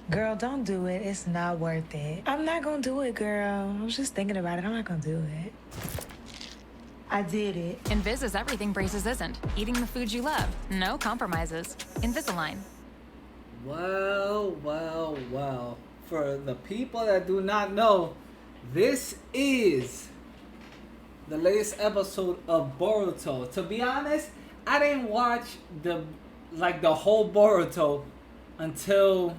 Girl, don't do it. It's not worth it. I'm not gonna do it, girl. I was just thinking about it. I'm not gonna do it. I did it. Invis is everything braces isn't. Eating the foods you love. No compromises. Invisalign. Well, well, well. For the people that do not know, this is the latest episode of Boruto. To be honest, I didn't watch the whole Boruto until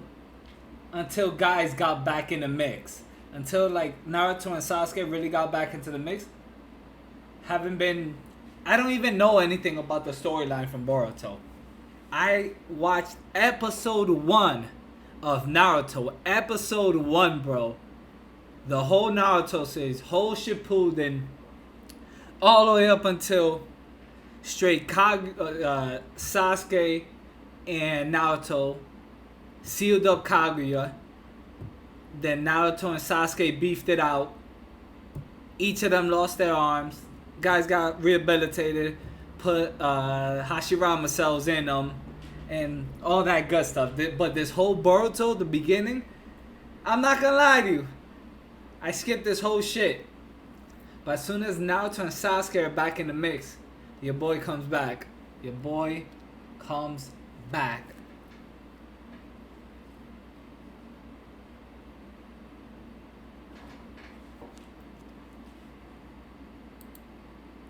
guys got back in the mix. Until like Naruto and Sasuke really got back into the mix. I don't even know anything about the storyline from Boruto. I watched episode 1 of Naruto. Episode 1, bro. The whole Naruto series, whole Shippuden, all the way up until straight Sasuke and Naruto sealed up Kaguya. Then Naruto and Sasuke beefed it out. Each of them lost their arms. Guys got rehabilitated, put Hashirama cells in them, and all that good stuff. But this whole Boruto, the beginning, I'm not gonna lie to you, I skipped this whole shit. But as soon as Naruto and Sasuke are back in the mix, your boy comes back. Your boy comes back.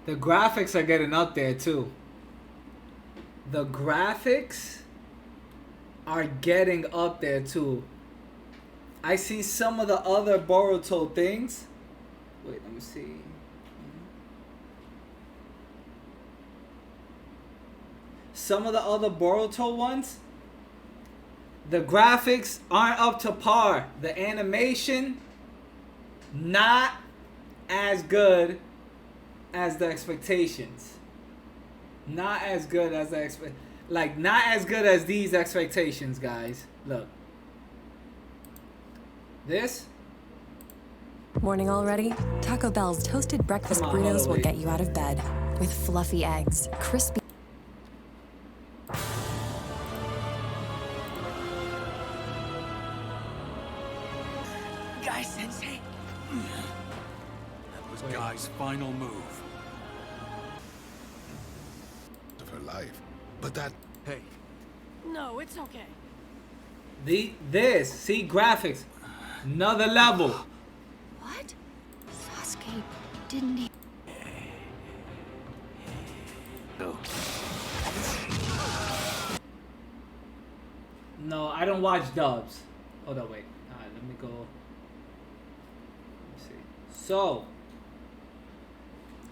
The graphics are getting up there too. The graphics are getting up there too. I see some of the other Boruto things. Wait, let me see. Some of the other Boruto ones, the graphics aren't up to par. The animation, not as good as the expectations. Not as good as not as good as these expectations, guys. Look. This. Morning already? Taco Bell's toasted breakfast burritos will get you out of bed. With fluffy eggs, crispy... Guy Sensei. That was Guy's final move of her life. But that... Hey. No, it's okay. See graphics. Another level. What? Sasuke didn't he? No. No, I don't watch dubs. Hold on, wait. Alright, let me go. Let me see. So,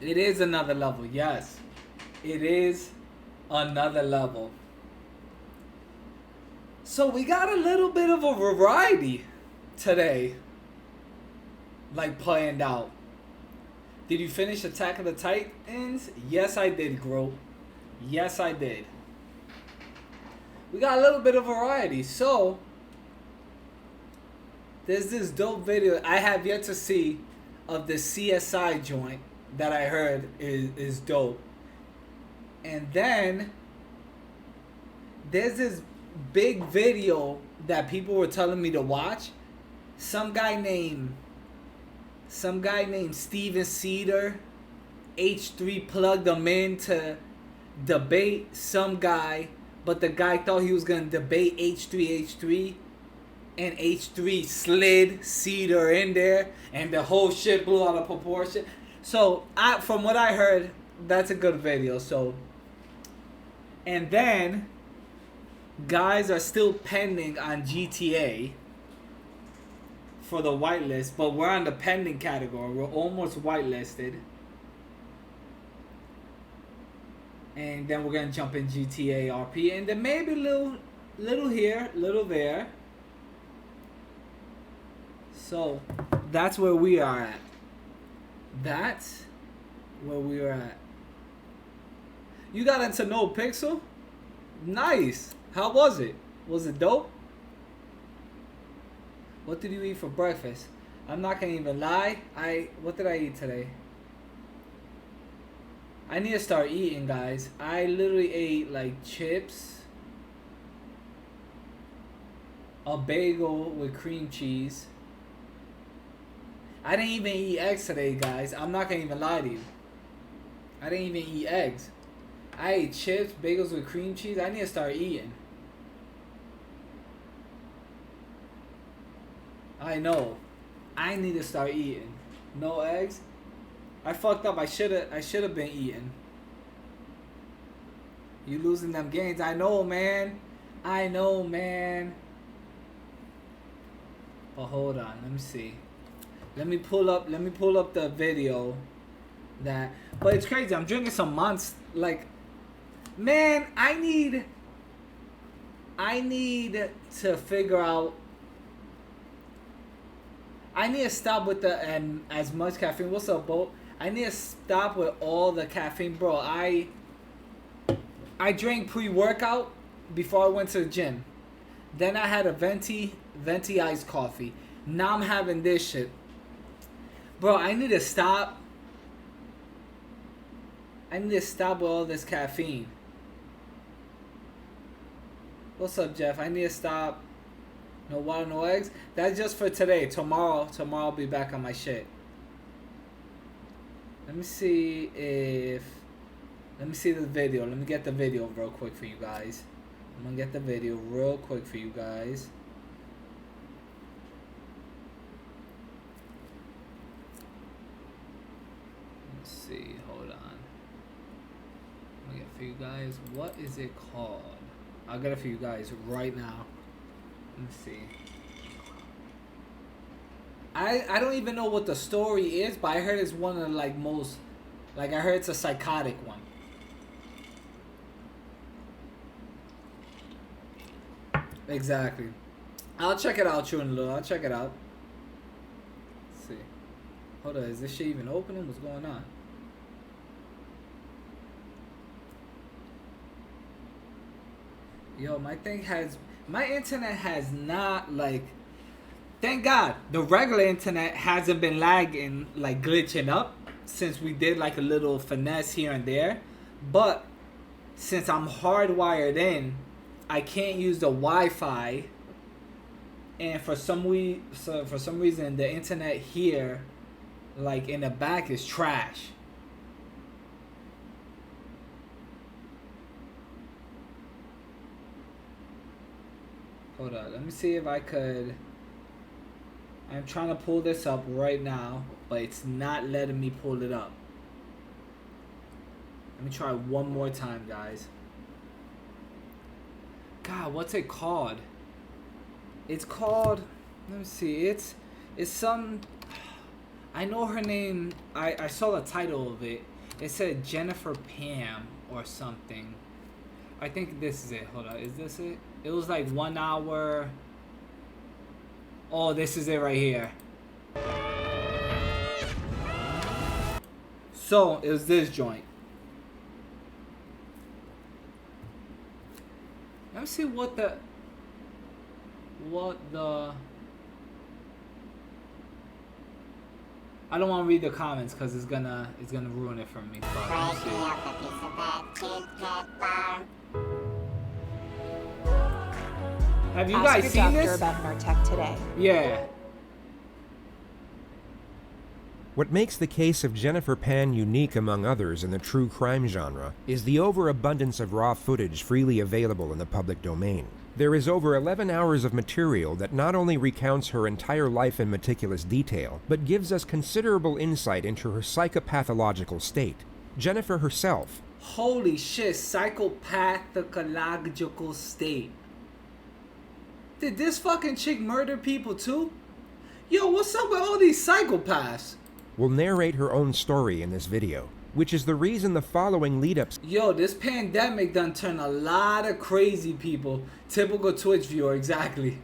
it is another level. Yes. It is another level. So we got a little bit of a variety today. Like planned out. Did you finish Attack of the Titans? Yes, I did, Gro. Yes, I did. We got a little bit of variety. So, there's this dope video I have yet to see of the CSI joint that I heard is dope. And then there's this big video that people were telling me to watch. Some guy named Steven Cedar, H3 plugged him in to debate some guy, but the guy thought he was gonna debate H3H3, and H3 slid Cedar in there, and the whole shit blew out of proportion. So from what I heard, that's a good video. So, and then guys are still pending on GTA for the whitelist, but we're on the pending category. We're almost whitelisted. And then we're gonna jump in GTA RP, and then maybe little here, little there. So that's where we are at. That's where we are at. You got into No Pixel? Nice. How was it? Was it dope? What did you eat for breakfast? I'm not gonna even lie. What did I eat today? I need to start eating, guys. I literally ate like chips, a a bagel with cream cheese. I didn't even eat eggs today, guys. I'm not gonna even lie to you. I didn't even eat eggs. I ate chips, bagels with cream cheese. I need to start eating. I know. I need to start eating. No eggs. I fucked up. I should have been eating. You losing them gains. I know, man. I know, man. But hold on. Let me see. Let me pull up the video that. But it's crazy. I'm drinking some months. Like, man, I need to figure out. I need to stop with the as much caffeine. What's up, Bo? I need to stop with all the caffeine, bro. I drank pre-workout before I went to the gym. Then I had a venti iced coffee. Now I'm having this shit. Bro, I need to stop. I need to stop with all this caffeine. What's up, Jeff? I need to stop. No water, no eggs. That's just for today. Tomorrow I'll be back on my shit. Let me see the video. Let me get the video real quick for you guys. I'm gonna get the video real quick for you guys. Let's see. Hold on. I'm gonna get for you guys. What is it called? I'll get it for you guys right now. Let me see. I don't even know what the story is, but I heard it's one of the like most, like I heard it's a psychotic one. Exactly. I'll check it out, you in a little. I'll check it out. Let's see. Hold on, is this shit even opening? What's going on? Yo, my internet has not, like, thank God the regular internet hasn't been lagging, like glitching up since we did like a little finesse here and there. But since I'm hardwired in, I can't use the Wi-Fi, and for some reason the internet here, like in the back, is trash. Hold on, let me see if I could. I'm trying to pull this up right now, but it's not letting me pull it up. Let me try one more time, guys. God, what's it called? It's called, let me see, it's some, I know her name, I saw the title of it. It said Jennifer Pam or something. I think this is it. Hold on, is this it? It was like 1 hour. Oh, this is it right here. So, it was this joint. Let me see what the I don't want to read the comments because it's gonna ruin it for me. Have you guys seen this? About our tech today. Yeah. What makes the case of Jennifer Pan unique among others in the true crime genre is the overabundance of raw footage freely available in the public domain. There is over 11 hours of material that not only recounts her entire life in meticulous detail, but gives us considerable insight into her psychopathological state. Jennifer herself. Holy shit, psychopathological state. Did this fucking chick murder people too? Yo, what's up with all these psychopaths? Will narrate her own story in this video, which is the reason the following lead-ups. Yo, this pandemic done turned a lot of crazy people. Typical Twitch viewer, exactly.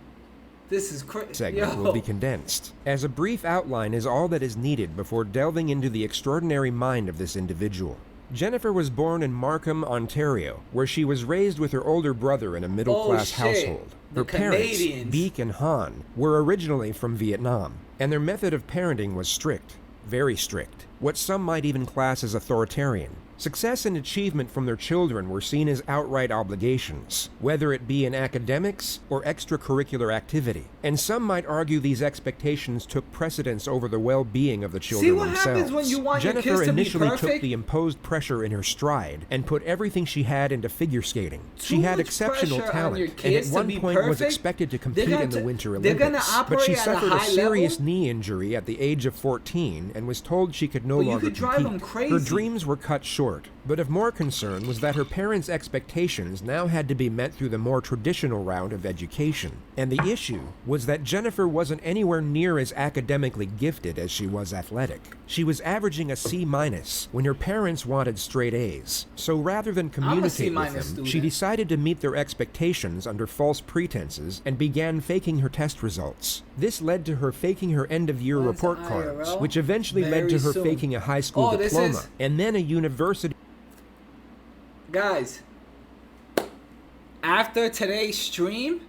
This is crazy. Segment will be condensed, as a brief outline is all that is needed before delving into the extraordinary mind of this individual. Jennifer was born in Markham, Ontario, where she was raised with her older brother in a middle-class household. Her parents, Beek and Han, were originally from Vietnam, and their method of parenting was strict. Very strict, what some might even class as authoritarian. Success and achievement from their children were seen as outright obligations, whether it be in academics or extracurricular activity. And some might argue these expectations took precedence over the well-being of the children themselves. See what happens when you want your Jennifer kids to be initially perfect? took the imposed pressure in her stride and put everything she had into figure skating. She had much exceptional pressure on your talent, and at kids to one be point was perfect? expected to compete in the Winter they're gonna Olympics. But operate she at a suffered a high serious level? knee injury at the age of 14 and was told she could no But you longer could drive compete. them crazy. Her dreams were cut short, but of more concern was that her parents' expectations now had to be met through the more traditional route of education. And the issue was that Jennifer wasn't anywhere near as academically gifted as she was athletic. She was averaging a C- when her parents wanted straight A's. So rather than communicate with them, student. she decided to meet their expectations under false pretenses and began faking her test results. This led to her faking her end-of-year When's report IRL? cards, which eventually led Very to her soon. faking a high school Oh, this diploma is- and then a university. Guys, after today's stream,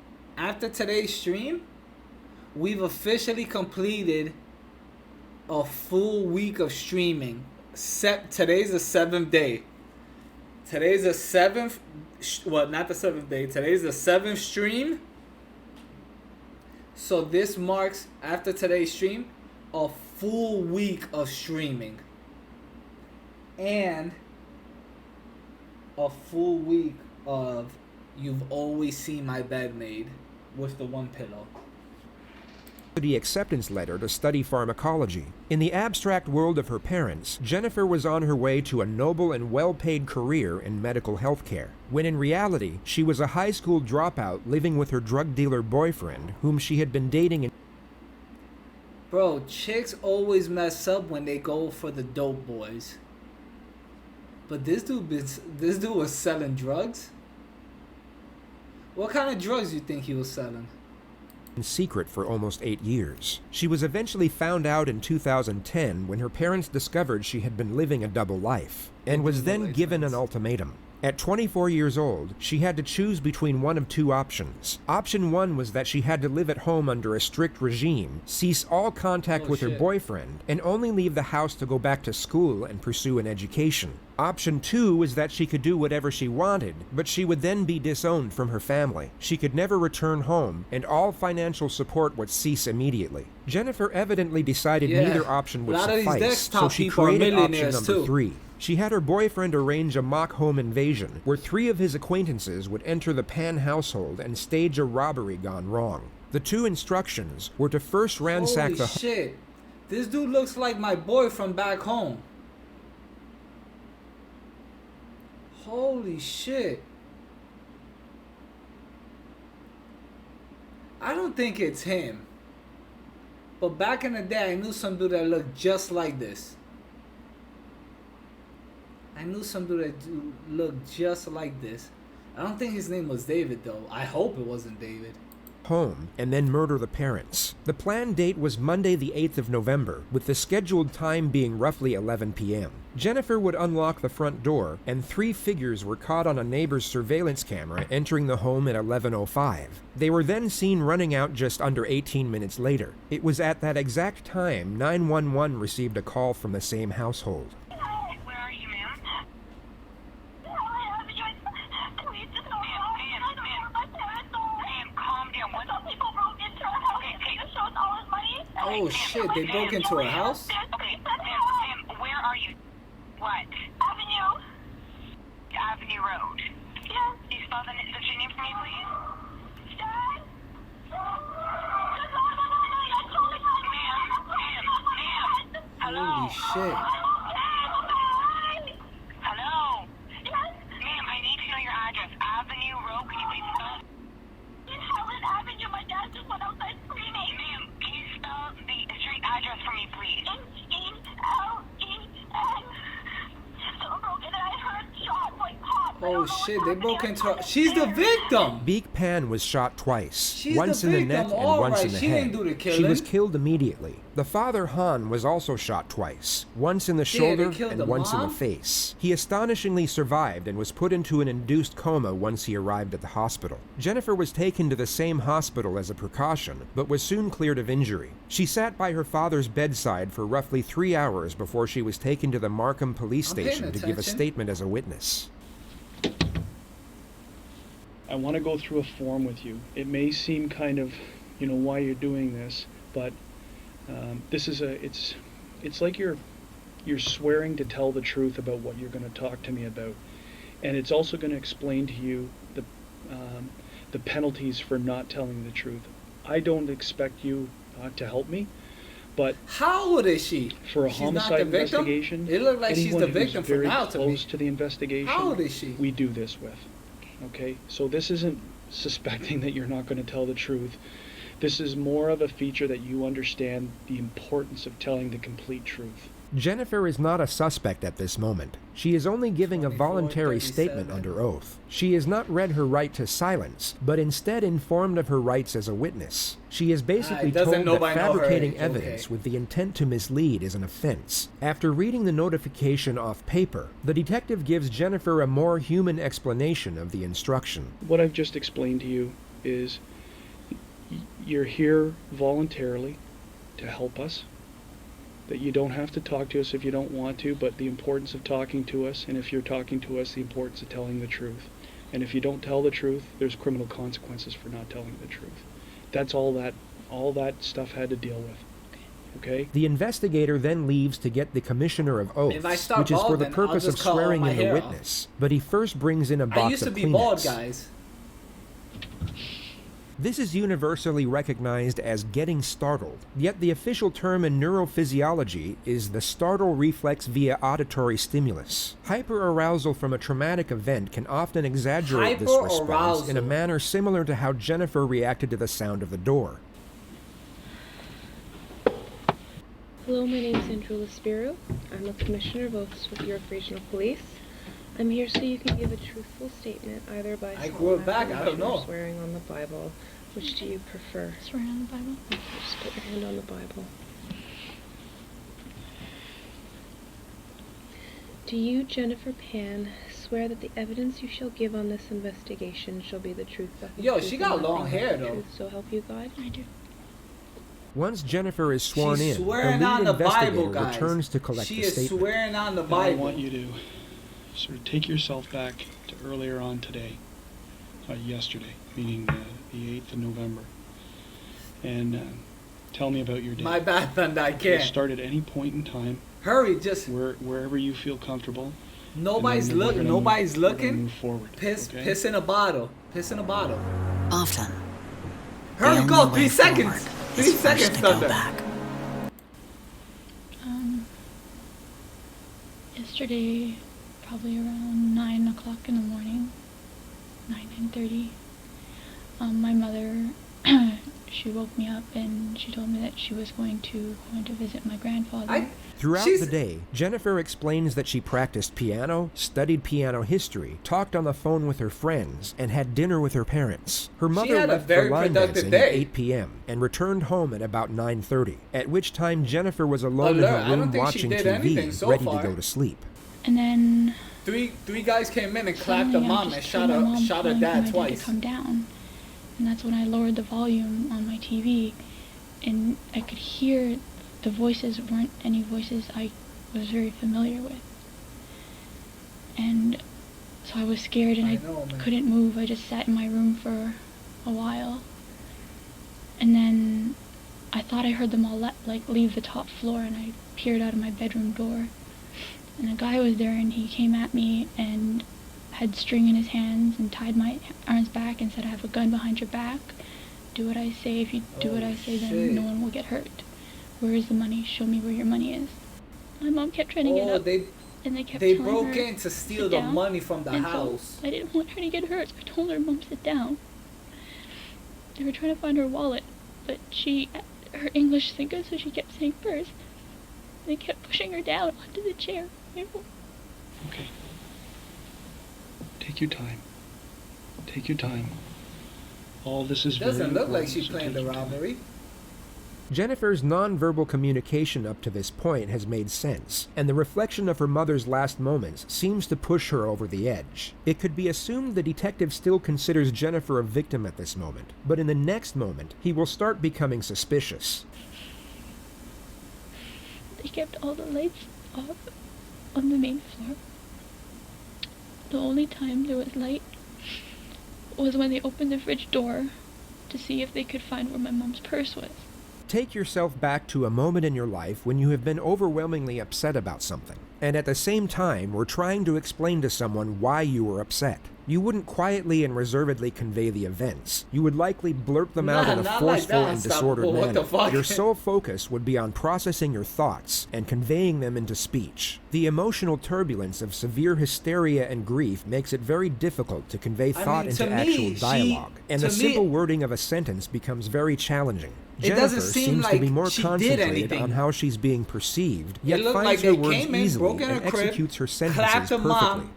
we've officially completed a full week of streaming. Today's the 7th day. Today's the 7th, well, not the 7th day. Today's the 7th stream. So this marks, after today's stream, a full week of streaming. And a full week of You've Always Seen My Bed Made with the one pillow. The acceptance letter to study pharmacology. In the abstract world of her parents, Jennifer was on her way to a noble and well-paid career in medical health care, when in reality, she was a high school dropout living with her drug dealer boyfriend, whom she had been dating in. Bro, chicks always mess up when they go for the dope boys. But this dude was selling drugs? What kind of drugs do you think he was selling? In secret for almost 8 years. She was eventually found out in 2010 when her parents discovered she had been living a double life, and was then given an ultimatum. At 24 years old, she had to choose between one of two options. Option one was that she had to live at home under a strict regime, cease all contact with her boyfriend, and only leave the house to go back to school and pursue an education. Option two was that she could do whatever she wanted, but she would then be disowned from her family. She could never return home, and all financial support would cease immediately. Jennifer evidently decided neither option would suffice, so she created option number 3. She had her boyfriend arrange a mock home invasion, where 3 of his acquaintances would enter the Pan household and stage a robbery gone wrong. The 2 instructions were to first ransack the home. Holy shit. This dude looks like my boy from back home. Holy shit. I don't think it's him. But back in the day, I knew some dude that looked just like this. I knew some dude that looked just like this. I don't think his name was David, though. I hope it wasn't David. Home and then murder the parents. The planned date was Monday the 8th of November, with the scheduled time being roughly 11 p.m. Jennifer would unlock the front door, and 3 figures were caught on a neighbor's surveillance camera entering the home at 11:05. They were then seen running out just under 18 minutes later. It was at that exact time 911 received a call from the same household. Oh shit, they broke into a house? Okay, ma'am, where are you? What? Avenue. Avenue Road. Yeah. Can you spell the street name for me, please? Dad? Ma'am. Hello? Holy shit. Hello? Yes? Ma'am, I need to know your address. Avenue Road, can you please spell it? In Helen Avenue, my dad just went outside screaming. Ma'am, can you spell the street address for me, please? H-E-L-E-N. So broken and I heard shots like pop. Oh shit, they broke into her. She's the victim! Beak Pan was shot twice, She's once the in the victim, neck and alright, once in the she head. didn't do the She killing. was killed immediately. The father, Han, was also shot twice, once in the Yeah, they shoulder killed and the once in the mom? face. He astonishingly survived and was put into an induced coma once he arrived at the hospital. Jennifer was taken to the same hospital as a precaution, but was soon cleared of injury. She sat by her father's bedside for roughly 3 hours before she was taken to the Markham police I'm paying station to give a attention. statement as a witness. I want to go through a form with you. It may seem kind of, why you're doing this, but this is it's like you're swearing to tell the truth about what you're going to talk to me about, and it's also going to explain to you the penalties for not telling the truth. I don't expect you to help me, but How old is she? for a She's not the homicide victim? investigation, It looked like she's anyone the who's victim for very now to me. close to the investigation, How old is she? we do this with. Okay, so this isn't suspecting that you're not going to tell the truth. This is more of a feature that you understand the importance of telling the complete truth. Jennifer is not a suspect at this moment. She is only giving a voluntary statement 24-37. under oath. She has not read her right to silence, but instead informed of her rights as a witness. She is basically doesn't told that nobody know her fabricating age, evidence okay. with the intent to mislead is an offense. After reading the notification off paper, the detective gives Jennifer a more human explanation of the instruction. What I've just explained to you is you're here voluntarily to help us, that you don't have to talk to us if you don't want to, but the importance of talking to us, and if you're talking to us, the importance of telling the truth. And if you don't tell the truth, there's criminal consequences for not telling the truth. That's all that stuff had to deal with. Okay? The investigator then leaves to get the Commissioner of If I Oaths, start which is for the balding, I'll purpose of just cut all swearing my in the hair off. witness, but he first brings in a I box used to of be bald, Kleenex. guys. This is universally recognized as getting startled, yet the official term in neurophysiology is the startle reflex via auditory stimulus. Hyperarousal from a traumatic event can often exaggerate this response in a Hyperarousal. manner similar to how Jennifer reacted to the sound of the door. Hello, my name is Andrew Spiro. I'm a Commissioner of Oaths with York Regional Police. I'm here so you can give a truthful statement either by I grew it back, I don't affirmation or know. swearing on the Bible. Which do you prefer? Swearing on the Bible. Okay, just put your hand on the Bible. Do you, Jennifer Pan, swear that the evidence you shall give on this investigation shall be the truth? The whole Yo, truth she and got nothing long but hair, the though. truth, so help you God? I do. Once Jennifer is sworn She's in, the swearing lead on the investigator Bible, guys. returns to collect She the is statement. swearing on the Now I Bible. want you to sort of take yourself back to earlier on today, yesterday, meaning the 8th of November, and tell me about your day. My bad, Thunder, I You'll can't. start at any point in time, Hurry, just wherever you feel comfortable. nobody's and then we're looking. gonna Nobody's move- we're gonna looking. Move forward. Piss, okay? piss in a bottle. Piss in a bottle. Often, Hurry, the go. only 3 way seconds. forward 3 is first seconds, to go Thunder. back. Yesterday, probably around 9 o'clock in the morning, 9:30, my mother, she woke me up and she told me that she was going to visit my grandfather. Throughout She's- the day, Jennifer explains that she practiced piano, studied piano history, talked on the phone with her friends, and had dinner with her parents. Her mother had a left very for line productive dancing at day. 8 p.m. and returned home at about 9:30, at which time Jennifer was alone in Alert, her I don't room think she watching did anything TV, so ready far. to go to sleep. And then Three guys came in and clapped the suddenly I mom just and heard my mom shot her calling for my dad dad twice. to come down, and that's when I lowered the volume on my TV, and I could hear the voices weren't any voices I was very familiar with. And so I was scared and I I know, man. couldn't move. I just sat in my room for a while. And then I thought I heard them all leave the top floor, and I peered out of my bedroom door. And a guy was there, and he came at me and had string in his hands and tied my arms back and said, "I have a gun behind your back. Do what I say. If you do what I say, shit. then no one will get hurt. Where is the money? Show me where your money is." My mom kept trying to get up, and they kept they telling broke her in to steal sit the down. money from the And so house. I didn't want her to get hurt, so I told her, "Mom, sit down." They were trying to find her wallet, but her English isn't good, so she kept saying purse. They kept pushing her down onto the chair. Okay. Take Take your time. Take your time. All this is Doesn't very look like important, she so planned take the your time. robbery. Jennifer's nonverbal communication up to this point has made sense, and the reflection of her mother's last moments seems to push her over the edge. It could be assumed the detective still considers Jennifer a victim at this moment, but in the next moment, he will start becoming suspicious. They kept all the lights off on the main floor. The only time there was light was when they opened the fridge door to see if they could find where my mom's purse was. Take yourself back to a moment in your life when you have been overwhelmingly upset about something, and at the same time were trying to explain to someone why you were upset. You wouldn't quietly and reservedly convey the events. You would likely blurt them out in a not forceful like and that. disordered What manner. the fuck? Your sole focus would be on processing your thoughts and conveying them into speech. The emotional turbulence of severe hysteria and grief makes it very difficult to convey thought into actual dialogue, and the simple wording of a sentence becomes very challenging. Jennifer seems to be more concentrated on how she's being perceived, yet finds her words easily and executes her sentences perfectly.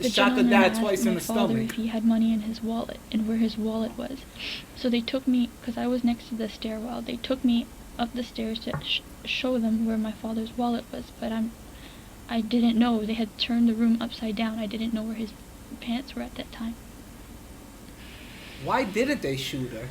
Shot the dad twice in the stomach. If he had money in his wallet and where his wallet was, so they took me, because I was next to the stairwell. They took me up the stairs to show them where my father's wallet was, but I didn't know. They had turned the room upside down. I didn't know where his pants were at that time. Why didn't they shoot her?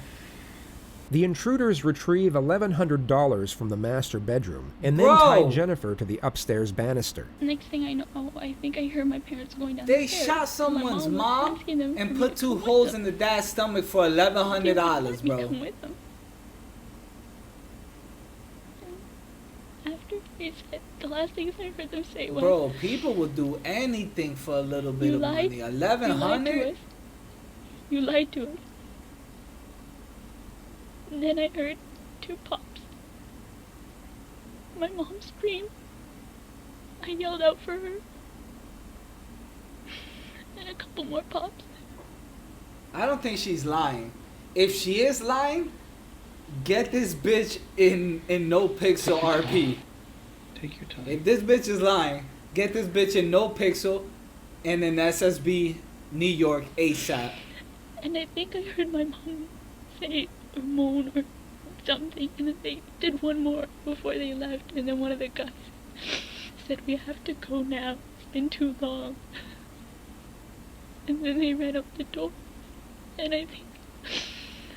The intruders retrieve $1,100 from the master bedroom and then tie Jennifer to the upstairs banister. Next thing I know, I think I heard my parents going down They the stairs. shot someone's mom and put to 2 holes in the dad's stomach for $1,100, bro. Come with them. After they said, the last things I heard them say was, bro, people would do anything for a little bit of money. $1,100? You lied to us. And then I heard 2 pops. My mom screamed. I yelled out for her. And a couple more pops. I don't think she's lying. If she is lying, get this bitch in no pixel RP. Take your time. If this bitch is lying, get this bitch in no pixel and in SSB New York ASAP. And I think I heard my mom say or moan or something, and then they did one more before they left, and then one of the guys said, "We have to go now, it's been too long." And then they ran out the door, and I think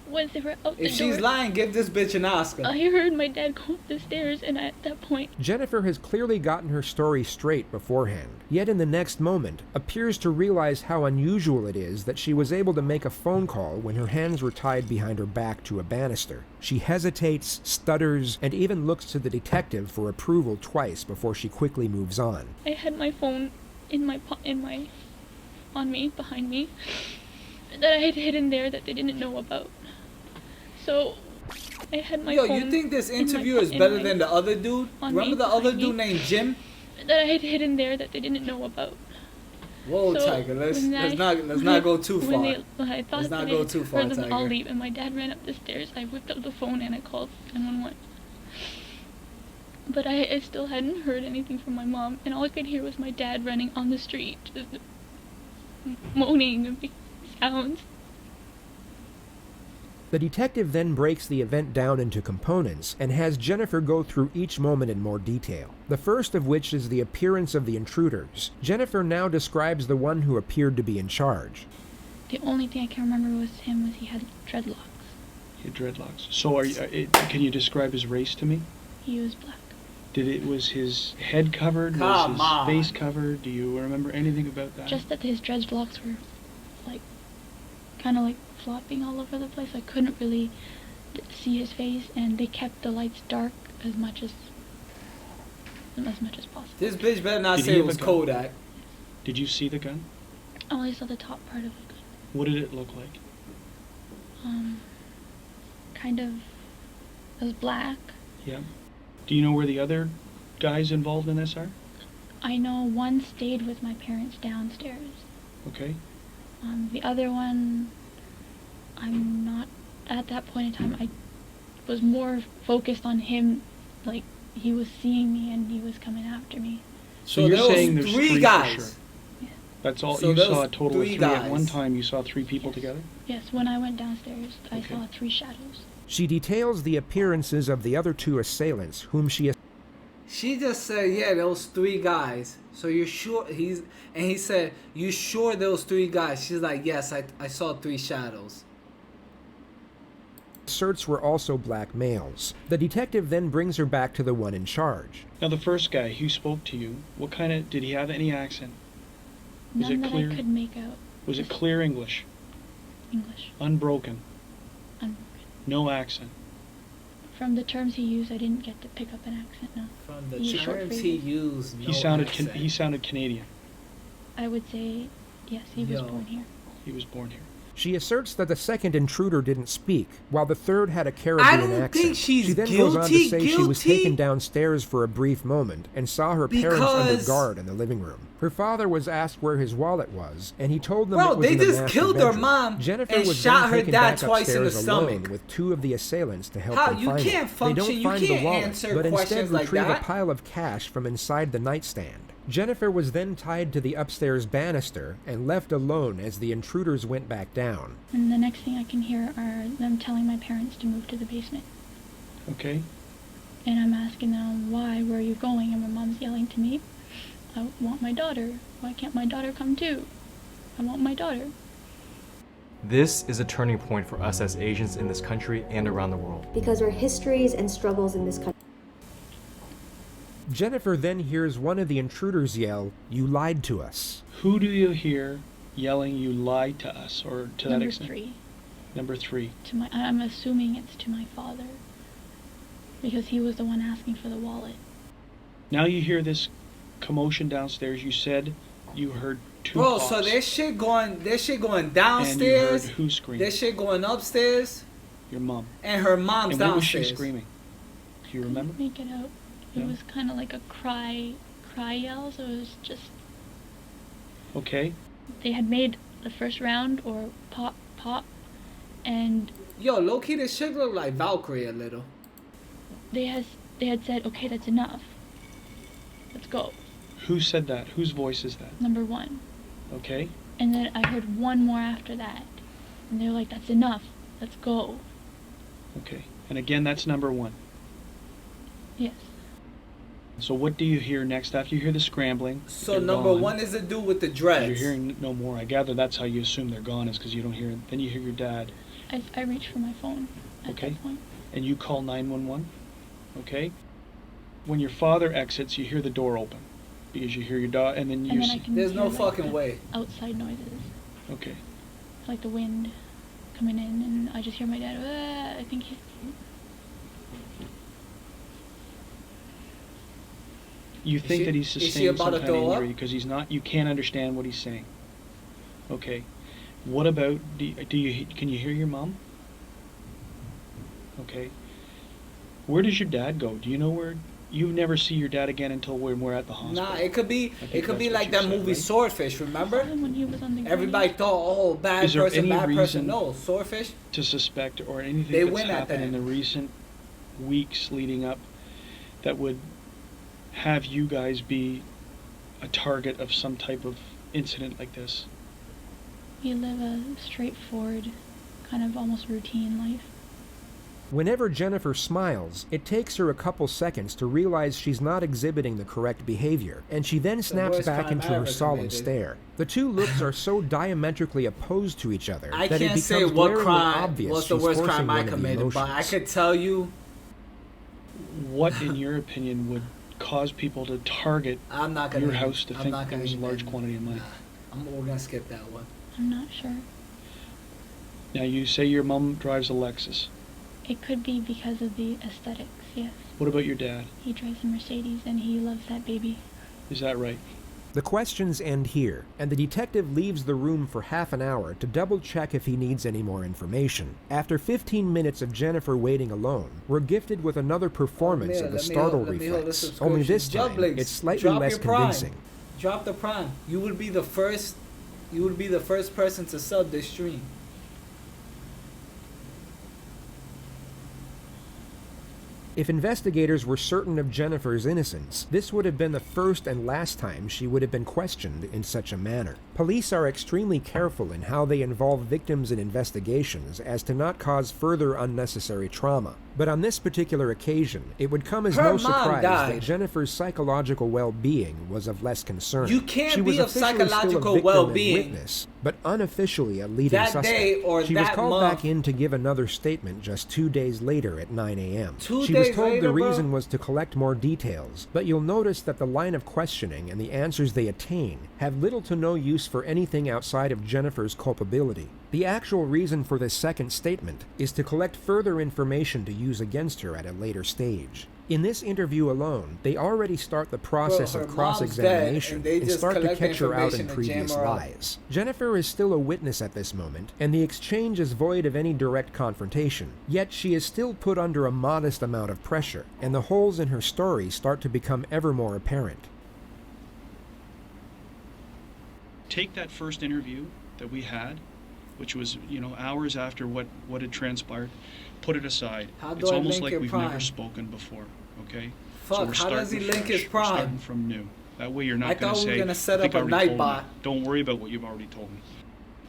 once they were out the door, if she's lying, give this bitch an Oscar. I heard my dad go up the stairs, and at that point, Jennifer has clearly gotten her story straight beforehand, yet in the next moment appears to realize how unusual it is that she was able to make a phone call when her hands were tied behind her back to a banister. She hesitates, stutters, and even looks to the detective for approval twice before she quickly moves on. I had my phone on me, behind me, that I had hidden there that they didn't know about. So I had my phone. Yo, you think this interview is better than the other dude? Remember the other dude named Jim? That I had hidden there that they didn't know about. Whoa, so Tiger, let's not go too far. I thought let's not that go I too far, heard them Tiger. all leave, and my dad ran up the stairs. I whipped up the phone and I called 911. But I still hadn't heard anything from my mom, and all I could hear was my dad running on the street, just moaning and making sounds. The detective then breaks the event down into components and has Jennifer go through each moment in more detail. The first of which is the appearance of the intruders. Jennifer now describes the one who appeared to be in charge. The only thing I can remember was he had dreadlocks. He had dreadlocks. So can you describe his race to me? He was black. Was his head covered? Was his face covered? Do you remember anything about that? Just that his dreadlocks were kind of flopping all over the place. I couldn't really see his face, and they kept the lights dark as much as possible. This bitch better not say it was Kodak. Did you see the gun? I only saw the top part of the gun. What did it look like? Kind of, it was black. Yeah. Do you know where the other guys involved in this are? I know one stayed with my parents downstairs. Okay. The other one, I'm not, at that point in time, I was more focused on him, he was seeing me and he was coming after me. So you're saying there's 3 guys? for sure? Yeah. That's all So you those saw. A total of three three at one guys. time. You saw 3 people Yes. together. Yes, when I went downstairs, I Okay. saw 3 shadows. She details the appearances of the other 2 assailants, whom she She just said, yeah, those 3 guys. So you're sure he said, you sure those 3 guys? She's like, yes, I saw 3 shadows. asserts were also black males. The detective then brings her back to the one in charge. Now, the first guy who spoke to you, what kind of, did he have any accent? Was None it that clear? I could make out. Was it clear English? English. Unbroken? Unbroken. No accent? From the terms he used, I didn't get to pick up an accent, no. From the He used short terms he phrases. used, no He sounded accent. he sounded Canadian. I would say, yes, he was Yo. born here. He was born here. She asserts that the second intruder didn't speak, while the third had a Caribbean don't accent. think she's she then goes on to say she was guilty. taken downstairs for a brief moment and saw her parents under Because- guard in the living room. Her father was asked where his wallet was, and he told them Bro, it was they in the just master killed their bedroom. mom Jennifer and was shot then her taken dad back twice in the upstairs alone stomach. with 2 of the assailants to help How? them You find can't it. function- They you don't find can't the wallet, answer but instead questions like retrieve that. a pile of cash from inside the nightstand. Jennifer was then tied to the upstairs banister and left alone as the intruders went back down. And the next thing I can hear are them telling my parents to move to the basement. Okay? And I'm asking them, why, where are you going? And my mom's yelling to me, I want my daughter. Why can't my daughter come too? I want my daughter. This is a turning point for us as Asians in this country and around the world. Because our histories and struggles in this country. Jennifer then hears one of the intruders yell, "You lied to us." Who do you hear yelling, "You lied to us," or to that Number extent? 3. Number 3. I'm assuming it's to my father. Because he was the one asking for the wallet. Now you hear this commotion downstairs. You said you heard 2 Bro, pops. so there's shit going And downstairs. you heard who scream? There's shit going upstairs, Your mom. and her mom's And what was downstairs. she screaming? Do you remember? Make it out. It No? was kind of like a cry yell, so it was just, Okay. they had made the first round, or pop, and Yo, low key, this shit look like Valkyrie a little. they had said, okay, that's enough. Let's go. Who said that? Whose voice is that? Number 1. Okay. And then I heard one more after that. And they were like, that's enough. Let's go. Okay. And again, that's number 1. Yes. So what do you hear next after you hear the scrambling? So they're number gone. 1 is the dude with the dreads. You're hearing no more. I gather that's how you assume they're gone, is because you don't hear it. Then you hear your dad. I reached for my phone at Okay. that point. And you call 911. Okay. When your father exits, you hear the door open. Because you hear your dog, and then you And then I see. can There's hear, no like, fucking the way. outside noises. Okay. Like the wind coming in, and I just hear my dad, I think he's... You think that he's is she sustained about some to kind throw of up? injury because he's not. You can't understand what he's saying. Okay. What about? Can you hear your mom? Okay. Where does your dad go? Do you know where? You never see your dad again until when we're at the hospital. Nah, it could be think like that's what that you said, movie right? Swordfish. Remember? When he was on the Everybody ground. thought, oh, bad Is there person, any bad person. reason- No, Swordfish. To suspect or anything They that's win at happened that. in the recent weeks leading up that would have you guys be a target of some type of incident like this? We live a straightforward, kind of almost routine life. Whenever Jennifer smiles, it takes her a couple seconds to realize she's not exhibiting the correct behavior, and she then snaps worst back crime into I her ever solemn committed. stare. The 2 looks are so diametrically opposed to each other I that it can't becomes say what glaringly crime obvious was the she's worst forcing crime I one of the committed, but I emotions. could tell you, What, in your opinion, would cause people to target I'm not gonna. your house to I'm think not there gonna was a even- large quantity of money? We're gonna skip that one. I'm not sure. Now, you say your mom drives a Lexus. It could be because of the aesthetics, yes. What about your dad? He drives a Mercedes and he loves that baby. Is that right? The questions end here, and the detective leaves the room for half an hour to double-check if he needs any more information. After 15 minutes of Jennifer waiting alone, we're gifted with another performance of the startle let me hold the reflex, only this subscription. time Jumblings, it's slightly drop less your Prime. convincing. Drop the Prime. You would be the first. You would be the first person to sub this stream. If investigators were certain of Jennifer's innocence, this would have been the first and last time she would have been questioned in such a manner. Police are extremely careful in how they involve victims in investigations as to not cause further unnecessary trauma. But on this particular occasion, it would come as no surprise that Jennifer's psychological well-being was of less concern. You can't she was be of officially psychological still a victim well-being and witness, but unofficially a leading that suspect. day or she was that called month. back in to give another statement just 2 days later at 9 a.m. 2 She was days told later, the bro? reason was to collect more details, but you'll notice that the line of questioning and the answers they attain have little to no use for anything outside of Jennifer's culpability. The actual reason for this second statement is to collect further information to use against her at a later stage. In this interview alone, they already start the process Bro, of her cross-examination mom's dead, and they just start to collect catch her out in information and previous jam her up. lies. Jennifer is still a witness at this moment, and the exchange is void of any direct confrontation. Yet she is still put under a modest amount of pressure, and the holes in her story start to become ever more apparent. Take that first interview that we had, which was, hours after what had transpired, put it aside. How do It's I almost link like your we've prime? never spoken before, okay? Fuck, so we're how does he starting link his fresh. We're starting prime? from new. That way you're not I going thought to we were say, gonna set "I think up I a already night told bot." me." Don't worry about what you've already told me.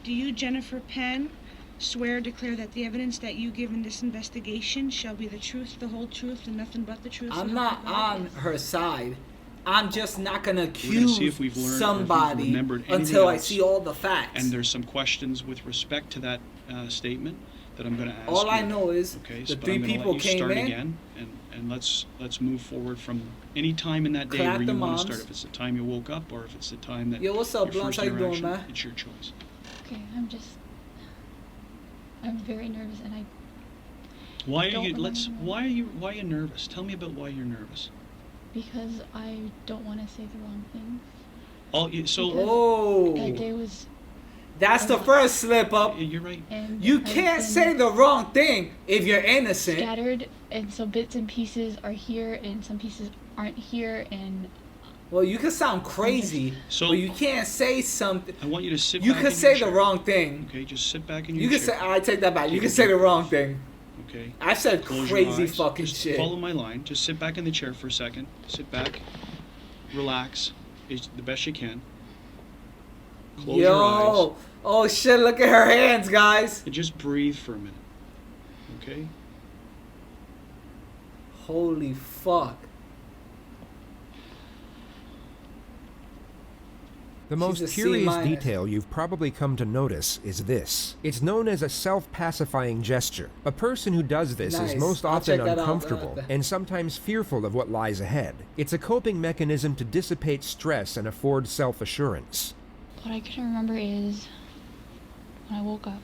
Do you, Jennifer Penn, swear or declare that the evidence that you give in this investigation shall be the truth, the whole truth, and nothing but the truth? I'm not on her side. I'm just not gonna We're gonna accuse see if we've learned or if we've somebody remembered anything until I else. see all the facts. And there's some questions with respect to that statement that I'm going to ask All you. I know is okay, the but three I'm gonna people let you came start in. again, and let's move forward from any time in that day Clap where the you want moms. to start. If it's the time you woke up or if it's the time that Yo, what's up, your Blunt? first How you doing, interaction, man? it's your choice. Okay, I'm very nervous, and I Why are don't you? remember. Why are you nervous? Tell me about why you're nervous. Because I don't want to say the wrong thing. Oh, That day was. that's the first slip up. You're right. And You I've can't been say the wrong thing if you're innocent. Scattered, and so bits and pieces are here, and some pieces aren't here, and. Well, you can sound crazy, So- but you can't say something. I want you to sit. You back can in say your the chair. wrong thing. Okay, just sit back in your You can say, chair. I take that back. You Take can a say the deep wrong breath. thing. Okay. I said Close your crazy eyes. fucking Just shit. Follow my line. Just sit back in the chair for a second. Sit back. Relax. Is the best you can. Close your eyes. Yo, oh shit! Look at her hands, guys. And just breathe for a minute. Okay? Holy fuck! The most She's a C curious minus. detail you've probably come to notice is this. It's known as a self-pacifying gesture. A person who does this Nice. is most I'll often check that out, uncomfortable and sometimes fearful of what lies ahead. It's a coping mechanism to dissipate stress and afford self-assurance. What I can remember is when I woke up,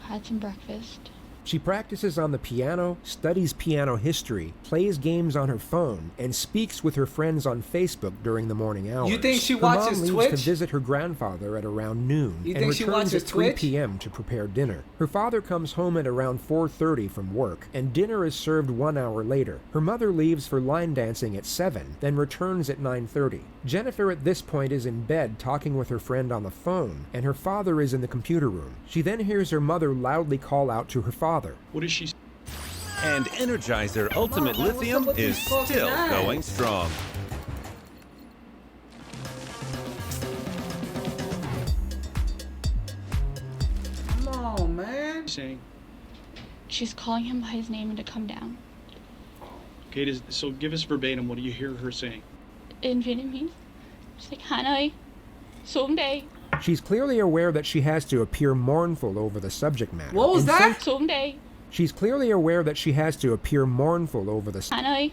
I had some breakfast. She practices on the piano, studies piano history, plays games on her phone, and speaks with her friends on Facebook during the morning hours. You think she her watches mom leaves Twitch? to visit her grandfather at around noon You and think she returns watches at 3 Twitch? p.m. to prepare dinner. Her father comes home at around 4:30 from work, and dinner is served 1 hour later. Her mother leaves for line dancing at 7, then returns at 9:30. Jennifer at this point is in bed talking with her friend on the phone, and her father is in the computer room. She then hears her mother loudly call out to her father. What is she? And Energizer Ultimate Lithium is still going strong. Come on, man. Saying. She's calling him by his name and to come down. Okay, so give us verbatim. What do you hear her saying? In Vietnamese, she's like, Hanoi, someday. She's clearly aware that she has to appear mournful over the subject matter. What was that? Someday. She's clearly aware that she has to appear mournful over the Hanoi,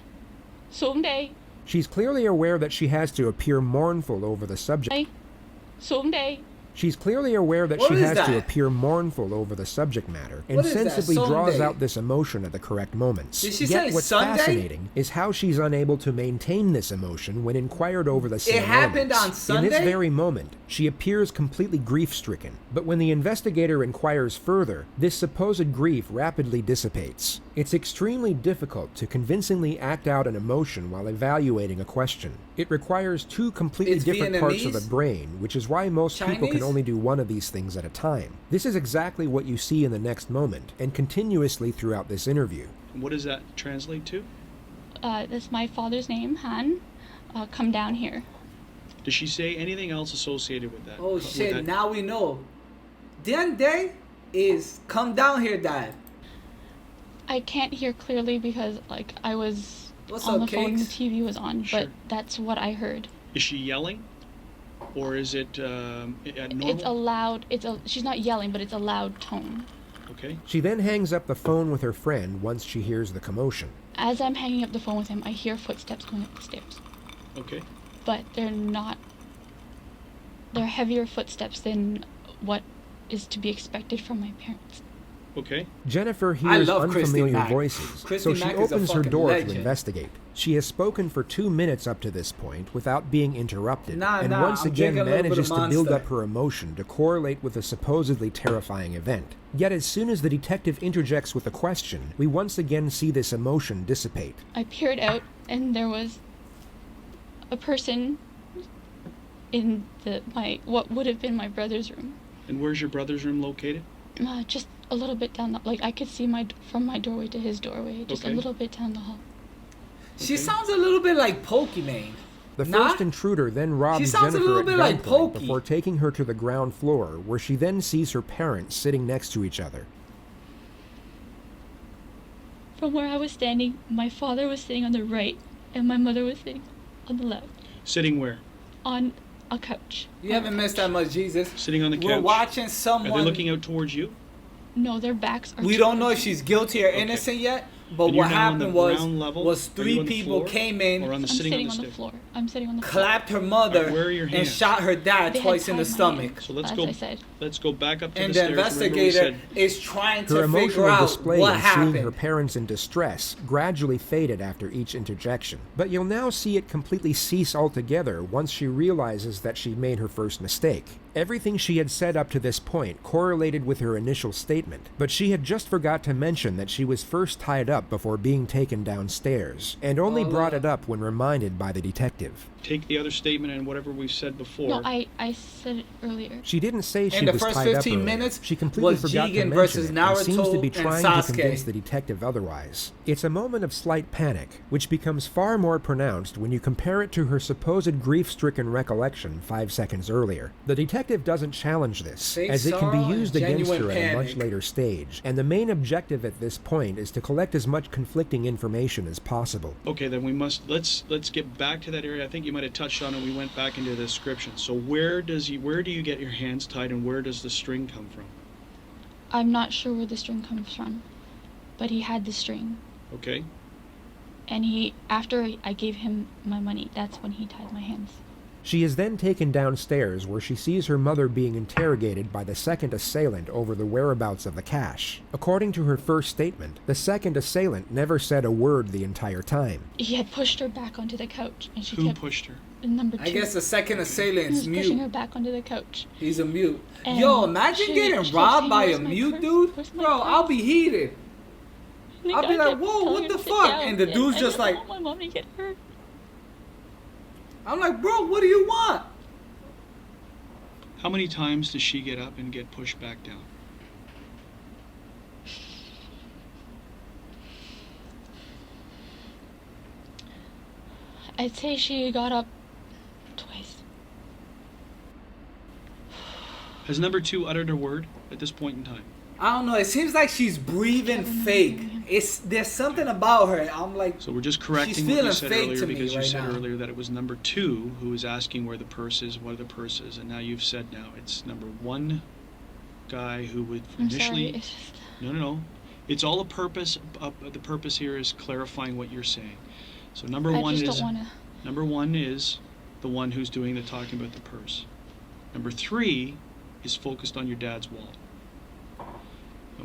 someday. She's clearly aware that she has to appear mournful over the subject. Someday. She's clearly aware that What she is has that? to appear mournful over the subject matter and What is that? sensibly draws Someday? out this emotion at the correct moments. Did she Yet say what's Sunday? fascinating is how she's unable to maintain this emotion when inquired over the same happened moments. on In this Sunday? very moment, she appears completely grief-stricken, but when the investigator inquires further, this supposed grief rapidly dissipates. It's extremely difficult to convincingly act out an emotion while evaluating a question. It requires two completely It's different parts of the Vietnamese? brain, which is why most people can Chinese? only do one of these things at a time. This is exactly what you see in the next moment, and continuously throughout this interview. What does that translate to? That's my father's name, Han. Come down here. Does she say anything else associated with that? Oh with shit, that? now we know. Day is come down here, Dad. I can't hear clearly because like I was What's on up, the phone and the Cakes? TV was on, Sure. but that's what I heard. Is she yelling? Or is it normal? It's a loud, she's not yelling, but it's a loud tone. Okay. She then hangs up the phone with her friend once she hears the commotion. As I'm hanging up the phone with him, I hear footsteps going up the stairs. Okay. But they're heavier footsteps than what is to be expected from my parents. Okay. Jennifer hears love Christy unfamiliar Mack. voices, Christy so she Mack is a opens her fucking door legend. to investigate. She has spoken for 2 minutes up to this point without being interrupted, and once I'm again drinking a little bit manages of to build Monster. up her emotion to correlate with a supposedly terrifying event. Yet as soon as the detective interjects with a question, we once again see this emotion dissipate. I peered out, and there was a person in what would have been my brother's room. And where's your brother's room located? Just a little bit down I could see from my doorway to his doorway, just a little bit down the hall. She sounds a little bit like Pokimane. The first intruder then robs sounds a Jennifer little at bit like gunpoint Pokey. before taking her to the ground floor, where she then sees her parents sitting next to each other. From where I was standing, my father was sitting on the right, and my mother was sitting on the left. Sitting where? On a couch. You haven't missed that much, Jesus. Sitting on the couch. We're watching someone. Are they looking out towards you? No, their backs are. We don't know if she's guilty or innocent yet. But And you're what down on the happened ground level? was Are you 3 on the people floor? came in, Or on the I'm sitting on the on the stairs? floor. I'm sitting on the floor. clapped her mother, Alright, where are your and hands? shot her dad They had twice in the tied my stomach. hands, So let's as go. I said. Let's go back up to And the the stairs. Remember we investigator said- is trying Her to figure emotional out display what in seeing happened. her parents in distress gradually faded after each interjection, but you'll now see it completely cease altogether once she realizes that she made her first mistake. Everything she had said up to this point correlated with her initial statement, but she had just forgot to mention that she was first tied up before being taken downstairs, and only brought it up when reminded by the detective. Take the other statement and whatever we've said before. No, I said it earlier. She didn't say she In the was first tied up 15 earlier. minutes She completely was forgot to Jigen mention versus it and seems to be Naruto and trying to Sasuke. convince the detective otherwise. It's a moment of slight panic, which becomes far more pronounced when you compare it to her supposed grief-stricken recollection 5 seconds earlier. The detective doesn't challenge this, Fake as it can be sorrow and used against her genuine at a much panic. later stage, and the main objective at this point is to collect as much conflicting information as possible. Okay, then we must let's get back to that area. I think you might have touched on it. We went back into the description. So where do you get your hands tied, and where does the string come from? I'm not sure where the string comes from, but he had the string. Okay. And after I gave him my money, that's when he tied my hands. She is then taken downstairs where she sees her mother being interrogated by the second assailant over the whereabouts of the cash. According to her first statement, the second assailant never said a word the entire time. He had pushed her back onto the couch, and she Who kept pushed her? number 2. I guess the second He assailant's was pushing her mute. back onto the couch. He's a mute. And Yo, imagine she getting kept robbed saying, by a "Where's my mute purse? dude. Where's my Bro, I'll purse?" be heated. And the I'll be guy like, kept whoa, telling what her the to sit fuck? down, And the dude's I just didn't like, want my mom to get hurt. I'm like, bro, what do you want? How many times does she get up and get pushed back down? I'd say she got up twice. Has number 2 uttered a word at this point in time? I don't know. It seems like she's breathing fake. There's something about her. I'm like, So we're just correcting she's what you feeling said fake earlier to me because you right said now. earlier that it was number 2 who was asking where the purse is, what are the purses, and now you've said now it's number 1 guy who would I'm initially. sorry, it's just... No. It's all a purpose. The purpose here is clarifying what you're saying. So number I 1 just is don't want to... number 1 is the one who's doing the talking about the purse. Number 3 is focused on your dad's wallet.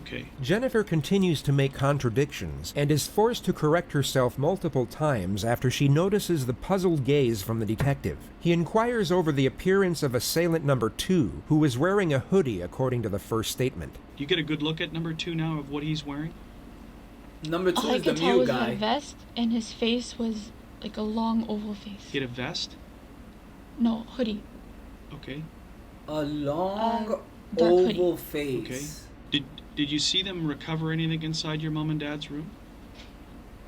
Okay. Jennifer continues to make contradictions and is forced to correct herself multiple times after she notices the puzzled gaze from the detective. He inquires over the appearance of assailant number 2, who is wearing a hoodie according to the first statement. Do you get a good look at number 2 now of what he's wearing? Number 2 All I is the could tell mute was guy. a vest, and his face was like a long oval face. He had a vest? No, hoodie. Okay. A long dark oval hoodie. face. Okay. Did you see them recover anything inside your mom and dad's room?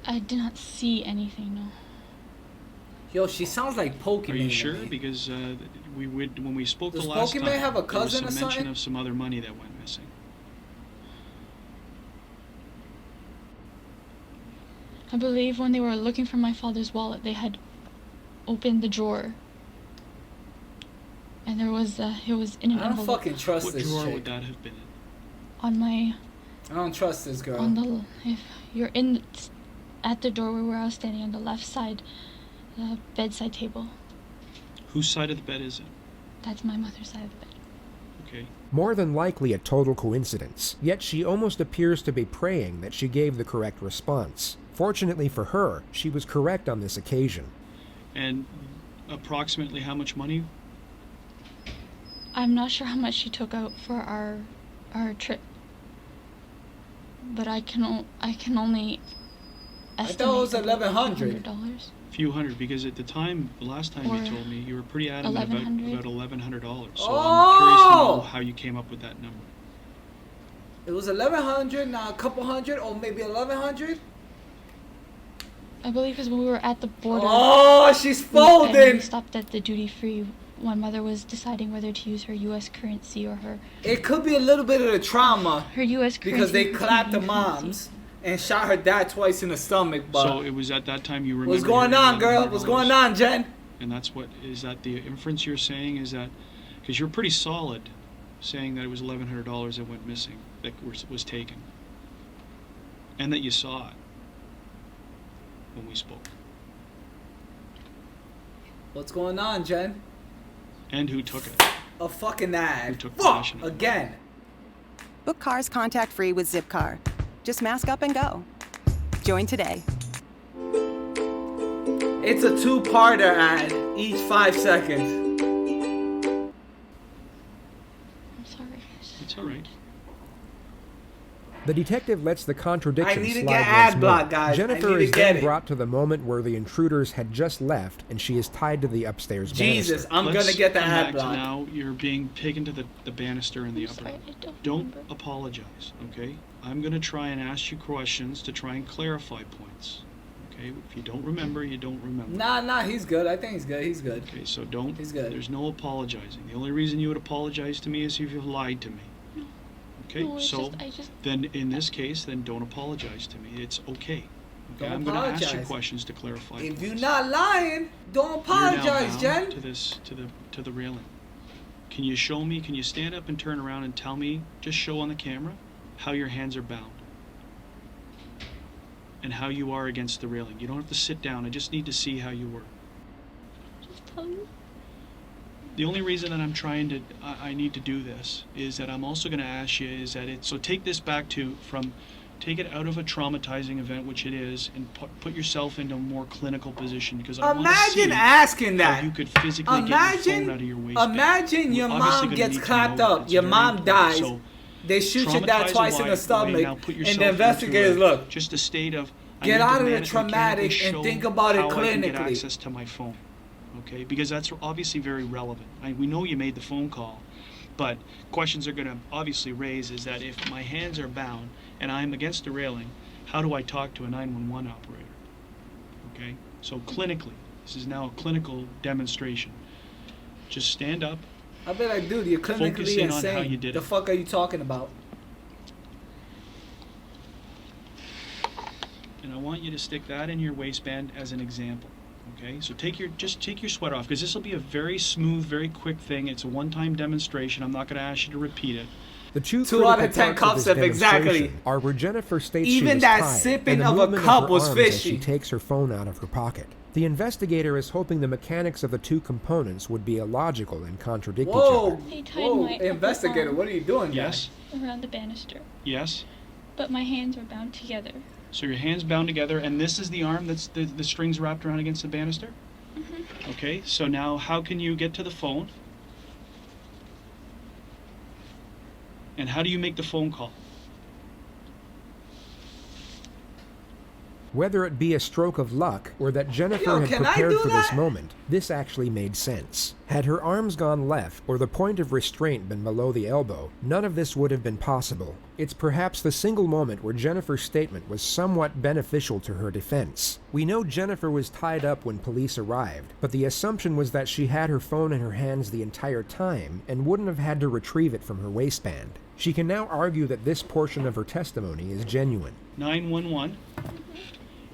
I did not see anything, no. Yo, she sounds like Pokemon. Are you sure? Because when we spoke Does the last Pokemon time, have a there was cousin some or mention something? of some other money that went missing. I believe when they were looking for my father's wallet, they had opened the drawer. And there was, it was in an I don't envelope. fucking trust What this drawer chick. would that have been in? On my... I don't trust this girl. On the... If you're at the doorway where I was standing on the left side, the bedside table. Whose side of the bed is it? That's my mother's side of the bed. Okay. More than likely a total coincidence, yet she almost appears to be praying that she gave the correct response. Fortunately for her, she was correct on this occasion. And approximately how much money? I'm not sure how much she took out for our trip. But I can only estimate I thought it was $1,100. A few hundred, because at the time, the last time you told me, you were pretty adamant about $1,100. So I'm curious to know how you came up with that number. It was 1,100, now a couple hundred, or maybe 1,100. I believe because when we were at the border. Oh, she's folding. And we stopped at the duty free. My mother was deciding whether to use her U.S. currency or her. It could be a little bit of the trauma. Her U.S. currency. Because they clapped the moms and shot her dad twice in the stomach. But so it was at that time you remember. What's going on, girl? What's going on, Jen? And that's what is that the inference you're saying is that because you're pretty solid, saying that it was $1,100 that went missing, that was taken, and that you saw it when we spoke. What's going on, Jen? And who took it? A fucking ad. Who took Fuck possession? again. Book cars contact-free with Zipcar. Just mask up and go. Join today. It's a two-parter ad, each 5 seconds. I'm sorry. It's all right. The detective lets the contradiction I need to slide get ad once block, more. guys. Jennifer I need is to get then it. brought to the moment where the intruders had just left, and she is tied to the upstairs Jesus, banister. I'm gonna get the come ad back block. To now you're being taken to the banister in the upper. Sorry, I Don't apologize, okay? I'm gonna try and ask you questions to try and clarify points. Okay? If you don't remember, you don't remember. Nah, he's good. I think he's good. He's good. Okay, so don't. He's good. There's no apologizing. The only reason you would apologize to me is if you've lied to me. Okay, No, it's so just- then in this case, then don't apologize to me. It's okay. Okay, Don't I'm gonna ask you apologize. questions to clarify. If points. you're not lying, don't You're now apologize, bound Jen. to the railing. Can you show me? Can you stand up and turn around and tell me? Just show on the camera how your hands are bound and how you are against the railing. You don't have to sit down. I just need to see how you were. Just tell you. The only reason that I'm trying to, I need to do this is that I'm also going to ask you is that so take this back to take it out of a traumatizing event, which it is, and put yourself into a more clinical position because I want to see Imagine asking how that. you could physically get your phone out of your waistband. Imagine your We're obviously mom gonna gets need to clapped know up. it's Your very mom important. dies. So They shoot your dad traumatize twice in away, the stomach, now put and yourself the investigators into look. just a state of I Get need to out of the mechanically traumatic and show think about it how I can get clinically. access to my phone. Okay, because that's obviously very relevant. We know you made the phone call, but questions are going to obviously raise is that if my hands are bound and I'm against the railing, how do I talk to a 911 operator? Okay, so clinically, this is now a clinical demonstration. Just stand up. I bet I do. You're Focus clinically in on how insane. you did The it. fuck are you talking about? And I want you to stick that in your waistband as an example. Okay, so just take your sweater off because this will be a very smooth, very quick thing. It's a one-time demonstration. I'm not going to ask you to repeat it. The two 2 out critical of 10 parts cup this sip, exactly. demonstration are where Jennifer states Even she was that tied, sipping and the of a movement cup her was arms as fishy. she takes her phone out of her pocket. The investigator is hoping the mechanics of the two components would be illogical and contradict each Whoa, other. They tied whoa, my upper investigator, arm what are you doing? Yes. around the banister, Yes. but my hands are bound together. So your hands bound together, and this is the arm that's the strings wrapped around against the banister? Mm-hmm. Okay, so now how can you get to the phone? And how do you make the phone call? Whether it be a stroke of luck or that Jennifer had prepared for this moment, this actually made sense. Had her arms gone left or the point of restraint been below the elbow, none of this would have been possible. It's perhaps the single moment where Jennifer's statement was somewhat beneficial to her defense. We know Jennifer was tied up when police arrived, but the assumption was that she had her phone in her hands the entire time and wouldn't have had to retrieve it from her waistband. She can now argue that this portion of her testimony is genuine. 911.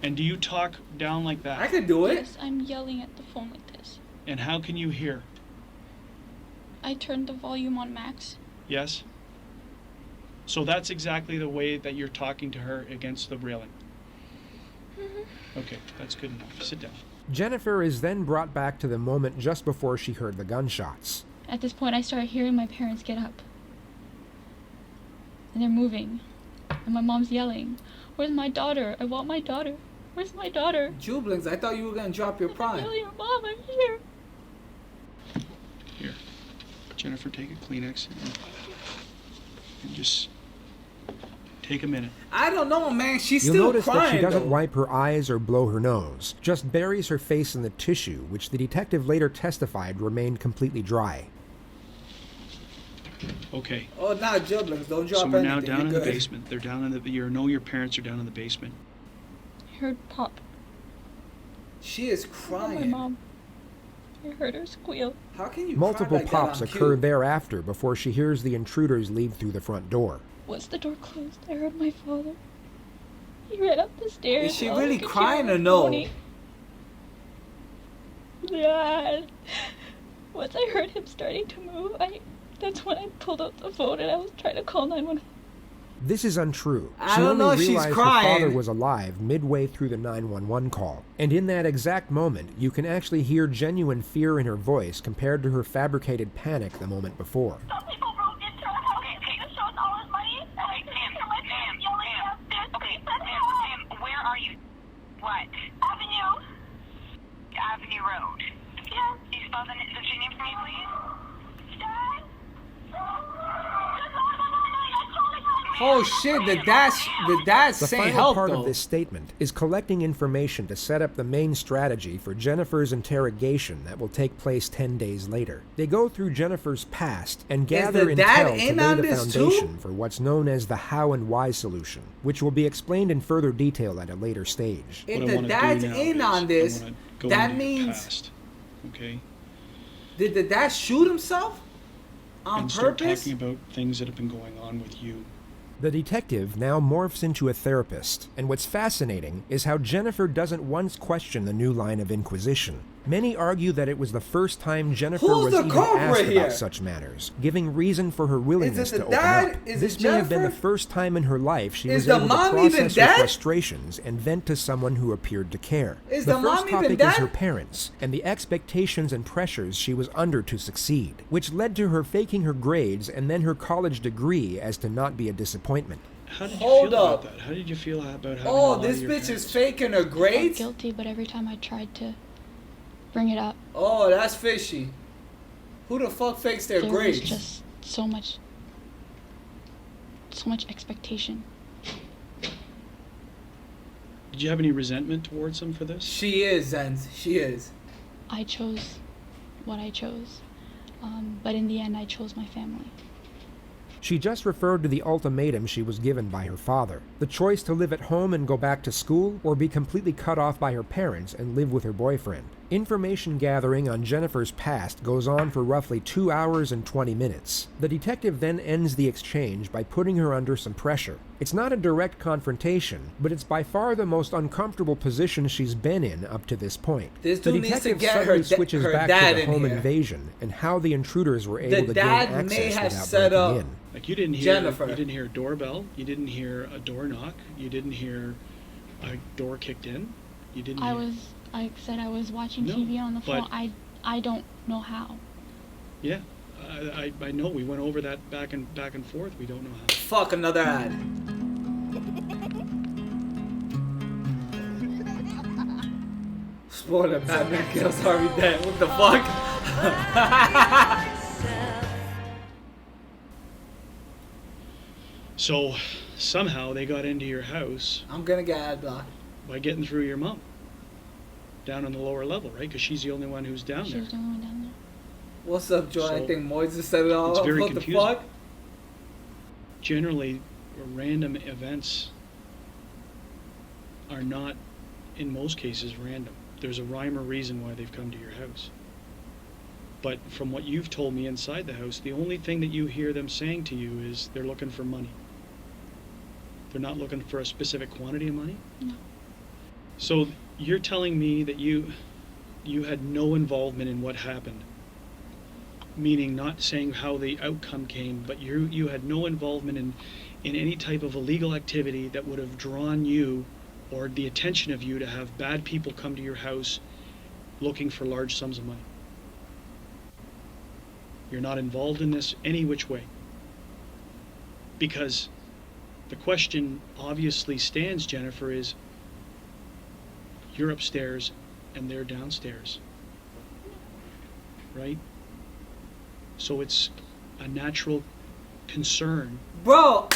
And do you talk down like that? I could do it. Yes, I'm yelling at the phone like this. And how can you hear? I turned the volume on max. Yes? So that's exactly the way that you're talking to her against the railing? Okay, that's good enough. Sit down. Jennifer is then brought back to the moment just before she heard the gunshots. At this point, I started hearing my parents get up. And they're moving. And my mom's yelling, "Where's my daughter? I want my daughter. Where's my daughter?" Jublings, I thought you were going to drop your prime. Tell your mom I'm here. Here. Jennifer, take a Kleenex and just take a minute. I don't know, man. She's You'll still notice crying, that she doesn't though. wipe her eyes or blow her nose, just buries her face in the tissue, which the detective later testified remained completely dry. Okay. Oh, not Jublings. Don't drop So we're now anything. down in You're the good. basement. They're down in the. You know your parents are down in the basement. I heard pop. She is My crying. mom. I heard her squeal. How can you Multiple cry like pops that on occur cue? thereafter before she hears the intruders leave through the front door. Once the door closed, I heard my father. He ran up the stairs. Is she while I really could crying hear or him no? moaning. Yeah. Once I heard him starting to move, that's when I pulled out the phone and I was trying to call 911. This is untrue. I She don't only know if she's realized her father crying. was alive midway through the 911 call. And in that exact moment, you can actually hear genuine fear in her voice compared to her fabricated panic the moment before. Some people broke into our house and paid us all his money. Okay, ma'am, okay, ma'am, where are you? What? Avenue Road. Yeah. You spell the street name for me, please? Dad? Oh shit, the dad's The saying final help part though. of this statement is collecting information to set up the main strategy for Jennifer's interrogation that will take place 10 days later. They go through Jennifer's past and gather the dad intel to in lay on the this foundation too? for what's known as the how and why solution, which will be explained in further detail at a later stage. If What I the wanna do dad's now in is on I this, wanna go that into your means past, okay? did the dad shoot himself on And start purpose? talking about things that have been going on with you. The detective now morphs into a therapist, and what's fascinating is how Jennifer doesn't once question the new line of inquisition. Many argue that it was the first time Jennifer Who's was the even culprit asked here? about such matters, giving reason for her willingness the to open dad? up. Is This it may have been the Jennifer? first time in her life she Is was the able to mom even process her dead? frustrations and vent to someone who appeared to care. Is the the first mom even topic is dead? her parents and the expectations and pressures she was under to succeed, which led to her faking her grades and then her college degree as to not be a disappointment. How did you Hold feel up. about that? How did you feel about having a Oh, lot this of your bitch parents? is faking her I felt grades? guilty, but every time I tried to bring it up, Oh, that's fishy. Who the fuck fakes their there grades? was just so much expectation. Did you have any resentment towards them for this? She is, Zenz. She is. I chose what I chose, but in the end, I chose my family. She just referred to the ultimatum she was given by her father. The choice to live at home and go back to school, or be completely cut off by her parents and live with her boyfriend. Information gathering on Jennifer's past goes on for roughly 2 hours and 20 minutes. The detective then ends the exchange by putting her under some pressure. It's not a direct confrontation, but it's by far the most uncomfortable position she's been in up to this point. This The dude needs to detective get suddenly her switches her back dad to the in home here. invasion and how the intruders were able The to gain dad access may have without set breaking up in. Like you didn't hear Jennifer. You didn't hear a doorbell. You didn't hear a door knock. You didn't hear a door kicked in. You didn't. I said I was watching No, TV on the phone. but- I don't know how. Yeah, I know. We went over that back and forth. We don't know how. Fuck, another ad. Spoiler, Batman kills Harvey Dent. What the fuck? So somehow they got into your house. I'm gonna get ad block. By getting through your mom. Down on the lower level, right? Because she's the only one who's down there. She's the only one down there. What's up, Joy? I So, think Moises set it all it's up. very What confusing. the fuck? Generally, random events are not, in most cases, random. There's a rhyme or reason why they've come to your house. But from what you've told me inside the house, the only thing that you hear them saying to you is they're looking for money. They're not looking for a specific quantity of money? No. So you're telling me that you had no involvement in what happened, meaning not saying how the outcome came, but you had no involvement in any type of illegal activity that would have drawn you or the attention of you to have bad people come to your house looking for large sums of money. You're not involved in this any which way. Because the question obviously stands, Jennifer, is you're upstairs and they're downstairs. Right? So it's a natural concern. Bro!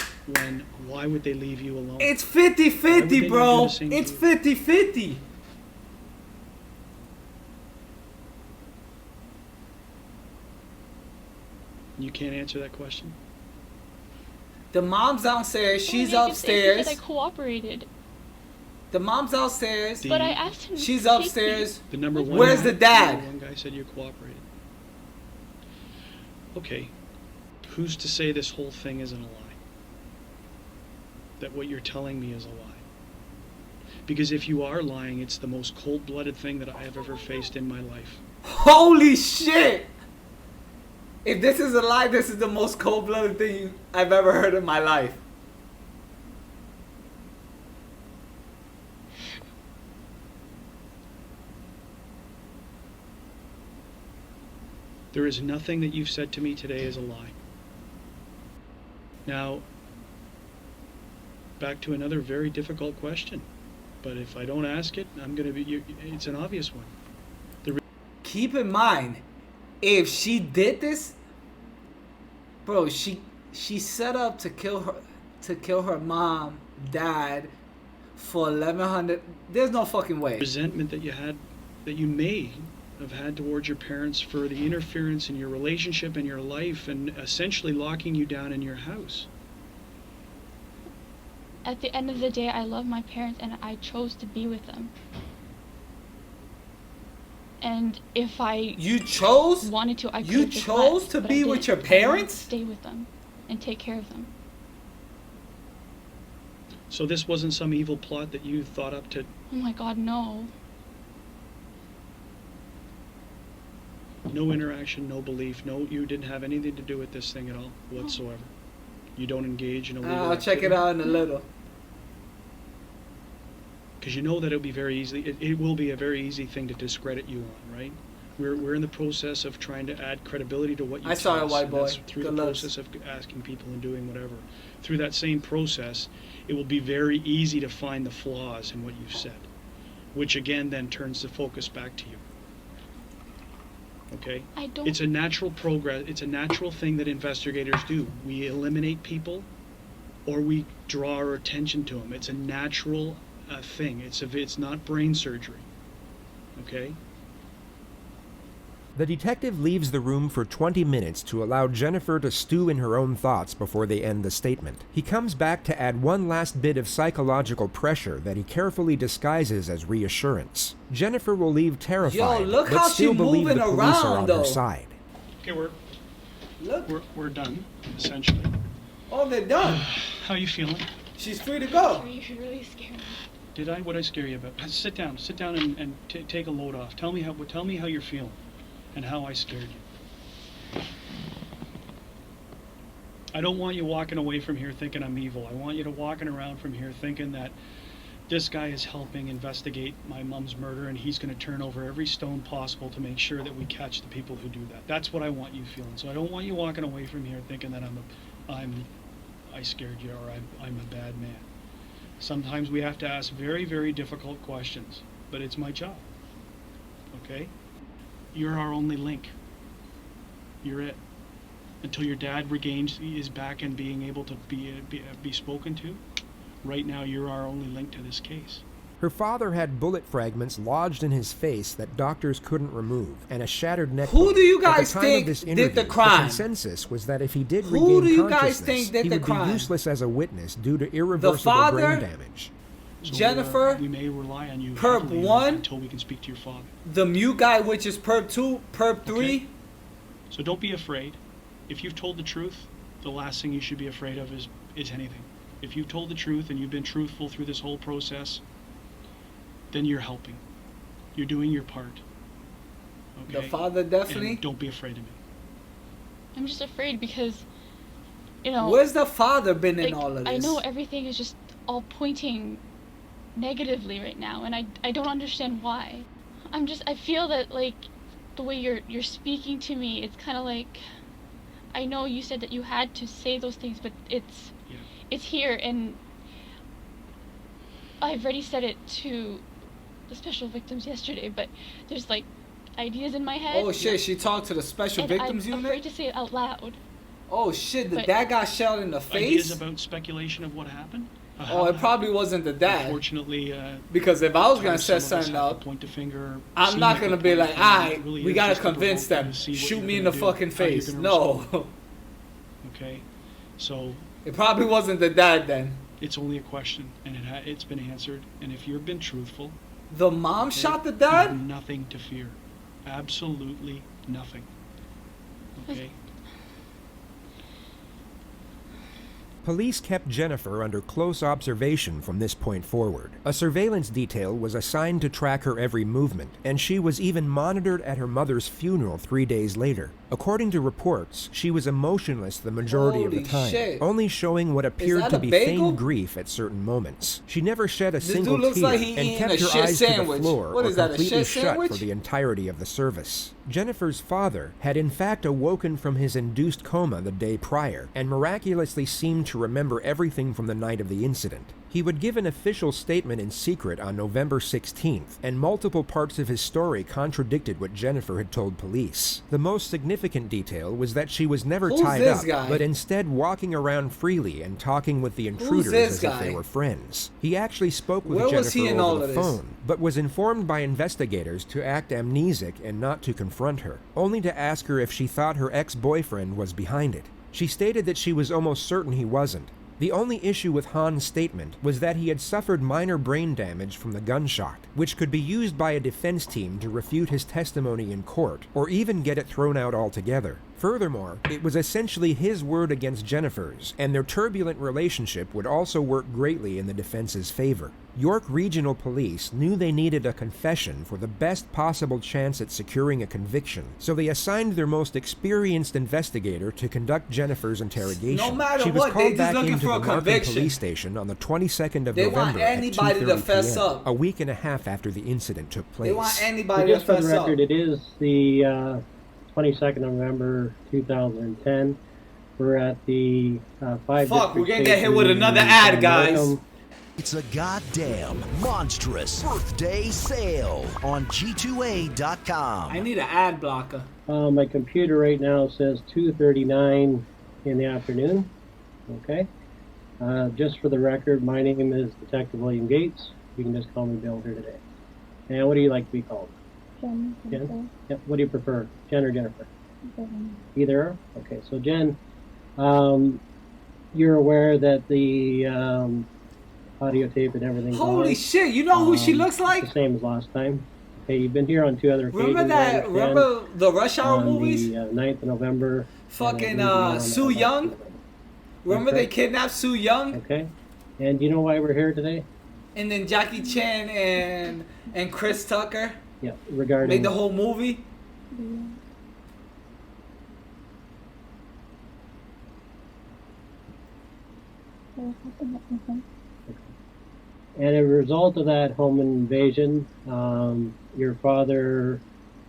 Why would they leave you alone? It's 50-50, bro. It's 50-50. You can't answer that question? The mom's downstairs. She's Well, upstairs. I cooperated. The mom's downstairs. But I asked him to She's take upstairs. The number one. Where's the dad? Number one guy said you cooperated. Okay. Who's to say this whole thing isn't a lie? That what you're telling me is a lie? Because if you are lying, it's the most cold-blooded thing that I have ever faced in my life. Holy shit! If this is a lie, this is the most cold-blooded thing I've ever heard in my life. There is nothing that you've said to me today is a lie. Now, back to another very difficult question. But if I don't ask it, I'm going to be... It's an obvious one. Keep in mind, if she did this, bro, she set up to kill her mom, dad, for $1,100. There's no fucking way. Resentment that you may have had towards your parents for the interference in your relationship and your life and essentially locking you down in your house. At the end of the day, I love my parents and I chose to be with them. And if I wanted to, I could have just chose left, to but be I with didn't. your I wanted to parents? stay with them and take care of them. So this wasn't some evil plot that you thought up to... Oh my God, no. No interaction, no belief, you didn't have anything to do with this thing at all whatsoever. You don't engage in illegal I'll check it out in a little. Because you know that it'll be very easy. It will be a very easy thing to discredit you on, right? We're in the process of trying to add credibility to what you I saw tell a us, white and boy. that's through the process of asking people and doing whatever. Through that same process, it will be very easy to find the flaws in what you've said, which again then turns the focus back to you. Okay? It's a natural progress. It's a natural thing that investigators do. We eliminate people, or we draw our attention to them. It's a natural thing. It's not brain surgery. Okay? The detective leaves the room for 20 minutes to allow Jennifer to stew in her own thoughts before they end the statement. He comes back to add one last bit of psychological pressure that he carefully disguises as reassurance. Jennifer will leave terrified, look but how still she believe the moving police are around, on though. her side. Okay, we're done, essentially. Oh, they're done. How are you feeling? She's free to go. You really scared me. Did I? What did I scare you about? Sit down and take a load off. Tell me how you're feeling, and how I scared you. I don't want you walking away from here thinking I'm evil. I want you to walking around from here thinking that this guy is helping investigate my mom's murder, and he's going to turn over every stone possible to make sure that we catch the people who do that. That's what I want you feeling. So I don't want you walking away from here thinking that I scared you, or I'm a bad man. Sometimes we have to ask very, very difficult questions, but it's my job. Okay? You're our only link. You're it. Until your dad is back and being able to be spoken to, right now you're our only link to this case. Her father had bullet fragments lodged in his face that doctors couldn't remove, and a shattered neck. Who do you guys At the time think of this did interview, the crime? The consensus was that if he did Who regain do you guys consciousness, think did he the would crime? be useless as a witness due to The irreversible father, brain damage. So, Jennifer, we may rely on you Perp heavily 1, until we can speak to your father. the mute guy, which is Perp 2, Perp 3. Okay. So don't be afraid. If you've told the truth, the last thing you should be afraid of is anything. If you've told the truth and you've been truthful through this whole process, then you're helping. You're doing your part. Okay? The father definitely. And don't be afraid of me. I'm just afraid because, you know. Where's the father been in like, all of this? I know everything is just all pointing negatively right now, and I don't understand why. I feel that, like, the way you're speaking to me, it's kind of like, I know you said that you had to say those things, but it's here, and I've already said it to the special victims yesterday, but there's, like, ideas in my head. Oh shit, she talked to the special victims I'm unit? afraid to say it out loud. Oh shit, the dad got shot in the face? Ideas about speculation of what happened? Oh, it probably wasn't the dad. Unfortunately, because if I was gonna set something up, point the finger, I'm not gonna be like, alright, we gotta convince them. Shoot me in the fucking face. No. Okay, so it probably wasn't the dad then. It's only a question, and it's been answered. And if you've been truthful, the mom shot the dad. You have nothing to fear. Absolutely nothing. Okay. Police kept Jennifer under close observation from this point forward. A surveillance detail was assigned to track her every movement, and she was even monitored at her mother's funeral 3 days later. According to reports, she was emotionless the majority of the time, only showing what appeared to be feigned grief at certain moments. She never shed a single tear and kept her eyes to the floor or completely shut for the entirety of the service. Jennifer's father had in fact awoken from his induced coma the day prior and miraculously seemed to remember everything from the night of the incident. He would give an official statement in secret on November 16th, and multiple parts of his story contradicted what Jennifer had told police. The most significant detail was that she was never tied up, but instead walking around freely and talking with the intruders as if they were friends. He actually spoke with Jennifer over the phone, but was informed by investigators to act amnesic and not to confront her, only to ask her if she thought her ex-boyfriend was behind it. She stated that she was almost certain he wasn't. The only issue with Han's statement was that he had suffered minor brain damage from the gunshot, which could be used by a defense team to refute his testimony in court, or even get it thrown out altogether. Furthermore, it was essentially his word against Jennifer's, and their turbulent relationship would also work greatly in the defense's favor. York Regional Police knew they needed a confession for the best possible chance at securing a conviction, so they assigned their most experienced investigator to conduct Jennifer's interrogation. No matter she was what, called they just back looking into for the a Markham conviction. Police Station on the 22nd of They want November at anybody to 2:30 fess p.m., up. a week and a half after the incident took place. They want anybody to just for fess the up. record, it is the 22nd of November 2010. We're at the 5 Fuck, we're district gonna get hit with station another in ad, guys. Markham. It's a goddamn monstrous birthday sale on G2A.com. I need an ad blocker. My computer right now says 2:39 in the afternoon. Okay. Just for the record, my name is Detective William Gates. You can just call me Bill here today. And what do you like to be called? Jen. Jen? Yep. What do you prefer, Jen or Jennifer? Either or? Okay, so Jen, you're aware that the audio tape and everything's Holy on. shit, you know who she looks like? The same as last time. Okay, you've been here on 2 other occasions. Remember that? Remember the Rush Hour movies? The 9th of November. Fucking Sue Young? Remember they kidnapped Sue Young? Okay. And do you know why we're here today? And then Jackie Chan and Chris Tucker Yeah, regarding... made the whole movie? And as a result of that home invasion, your father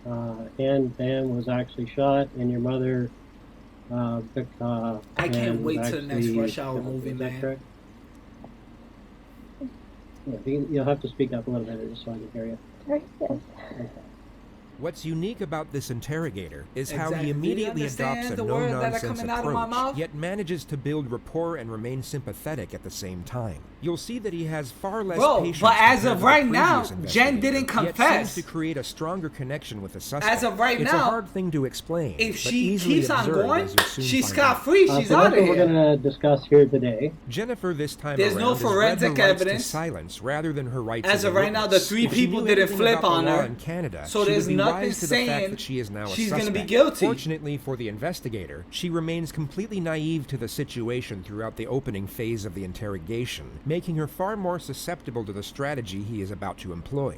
and Pam was actually shot, and your mother, Vic, I can't wait till the next actually- Rush Hour movie, is that man. correct? Yeah, you'll have to speak up a little bit just so I can hear you. Sorry, yes. Okay. What's unique about this interrogator is how Exactly. he Do you immediately understand adopts a the words that are no-nonsense coming out of my approach, mouth? yet manages to build rapport and remain sympathetic at the same time. You'll see that he has far less Bro, patience but as compared of to the right now, previous Jen investigator, didn't yet confess. seems to create a stronger connection with the suspect. As of right it's now, a hard thing to explain, if but she easily keeps on observed, going, as you'll soon she's find out. scot-free. She's So out that's of what we're here. going to discuss here today. Jennifer this time There's around no has read her forensic rights evidence. To silence rather than her rights As a of right now, the witness. 3 If she people knew didn't anything flip about the on law her, in Canada, so she there's would be nothing wise to the fact saying that she is now a she's suspect. gonna be guilty. Fortunately for the investigator, she remains completely naive to the situation throughout the opening phase of the interrogation, making her far more susceptible to the strategy he is about to employ.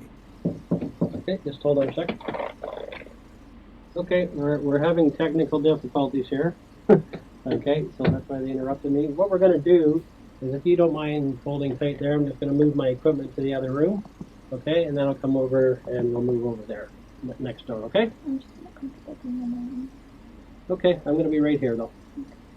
Okay, just hold on a second. Okay, we're having technical difficulties here. Okay, so that's why they interrupted me. What we're going to do is, if you don't mind holding tight there, I'm just going to move my equipment to the other room. Okay, and then I'll come over and we'll move over there next door, okay? Okay, I'm going to be right here though.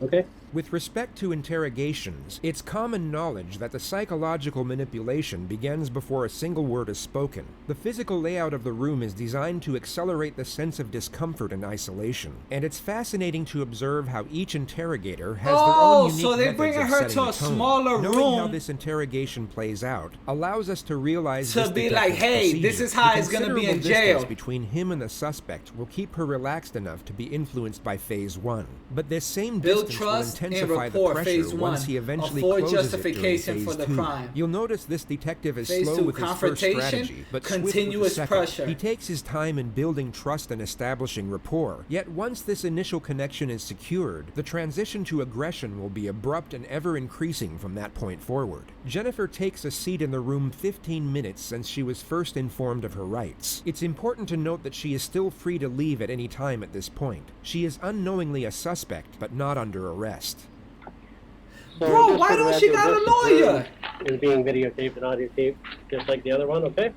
Okay? With respect to interrogations, it's common knowledge that the psychological manipulation begins before a single word is spoken. The physical layout of the room is designed to accelerate the sense of discomfort and isolation, and it's fascinating to observe how each interrogator has their own unique so they're methods bringing of her setting to a the tone. smaller Knowing room how this interrogation plays out allows us to realize to this be like, detective's hey, procedure. this is how The it's gonna be in considerable jail. distance between him and the suspect will keep her relaxed enough to be influenced by phase 1. But this same Build distance will trust and intensify the rapport, pressure phase once 1. he eventually Afford closes justification it during for phase the 2. crime. You'll notice this detective is Phase slow 2, with his first confrontation, strategy, but swift with the continuous second. pressure. He takes his time in building trust and establishing rapport. Yet once this initial connection is secured, the transition to aggression will be abrupt and ever increasing from that point forward. Jennifer takes a seat in the room 15 minutes since she was first informed of her rights. It's important to note that she is still free to leave at any time at this point. She is unknowingly a suspect, but not under arrest. So Bro, just why for the don't she record, got a this lawyer? room is being videotaped and audio taped, just like the other one, okay?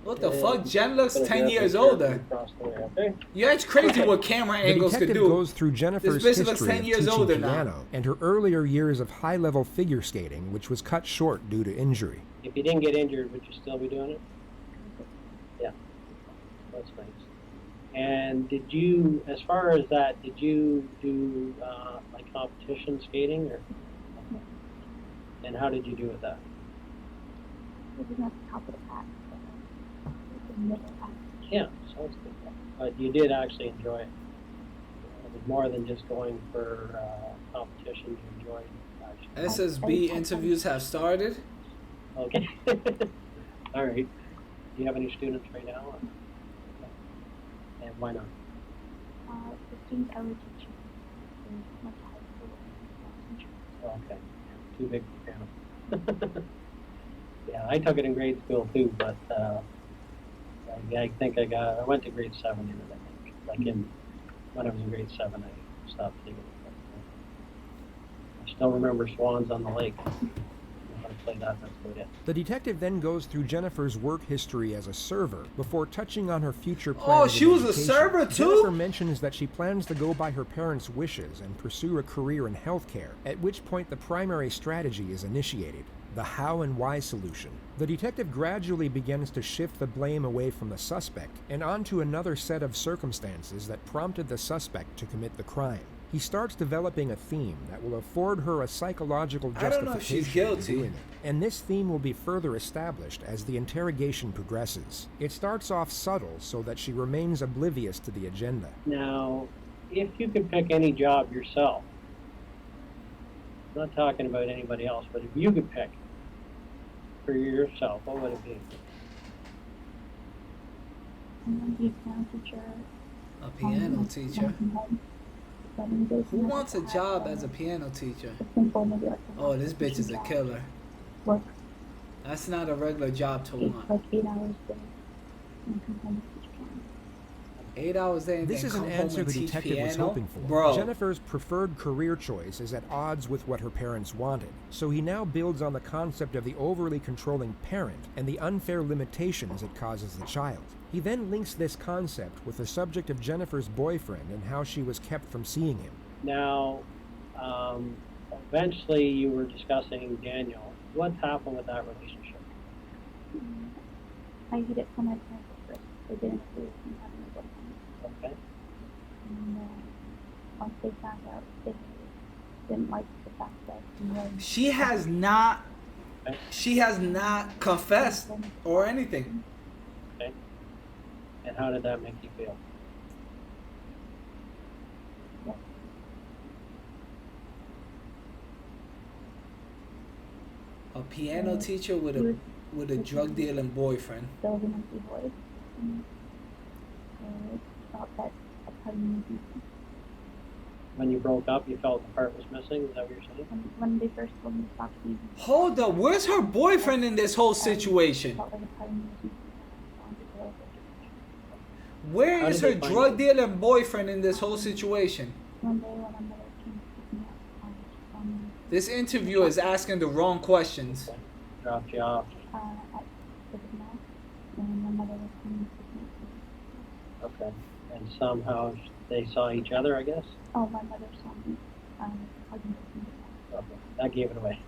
What the fuck? Jen looks Gonna 10 grab years this here older. across the way, okay? Yeah, it's crazy what camera The angles could detective do. goes through Jennifer's This bitch looks history 10 of years teaching older now. piano and her earlier years of high-level figure skating, which was cut short due to injury. If you didn't get injured, would you still be doing it? Yeah, that's nice. And did you, as far as that, did you do like competition skating, or? And how did you do with that? Yeah, sounds good. But you did actually enjoy it. It was more than just going for competition. You enjoyed actually. SSB interviews have started. Okay. All right. Do you have any students right now? Or? And why not? The students I would teach Okay. Too big for piano. Yeah, I took it in grade school too, but I think I went to grade 7 in it, I think. Like when I was in grade 7, I stopped taking it. I still remember Swans on the Lake. How to play that, that's about it. The detective then goes through Jennifer's work history as a server before touching on her future plans. Oh, she in was a education. server too? Jennifer mentions that she plans to go by her parents' wishes and pursue a career in healthcare, at which point the primary strategy is initiated. The how and why solution. The detective gradually begins to shift the blame away from the suspect and onto another set of circumstances that prompted the suspect to commit the crime. He starts developing a theme that will afford her a psychological I don't know if justification she's for guilty. doing it, and this theme will be further established as the interrogation progresses. It starts off subtle so that she remains oblivious to the agenda. Now, if you could pick any job yourself, I'm not talking about anybody else, but if you could pick for yourself, what would it be? I'm going to be a piano teacher. A piano teacher? Who wants a job as a piano teacher? Oh, this bitch is a killer. Work. That's not a regular job to want. Like 8 hours a day. And come home and teach piano. 8 hours a day and This then is come an home answer and the teach detective was piano? hoping for. Bro. Jennifer's preferred career choice is at odds with what her parents wanted, so he now builds on the concept of the overly controlling parent and the unfair limitations it causes the child. He then links this concept with the subject of Jennifer's boyfriend and how she was kept from seeing him. Now, eventually you were discussing Daniel. What's happened with that relationship? I hid it from my parents at first. they didn't agree with me having a boyfriend. Okay. And once they found out, they didn't like the fact that he was. She has not confessed or anything. Okay. And how did that make you feel? A piano teacher with a drug dealing boyfriend. There was an empty void. And felt that a part of me was missing. When you broke up, you felt the part was missing? Is that what you're saying? When they first told me to stop seeing him. Hold up, where's her boyfriend in this whole situation? Felt like a part of me was missing. Where is her drug dealing boyfriend in this whole situation? One day when my mother came to pick me up, This interviewer is asking the wrong questions. Dropped you off. at the mall, and my mother was coming to pick me up. Okay. And somehow they saw each other, I guess? Oh, my mother saw me hugging with me. Okay. That gave it away.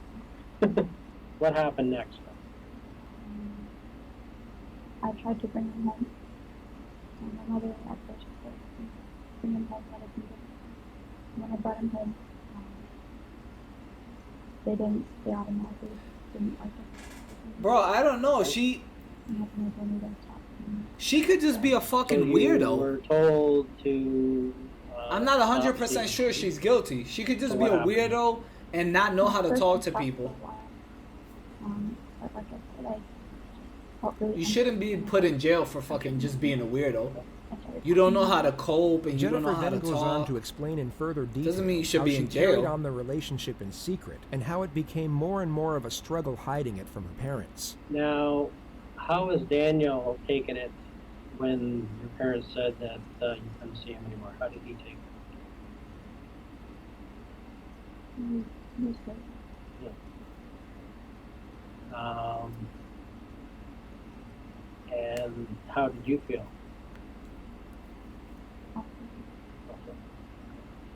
What happened next? I tried to bring him home. And my mother at first said, bring him home, let us meet him. When I brought him home, they automatically didn't like it. Bro, I don't know. She could just be a fucking weirdo. You were told to... I'm not 100% sure she's guilty. She could just be a weirdo and not know how to talk to people. But like I said, I felt really... You shouldn't be put in jail for fucking just being a weirdo. You don't know how to cope and you don't know how to Jennifer then goes on talk. to explain in further detail Doesn't mean you should how be she in carried jail. on the relationship in secret and how it became more and more of a struggle hiding it from her parents. Now, how has Daniel taken it when your parents said that you couldn't see him anymore? How did he take it? He was good. And how did you feel?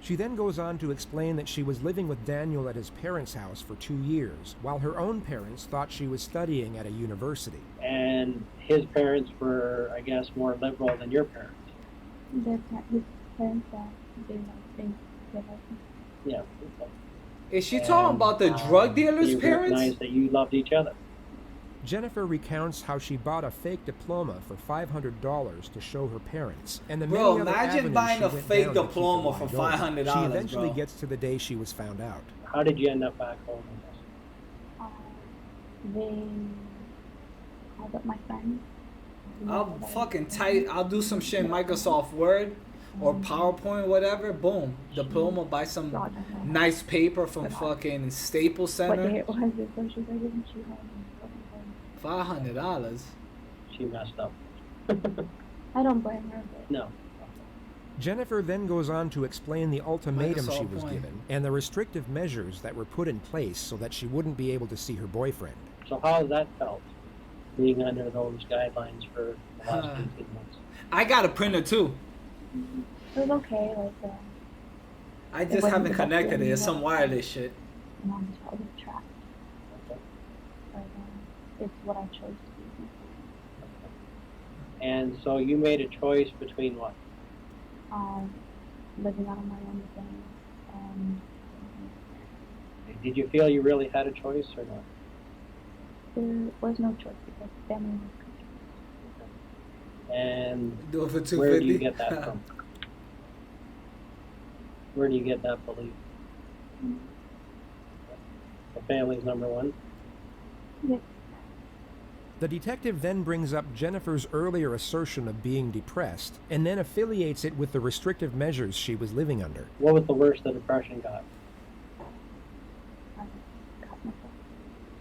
She then goes on to explain that she was living with Daniel at his parents' house for 2 years, while her own parents thought she was studying at a university. And his parents were, I guess, more liberal than your parents. His parents didn't like things like him. Yeah. Is she talking about the drug dealer's you parents? recognized that you loved each other. Jennifer recounts how she bought a fake diploma for $500 to show her parents, and the Bro, many other imagine avenues buying she a went fake down to keep diploma her for lie going. $500, She eventually bro. gets to the day she was found out. How did you end up back home? They called up my friends. I'll fucking type. I'll do some shit in Microsoft Word or PowerPoint, whatever. Boom, diploma. Buy some nice paper from fucking Staples What day Center. it was, so she was like, isn't she home? $500. She messed up. I don't blame her, but No. Jennifer then goes on to explain the ultimatum she Microsoft was Point. given and the restrictive measures that were put in place so that she wouldn't be able to see her boyfriend. So how has that felt, being under those guidelines for the last 18 months? I got a printer too. it was okay. Like, I it just wasn't haven't the best connected it. feeling It's some that wireless shit. I'm on the track. But it's what I chose to do. And so you made a choice between what? Living out on my own again. Did you feel you really had a choice or not? There was no choice because family was And Do it for where do you $250. get that from? Where do you get that belief? The family's number one? Yes. The detective then brings up Jennifer's earlier assertion of being depressed and then affiliates it with the restrictive measures she was living under. What was the worst the depression got?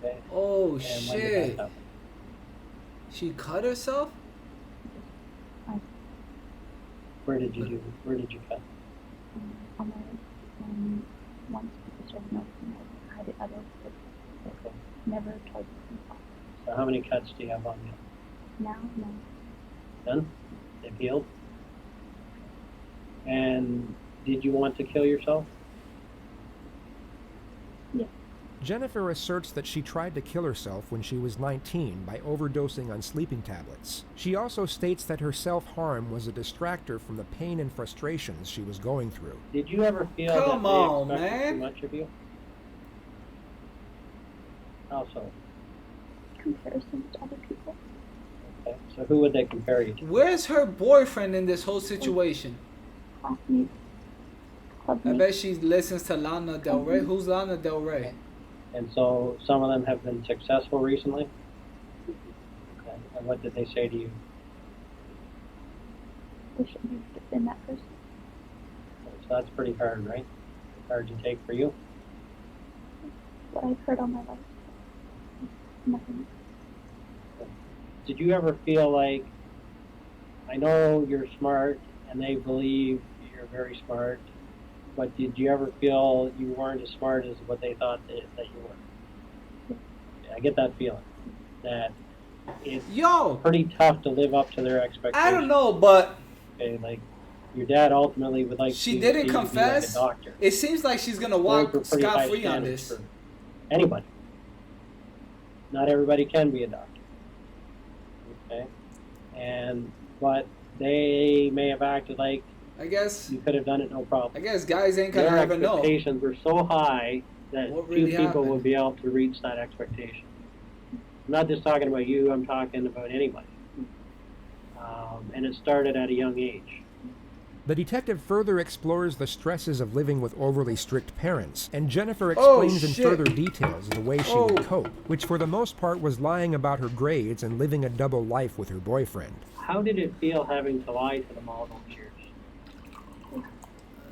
Okay. Oh And when did that shit. happen? She cut herself? Where did you cut? On my once people started noticing I had it others, but never told myself. So how many cuts do you have on you? Now, no. None? They've healed? And did you want to kill yourself? Yes. Jennifer asserts that she tried to kill herself when she was 19 by overdosing on sleeping tablets. She also states that her self-harm was a distractor from the pain and frustrations she was going through. Did you ever feel Come that on, they expected man. too much of you? How so? Comparison to other people. Okay, so who would they compare you to? Where's her boyfriend in this whole situation? Classmates. I bet she listens to Lana Del Rey. Who's Lana Del Rey? And so some of them have been successful recently? Okay. And what did they say to you? Wish I had been that person. So that's pretty hard, right? Hard to take for you? What I've heard all my life. Nothing. Did you ever feel like, I know you're smart and they believe you're very smart, but did you ever feel you weren't as smart as what they thought that you were? Yeah, I get that feeling. That it's pretty tough to live up to their expectations. I don't know, but okay, like your dad ultimately would like she to didn't see you be confess. like a doctor. It seems like she's gonna Those walk were pretty high scot-free on standards this. for anybody. Not everybody can be a doctor. Okay, but they may have acted like I guess you could have done it no problem. I guess guys ain't gonna Their ever know. expectations were so high that What few really people happened. will be able to reach that expectation. I'm not just talking about you, I'm talking about anybody. And it started at a young age. The detective further explores the stresses of living with overly strict parents, and Jennifer Oh, explains in shit. further details the way she would cope, which for the most part was lying about her grades and living a double life with her boyfriend. How did it feel having to lie to them all those years?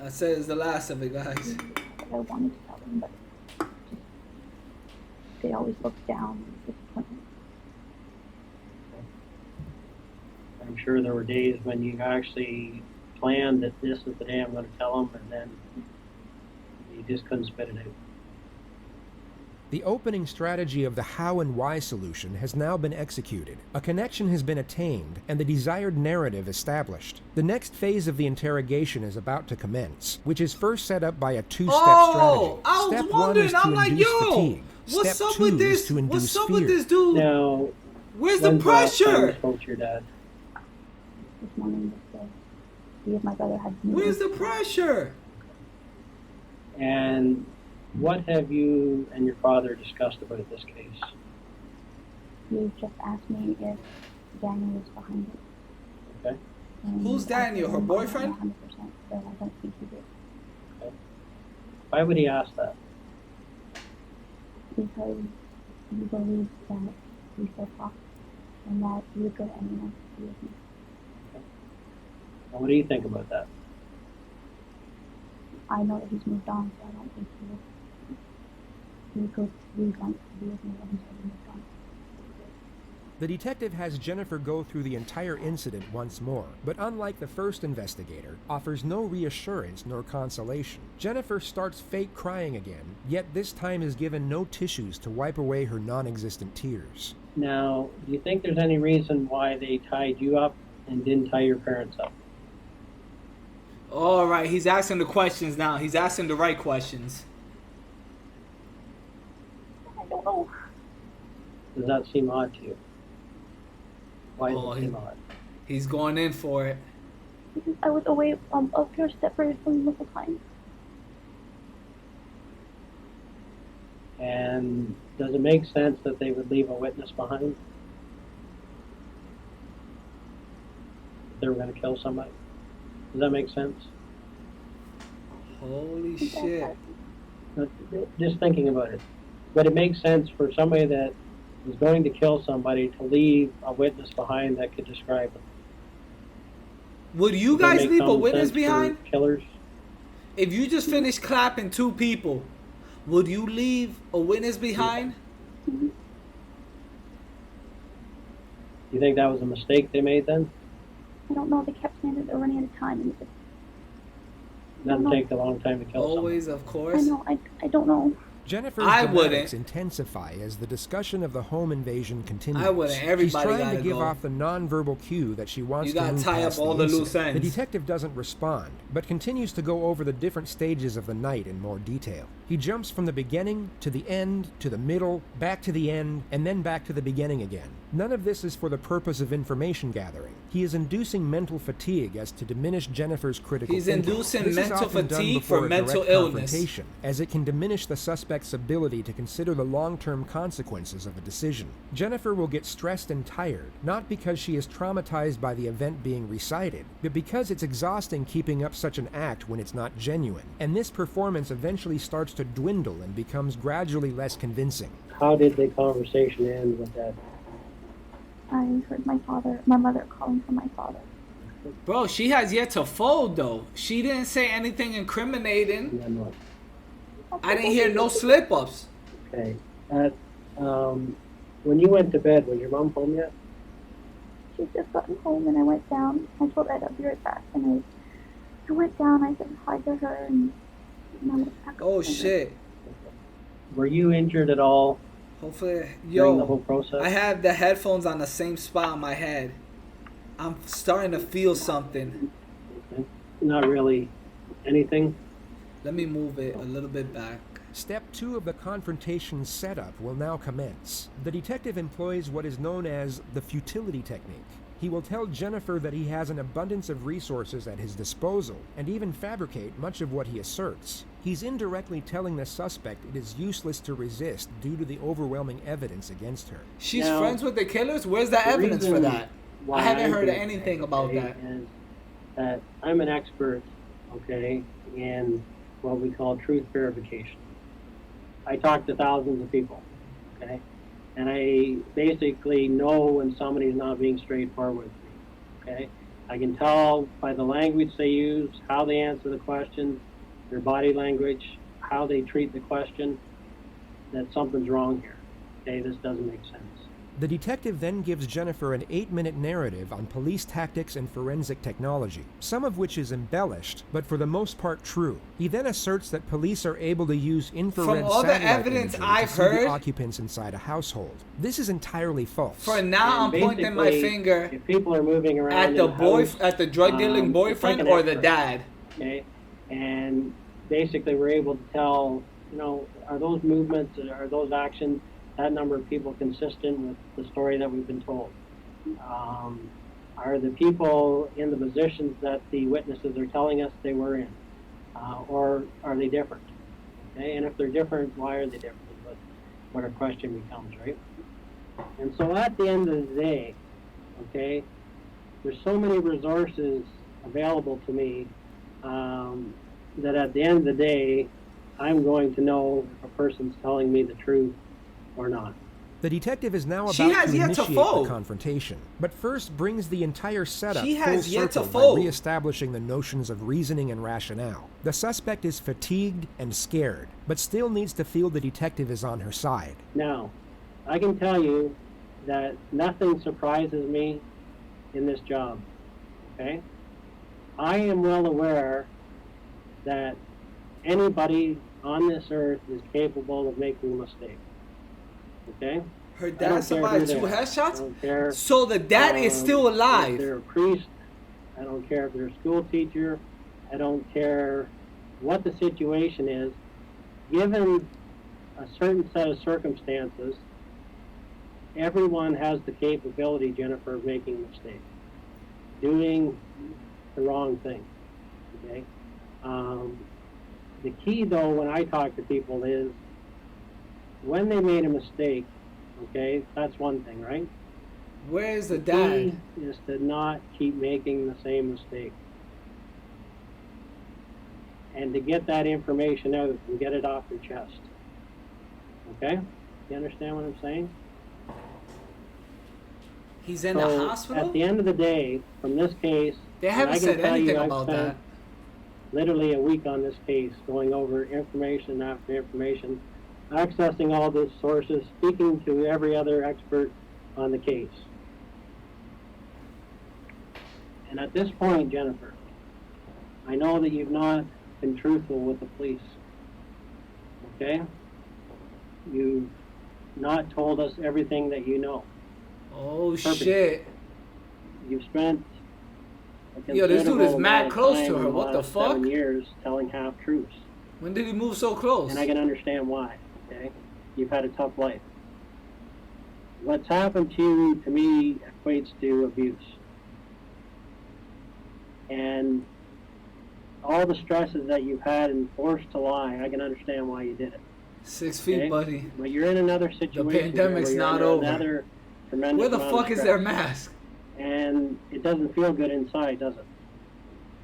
I said it's the last of it, guys. I wanted to tell them, but they always looked down and disappointed. I'm sure there were days when you actually planned that this is the day I'm going to tell them, and then you just couldn't spit it out. The opening strategy of the how and why solution has now been executed. A connection has been attained, and the desired narrative established. The next phase of the interrogation is about to commence, which is first set up by a two-step strategy. I was Step one wondering. is to I'm like, induce yo, fatigue. what's Step up two with is this? to induce What's up fear. with this dude? Now, Where's the when's last time pressure? you spoke to your dad? This morning, he and my brother had Where's the pressure? And what have you and your father discussed about this case? He just asked me if Daniel was behind it. Okay. And Who's Daniel? Her boyfriend? 100%, but I don't think he did. Okay. Why would he ask that? Because he believes that he's so tough and that he would go to anyone to be with me. And what do you think about that? I know that he's moved on, so I don't think he would go to want to be with me when he's already moved on. The detective has Jennifer go through the entire incident once more, but unlike the first investigator, offers no reassurance nor consolation. Jennifer starts fake crying again, yet this time is given no tissues to wipe away her non-existent tears. Now, do you think there's any reason why they tied you up and didn't tie your parents up? All right, he's asking the questions now. He's asking the right questions. I don't know. Does that seem odd to you? Why Oh, does it seem odd? He's going in for it. Because I was away, a pair separated from him the whole time. And does it make sense that they would leave a witness behind? If they were going to kill somebody? Does that make sense? Holy shit. Just thinking about it. But it makes sense for somebody that is going to kill somebody to leave a witness behind that could describe them. Would you Does that guys make leave a common witness sense for behind? Killers? If you just finished clapping 2 people, would you leave a witness behind? You think that was a mistake they made then? I don't know. They kept saying that they're running out of time. And It doesn't take a long time to kill Always, of I course. know. I don't know. Jennifer's I dramatics wouldn't. intensify as the discussion of the home invasion continues. I wouldn't. Everybody She's trying gotta to give go. off the non-verbal cue that she wants You to gotta move tie past up all the loose incident. The ends. detective doesn't respond, but continues to go over the different stages of the night in more detail. He jumps from the beginning to the end to the middle, back to the end, and then back to the beginning again. None of this is for the purpose of information gathering. He is inducing mental fatigue as to diminish Jennifer's critical He's thinking. inducing This is mental often done fatigue before for a mental direct illness. confrontation, as it can diminish the suspect's ability to consider the long-term consequences of a decision. Jennifer will get stressed and tired, not because she is traumatized by the event being recited, but because it's exhausting keeping up such an act when it's not genuine. And this performance eventually starts to dwindle and becomes gradually less convincing. How did the conversation end with that? I heard my mother calling for my father. Bro, she has yet to fold though. She didn't say anything incriminating. Yeah, no. I didn't hear no slip-ups. Okay. When you went to bed, was your mom home yet? She'd just gotten home and I went down. I told Ed I'd be right back, and I went down. I said hi to her, and I went back. Oh shit. Were you injured at all? Hopefully, during the whole process? I have the headphones on the same spot on my head. I'm starting to feel something. Okay. Not really anything? Let me move it a little bit back. Step 2 of the confrontation setup will now commence. The detective employs what is known as the futility technique. He will tell Jennifer that he has an abundance of resources at his disposal, and even fabricate much of what he asserts. He's indirectly telling the suspect it is useless to resist due to the overwhelming evidence against her. She's friends with the killers? Where's the evidence for that? I haven't heard anything about that. Is that I'm an expert, okay, in what we call truth verification. I talk to thousands of people, okay, and I basically know when somebody's not being straightforward with me, okay. I can tell by the language they use, how they answer the questions, their body language, how they treat the question, that something's wrong here. Okay, this doesn't make sense. The detective then gives Jennifer an 8-minute narrative on police tactics and forensic technology, some of which is embellished, but for the most part true. He then asserts that police are able to use infrared From all the satellite evidence imagery I've to see the heard, occupants inside a household. This is entirely false. For now, I'm pointing my finger if people are moving around at the house, at the drug dealing boyfriend it's like or an the effort, dad. Okay, and basically we're able to tell, you know, are those movements, are those actions, that number of people consistent with the story that we've been told? Are the people in the positions that the witnesses are telling us they were in? Or are they different? Okay, and if they're different, why are they different? But what our question becomes, right? And so at the end of the day, okay, there's so many resources available to me that at the end of the day, I'm going to know if a person's telling me the truth or not. The detective is now about She has to yet to initiate fold. the confrontation, but first brings the entire setup She full has yet to circle by fold. reestablishing the notions of reasoning and rationale. The suspect is fatigued and scared, but still needs to feel the detective is on her side. Now, I can tell you that nothing surprises me in this job, okay? I am well aware that anybody on this earth is capable of making a mistake. Okay? Her I dad don't survived care 2 who they are. I headshots? don't care, So the dad is still if alive. they're a priest. I don't care if they're a school teacher. I don't care what the situation is. Given a certain set of circumstances, everyone has the capability, Jennifer, of making a mistake, doing the wrong thing. Okay? The key, though, when I talk to people is when they made a mistake, okay, that's one thing, right? Where is the The dad? key is to not keep making the same mistake. And to get that information out and get it off your chest. Okay? You understand what I'm saying? He's in the So, hospital? at the end of the day, from this case, They and haven't I can said tell anything you I've about spent that. literally a week on this case, going over information after information, accessing all the sources, speaking to every other expert on the case. And at this point, Jennifer, I know that you've not been truthful with the police. Okay? You've not told us everything that you know. Oh shit. You've spent a Yo, this dude is considerable mad amount of close time to her. in What the last fuck? 7 years telling half truths. When did he move so close? And I can understand why, okay? You've had a tough life. What's happened to you, to me, equates to abuse. And all the stresses that you've had and forced to lie, I can understand why you did it. 6 feet, buddy. But you're in another situation. The pandemic's where you're not under over. Another tremendous Where the amount fuck of is stress. their mask? And it doesn't feel good inside, does it?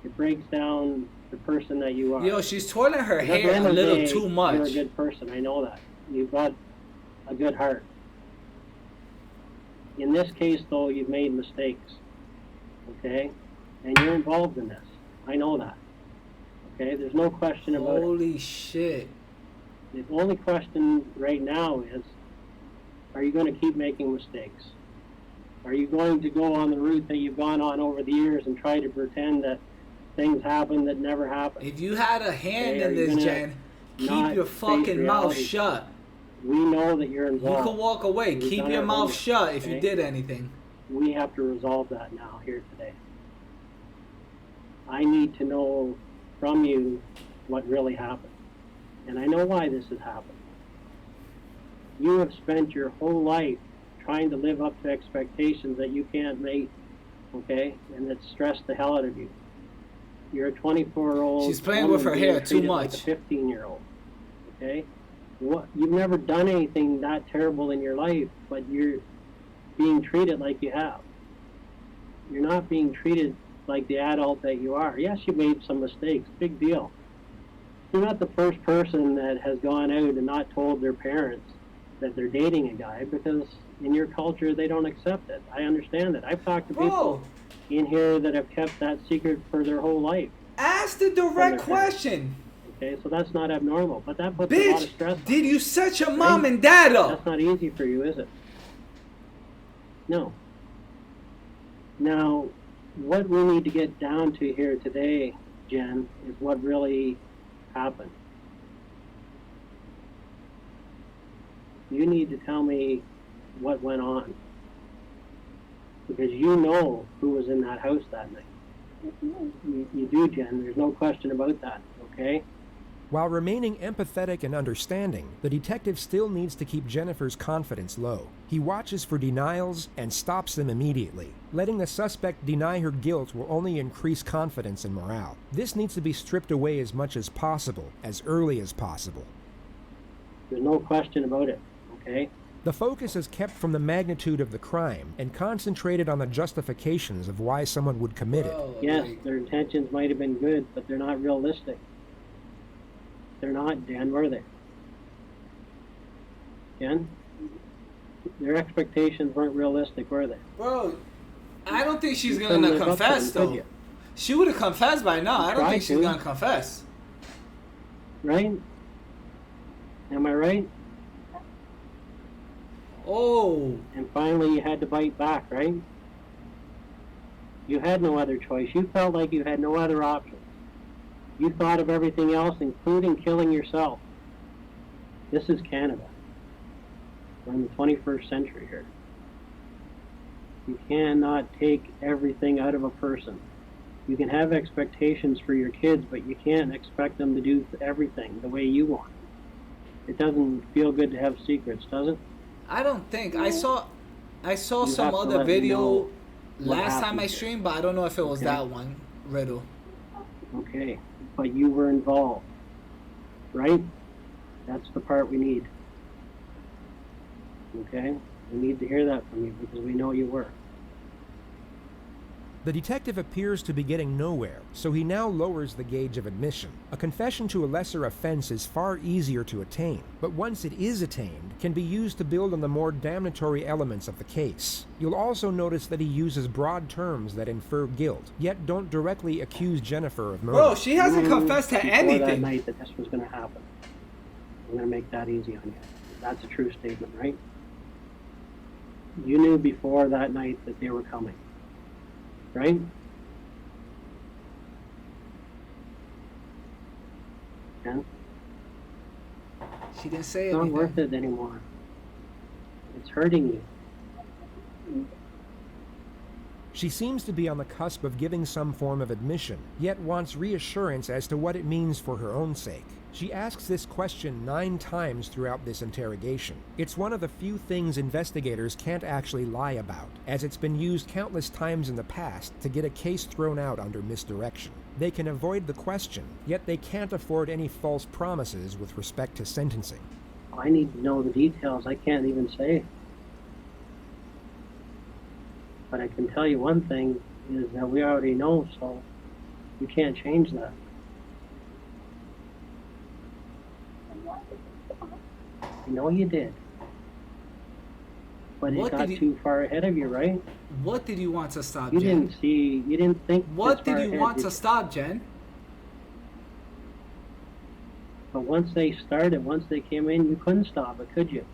It breaks down the person that you are. Yo, she's twirling her Because at the hair end a of the little day, too much. You're a good person. I know that. You've got a good heart. In this case, though, you've made mistakes. Okay? And you're involved in this. I know that. Okay? There's no question about it. Holy shit. The only question right now is, are you going to keep making mistakes? Are you going to go on the route that you've gone on over the years and try to pretend that things happen that never happened? If you had a hand in Are you this, gonna Jen, keep not your face fucking mouth reality? shut. We know that you're You involved. can walk away. We've Keep done your our mouth homework, shut if you okay? did anything. We have to resolve that now, here today. I need to know from you what really happened. And I know why this has happened. You have spent your whole life trying to live up to expectations that you can't meet, okay? And that stress the hell out of you. You're a 24-year-old. She's playing with her woman being hair too treated much. Like a 15-year-old, okay? You've never done anything that terrible in your life, but you're being treated like you have. You're not being treated like the adult that you are. Yes, you made some mistakes. Big deal. You're not the first person that has gone out and not told their parents that they're dating a guy, because in your culture they don't accept it. I understand that. I've talked to people in here that have kept that secret for their whole life. Ask the direct question. Okay, so that's not abnormal, but that puts a lot of Bitch, stress. did you set your mom and dad up? That's not easy for you, is it? No. Now, what we need to get down to here today, Jen, is what really happened. You need to tell me what went on. Because you know who was in that house that night. You do, Jen. There's no question about that, okay? While remaining empathetic and understanding, the detective still needs to keep Jennifer's confidence low. He watches for denials and stops them immediately. Letting the suspect deny her guilt will only increase confidence and morale. This needs to be stripped away as much as possible, as early as possible. There's no question about it, okay? The focus is kept from the magnitude of the crime and concentrated on the justifications of why someone would commit it. Yes, their intentions might have been good, but they're not realistic. They're not, Dan, were they? Jen? Their expectations weren't realistic, were they? Bro, I don't think she's You gonna couldn't live up to confess, them, could though. you? She would have confessed by now. I don't Tried think she's to. gonna confess. Right? Am I right? Oh. And finally you had to bite back, right? You had no other choice. You felt like you had no other option. You thought of everything else, including killing yourself. This is Canada. We're in the 21st century here. You cannot take everything out of a person. You can have expectations for your kids, but you can't expect them to do everything the way you want. It doesn't feel good to have secrets, does it? I don't think. I saw You some have to other let me video know what last time happened I here. streamed, but I don't know if it was Okay. that one, Riddle. Okay, but you were involved, right? That's the part we need. Okay? We need to hear that from you because we know you were. The detective appears to be getting nowhere, so he now lowers the gauge of admission. A confession to a lesser offense is far easier to attain, but once it is attained, can be used to build on the more damnatory elements of the case. You'll also notice that he uses broad terms that infer guilt, yet don't directly accuse Jennifer of murder. Bro, she hasn't You knew confessed to before anything. that night that this was going to happen. I'm going to make that easy on you. That's a true statement, right? You knew before that night that they were coming, right? Ken? She didn't say It's not anything. worth it anymore. It's hurting you. She seems to be on the cusp of giving some form of admission, yet wants reassurance as to what it means for her own sake. She asks this question 9 times throughout this interrogation. It's one of the few things investigators can't actually lie about, as it's been used countless times in the past to get a case thrown out under misdirection. They can avoid the question, yet they can't afford any false promises with respect to sentencing. I need to know the details. I can't even say. But I can tell you one thing is that we already know, so you can't change that. I know you did. But it got too far ahead of you, right? What did you want to stop, You Jen? didn't see, you didn't think. What this did far you ahead, want did to you? stop, Jen? But once they started, once they came in, you couldn't stop it, could you?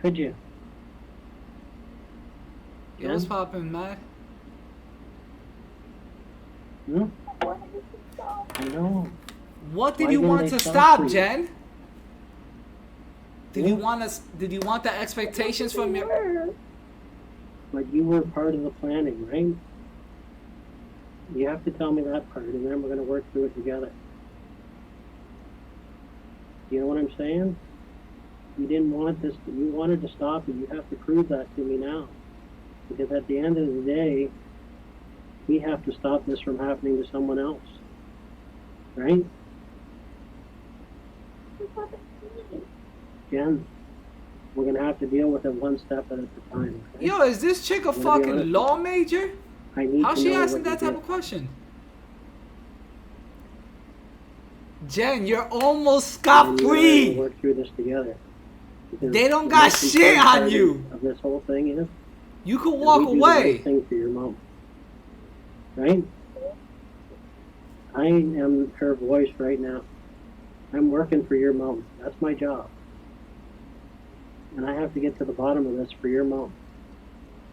Could you? Yo, what's poppin', man? Hmm? I know. What did Why you didn't want they to stop stop, you? Jen? Did you Yeah. want us? Did you want the expectations from your? But you were part of the planning, right? You have to tell me that part, and then we're going to work through it together. You know what I'm saying? You didn't want this. You wanted to stop it. You have to prove that to me now. Because at the end of the day, we have to stop this from happening to someone else. Right? Jen, we're going to have to deal with it one step at a time. Okay? Yo, is this chick a I'm gonna be honest fucking law major? I need How's to she know asking what that you type did. of question? Jen, you're almost scot-free. We'll work through this together. Because They don't the got most shit important on part you. Of this whole thing is You could that walk we do the away. right thing for your mom. Right? I am her voice right now. I'm working for your mom. That's my job. And I have to get to the bottom of this for your mom.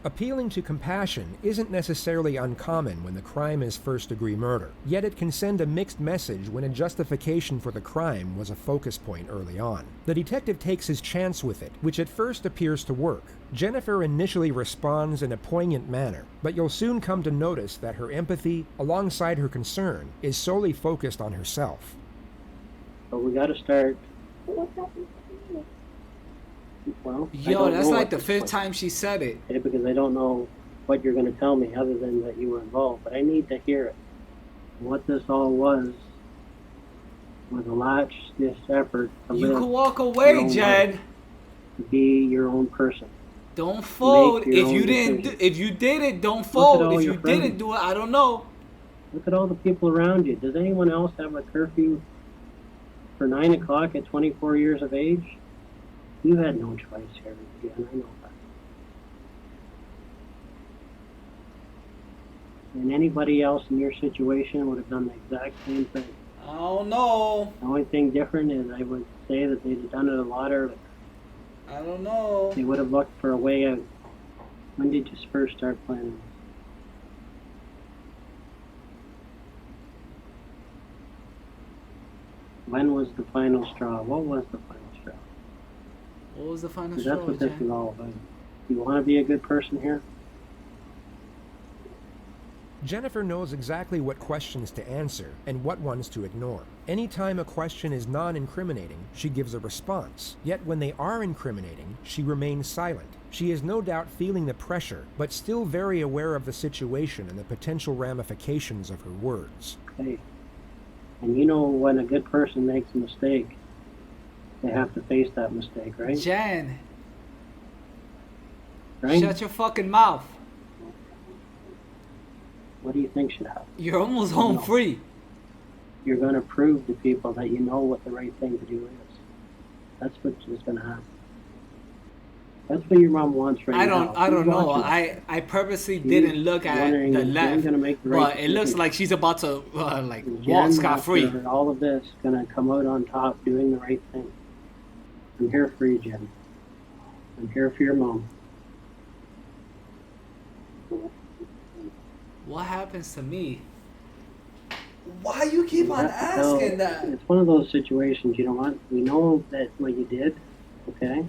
Appealing to compassion isn't necessarily uncommon when the crime is first-degree murder, yet it can send a mixed message when a justification for the crime was a focus point early on. The detective takes his chance with it, which at first appears to work. Jennifer initially responds in a poignant manner, but you'll soon come to notice that her empathy, alongside her concern, is solely focused on herself. But we got to start. Well, I Yo, don't that's know like at the this 5th point. time she said it. Okay, because I don't know what you're going to tell me other than that you were involved, but I need to hear it. What this all was a last-ditch effort to You live could walk your away, own Jen. life, to be your own person. Don't fold. your If own you didn't, decisions. if you did it, don't Look at fold. all If your you didn't friends. do it, I don't know. Look at all the people around you. Does anyone else have a curfew for 9 o'clock at 24 years of age? You had no choice here, again, I know that. And anybody else in your situation would have done the exact same thing. I don't know. The only thing different is I would say that they'd have done it a lot earlier. I don't know. They would have looked for a way out. When did you first start planning? When was the final straw? What was the final straw? What was the final 'Cause straw, that's what this Jen? is all about. You want to be a good person here? Jennifer knows exactly what questions to answer and what ones to ignore. Anytime a question is non-incriminating, she gives a response. Yet when they are incriminating, she remains silent. She is no doubt feeling the pressure, but still very aware of the situation and the potential ramifications of her words. Okay. And you know when a good person makes a mistake, they have to face that mistake, right? Jen, Right? shut your fucking mouth. What do you think should happen? You're almost home No. free. You're going to prove to people that you know what the right thing to do is. That's what is going to happen. That's what your mom wants right now. I don't She's know. watching. I purposely She's didn't look at wondering the if Jen's left, gonna make the right but it looks decision. like she's about to like walk Jen, scot free. after all of this, going to come out on top doing the right thing. I'm here for you, Jen. I'm here for your mom. What happens to me? Why you keep on asking that? It's one of those situations, you know what? We know that what you did, okay?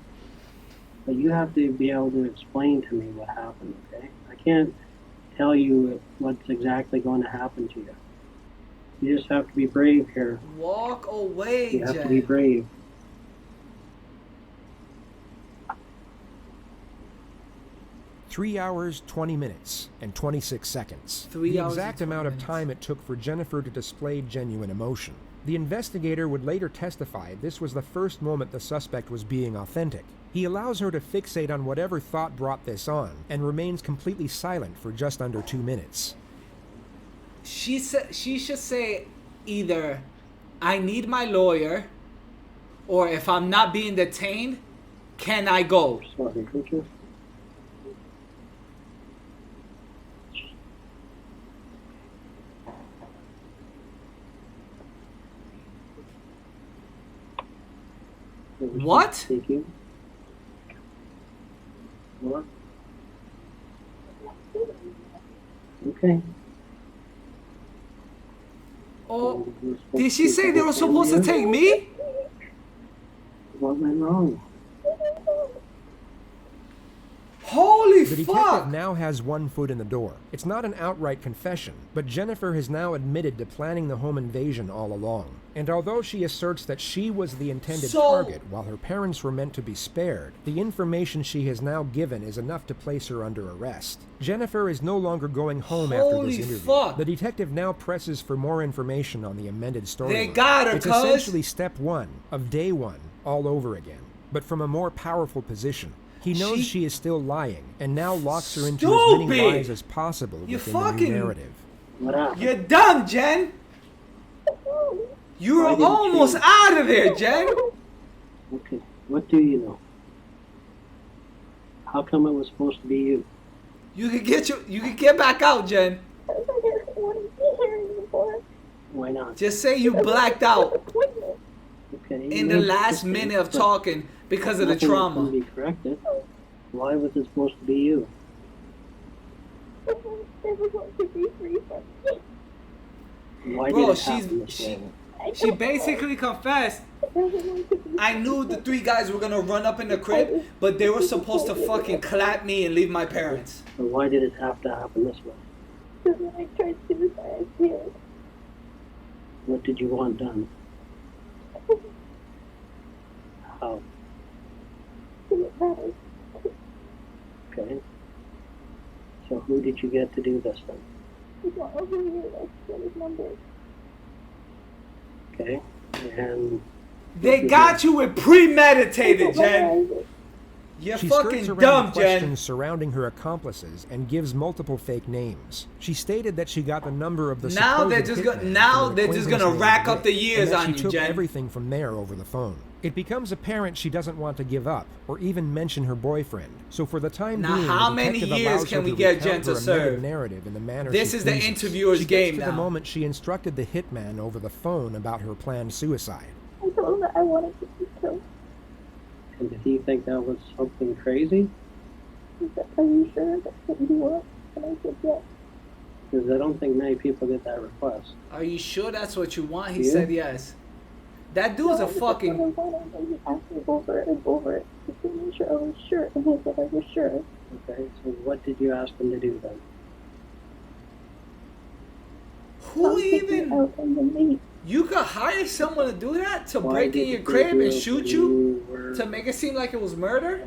But you have to be able to explain to me what happened, okay? I can't tell you what's exactly going to happen to you. You just have to be brave here. Walk away, You have Jen. to be brave. Three hours, 20 minutes, and 26 seconds. 3 The hours exact and 20 amount of minutes. time it took for Jennifer to display genuine emotion. The investigator would later testify this was the first moment the suspect was being authentic. He allows her to fixate on whatever thought brought this on, and remains completely silent for just under 2 minutes. She should say either, I need my lawyer, or if I'm not being detained, can I go? Sorry, Richard. What? Speaking. What? Okay. Oh, did she say they were supposed to take me? What went wrong? Holy The detective now has one foot in the door. It's not an outright confession, but Jennifer has now admitted to planning the home invasion all along. And although she asserts that she was the intended target while her parents were meant to be spared, the information she has now given is enough to place her under arrest. Jennifer is no longer going home after Holy this interview. fuck. The detective now presses for more information on the amended story. They got her, It's cuz. essentially step one of day one all over again, but from a more powerful position. He knows she is still lying, and now locks her into as many Stupid! lies as possible You within the new fucking- narrative. What happened? You're done, Jen. You're Why didn't almost you- out of there, Jen. Okay. What do you know? How come it was supposed to be you? You can get back out, Jen. Why not? Just say you blacked out Okay. in the last minute of talking because of the Nothing trauma. can be corrected. Why was it supposed to be you? Why Bro, did it happen this way? she basically confessed. I knew the three guys were gonna run up in the crib, but they were supposed to fucking clap me and leave my parents. But why did it have to happen this way? Because when I tried suicide, I failed. What did you want done? How? Okay. So who did you get to do this then? Okay. And They got you with premeditated, Jen. You're She fucking skirts around dumb, the Jen. questions surrounding her accomplices and gives multiple fake names. She stated that she got the number of the Now supposed they're just hitman now from an they're just acquaintance gonna named rack up Rick, the years and that on she you, took Jen. everything from there over the phone. It becomes apparent she doesn't want to give up or even mention her boyfriend. So for the time Now, being, how the many detective years allows can her we to get recount Jen to her amended serve? narrative in the manner This she is the pleases. interviewer's She gets game to now. the moment she instructed the hitman over the phone about her planned suicide. I told him that I wanted to be killed. and did he think that was something crazy? He said, "Are you sure that's what you want?" And I said, "Yes." Because I don't think many people get that request. Are you sure that's what you want? He Yeah. said yes. That dude's a fucking. And he asked me over and over to make sure I was sure, and I said I was sure. Okay, so what did you ask them to do then? Who even? Out in the night. You could hire someone to do that? To Why break in did your they crib do and it shoot when you? were- To make it seem like it was murder?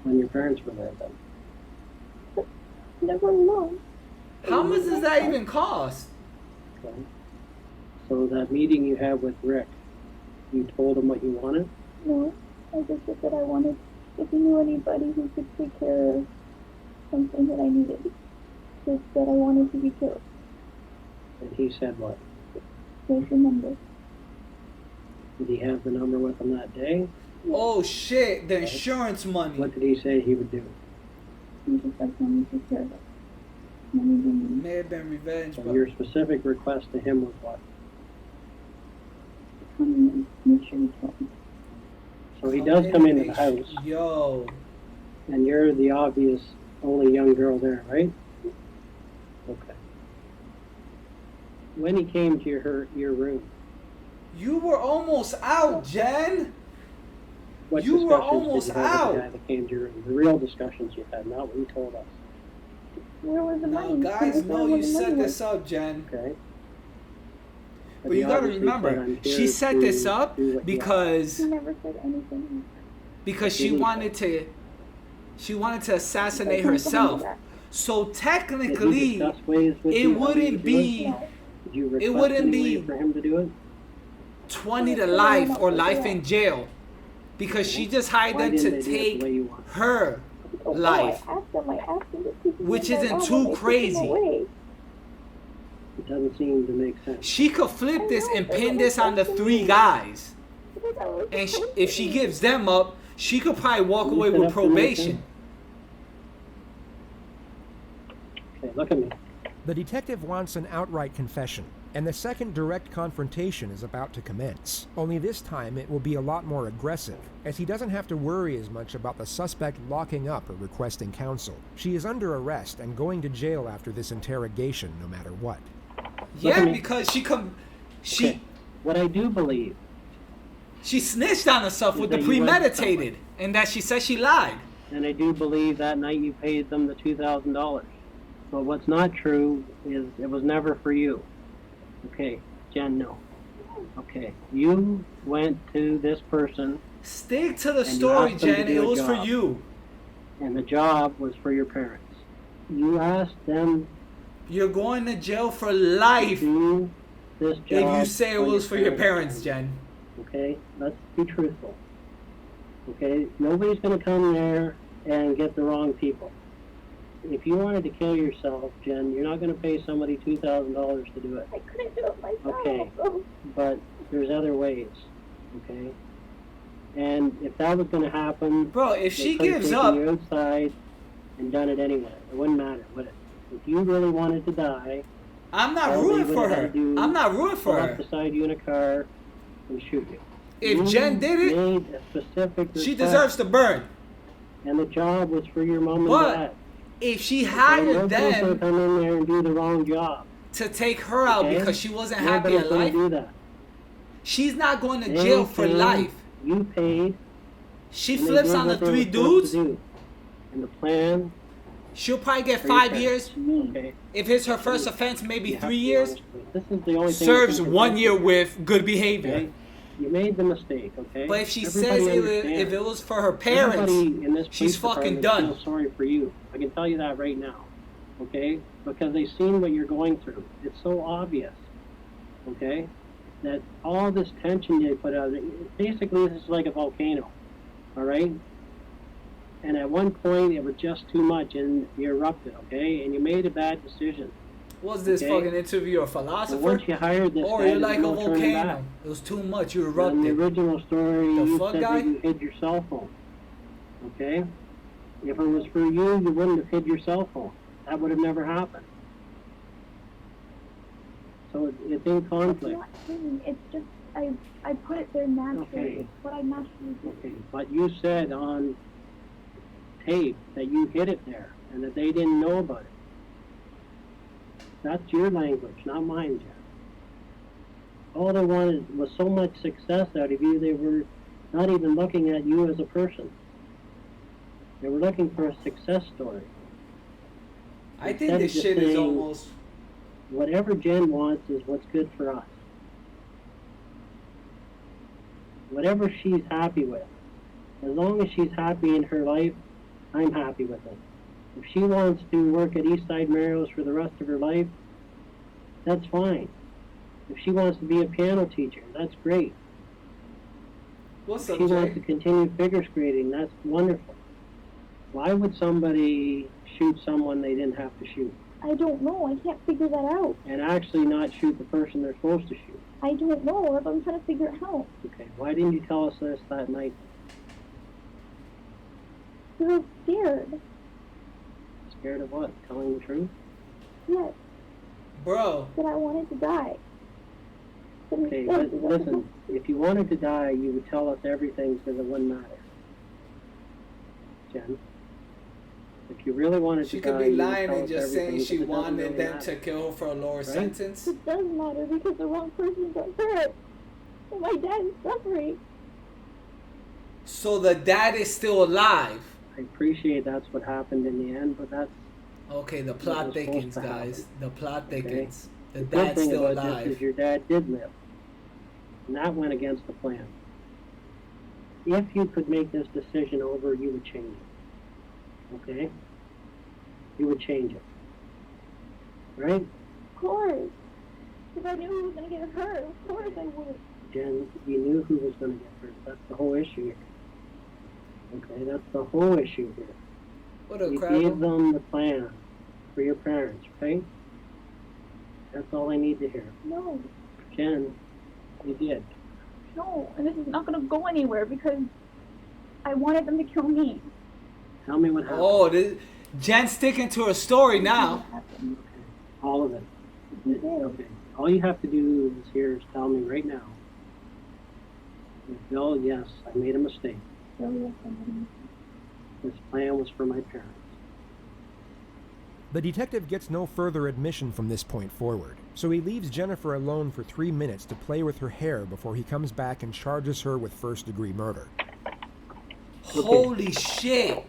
When your parents were there then? Never know. How much does that even cost? Okay. So that meeting you had with Rick, you told him what you wanted? No, I just said that I wanted, if he knew anybody who could take care of something that I needed, just that I wanted to be killed. And he said what? There's the number. Did he have the number with him that day? Oh shit, the insurance money. What did he say he would do? He just like wanted to take care of it. Money than me. May have been revenge, So but your specific request to him was what? Come in and make sure you tell me. So he does come into the house, yo, and you're the obvious only young girl there, right? Okay. when he came to your room. You were almost out, Jen. What You were discussions almost did you have with out. the guy that came to your room? The real discussions you had, not what you told us. Where was the No, money? guys, no, Where you was the set money? this up, Jen. Okay. But you gotta remember, she set this up because He never said anything. she wanted to assassinate herself. So technically, it wouldn't be for him to do it. 20 to life or life in jail, because she just hired them to take her life, which isn't too crazy. It doesn't seem to make sense. She could flip this and pin this on the 3 guys, and if she gives them up, she could probably walk away with probation. Okay, look at me. The detective wants an outright confession, and the second direct confrontation is about to commence. Only this time it will be a lot more aggressive, as he doesn't have to worry as much about the suspect locking up or requesting counsel. She is under arrest and going to jail after this interrogation no matter what. Yeah, because she what I do believe, she snitched on herself with the premeditated, and that she said she lied. and I do believe that night you paid them the $2,000. But what's not true is it was never for you. Okay, Jen, no. Okay, you went to this person. Stick to the story, Jen. It was for you. And the job was for your parents. You asked them. You're going to jail for life Do this job if you say it was for your parents, Jen. Okay, let's be truthful. Okay, nobody's going to come there and get the wrong people. If you wanted to kill yourself, Jen, you're not going to pay somebody $2,000 to do it. I couldn't do it myself. Okay, but there's other ways. Okay, and if that was going to happen, bro, if she they could've gives taken up, you outside and done it anyway. It wouldn't matter, would it? If you really wanted to die, I'm not all they rooting for would've her. had to do I'm not rooting for pull her. up beside you in a car and shoot you. If You Jen did it, made a specific she request, deserves to burn. and the job was for your mom and But dad. if she Okay, hired nobody's gonna them come in there and do the wrong job. to take her out Okay? because she wasn't happy Nobody's in gonna life, do that. she's not going to jail for Anything life. You paid. She and they flips did on the what they were 3 supposed to dudes. do. And the plan. She'll probably get for your 5 parents. years. Okay. If it's her first offense, maybe You have 3 to be years. honest with me. This is the only thing Serves that can 1 protect year you. with good behavior. Okay? You made the mistake, okay? But if she Everybody says understands. if it was for her parents, Everybody in this she's police fucking department done. feels sorry for you. I can tell you that right now, okay? Because they've seen what you're going through. It's so obvious, okay? That all this tension you put out, basically this is like a volcano, all right? And at one point it was just too much and you erupted, okay? And you made a bad decision. Was this Okay. fucking interview a But philosopher? once you hired this Or guy, you're like a there's no turning back. volcano. It was too much. You In the erupted. original story, The you fuck said guy? that you hid your cell phone. Okay? If it was for you, you wouldn't have hid your cell phone. That would have never happened. So it's in conflict. It's not me. It's just I put it there naturally. Okay. It's what I naturally do. Okay, but you said on tape that you hid it there and that they didn't know about it. That's your language, not mine, Jeff. All they wanted was so much success out of you, they were not even looking at you as a person. They were looking for a success story. I think Instead of this just shit is saying, almost. whatever Jen wants is what's good for us. Whatever she's happy with. As long as she's happy in her life, I'm happy with it. If she wants to work at Eastside Mario's for the rest of her life, that's fine. If she wants to be a piano teacher, that's great. What's If up, she wants Jay? to continue figure skating, that's wonderful. Why would somebody shoot someone they didn't have to shoot? I don't know. I can't figure that out. And actually not shoot the person they're supposed to shoot? I don't know. I'm trying to figure it out. Okay, why didn't you tell us this that night? I was scared. Scared of what? Telling the truth? Yes. Bro. That I wanted to die. But Okay, instead, but listen, if you wanted to die, you would tell us everything because it wouldn't matter. Jen? If you really wanted She to could die, be you would lying tell and us just saying everything, she but it doesn't wanted really them matter. to kill her for a lower Right? sentence. It does matter because the wrong person got hurt. And my dad is suffering. So the dad is still alive. I appreciate that's what happened in the end, but that's Okay, the what plot was supposed thickens, to happen. guys. The plot Okay? thickens. The The good dad's thing still about this alive. is your dad did live, and that went against the plan. If you could make this decision over, you would change it. Okay? You would change it. Right? Of course. If I knew he was going to get hurt, of course I would. Jen, you knew who was going to get hurt. That's the whole issue here. Okay, that's the whole issue here. What a You crap. gave them the plan for your parents, right? That's all I need to hear. No, Jen, you did. no. And this is not going to go anywhere because I wanted them to kill me. Tell me what happened. Oh, Jen's sticking to her story now. All of it. Okay. All you have to do is tell me right now. Bill, yes, I made a mistake. So, yes, I made a mistake. This plan was for my parents. The detective gets no further admission from this point forward, so he leaves Jennifer alone for 3 minutes to play with her hair before he comes back and charges her with first-degree murder. Okay. Holy shit.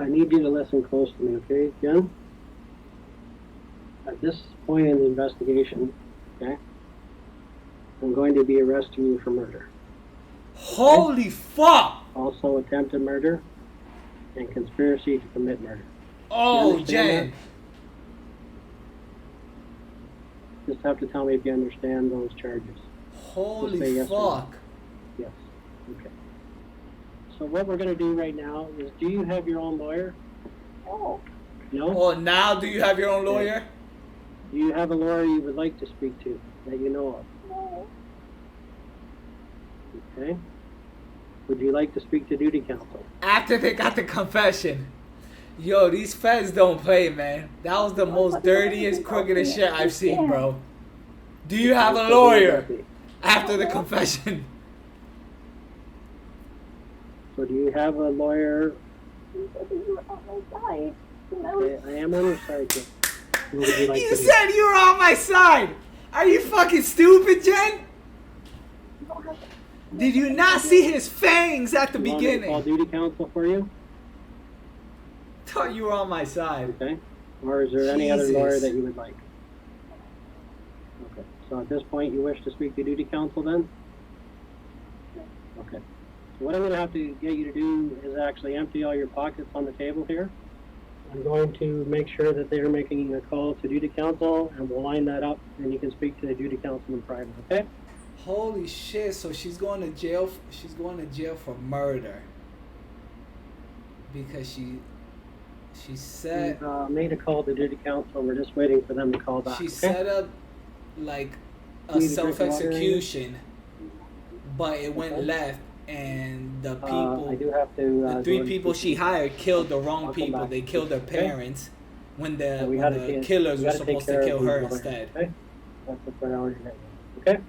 I need you to listen close to me, okay, Jen? At this point in the investigation, okay, I'm going to be arresting you for murder. Holy fuck! Also attempted murder and conspiracy to commit murder. Oh, You understand Jen. that? Just have to tell me if you understand those charges. Just Holy say yes or no. fuck. Yes. Okay. So what we're going to do right now is, do you have your own lawyer? Oh, No? Oh, now do you have your own lawyer? Do you have a lawyer you would like to speak to that you know of? no. Okay. Would you like to speak to duty counsel? After they got the confession. Yo, these feds don't play, man. That was the most dirtiest, crookedest shit I've seen, bro. Do you have a lawyer after the confession? So do you have a lawyer? You said that you were on my side. And I was Okay, I am on your side, Jen. What would you like You to do? said you were on my side. Are you fucking stupid, Jen? Did you not see his fangs at the You want me to call beginning? duty counsel for you? Thought you were on my side. Okay. Or is there any other Jesus. lawyer that you would like? Okay. So at this point, you wish to speak to duty counsel then? Okay. So what I'm going to have to get you to do is actually empty all your pockets on the table here. I'm going to make sure that they're making a call to duty counsel, and we'll line that up, and you can speak to the duty counsel in private, okay? Holy shit! So she's going to jail. She's going to jail for murder because she said We've made a call to duty counsel. We're just waiting for them to call back. she okay? set up like a Need a drink of water? self-execution, but it went Okay. left, and the I people, do have to. the go three and people speak she to- hired killed the wrong I'll come people. back. They killed their Okay. parents when the We when gotta the take- killers we were gotta take supposed to care of kill these her lawyers, instead. Okay? That's the priority right now. Okay?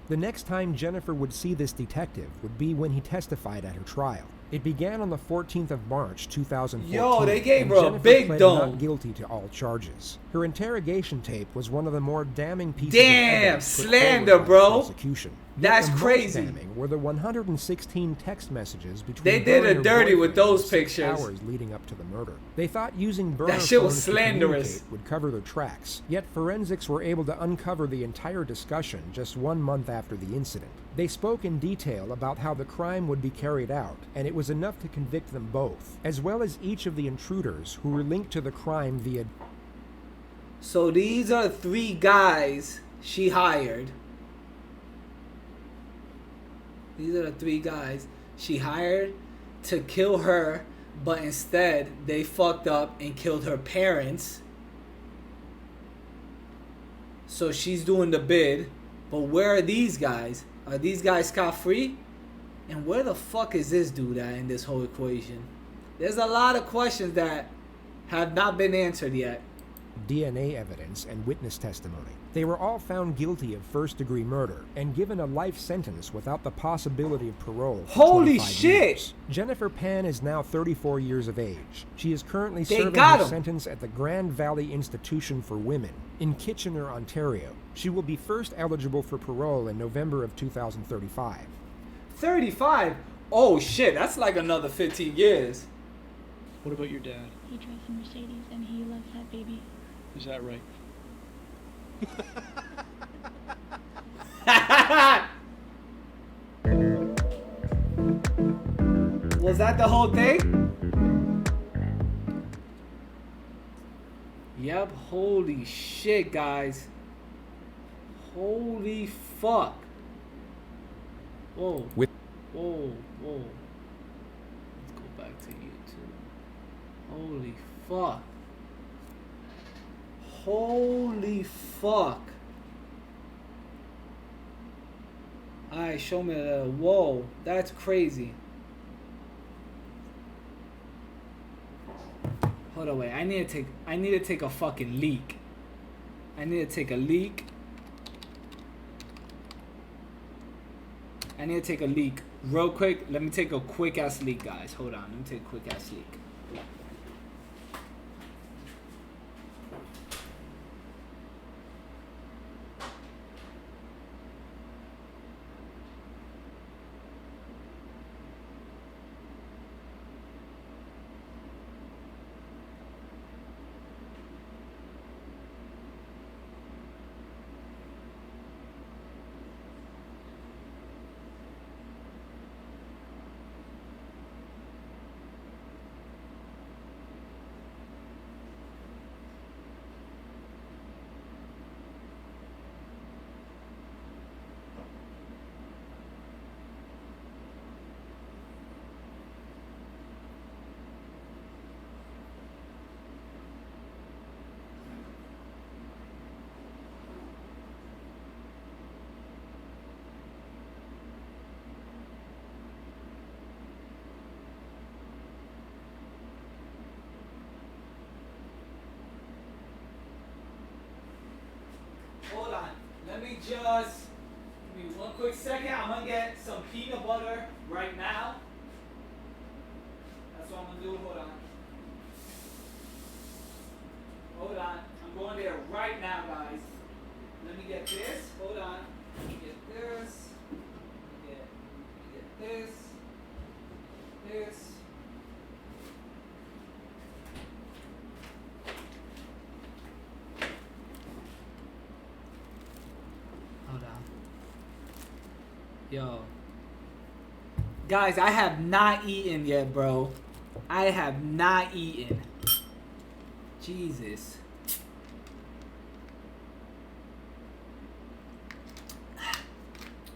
The next time Jennifer would see this detective would be when he testified at her trial. It began on the 14th of March, 2014. Yo, they gave and her a Jennifer big pled dome. not guilty to all charges. Her interrogation tape was one of the more damning pieces Damn, of evidence put slander, forward by the bro. prosecution. That's Yet the crazy. Most damning were the 116 text messages between They her did and her her dirty with boyfriend those in the 6 pictures. hours leading up to the murder. They thought using burner That shit was phones to slanderous. communicate would cover their tracks. Yet forensics were able to uncover the entire discussion just 1 month after the incident. They spoke in detail about how the crime would be carried out, and it was enough to convict them both, as well as each of the intruders who were linked to the crime via... So these are 3 guys she hired. These are the 3 guys she hired to kill her, but instead they fucked up and killed her parents. So she's doing the bid. But where are these guys? Are these guys scot-free? And where the fuck is this dude at in this whole equation? There's a lot of questions that have not been answered yet. DNA evidence, and witness testimony. They were all found guilty of first-degree murder and given a life sentence without the possibility of parole for Holy 25 shit! years. Jennifer Pan is now 34 years of age. She is currently They serving got her him. sentence at the Grand Valley Institution for Women in Kitchener, Ontario. She will be first eligible for parole in November of 2035. 35? Oh shit, that's like another 15 years. What about your dad? He drives a Mercedes and he loves that baby. Is that right? Was that the whole thing? Yep, holy shit, guys. Holy fuck. Whoa. With Whoa, whoa. Let's go back to YouTube. Holy fuck. Holy fuck. Alright, show me that. Whoa, that's crazy. Hold on, wait. I need to take a fucking leak. I need to take a leak. I need to take a leak real quick. Let me take a quick ass leak, guys. Hold on. Let me take a quick ass leak. Hold on. Let me just give me one quick second. I'm gonna get some peanut butter right now. That's what I'm gonna do. Hold on. Hold on. I'm going there right now, guys. Let me get this. Hold on. Let me get this. Let me get this. This. Hold on. Yo. Guys, I have not eaten yet, bro. I have not eaten. Jesus.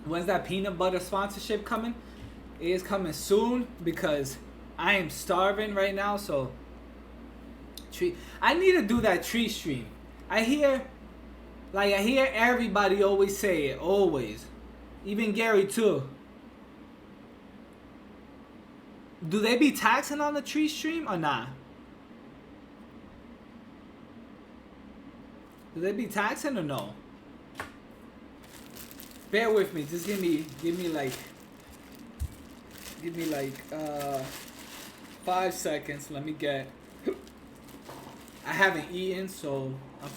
When's that peanut butter sponsorship coming? It is coming soon because I am starving right now, so I need to do that tree stream. I hear everybody always say it, always. Even Gary too. Do they be taxing on the tree stream or not? Do they be taxing or no? Bear with me. Just give me like 5 seconds. Let me get. I haven't eaten, so I'm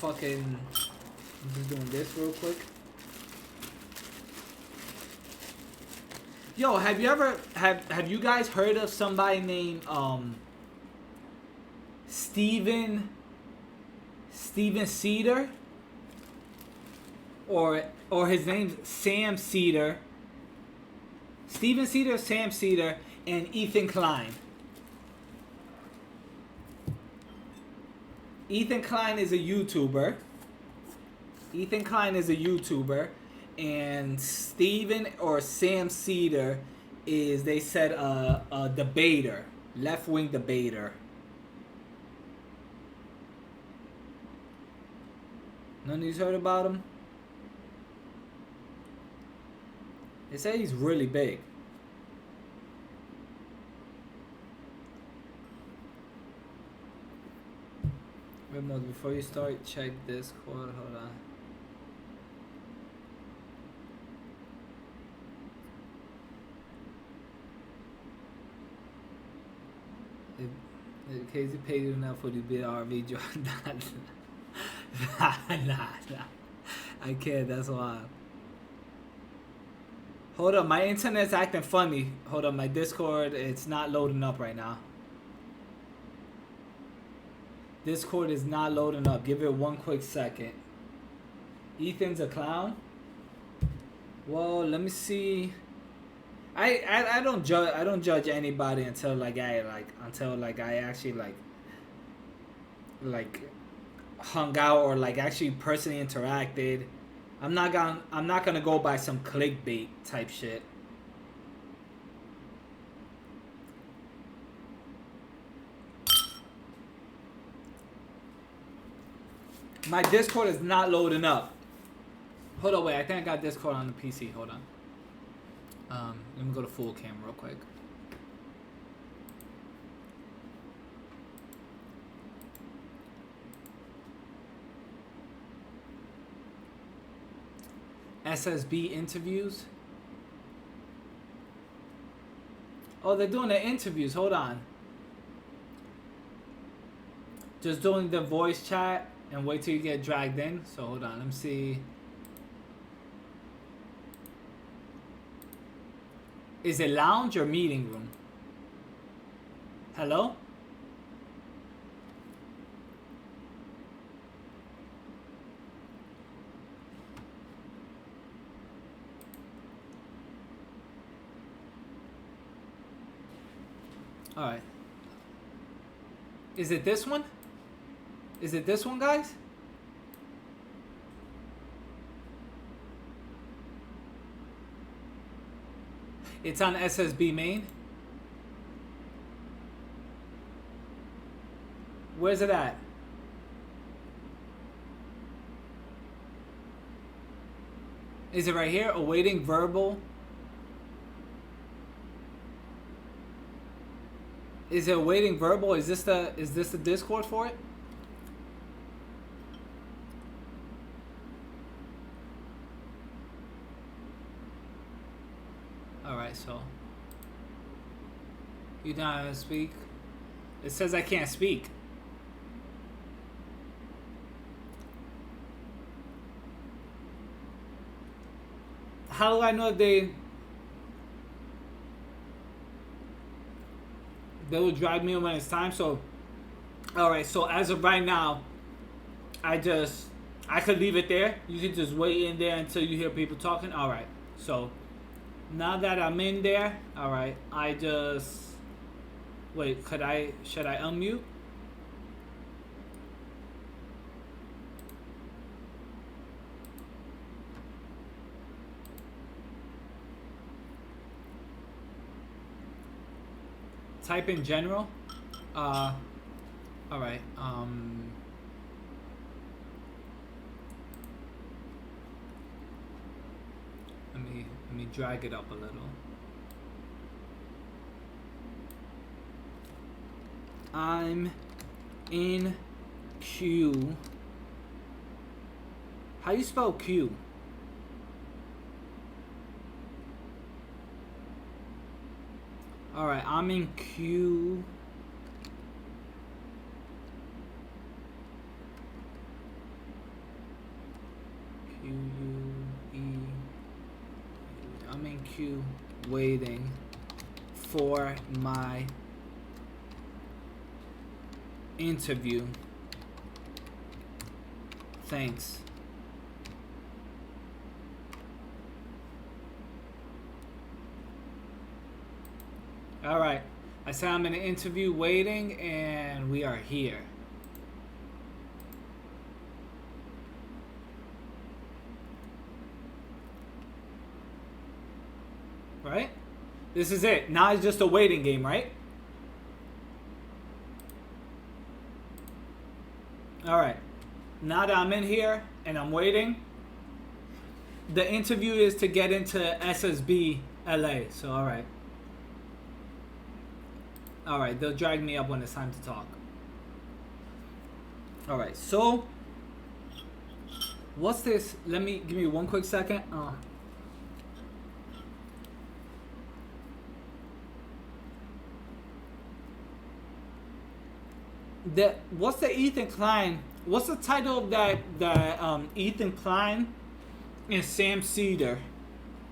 just doing this real quick. Yo, have you guys heard of somebody named Steven Cedar? Or his name's Sam Cedar. Steven Cedar, Sam Cedar, and Ethan Klein. Ethan Klein is a YouTuber. And Steven or Sam Cedar is, they said, a debater, left-wing debater. None of you heard about him? They say he's really big. Remote, before you start, check Discord. Hold on. If Casey paid you enough for the big RV job, nah. I can't. That's wild. Hold up, my internet's acting funny. Hold up, my Discord, it's not loading up right now. Discord is not loading up. Give it one quick second. Ethan's a clown. Well, let me see. I don't judge anybody until I actually hung out or actually personally interacted. I'm not gonna go by some clickbait type shit. My Discord is not loading up. Hold on, wait. I think I got Discord on the PC. Hold on. Let me go to full cam real quick. SSB interviews. Oh, they're doing the interviews. Hold on. Just doing the voice chat and wait till you get dragged in. So hold on. Let me see. Is it lounge or meeting room? Hello? Alright. Is it this one? Is it this one, guys? It's on SSB main. Where's it at? Is it right here? Awaiting verbal. Is it awaiting verbal? Is this the Discord for it? Alright, so you don't have to speak. It says I can't speak. How do I know if they will drag me when it's time? So alright, so as of right now, I could leave it there. You can just wait in there until you hear people talking. Alright, so now that I'm in there, alright, I just wait, should I unmute? Type in general. Alright, let me drag it up a little. I'm in queue. How you spell queue? Alright, I'm in queue. I'm in queue waiting for my interview. Thanks. Alright, I said I'm in an interview waiting and we are here. Right? This is it. Now it's just a waiting game, right? Alright. Now that I'm in here and I'm waiting, the interview is to get into SSB LA. So, alright. Alright, they'll drag me up when it's time to talk. All right, so what's this? Give me one quick second. What's the Ethan Klein? What's the title of that Ethan Klein and Sam Cedar?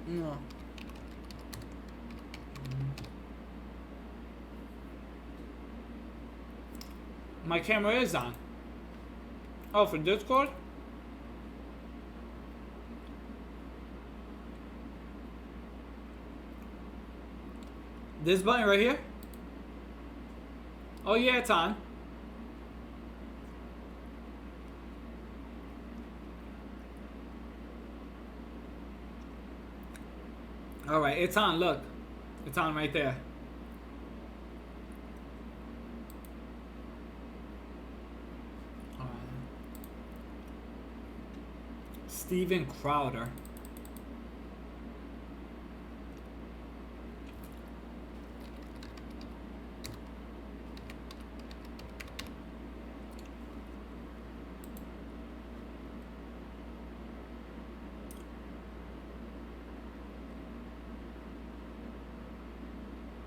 No. My camera is on. Oh, for Discord? This button right here? Oh yeah, it's on. Alright, it's on, look. It's on right there. Alright. Steven Crowder.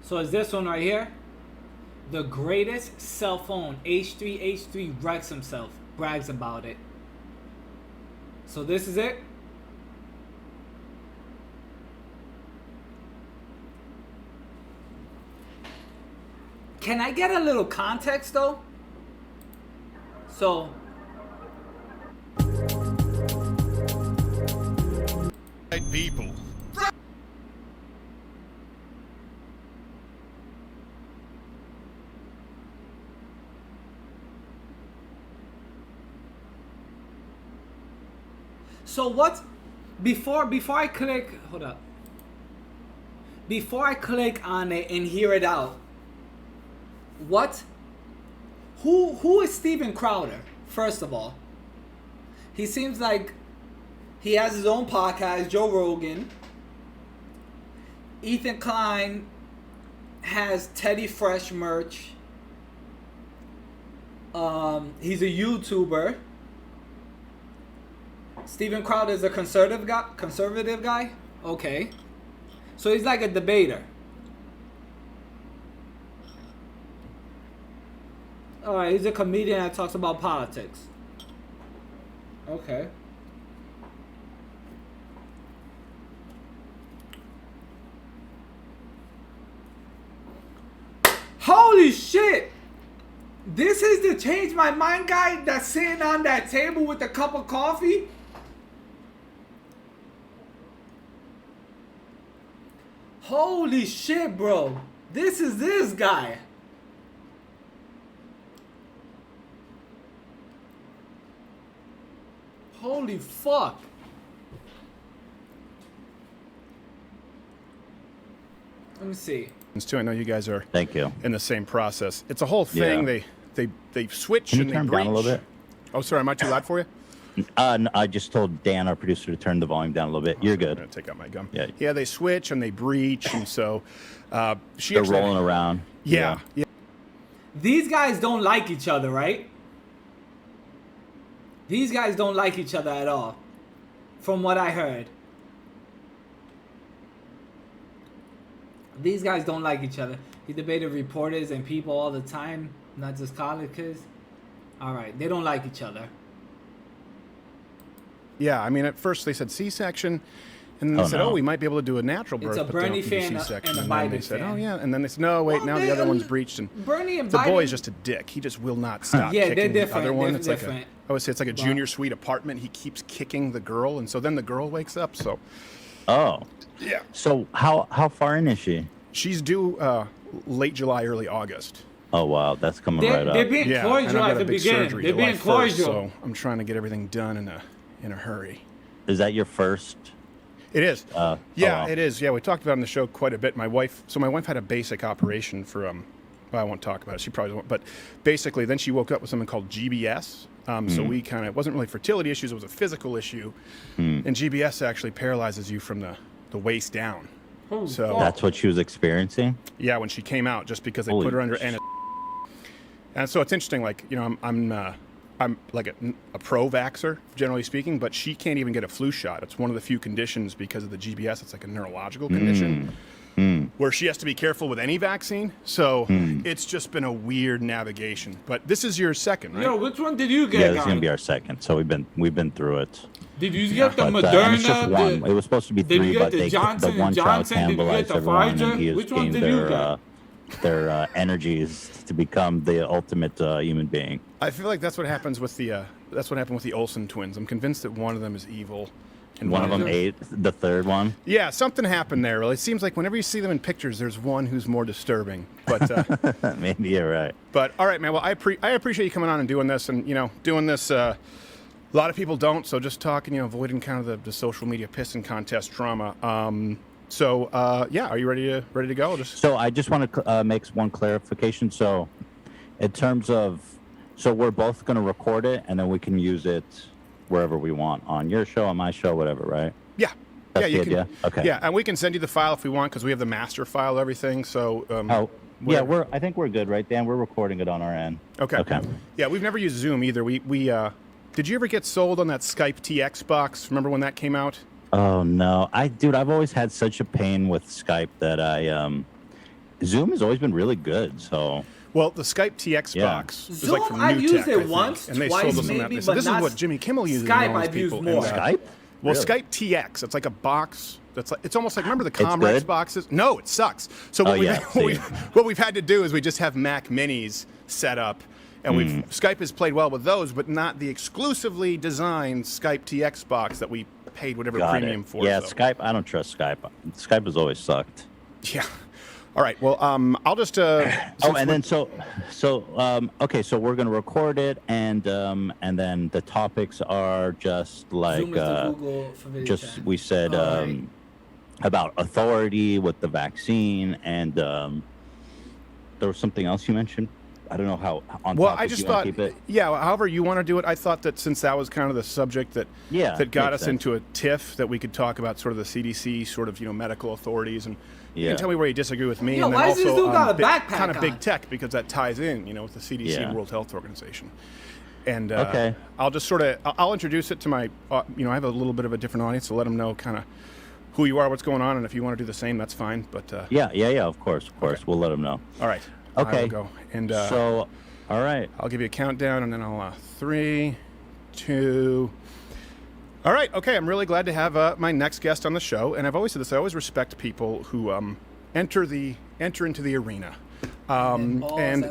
So is this one right here? The greatest cell phone. H3H3 wrecks himself. Brags about it. So this is it. Can I get a little context though? So. People. So what? Before I click, hold up. Before I click on it and hear it out, what? Who is Steven Crowder? First of all, he seems like he has his own podcast, Joe Rogan. Ethan Klein has Teddy Fresh merch. He's a YouTuber. Steven Crowder is a conservative guy? Okay. So he's like a debater. Alright, he's a comedian that talks about politics. Okay. Holy shit! This is the change my mind guy that's sitting on that table with a cup of coffee? Holy shit, bro. This is this guy. Holy fuck. Let me see. Too. I know you guys are Thank you. in the same process. It's a whole thing. Yeah. They switch Can you and turn they breach. down a little bit? Oh, sorry. Am I too loud for you? No, I just told Dan, our producer, to turn the volume down a little bit. You're good. I'm going to take out my gum. Yeah. Yeah, they switch and they breach, and so They're rolling around. Yeah. These guys don't like each other, right? These guys don't like each other at all, from what I heard. These guys don't like each other. He debated reporters and people all the time, not just college kids. All right, they don't like each other. Yeah, I mean, at first they said C-section, and then they said, no. "Oh, we might be able to do a natural birth." It's a but they don't Bernie do fan C-section. and a then they Biden said, fan. "Oh yeah," and then they said, "No, wait, Well, now the other one's breached." And Bernie and the Biden, boy is just a dick. He just will not stop Yeah, they're kicking the different. other one. They're It's different. like I would say it's like a junior suite apartment. He keeps kicking the girl, and so then the girl wakes up. So. Oh. Yeah. So how far in is she? She's due late July, early August. Oh wow, that's coming right up. they're being cordial and I've at got the a big beginning. surgery They're July being 1st, cordial. so I'm trying to get everything done in a hurry. Is that your first? It is. Yeah, oh, wow. It is. Yeah, we talked about it on the show quite a bit. My wife had a basic operation for well, I won't talk about it. She probably won't. But basically, then she woke up with something called GBS. So we it wasn't really fertility issues. It was a physical issue. And GBS actually paralyzes you from the waist down. So that's what she was experiencing. Yeah, when she came out, just because they Holy put her under anesthesia. And so it's interesting. Like I'm I'm like a pro-vaxxer, generally speaking, but she can't even get a flu shot. It's one of the few conditions because of the GBS. It's like a neurological condition where she has to be careful with any vaccine. So it's just been a weird navigation. But this is your second, right? Yo, which one did you get? Yeah, this is gonna be our second. So we've been through it. Did you get the But, Moderna? it's just one. It was supposed to be Did 3, you get but the Johnson the one child Johnson? Did you get cannibalized the everyone, Pfizer? and he has Which one gained did you their energies to become the ultimate human being. I feel like that's what happens with the that's what happened with the Olsen twins. I'm convinced that one of them is evil. And one of them ate the third one. Yeah, something happened there. Well, it seems like whenever you see them in pictures, there's one who's more disturbing. But maybe you're right. But all right, man. Well, I appreciate you coming on and doing this, and doing this. A lot of people don't, so just talking, avoiding kind of the social media pissing contest drama. So are you ready to go? So I just want to make one clarification. So, in terms of, we're both going to record it, and then we can use it wherever we want, on your show, on my show, whatever, right? Yeah. That's you the can. idea? Okay. Yeah, and we can send you the file if we want, because we have the master file, everything. So. I think we're good, right, Dan? We're recording it on our end. Okay. Yeah, we've never used Zoom either. We did you ever get sold on that Skype TX box? Remember when that came out? Oh no, I've always had such a pain with Skype that Zoom has always been really good. So. Well, the Skype TX box is like from I've Newtek, used it I think, once, and they twice, sold us on that. maybe, They said, but this is not what Jimmy Kimmel uses. Skype. and all these I've used people. more. Skype? Well, Really? Skype TX. It's like a box. It's almost like, remember the It's Comrex good? boxes? No, it sucks. So what we've had to do is we just have Mac Minis set up, and Skype has played well with those, but not the exclusively designed Skype TX box that we paid whatever premium for. Yeah, so. Skype. I don't trust Skype. Skype has always sucked. Yeah. All right. Well, I'll just. Okay. So we're gonna record it, and then the topics are just like we said about authority with the vaccine, and there was something else you mentioned. I don't know how on. Well, topic I just you wanna thought, keep it. however you want to do it. I thought that since that was kind of the subject that got us into a tiff, that we could talk about sort of the CDC, sort of medical authorities, and you can tell me where you disagree with me. Yo, and then why is this also dude got a backpack kind of on? big tech, because that ties in, with the CDC and World Health Organization. And Okay. I'll just sort of I'll introduce it to my I have a little bit of a different audience, so let them know kind of who you are, what's going on, and if you want to do the same, that's fine. But Of course, okay. We'll let them know. All right. Okay. I will go. And all right. I'll give you a countdown, and then I'll 3, 2. All right. Okay. I'm really glad to have my next guest on the show, and I've always said this. I always respect people who enter into the arena. And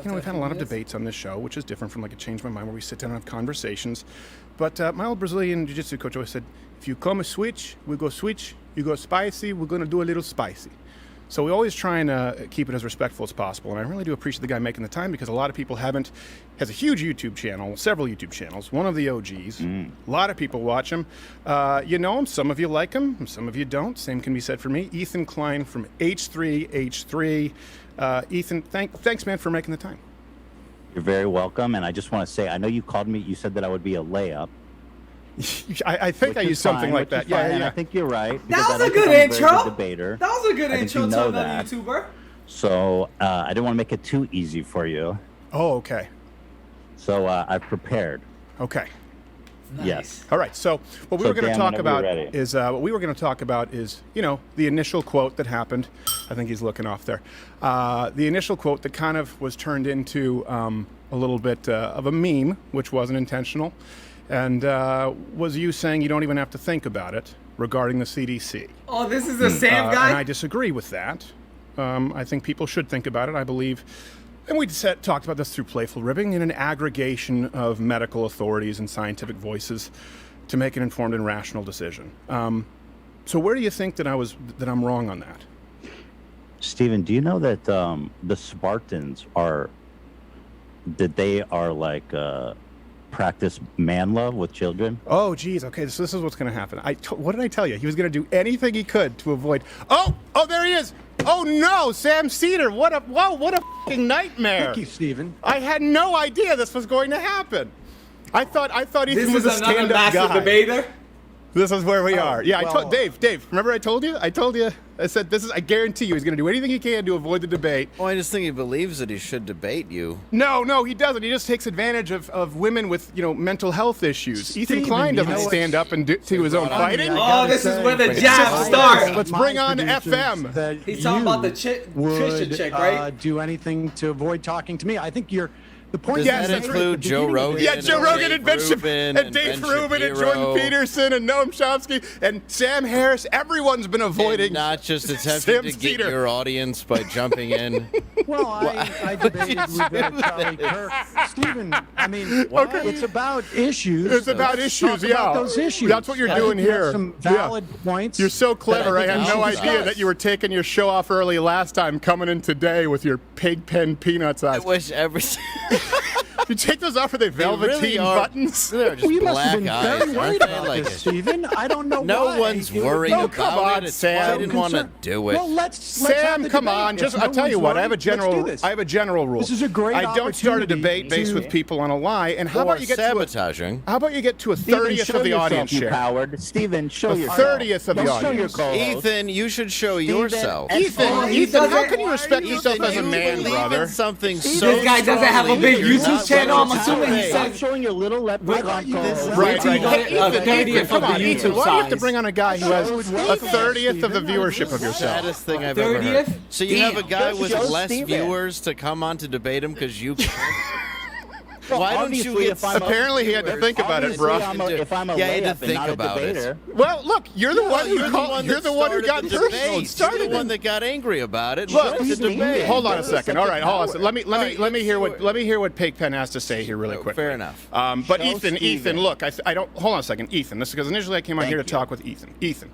we've had a lot of debates on this show, which is different from like a Change My Mind, where we sit down and have conversations. But my old Brazilian jiu-jitsu coach always said, if you come a switch, we go switch. You go spicy, we're going to do a little spicy. So we always try and keep it as respectful as possible. And I really do appreciate the guy making the time, because a lot of people has a huge YouTube channel, several YouTube channels, one of the OGs. A lot of people watch him. You know him, some of you like him, some of you don't. Same can be said for me. Ethan Klein from H3H3. Ethan, thanks, man, for making the time. You're very welcome. And I just want to say, I know you called me, you said that I would be a layup. I think I used something like that. Yeah. And I think you're right. That was a good intro. Debater. That was a good intro to another YouTuber. So I didn't want to make it too easy for you. Oh, okay. So I've prepared. Okay. Nice. Yes. All right. So what we were going to talk about is the initial quote that happened. I think he's looking off there. The initial quote that kind of was turned into a little bit of a meme, which wasn't intentional, and was you saying you don't even have to think about it regarding the CDC. Oh, this is the Sam guy? And I disagree with that. I think people should think about it. I believe, and we talked about this through Playful Ribbing, in an aggregation of medical authorities and scientific voices to make an informed and rational decision. So where do you think that I'm wrong on that? Stephen, do you know that the Spartans are like practice man love with children? Oh, geez. Okay, so this is what's going to happen. What did I tell you? He was going to do anything he could to avoid. Oh, there he is. Oh no, Sam Cedar. What a fucking nightmare. Thank you, Stephen. I had no idea this was going to happen. I thought Ethan was a stand-up guy. This is another massive debater. This is where we are. Yeah, I told Dave. Remember I told you? I said this is. I guarantee you, he's going to do anything he can to avoid the debate. Well, I just think he believes that he should debate you. No, he doesn't. He just takes advantage of women with mental health issues. Ethan Klein doesn't stand up and do his own fighting. Oh, this is where the jab starts. Let's bring on FM. He's talking about the Christian chick, right? Do anything to avoid talking to me. I think the point. Does that include Joe Rogan? Yeah, Joe Rogan and Dave Rubin and Jordan Peterson and Noam Chomsky and Sam Harris. Everyone's been avoiding. And not just attempting to get your audience by jumping in. Well, I debated with Charlie Kirk. Stephen, I mean, it's about issues. It's about issues, yeah. About those issues. That's what you're doing here. Some valid points. You're so clever. I had no idea that you were taking your show off early last time, coming in today with your pig pen peanuts eyes. I wish every. You take those off for the velveteen buttons? They're just you must black have been eyes, very worried about this, Stephen. I don't know No why. one's worried about it. Sam. I didn't want to do it. Well, let's Sam, have come debate. on. If I'll tell you what. I have a let's do general rule. This is a great I don't start a debate based to- with people on a lie. And how Or about you get sabotaging. How about you get to a 30th of the audience share? Howard. Stephen, show yourself. 30th of the Don't show your audience. co-host. Ethan, you should show yourself. Ethan, how can you respect yourself as a man, brother? Something so This guy doesn't have a big YouTube channel. I'm assuming he Stop said. showing your little leprechaun co-host. Right. Ethan, Come on, Ethan. Why do you have to size. bring on a guy who has a 30th of the viewership of yourself? Saddest thing I've ever heard. 30th? So you have a guy with Show less Steven. viewers to come on to debate him because you can't? Why don't you Obviously, get if I'm a- Apparently he had to think about it, bro. If I'm a Yeah, he had to layup and think not a about it. debater. Well, look, you're the one who You're the one who got personal. debate. Started You're the one it. that got angry about it. Look, It's a debate. hold on a second. All right, hold on. So let me hear what Pigpen has to say here really quick. Fair enough. But Show Steven. Ethan, look, I don't. Hold on a second, Ethan. This is because initially I came on here to talk with Ethan. Ethan,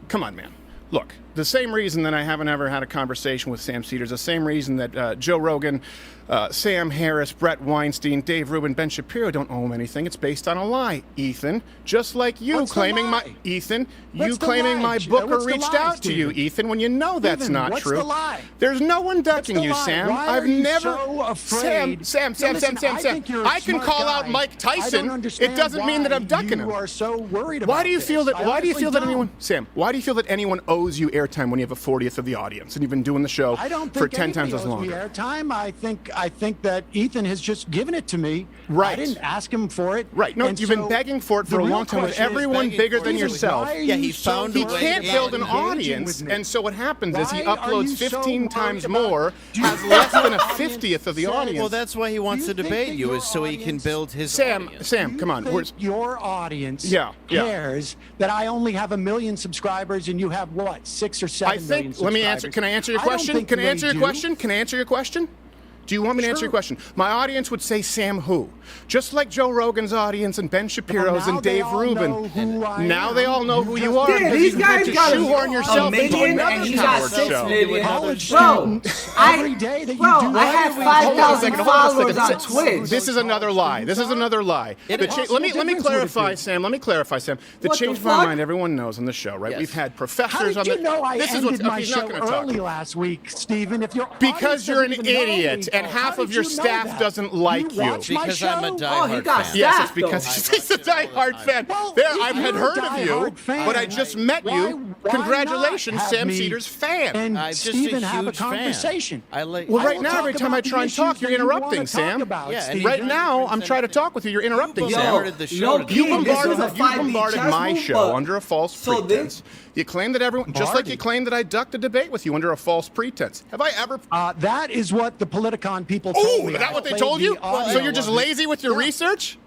come on, man. Look, the same reason that I haven't ever had a conversation with Sam Cedars, the same reason that Joe Rogan, Sam Harris, Brett Weinstein, Dave Rubin, Ben Shapiro don't owe him anything. It's based on a lie, Ethan. Just like you What's the claiming lie? you claiming my booker What's the reached lie, out to you, Stephen? Ethan, when you know that's Stephen, not what's true. the lie? There's no one ducking What's the you, lie? Sam. Why I've are you never. so afraid? Sam. I can call out Mike Tyson. It doesn't mean that I'm ducking him. You are so worried about Why do you feel that? this. Why do you feel that I honestly anyone, Sam? Why do you feel that anyone owes you airtime when you have a 40th of the audience and you've been doing the show I don't think for 10 times anybody as owes long? me airtime. I think that Ethan has just given it to me. Right. I didn't ask him for it. Right. No, And you've so been begging for it for the a real long time with question is everyone begging bigger for than it. yourself. Why are Yeah, you he so found a He way can't to build an engage audience, with me? and so what happens is he Why are uploads you so 15 worried times about- more, Do you has think less than a your audience 50th of the says- audience. Well, that's why he wants Do to you debate think you, that is so he can audience- build his Sam, audience. come on. Think your audience Yeah. cares that I only have 1 million subscribers and you have what, 6 or 7 I million think. Let me answer. subscribers? Can I answer your I don't question? think Can I they answer your do. question? Can I answer your question? Do you want me to answer your question? My audience would say Sam who? Just like Joe Rogan's audience and Ben Shapiro's now and they Dave all Rubin. know who I Now am. they all know who you are. Yeah, because these you guys get to got shoehorn a yourself into million another and he got coward 6 show. million. College Bro, students, every day that you do I that, have we- 5,000 Hold on a followers on second. Twitch. This is another lie. This is another lie. It The is. cha- What's let the me difference clarify, would it be? Sam. Let me clarify, Sam. The What the change my fuck? mind. Everyone knows on the show, right? Yes. We've had How professors did on you the. know I This is ended what's. my He's show not going to talk. early last week, Stephen? If you're Because you're an idiot, and half of your staff doesn't like you. watch my Because I'm a show? diehard he got fan. Yes, staff, it's because though. he's a diehard fan. Well, There, if I had you're a heard of you, diehard fan, but I just met why- you. why Congratulations, not have Sam me Cedars fan. and I'm just Stephen a have a huge fan. conversation. I like. Well, I right will now, talk every time I about try the and talk, issues you're that you wanna interrupting, talk Sam. about, Yeah, and Stephen. Right now, I'm trying to talk with you. You're interrupting, Sam. bombarded the show today. You This was a bombarded 5D chess my move, show but- under a false So pretense. You claim that everyone, just like you claim that I ducked a debate with you under a false pretense. Have I ever? That is what the Politicon people told Oh, me. is that I what they played told the you? audio So you're just of it. lazy with your research?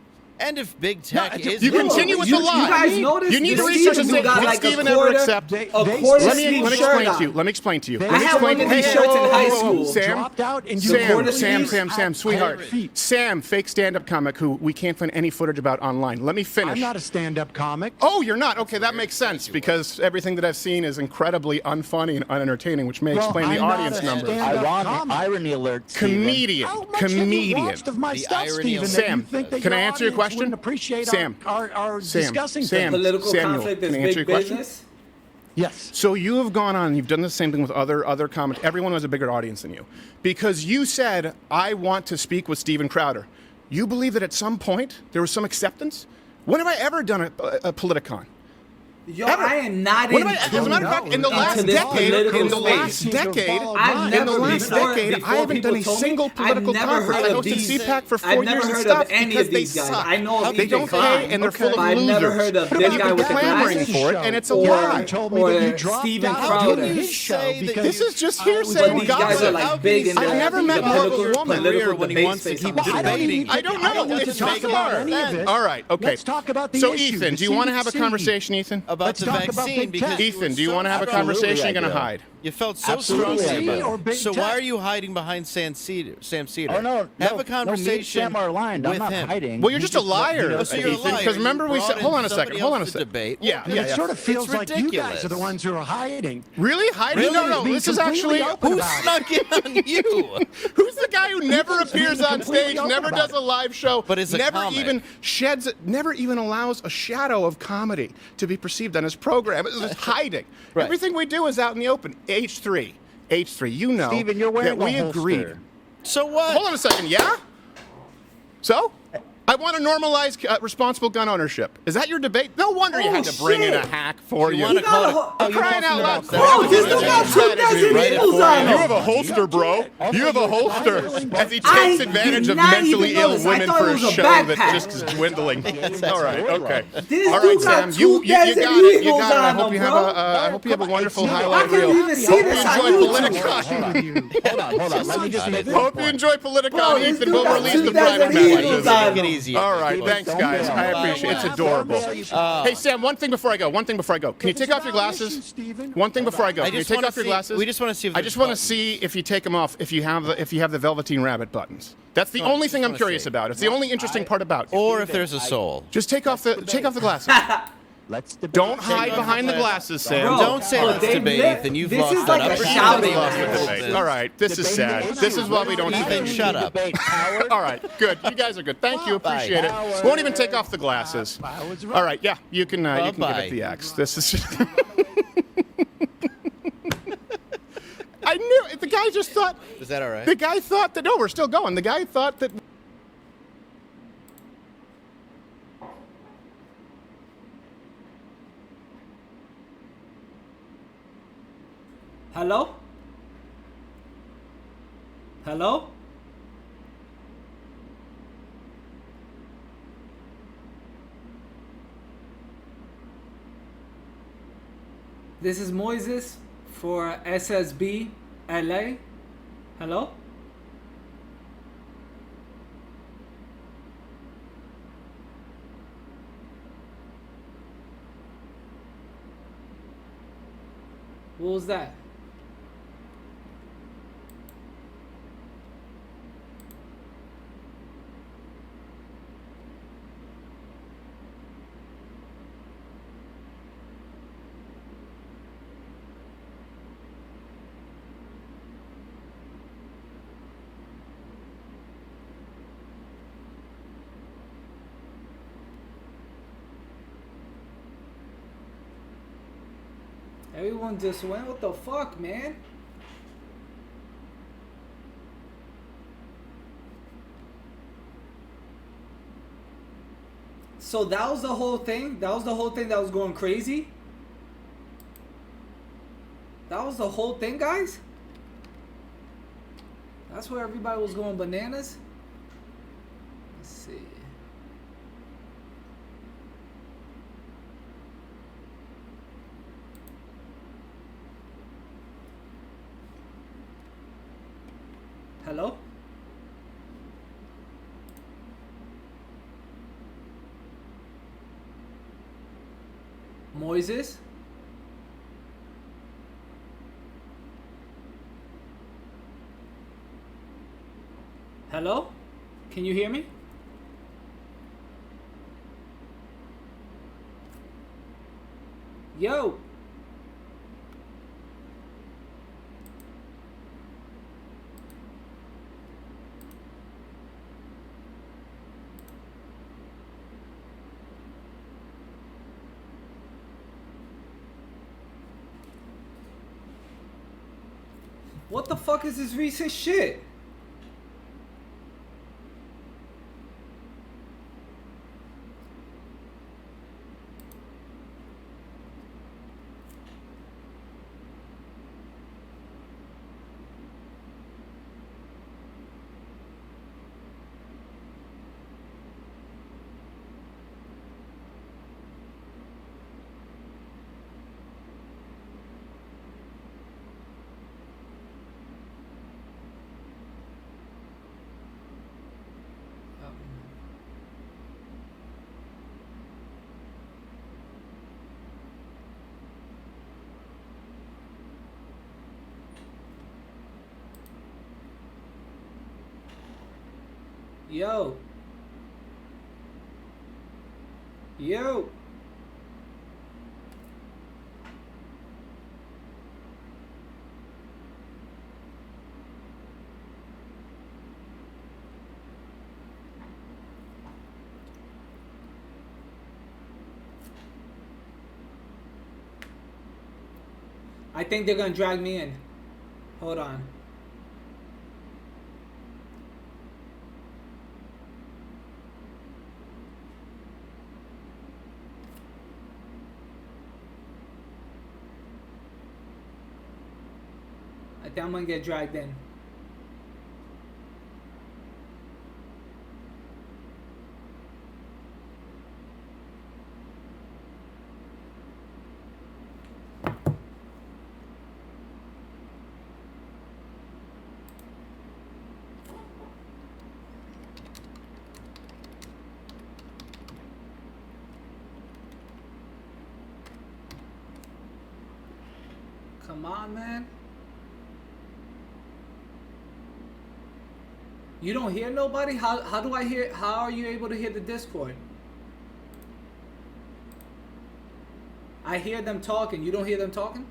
And if big tech is You continue with the lie. You guys noticed You need to the research and Steven say, got did like Steven a ever quarter- accept? a quarter Let me sleeve explain shirt to you. on. Let me explain to you. I Let me had explain one of to you. these shirts in high school. Sam, dropped out and you quarter Sam, sleeves sweetheart. Sam, fake stand-up comic who we can't find any footage about online. Let me finish. I'm not a stand-up comic. Oh, you're not? Okay, that makes sense because everything that I've seen is incredibly unfunny and unentertaining, which may explain the audience numbers. Irony alert, Stephen. Comedian. How much have you watched of my stuff, Stephen, that Sam, you think that can your I answer your audience question? wouldn't appreciate Sam, our Sam, discussing Sam, things? Political Samuel, conflict is can I answer your big question? business. Yes. So you have gone on, you've done the same thing with other comments. Everyone has a bigger audience than you. Because you said, I want to speak with Steven Crowder. You believe that at some point there was some acceptance? When have I ever done a Politicon? Yo, I am not in. As a matter of fact, in the last decade, I haven't done a single political conference. I hosted CPAC for 4 years and stopped because they suck. I know they don't pay and they're full of losers. I've never heard of this guy with the clamoring for it, and it's a lie. Or Steven Crowder. This is just hearsay and gossip. I've never met more of a woman when he wants to keep debating. I don't know. It's talk about any of it. All right. Okay. Let's talk about the issue. issue. Ethan, do you want to have a conversation, Ethan? About the vaccine, because Ethan, do you want to have a conversation? You're going to hide. You felt so strongly about it. So why are you hiding behind Sam Cedar? Oh, no. Have a conversation Sam are aligned. I'm with not him. hiding. Well, you're just a liar, so you're a Ethan. liar. Because remember we said, hold on a second. Debate. Yeah. It sort of feels like you guys are the ones who are hiding. Really? Hiding? Really? No. This is actually who snuck in on you? Who's the guy who never appears on stage, never does a live show, but is a never comic. never even allows a shadow of comedy to be perceived on his program? It's just hiding. Right. Everything we do is out in the open. H3, you know Steven, you're wearing that we a holster. agreed. So what? Hold on a second. Yeah. So. I want to normalize responsible gun ownership. Is that your debate? No wonder you had to bring in a hack for you. Want to call it? Crying out loud. Bro, this dude got 2 Desert Eagles on him. You have a holster, bro. You have a holster. As he takes advantage of mentally ill women for a show that just is dwindling. All right, okay. All right, Sam, you got it. You got it. I hope you have a wonderful highlight reel. Hope you enjoy Politicon. Hold on. Let me just make Hope you enjoy Politicon, Ethan. We'll release the private messages. Easy. All right, thanks, guys. I appreciate it. It's adorable. Hey, Sam, one thing before I go. Can you take off your glasses? One thing before I go. Can you take off your glasses? We just want to see. I just want to see if you take them off. If you have the Velveteen Rabbit buttons. That's the only thing I'm curious about. It's the only interesting part about you. Or if there's a soul. Just take off the glasses. Don't hide behind the glasses, Sam. Bro, don't say let's debate, Ethan. You've lost is like that a shouting debate. All right, this is sad. This is why we don't Ethan, shut up. All right, good. You guys are good. Thank you. Appreciate it. Won't even take off the glasses. All right, yeah, you can give it the X. This is. I knew it. The guy just thought. Is that all right? The guy thought that. No, we're still going. The guy thought that. Hello? Hello? This is Moises for SSB LA. Hello? What was that? Everyone just went, what the fuck, man? So that was the whole thing? That was the whole thing that was going crazy? That was the whole thing, guys? That's where everybody was going bananas? Let's see. Hello? Moises? Hello? Can you hear me? Yo! What the fuck is this recent shit? Yo. Yo. I think they're gonna drag me in. Hold on. I think I'm gonna get dragged in. Come on, man. You don't hear nobody? How do I hear? How are you able to hear the Discord? I hear them talking. You don't hear them talking?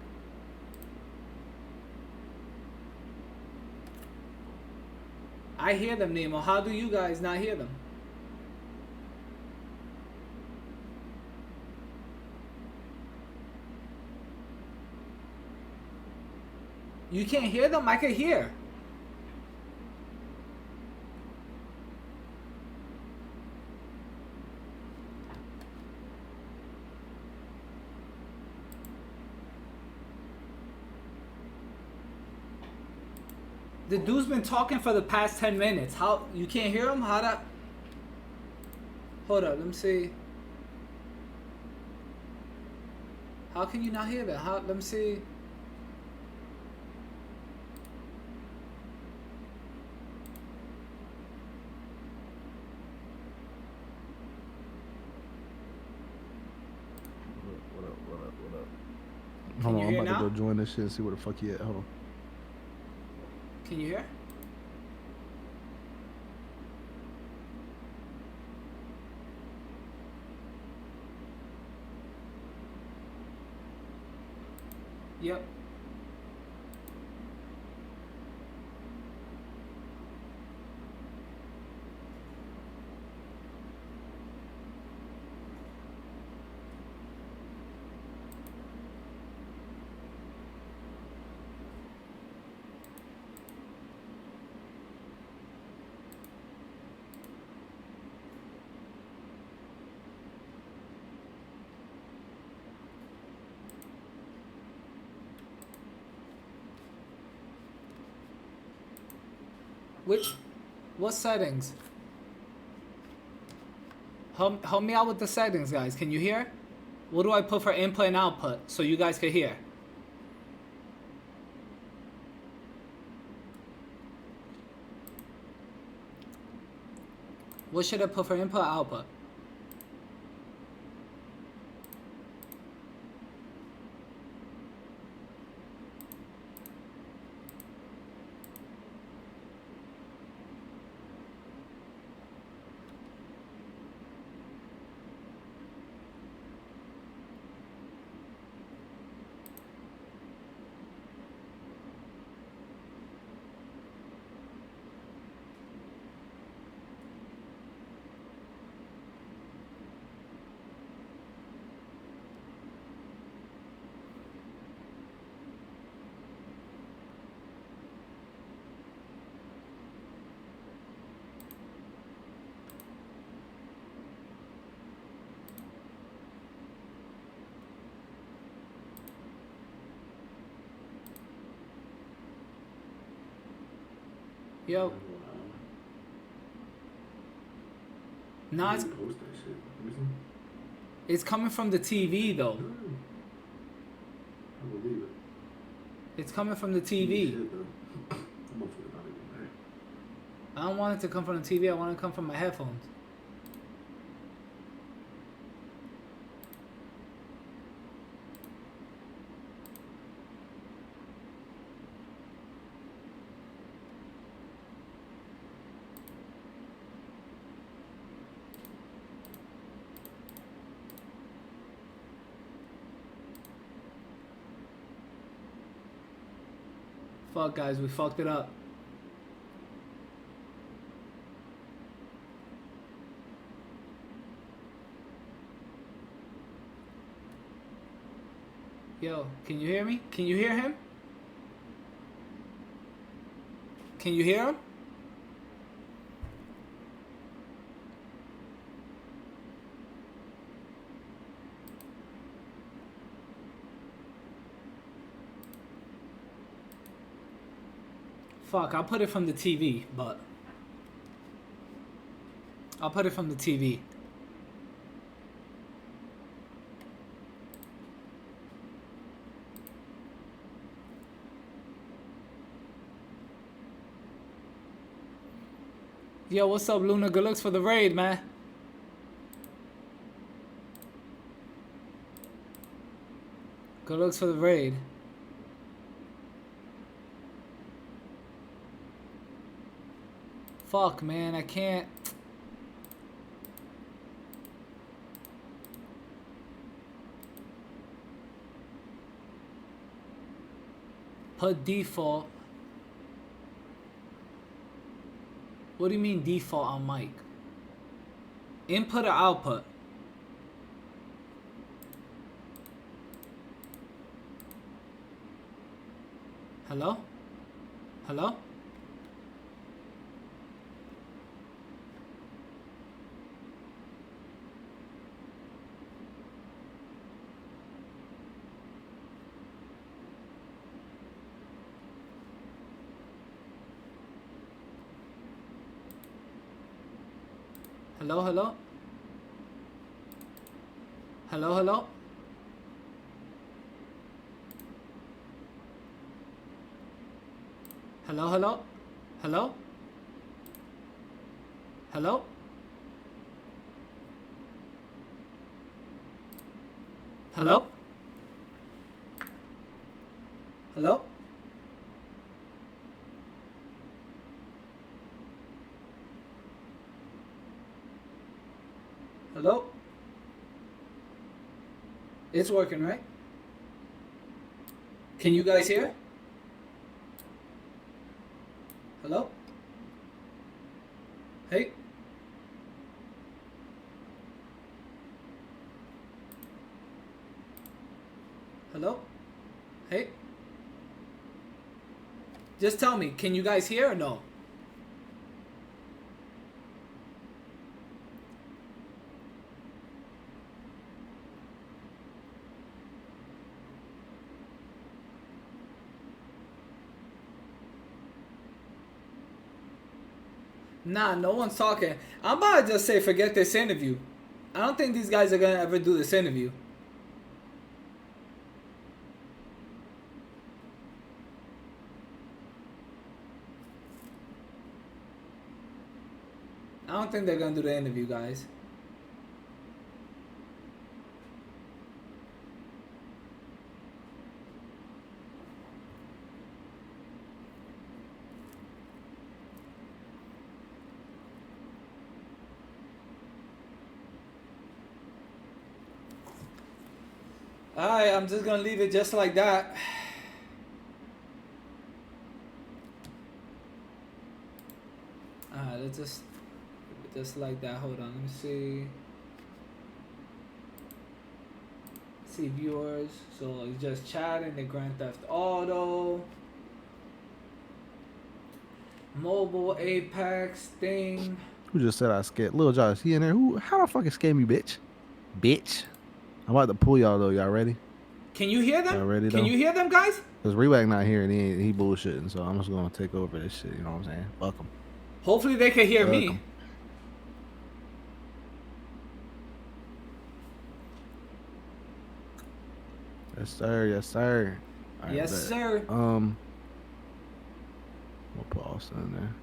I hear them, Nemo. How do you guys not hear them? You can't hear them? I can hear. The dude's been talking for the past 10 minutes. How you can't hear him? How that? Hold up, let me see. How can you not hear that? How? Let me see. Hold on, I'm hear about now? to go join this shit and see where the fuck he at. Hold on. Can you hear? Yep. What settings? Help me out with the settings, guys. Can you hear? What do I put for input and output so you guys can hear? What should I put for input and output? Yo. Nah, it's coming from the TV though. It's coming from the TV. I don't want it to come from the TV. I want it to come from my headphones. Fuck, guys, we fucked it up. Yo, can you hear me? Can you hear him? Can you hear him? Fuck, I'll put it from the TV, but... I'll put it from the TV. Yo, what's up, Luna? Good looks for the raid, man. Good looks for the raid. Fuck, man, I can't. Put default. What do you mean default on mic? Input or output? Hello? Hello? Hello, hello? Hello, hello? Hello, hello? Hello? Hello? Hello? Hello? Hello? It's working, right? Can you guys hear? Hello? Hey? Hello? Hey? Just tell me, can you guys hear or no? Nah, no one's talking. I'm about to just say forget this interview. I don't think these guys are gonna ever do this interview. I don't think they're gonna do the interview, guys. Alright, I'm just gonna leave it just like that. Alright, let's just leave it just like that. Hold on, let me see. See viewers. So it's just chatting the Grand Theft Auto, mobile, Apex, Thing. Who just said I scared? Lil Josh, he in there? Who? How the fuck it scam you, bitch? Bitch. I'm about to pull y'all though. Y'all ready? Can you hear them? Y'all ready though? Can you hear them, guys? Cause Rewack not here and he bullshitting, so I'm just gonna take over this shit. You know what I'm saying? Fuck him. Hopefully they can hear me. Em. Yes sir. Yes sir. All right, Yes, bet. sir. We'll put Austin in there.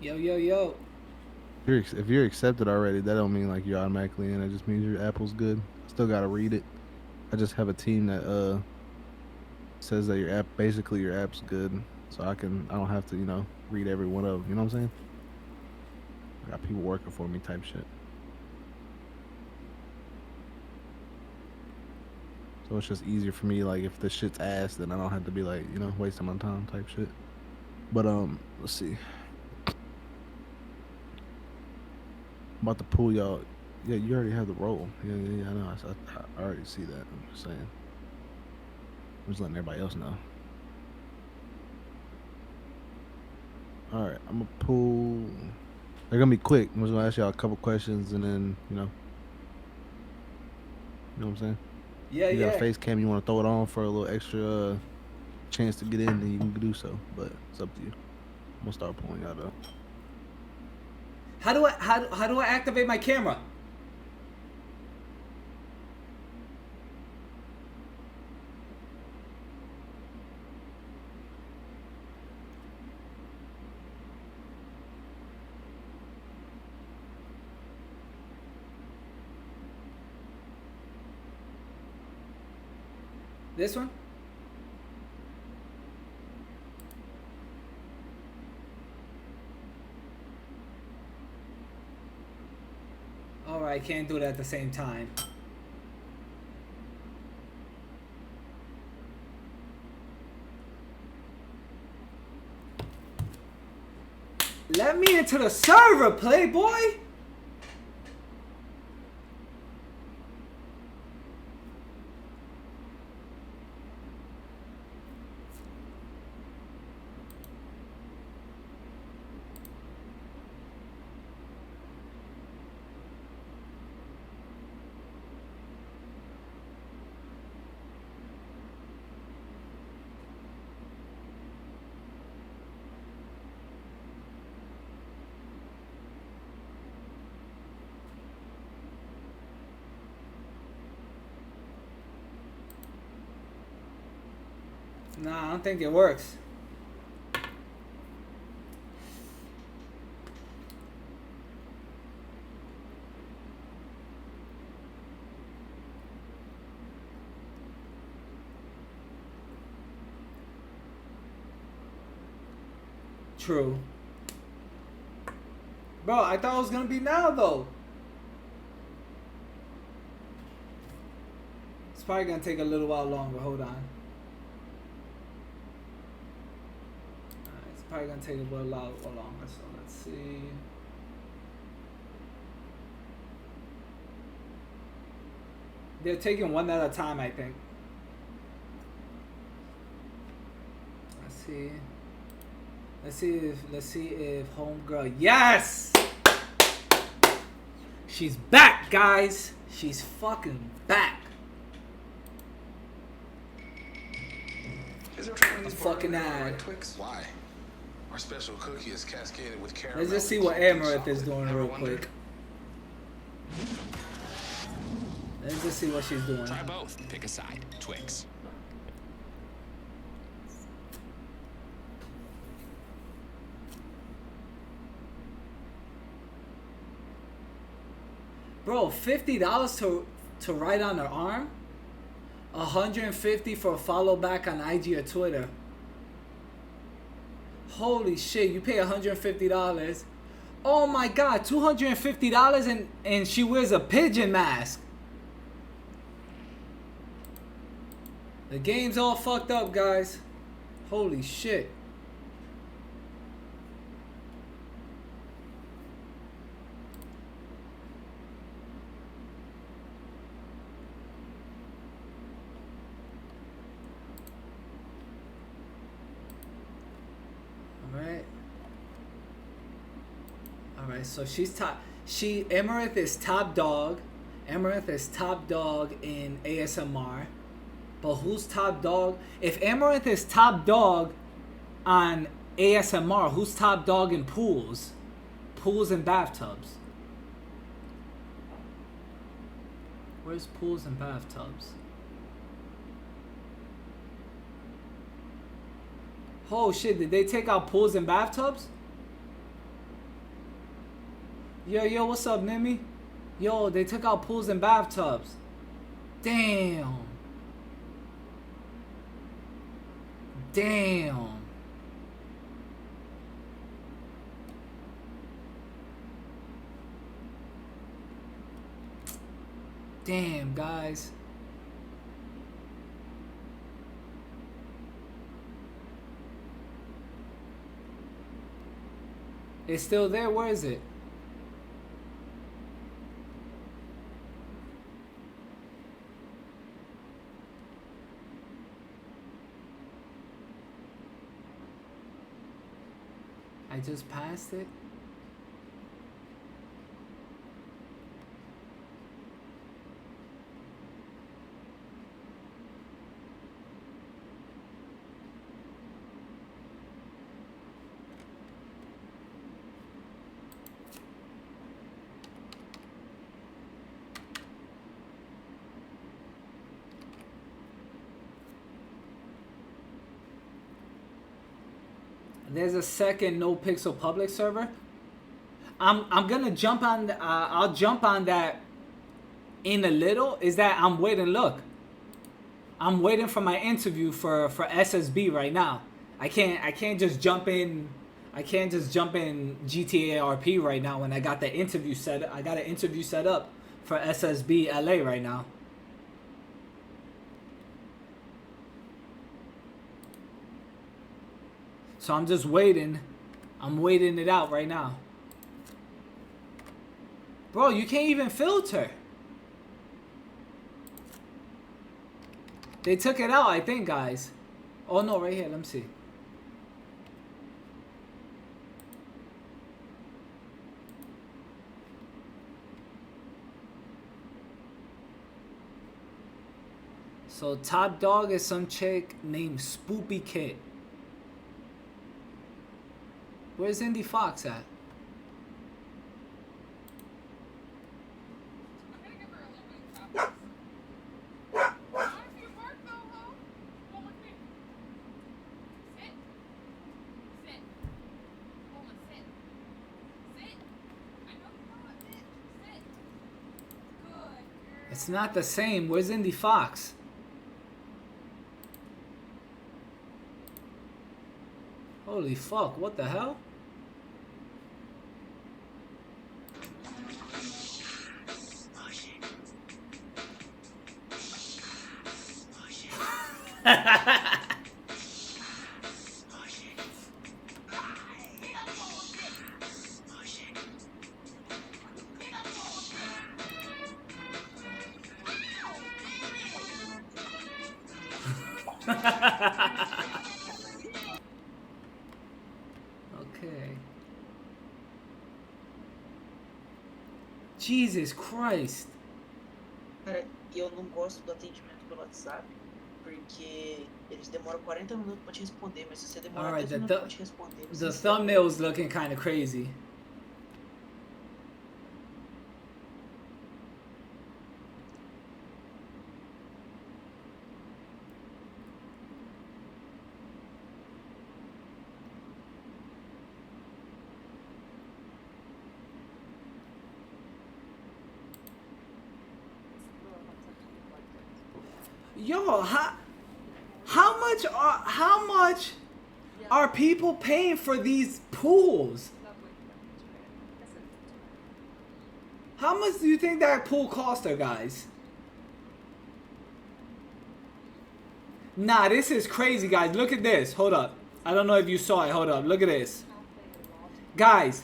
Yo, yo, yo. If you're accepted already, that don't mean like you're automatically in. It just means your apple's good. Still gotta read it. I just have a team that says that your app's good, so I don't have to read every one of them. You know what I'm saying? I got people working for me type shit. So it's just easier for me, like, if the shit's ass, then I don't have to be like, you know, wasting my time type shit. But let's see. I'm about to pull y'all. Yeah, you already have the role. Yeah, I know. I already see that. I'm just saying. I'm just letting everybody else know. All right, I'm gonna pull. They're gonna be quick. I'm just gonna ask y'all a couple questions, and then you know what I'm saying. Yeah, you yeah. got a face cam, you want to throw it on for a little extra chance to get in, then you can do so. But it's up to you. I'm gonna start pulling y'all though. How do I activate my camera? This one? Alright, can't do it at the same time. Let me into the server, Playboy! Nah, I don't think it works. True. Bro, I thought it was gonna be now though. It's probably gonna take a little while longer. Hold on. It's probably gonna take a little while longer. So let's see. They're taking one at a time, I think. Let's see. Let's see if homegirl. Yes! She's back, guys. She's fucking back. A fucking ad. Why? Our special cookie is cascaded with caramel. Let's just see what Amareth is doing real quick. Let's just see what she's doing. Try both. Pick a side. Twix. Bro, $50 to write on her arm? $150 for a follow back on IG or Twitter. Holy shit, you pay $150. Oh my god, $250 and she wears a pigeon mask. The game's all fucked up, guys. Holy shit. Alright, so she's top. Amareth is top dog. Amareth is top dog in ASMR. But who's top dog? If Amareth is top dog on ASMR, who's top dog in pools? Pools and bathtubs. Where's pools and bathtubs? Oh shit, did they take out pools and bathtubs? Yo, what's up, Nimi? Yo, they took out pools and bathtubs. Damn. Damn. Damn, guys. It's still there. Where is it? I just passed it. There's a second no pixel public server. I'm gonna jump on. I'll jump on that in a little. Is that I'm waiting? Look, I'm waiting for my interview for SSB right now. I can't just jump in. I can't just jump in GTA RP right now when I got the interview set. I got an interview set up for SSB LA right now. So I'm just waiting. I'm waiting it out right now. Bro, you can't even filter. They took it out, I think, guys. Oh, no, right here. Let me see. So top dog is some chick named Spoopy Kid. Where's Indy Fox at? It's not the same. Where's Indy Fox? Holy fuck, what the hell? Okay. Jesus Christ. Cara, eu não gosto do atendimento pelo WhatsApp, porque eles demoram 40 minutos pra te responder, mas se você demorar 10 minutos pra te responder... The thumbnail's looking kind of crazy. Yo, how much are people paying for these pools? How much do you think that pool cost her, guys? Nah, this is crazy, guys. Look at this. Hold up. I don't know if you saw it. Hold up. Look at this. Guys.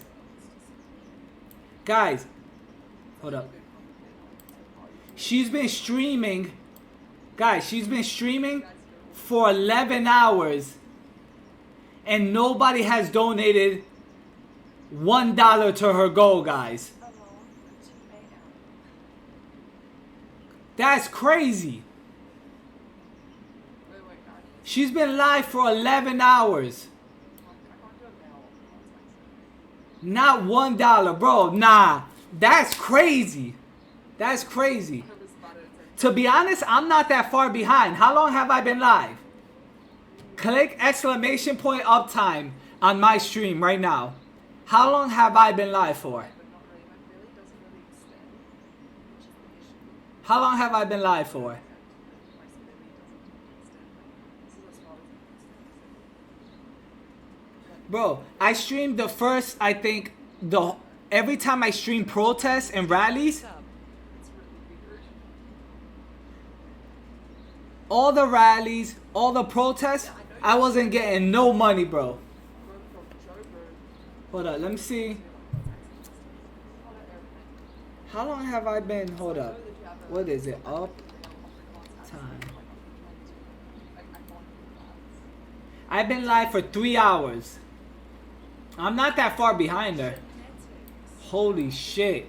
Guys. Hold up. She's been streaming. Guys, she's been streaming for 11 hours. And nobody has donated $1 to her goal, guys. That's crazy. She's been live for 11 hours. Not $1, bro. Nah, that's crazy. That's crazy. To be honest, I'm not that far behind. How long have I been live? Click exclamation point uptime on my stream right now. How long have I been live for? How long have I been live for? Bro, I streamed the first, I think, every time I stream protests and rallies, all the rallies, all the protests, I wasn't getting no money, bro. Hold up, let me see. How long have I been? Hold up. What is it? Up time. I've been live for 3 hours. I'm not that far behind her. Holy shit.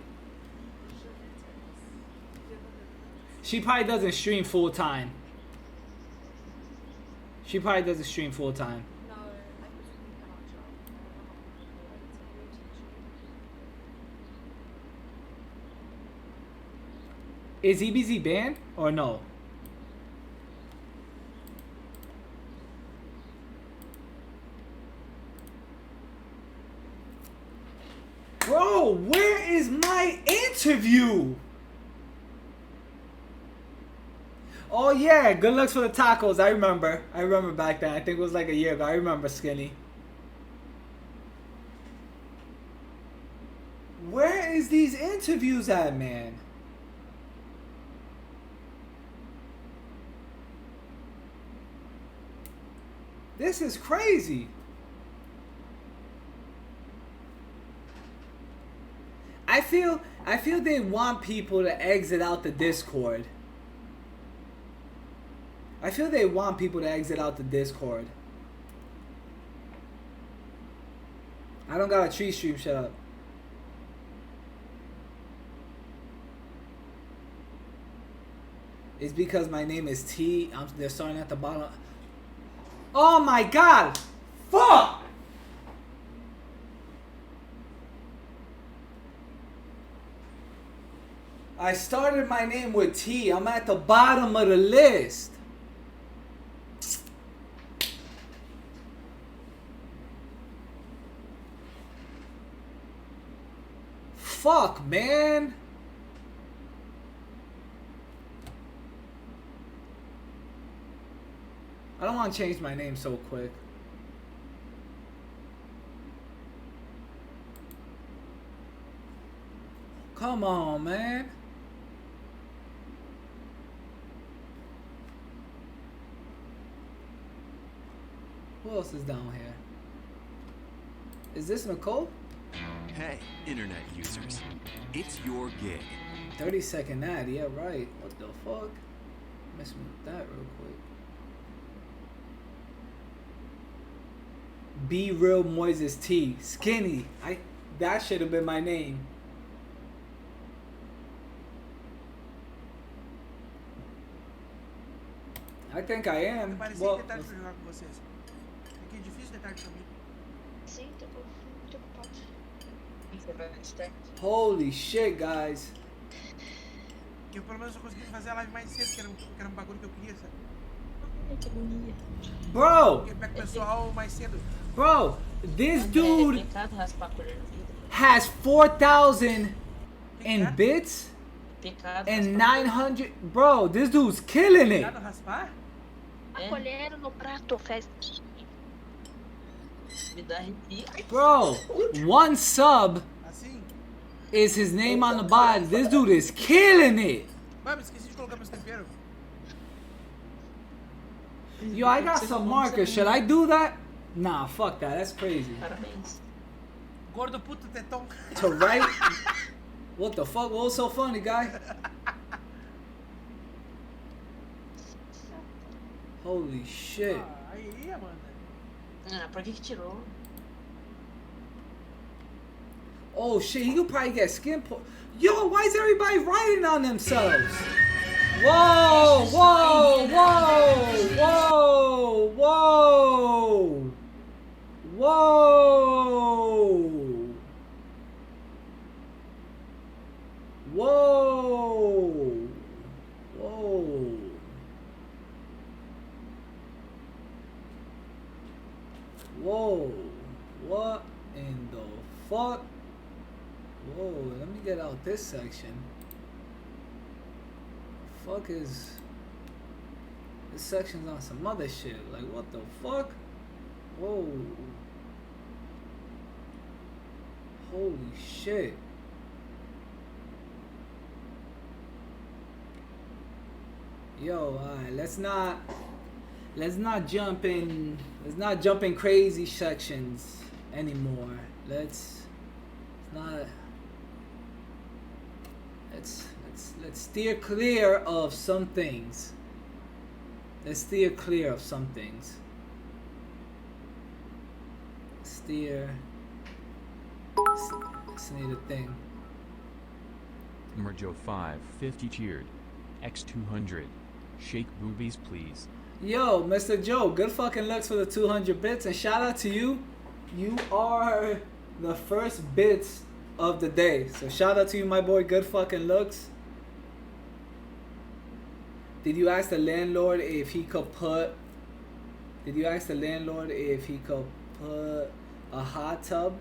She probably doesn't stream full time. She probably doesn't stream full time. Is EBZ banned or no? Bro, where is my interview? Oh yeah, good looks for the tacos. I remember. I remember back then. I think it was like a year ago. I remember Skinny. Where is these interviews at, man? This is crazy. I feel they want people to exit out the Discord. I feel they want people to exit out the Discord. I don't got a tree stream, shut up. It's because my name is T. They're starting at the bottom. Oh my god! Fuck! I started my name with T. I'm at the bottom of the list. Fuck, man. I don't want to change my name so quick. Come on, man. Who else is down here? Is this Nicole? Hey, internet users. It's your gig. 30-second ad, yeah, right. What the fuck? Mess with that real quick. Be Real Moises T. Skinny. That should have been my name. I think I am. Well, holy shit, guys. Eu pelo menos eu consegui fazer a live mais cedo, que era um bagulho que eu queria, sabe? Bro! Bro, this dude has 4,000 in bits and 900. Bro, this dude's killing it. Bro, one sub is his name on the bottom. This dude is killing it. Yo, I got some markers. Should I do that? Nah, fuck that. That's crazy. Gordo puto tetão. To write? What the fuck? What was so funny, guy? Holy shit. Aí, Amanda. Por que tirou? Oh shit, he could probably get skin Yo, why is everybody writing on themselves? Whoa, whoa, whoa, whoa, whoa, whoa, whoa, whoa. Whoa, what in the fuck? Whoa, let me get out this section. Fuck is this section's on some other shit. Like what the fuck? Whoa. Holy shit. Yo, alright, let's not jump in crazy sections anymore. Let's steer clear of some things. Let's steer clear of some things. Steer. Let's need a thing. Merjo 550 cheered. X200. Shake boobies, please. Yo, Mr. Joe, good fucking looks for the 200 bits, and shout out to you. You are the first bits of the day. So shout out to you, my boy. Good fucking looks. Did you ask the landlord if he could put a hot tub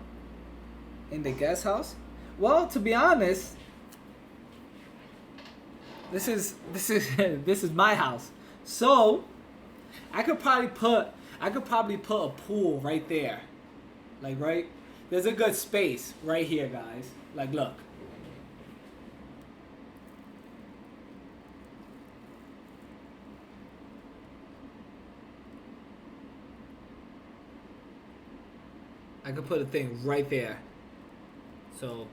in the guest house? Well, to be honest, this is this is my house. So I could probably put a pool right there. Like right, there's a good space right here, guys. Like look. I could put a thing right there. So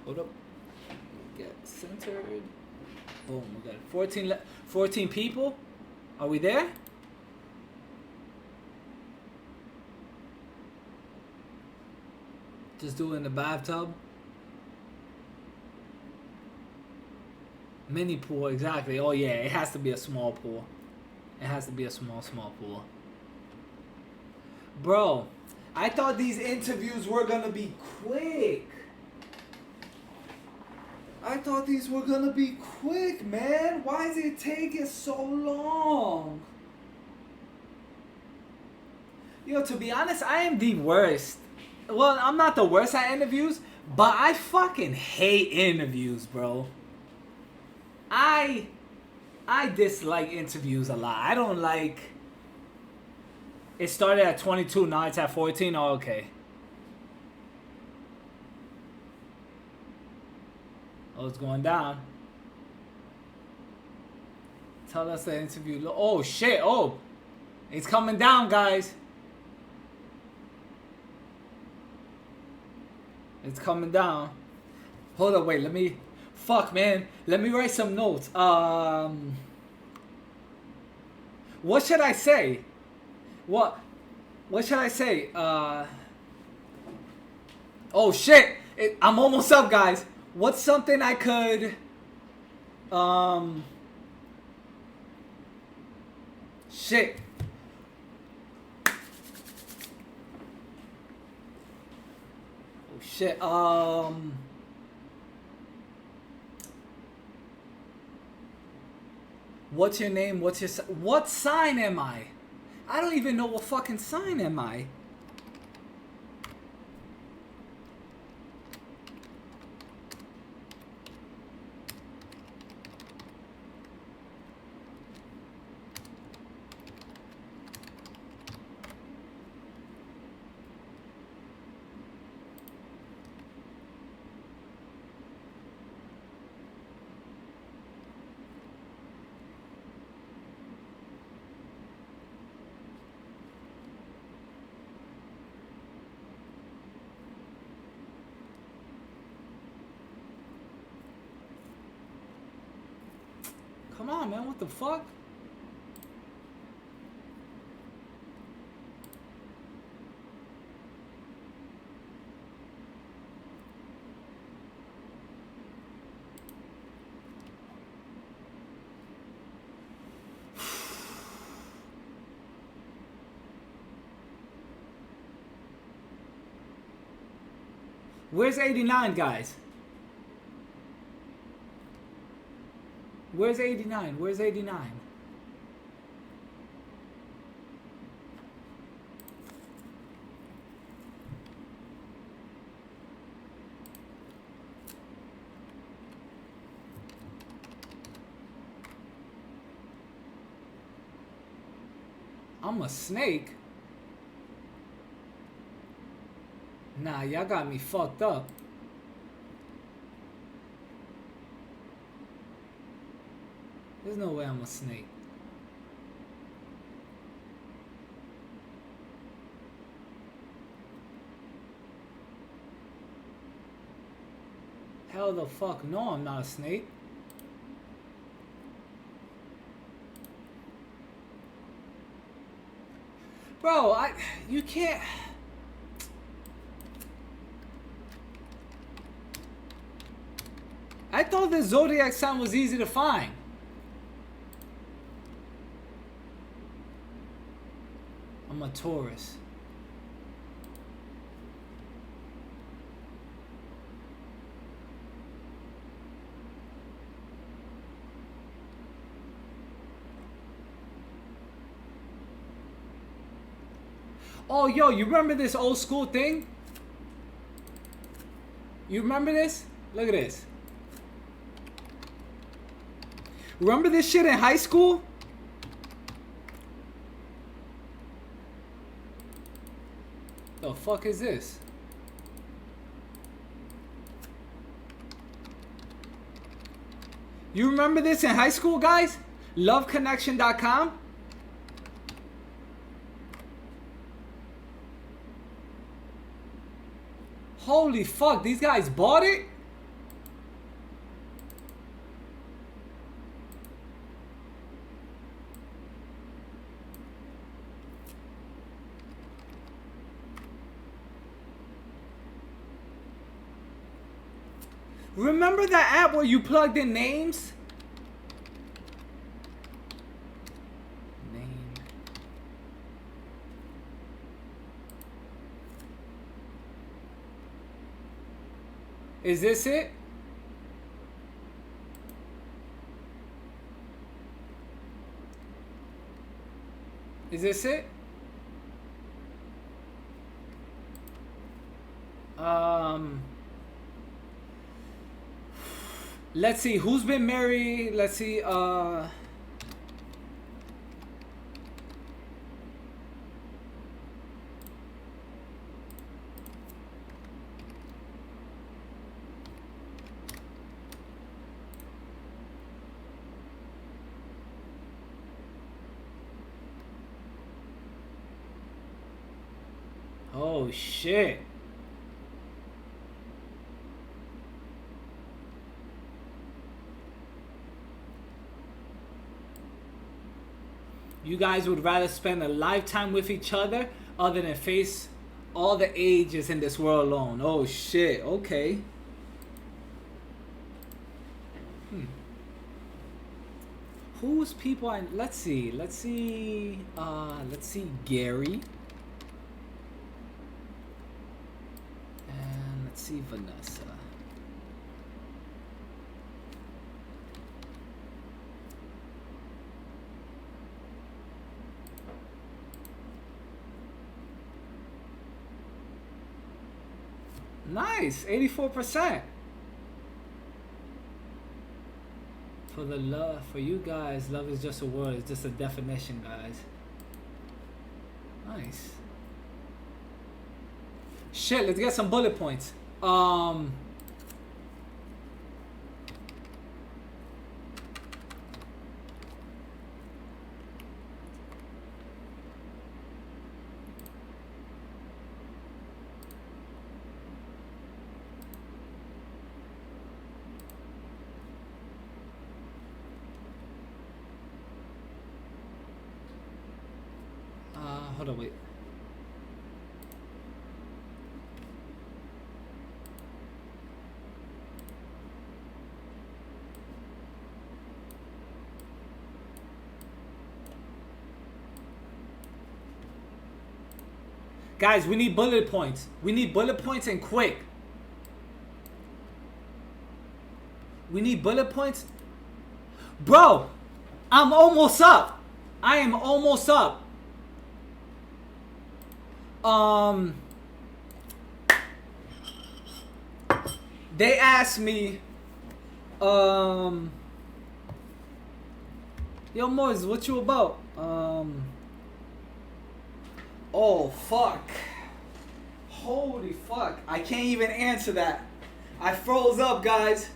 hold up. Get centered. Boom, we got 14 people. Are we there? Just do it in the bathtub. Mini pool, exactly. Oh yeah, it has to be a small pool. It has to be a small pool. Bro, I thought these interviews were gonna be quick. I thought these were gonna be quick, man. Why is it taking so long? Yo, to be honest, I am the worst. Well, I'm not the worst at interviews, but I fucking hate interviews, bro. I dislike interviews a lot. I don't like... It started at 22, now it's at 14? Oh, okay. Oh, it's going down. Tell us the interview. Oh, shit. Oh, it's coming down, guys. It's coming down. Hold up, wait. Let me... Fuck, man. Let me write some notes. What should I say? What should I say? Oh shit! I'm almost up, guys. What's something I could shit. Oh shit. What's your name? What sign am I? I don't even know what fucking sign am I. Come on, man. What the fuck? Where's 89, guys? Where's 89? Where's 89? I'm a snake? Nah, y'all got me fucked up. There's no way I'm a snake. Hell the fuck no, I'm not a snake. Bro, you can't. I thought the zodiac sign was easy to find. I'm a Taurus. Oh, yo, you remember this old school thing? You remember this? Look at this. Remember this shit in high school? The fuck is this? You remember this in high school, guys? Loveconnection.com? Holy fuck, these guys bought it? Remember that app where you plugged in names? Name. Is this it? Is this it? Let's see, who's been married? Let's see, oh shit. You guys would rather spend a lifetime with each other than face all the ages in this world alone. Oh shit, okay. Who's people I let's see Gary. And let's see Vanessa. Nice, 84%. For the love, for you guys, love is just a word. It's just a definition, guys. Nice. Shit, let's get some bullet points. Hold on, wait. Guys, we need bullet points. We need bullet points and quick. We need bullet points. Bro, I'm almost up. I am almost up. They asked me, yo, Moise, what you about? Oh, fuck. Holy fuck. I can't even answer that. I froze up, guys.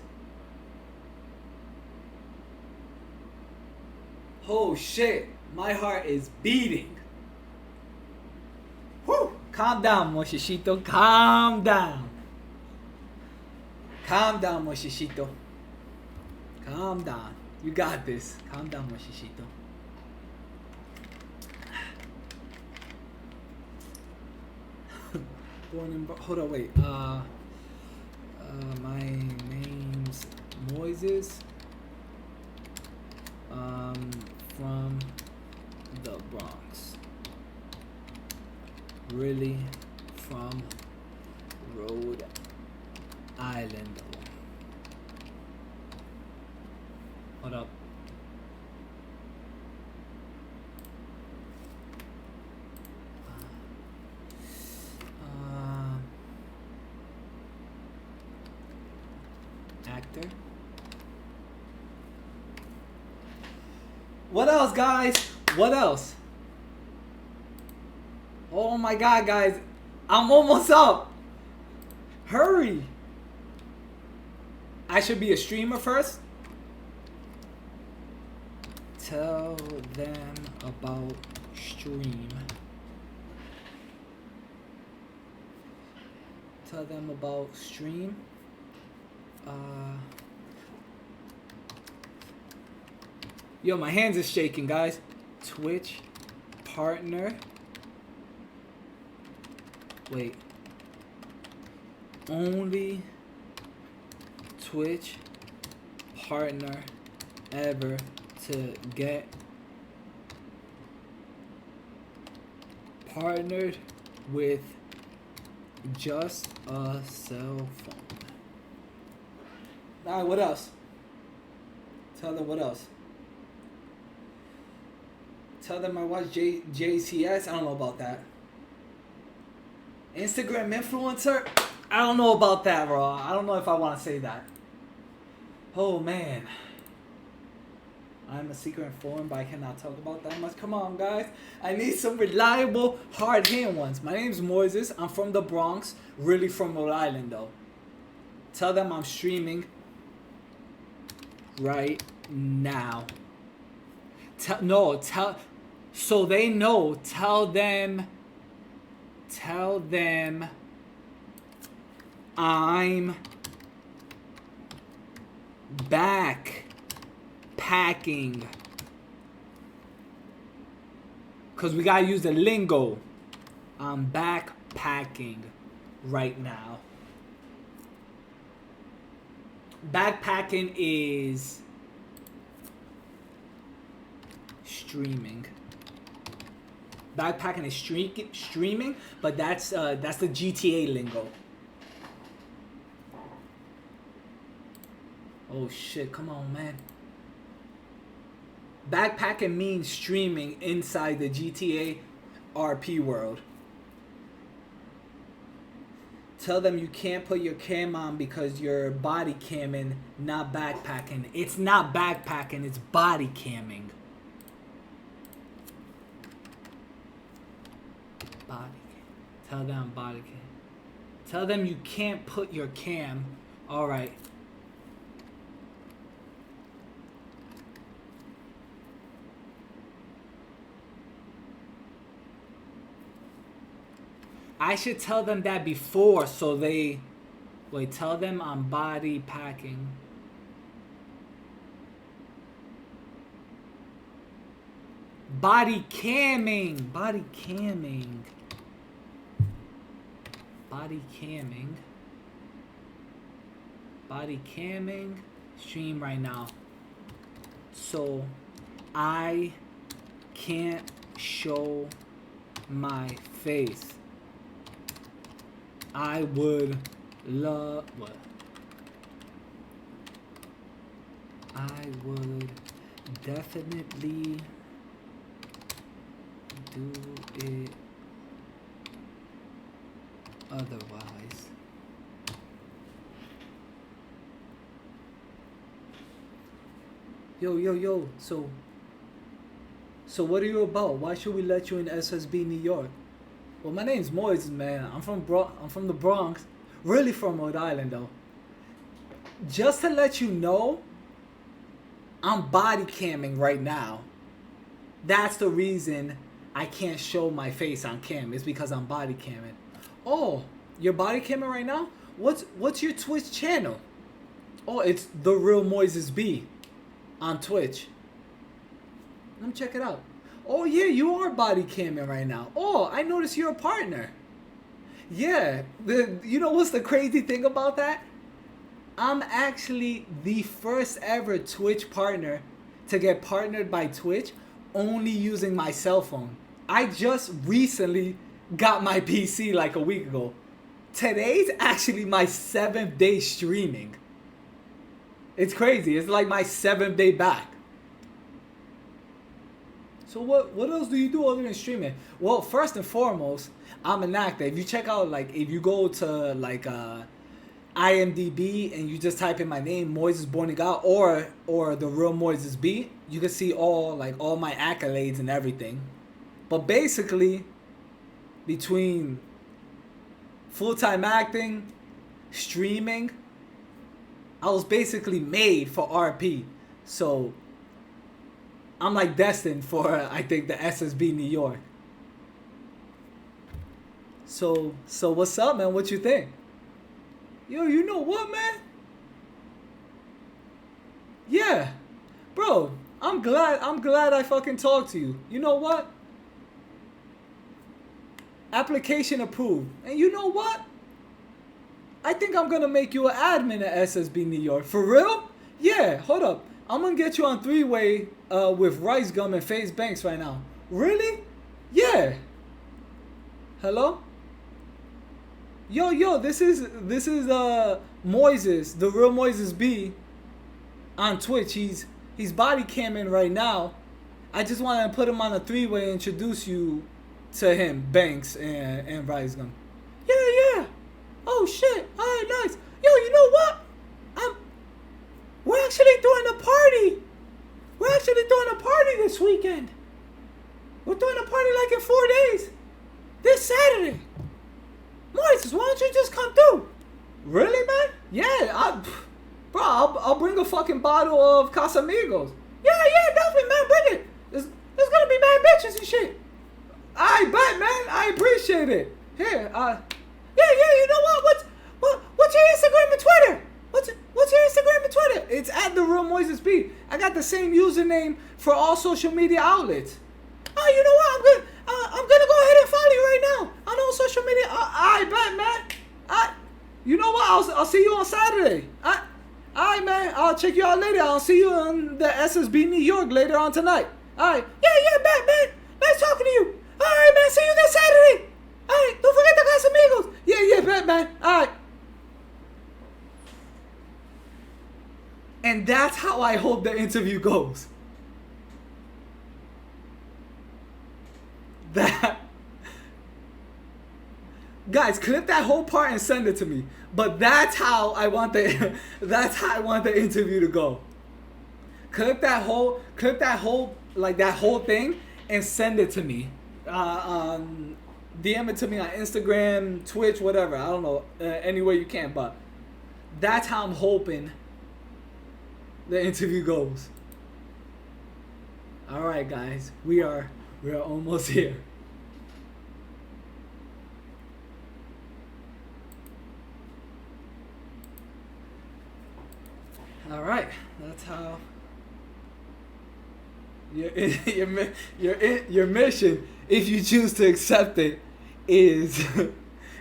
Oh, shit. My heart is beating. Whew. Calm down, Moshishito. Calm down. Calm down, Moshishito. Calm down. You got this. Calm down, Moshishito. Born in... Hold on, wait. My name's Moises. From the Bronx. Really from Rhode Island. Hold up. Actor. What else, guys? What else? Oh my god, guys. I'm almost up. Hurry. I should be a streamer first. Tell them about stream. Tell them about stream. Yo, my hands are shaking, guys. Twitch partner. Wait. Only Twitch partner ever to get partnered with just a cell phone. Alright, what else? Tell them what else. Tell them I watch JCS. I don't know about that. Instagram influencer? I don't know about that, bro. I don't know if I want to say that. Oh, man. I'm a secret informant, but I cannot talk about that much. Come on, guys. I need some reliable, hard-hitting ones. My name's Moises. I'm from the Bronx. Really from Rhode Island, though. Tell them I'm streaming right now. So they know. Tell them I'm backpacking. Because we gotta use the lingo. I'm backpacking right now. Backpacking is streaming. Backpacking is streaming, but that's the GTA lingo. Oh shit, come on, man. Backpacking means streaming inside the GTA RP world. Tell them you can't put your cam on because you're body camming, not backpacking. It's not backpacking, it's body camming. Body cam. Tell them body cam. Tell them you can't put your cam. Alright. I should tell them that before so they... Wait, tell them I'm body packing. Body camming. Body camming. Body camming. Body camming. Stream right now. So I can't show my face. I would love... What? I would definitely do it otherwise. Yo. So what are you about? Why should we let you in SSB New York? Well, my name's Moises, man. I'm from the Bronx. Really from Rhode Island, though. Just to let you know, I'm body camming right now. That's the reason I can't show my face on cam. It's because I'm body camming. Oh, you're body camming right now? What's your Twitch channel? Oh, it's The Real Moises B on Twitch. Let me check it out. Oh, yeah, you are body camming right now. Oh, I noticed you're a partner. Yeah. You know what's the crazy thing about that? I'm actually the first ever Twitch partner to get partnered by Twitch only using my cell phone. I just recently got my PC like a week ago. Today's actually my 7th day streaming. It's crazy. It's like my 7th day back. So what else do you do other than streaming? Well, first and foremost, I'm an actor. If you check out, like, if you go to, like, IMDb and you just type in my name, Moises Bornigal, or The Real Moises B, you can see all my accolades and everything. But basically, between full-time acting, streaming, I was basically made for RP. So I'm like destined for, I think, the SSB New York. So what's up, man? What you think? Yo, you know what, man? Yeah. Bro, I'm glad I fucking talked to you. You know what? Application approved. And you know what? I think I'm gonna make you an admin at SSB New York. For real? Yeah, hold up. I'm gonna get you on 3-way with Rice Gum and FaZe Banks right now. Really? Yeah. Hello? Yo, this is Moises, The Real Moises B on Twitch. He's body camming right now. I just want to put him on a 3-way and introduce you to him, Banks and Rice Gum. Yeah. Oh shit. Alright, nice. Yo, you know what? We're actually doing a party. We're actually doing a party this weekend. We're doing a party like in 4 days. This Saturday. Moises, why don't you just come through? Really, man? Yeah, I'll bring a fucking bottle of Casamigos. Yeah, definitely, man. Bring it. There's gonna be mad bitches and shit. I bet, man. I appreciate it. Here, yeah. You know what? What's your Instagram and Twitter? What's your Instagram and Twitter? It's at The Real Moises B. I got the same username for all social media outlets. Oh, you know what? I'm gonna go ahead and follow you right now on all social media. I bet, man. You know what? I'll see you on Saturday. Alright, man. I'll check you out later. I'll see you on the SSB New York later on tonight. Alright. Yeah, bet, man. Nice talking to you. Alright, man. See you this Saturday. Alright. Don't forget the Casamigos. Yeah, bet, man. Alright. And that's how I hope the interview goes. Guys, clip that whole part and send it to me. But that's how I want the interview to go. Clip that whole thing and send it to me. DM it to me on Instagram, Twitch, whatever. I don't know, anywhere you can. But that's how I'm hoping the interview goes. All right, guys, we are almost here. All right, that's how your mission, if you choose to accept it, is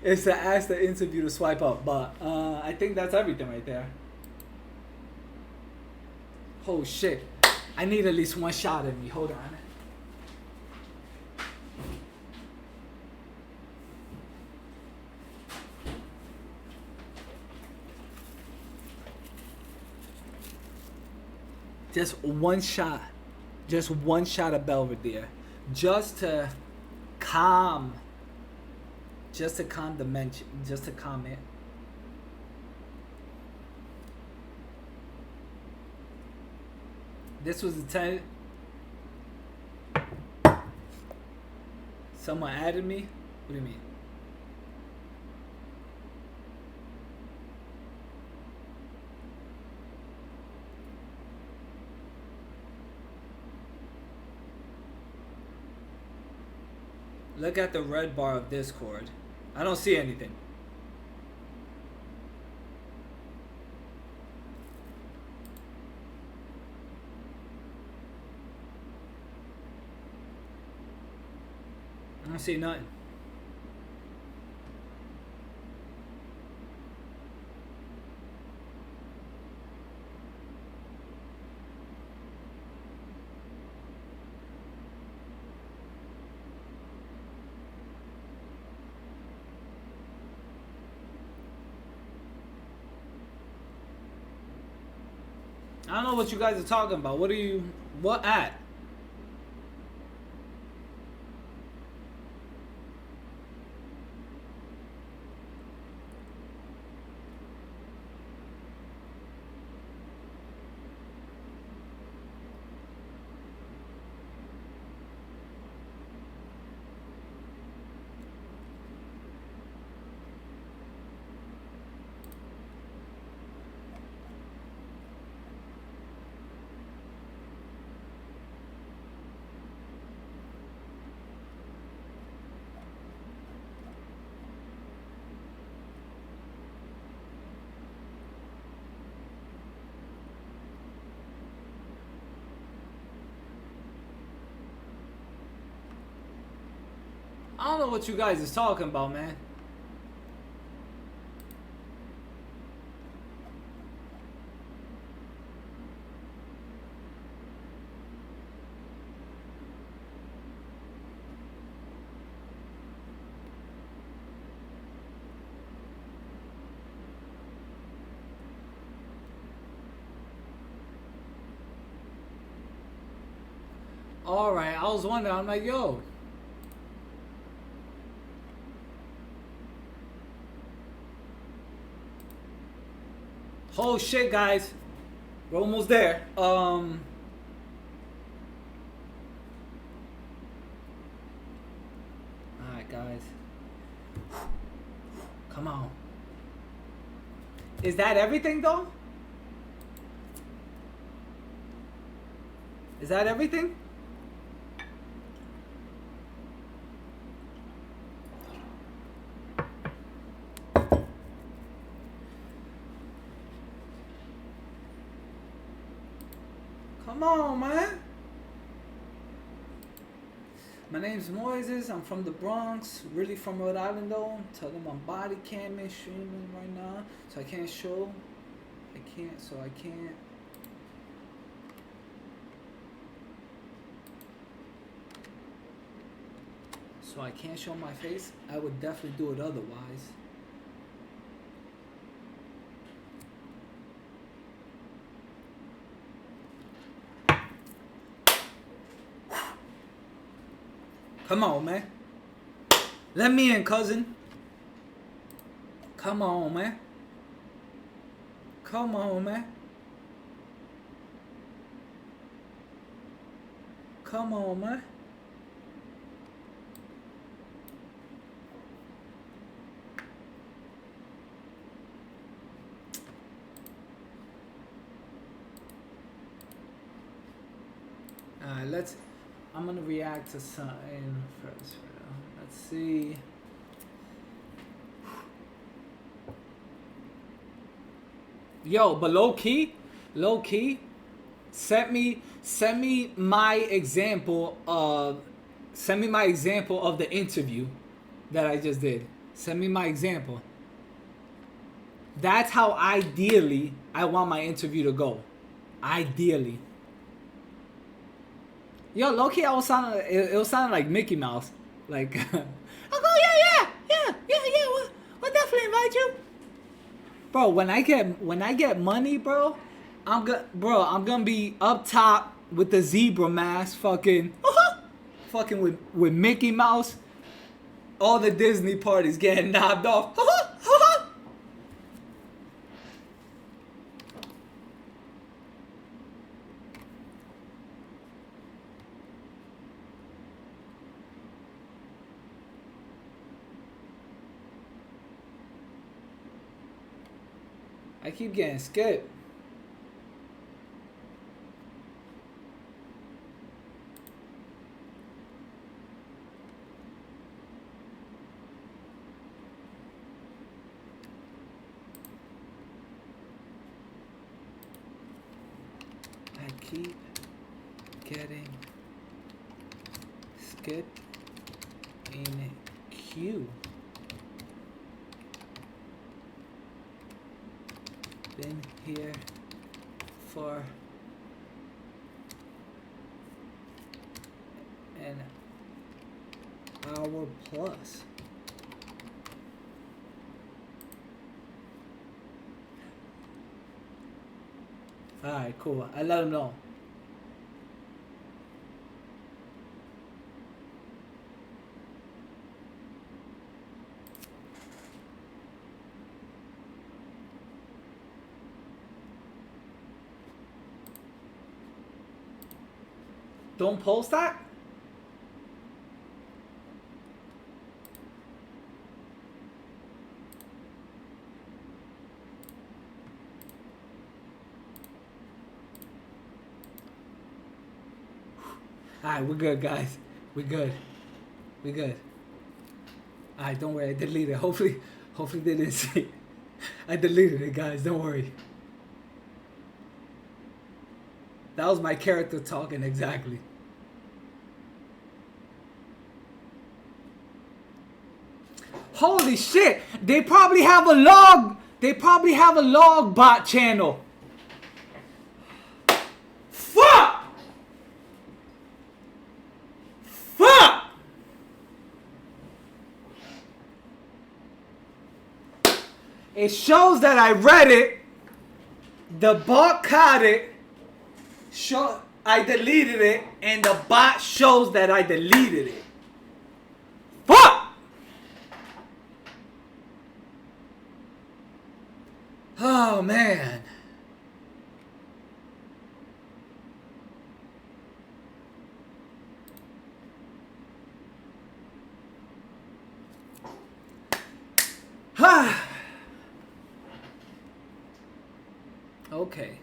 to ask the interview to swipe up. But I think that's everything right there. Oh shit, I need at least one shot in me. Hold on. Just one shot of Belvedere, just to calm the mention, just to calm it. This was the time someone added me. What do you mean? Look at the red bar of Discord. I don't see anything. I don't see nothing. I don't know what you guys are talking about. What at? I don't know what you guys is talking about, man. Alright, I was wondering, I'm like, yo. Oh shit, guys. We're almost there. Alright, guys. Come on. Is that everything, though? Is that everything? Come on, man. My name's Moises. I'm from the Bronx. Really from Rhode Island, though. Tell them I'm body camming, streaming right now. So I can't show. I can't. So I can't show my face. I would definitely do it otherwise. Come on, man. Let me in, cousin. Come on, man. Come on, man. Come on, man. Alright, I'm gonna react to something first. Let's see. Yo, but low key, send me my example of the interview that I just did. Send me my example. That's how ideally I want my interview to go. Ideally. Yo, low-key, it was sounding like Mickey Mouse. Like, oh yeah, we'll definitely invite you. Bro, when I get money, bro, I'm gonna be up top with the zebra mask, fucking with Mickey Mouse. All the Disney parties getting knocked off. I keep getting skipped. I keep getting skipped in queue. Been here for an hour plus. Alright, cool. I let him know. Don't post that? Alright, we're good, guys. We're good. We're good. Alright, don't worry. I deleted it. Hopefully they didn't see it. I deleted it, guys. Don't worry. That was my character talking exactly. Holy shit! They probably have a log. They probably have a log bot channel. Fuck! Fuck! It shows that I read it. The bot caught it. I deleted it, and the bot shows that I deleted it. Fuck! Oh, man. Okay.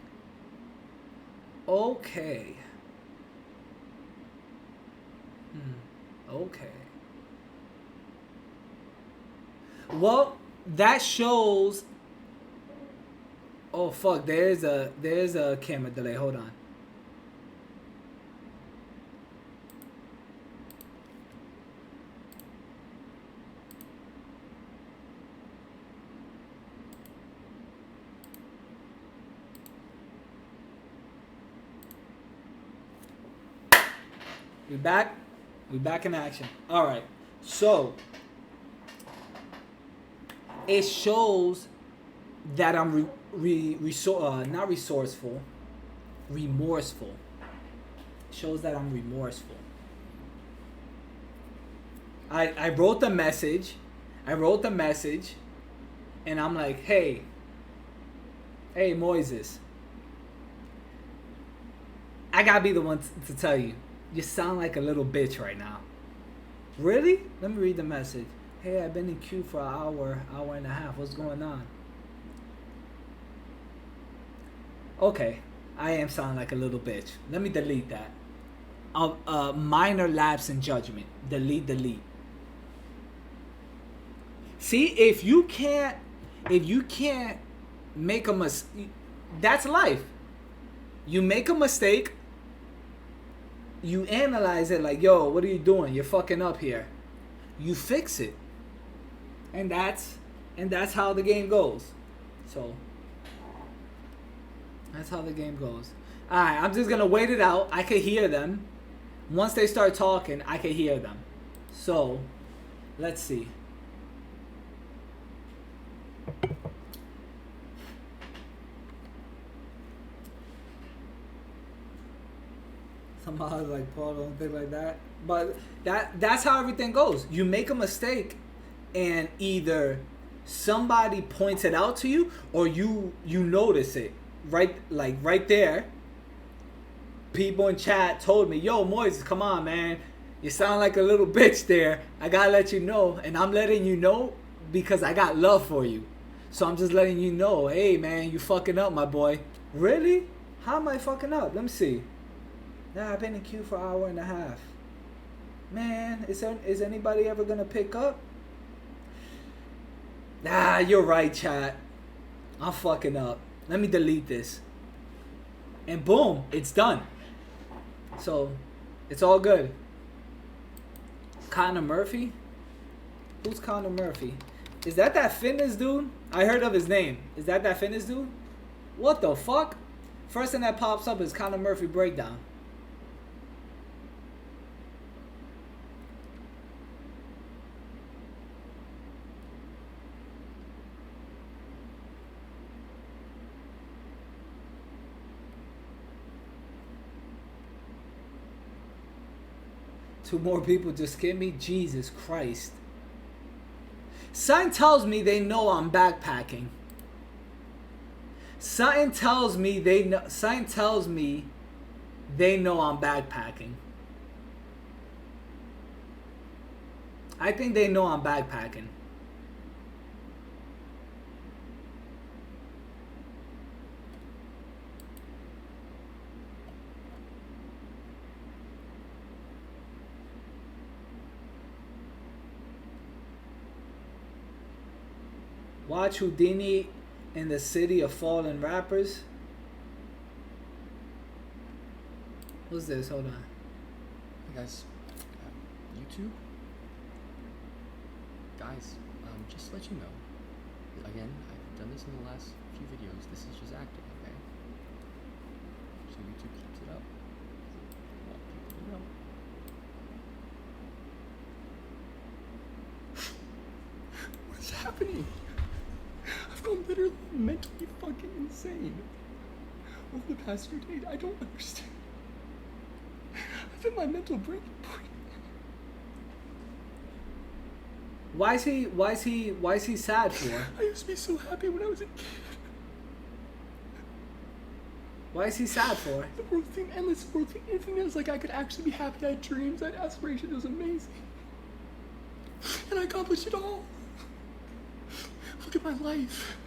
Okay. Okay. Well, that shows. Oh fuck! There's a camera delay. Hold on. We back. We back in action. All right. So it shows that I'm not resourceful, remorseful. It shows that I'm remorseful. I wrote the message. And I'm like, hey Moises, I gotta be the one to tell you. You sound like a little bitch right now. Really? Let me read the message. Hey, I've been in queue for an hour and a half. What's going on? Okay, I am sounding like a little bitch. Let me delete that. Minor lapse in judgment. Delete. See, if you can't make a mistake, that's life. You make a mistake. You analyze it like, yo, what are you doing? You're fucking up here. You fix it. And that's how the game goes. So that's how the game goes. Alright, I'm just gonna wait it out. I can hear them. Once they start talking, I can hear them. So let's see. Somehow like Paul don't think like that. But that's how everything goes. You make a mistake and either somebody points it out to you or you notice it. Right there. People in chat told me, yo, Moises, come on, man. You sound like a little bitch there. I gotta let you know. And I'm letting you know because I got love for you. So I'm just letting you know, hey, man, you fucking up, my boy. Really? How am I fucking up? Let me see. Nah, I've been in queue for an hour and a half. Man, is anybody ever gonna pick up? Nah, you're right, chat. I'm fucking up. Let me delete this. And boom, it's done. So, it's all good. Connor Murphy? Who's Connor Murphy? Is that fitness dude? I heard of his name. Is that fitness dude? What the fuck? First thing that pops up is Connor Murphy breakdown. Two more people just skipped me? Jesus Christ. Something tells me they know I'm backpacking. Something tells me they know I'm backpacking. I think they know I'm backpacking. Watch Houdini in the City of Fallen Rappers. What's this? Hold on. Hey guys, YouTube? Guys, just to let you know, again, I've done this in the last few videos, this is just acting, okay? So YouTube keeps it up. I want people to know. What's happening? I've gone literally mentally fucking insane over the past few days. I don't understand. I think my mental break. Why is he sad for? I used to be so happy when I was a kid. Why is he sad for? The world seemed endless, the world seemed infinite. It was like I could actually be happy. I had dreams, I had aspirations. It was amazing. And I accomplished it all. Look at my life.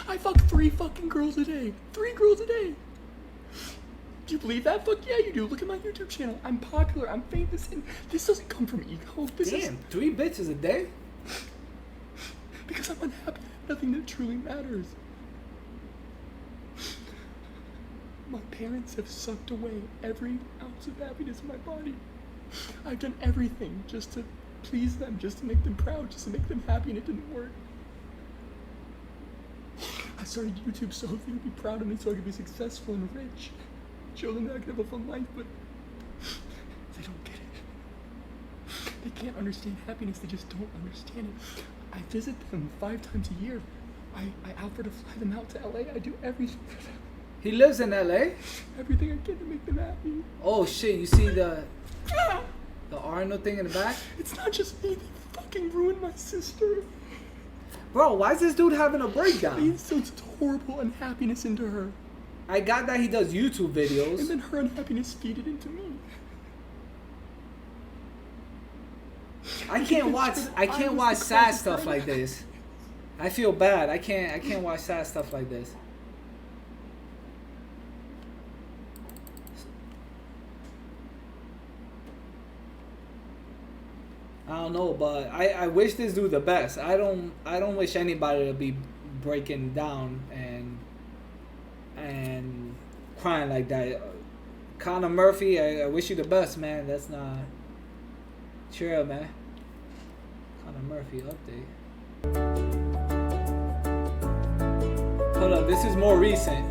I fuck 3 fucking girls a day. 3 girls a day. Do you believe that? Fuck yeah, you do. Look at my YouTube channel. I'm popular. I'm famous. And this doesn't come from ego. Damn, 3 bitches a day? Because I'm unhappy. Nothing that truly matters. My parents have sucked away every ounce of happiness in my body. I've done everything just to please them, just to make them proud, just to make them happy, and it didn't work. I started YouTube so they could be proud of me, so I could be successful and rich. Show them that I could have a fun life, but they don't get it. They can't understand happiness, they just don't understand it. I visit them 5 times a year. I offer to fly them out to LA. I do everything for them. He lives in LA? Everything I can to make them happy. Oh shit, you see the Arnold thing in the back? It's not just me, they fucking ruined my sister. Bro, why is this dude having a breakdown? He instills horrible unhappiness into her. I got that he does YouTube videos. And then her unhappiness feed it into me. I can't watch sad stuff like this. I feel bad. I can't watch sad stuff like this. I don't know, but I wish this dude the best. I don't wish anybody to be breaking down and crying like that. Connor Murphy, I wish you the best, man. That's not cheer up, man. Connor Murphy update. Hold up, this is more recent.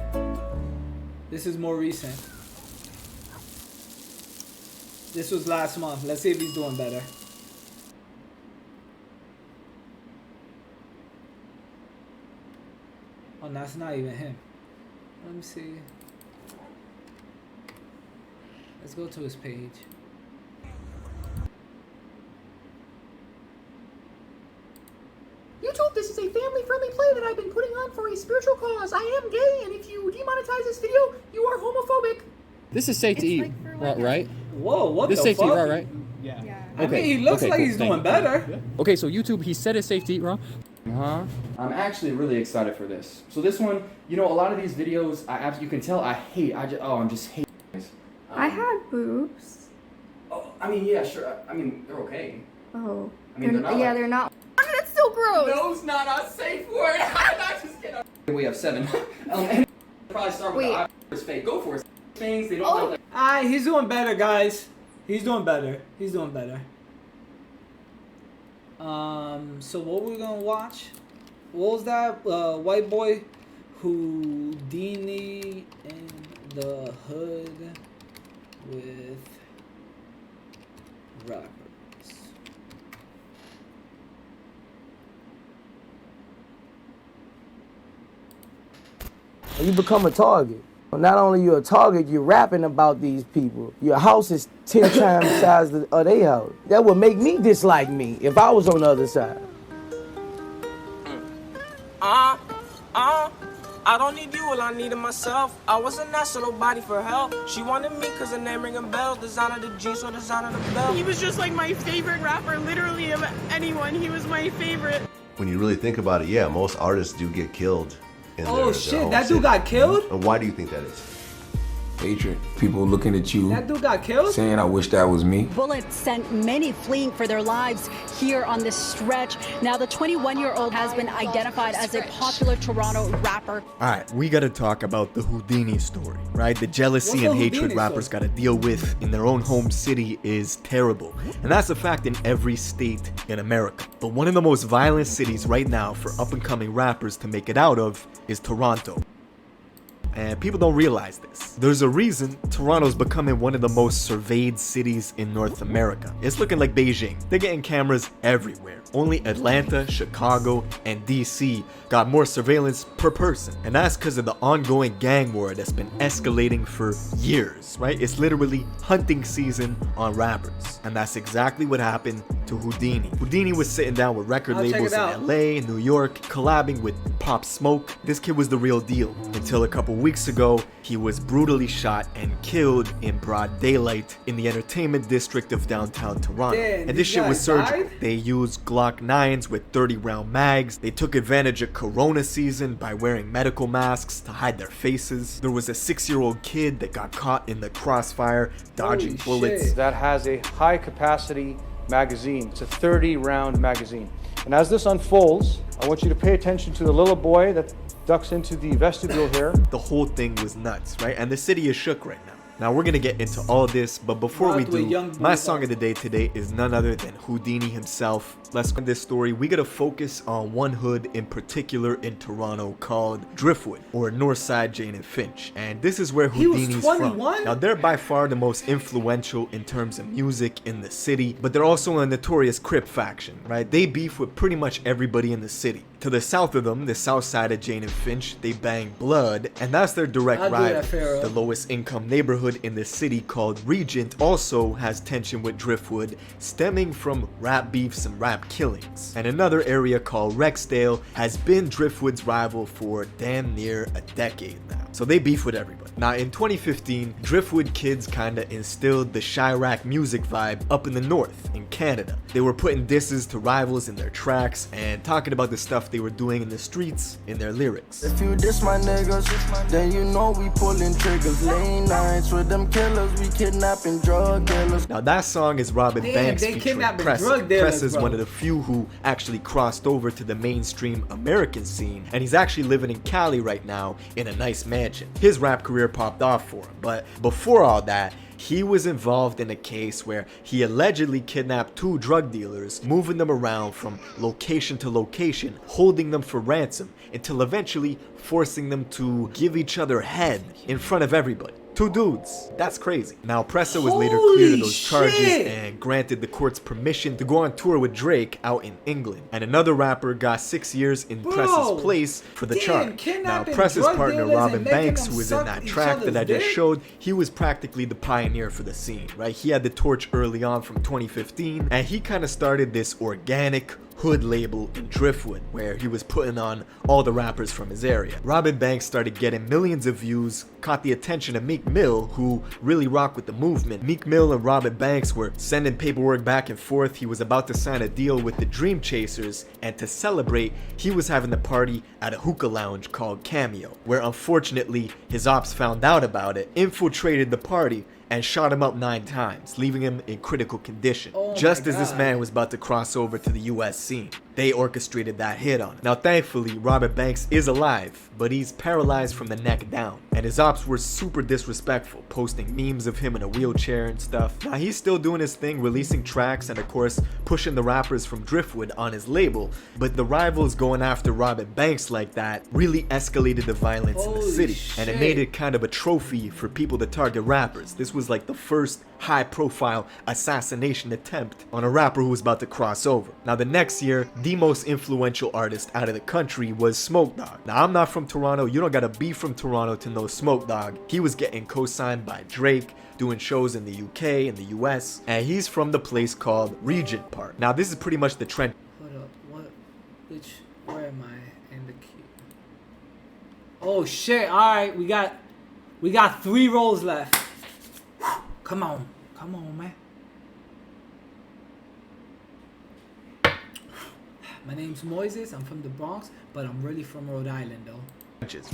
This is more recent. This was last month. Let's see if he's doing better. Oh, that's not even him. Let me see. Let's go to his page. YouTube, this is a family-friendly play that I've been putting on for a spiritual cause. I am gay, and if you demonetize this video, you are homophobic. This is safe to eat, right? Whoa, what this the This is safe fuck? to eat, right? Yeah. I mean, he looks like he's doing better. Okay, so YouTube, he said it's safe to eat, raw. I'm actually really excited for this. So this one, you know, a lot of these videos, you can tell I hate. I'm just hating this. I had boobs. Oh, I mean, yeah, sure. I mean, they're okay. Oh. I mean, they're not. Yeah, they're not. That's still gross. No's not a safe word. I'm not just kidding. We have 7. And probably start with the fake. Go for it. Things they don't. He's doing better, guys. He's doing better. He's doing better. So what we're gonna watch? What was that? White boy, Houdini in the hood with rappers. You become a target. Well, not only you a target, you're rapping about these people. Your house is 10 times the size of their house. That would make me dislike me if I was on the other side. I don't need you, well I needed myself. I wasn't asking nobody for help. She wanted me cause her name ringing bells. Designer the jeans or designer the belt. He was just like my favorite rapper, literally of anyone. He was my favorite. When you really think about it, yeah, most artists do get killed. Oh shit, that dude got killed? And why do you think that is? Hatred. People looking at you. That dude got killed? Saying, I wish that was me. Bullets sent many fleeing for their lives here on this stretch. Now, the 21-year-old has been identified as a popular Toronto rapper. All right, we got to talk about the Houdini story, right? The jealousy and hatred rappers got to deal with in their own home city is terrible. And that's a fact in every state in America. But one of the most violent cities right now for up-and-coming rappers to make it out of is Toronto. And people don't realize this. There's a reason Toronto's becoming one of the most surveyed cities in North America. It's looking like Beijing. They're getting cameras everywhere. Only Atlanta, Chicago, and DC got more surveillance per person. And that's because of the ongoing gang war that's been escalating for years, right? It's literally hunting season on rappers. And that's exactly what happened to Houdini. Houdini was sitting down with record labels in LA, New York, collabing with Pop Smoke. This kid was the real deal until a couple weeks ago, he was brutally shot and killed in broad daylight in the entertainment district of downtown Toronto. Damn, and this shit was surgical. They used Glock 9s with 30-round mags. They took advantage of Corona season by wearing medical masks to hide their faces. There was a 6-year-old kid that got caught in the crossfire, dodging bullets. That has a high capacity magazine. It's a 30-round magazine. And as this unfolds, I want you to pay attention to the little boy that ducks into the vestibule here. The whole thing was nuts, right? And the city is shook right now. Now we're gonna get into all this, but before we do, my song of the day today is none other than Houdini himself. Let's end this story. We gotta focus on one hood in particular in Toronto called Driftwood, or Northside Jane and Finch. And this is where Houdini's from. Now they're by far the most influential in terms of music in the city, but they're also a notorious Crip faction, right? They beef with pretty much everybody in the city. To the south of them, the south side of Jane and Finch, they bang Blood, and that's their direct rival. The lowest income neighborhood in the city called Regent also has tension with Driftwood, stemming from rap beefs and rap killings. And another area called Rexdale has been Driftwood's rival for damn near a decade now. So they beef with everybody. Now in 2015, Driftwood kids kinda instilled the Chirac music vibe up in the north, in Canada. They were putting disses to rivals in their tracks and talking about the stuff they were doing in the streets in their lyrics. If you diss my niggas, then you know we pulling triggers. Late nights with them killers, we kidnapping drug dealers. Now that song is Robin Banks featuring Pressa. Pressa is one of the few who actually crossed over to the mainstream American scene, and he's actually living in Cali right now in a nice mansion. His rap career popped off for him, but before all that, he was involved in a case where he allegedly kidnapped 2 drug dealers, moving them around from location to location, holding them for ransom, until eventually forcing them to give each other head in front of everybody. 2 dudes. That's crazy. Now, Pressa was later cleared of those charges and granted the court's permission to go on tour with Drake out in England. And another rapper got 6 years in Pressa's place for the charge. Now, Pressa's partner, Robin Banks, who was in that track that I just showed, he was practically the pioneer for the scene, right? He had the torch early on from 2015, and he kind of started this organic hood label in Driftwood, where he was putting on all the rappers from his area. Robin Banks started getting millions of views, caught the attention of Meek Mill, who really rocked with the movement. Meek Mill and Robin Banks were sending paperwork back and forth. He was about to sign a deal with the Dream Chasers, and to celebrate, he was having a party at a hookah lounge called Cameo, where unfortunately his ops found out about it, infiltrated the party, and shot him up 9 times, leaving him in critical condition, just as this man was about to cross over to the US scene. They orchestrated that hit on him. Now thankfully, Robert Banks is alive, but he's paralyzed from the neck down. And his ops were super disrespectful, posting memes of him in a wheelchair and stuff. Now he's still doing his thing, releasing tracks and of course pushing the rappers from Driftwood on his label, but the rivals going after Robert Banks like that really escalated the violence in the city. And it made it kind of a trophy for people to target rappers. This was like the first high-profile assassination attempt on a rapper who was about to cross over. Now the next year, the most influential artist out of the country was Smoke Dawg. Now I'm not from Toronto, you don't gotta be from Toronto to know Smoke Dawg. He was getting co-signed by Drake, doing shows in the UK and the US, and he's from the place called Regent Park. Now this is pretty much the trend. Hold up, where am I in the queue? Oh shit, alright, we got 3 rows left. Come on, man. My name's Moises, I'm from the Bronx, but I'm really from Rhode Island though.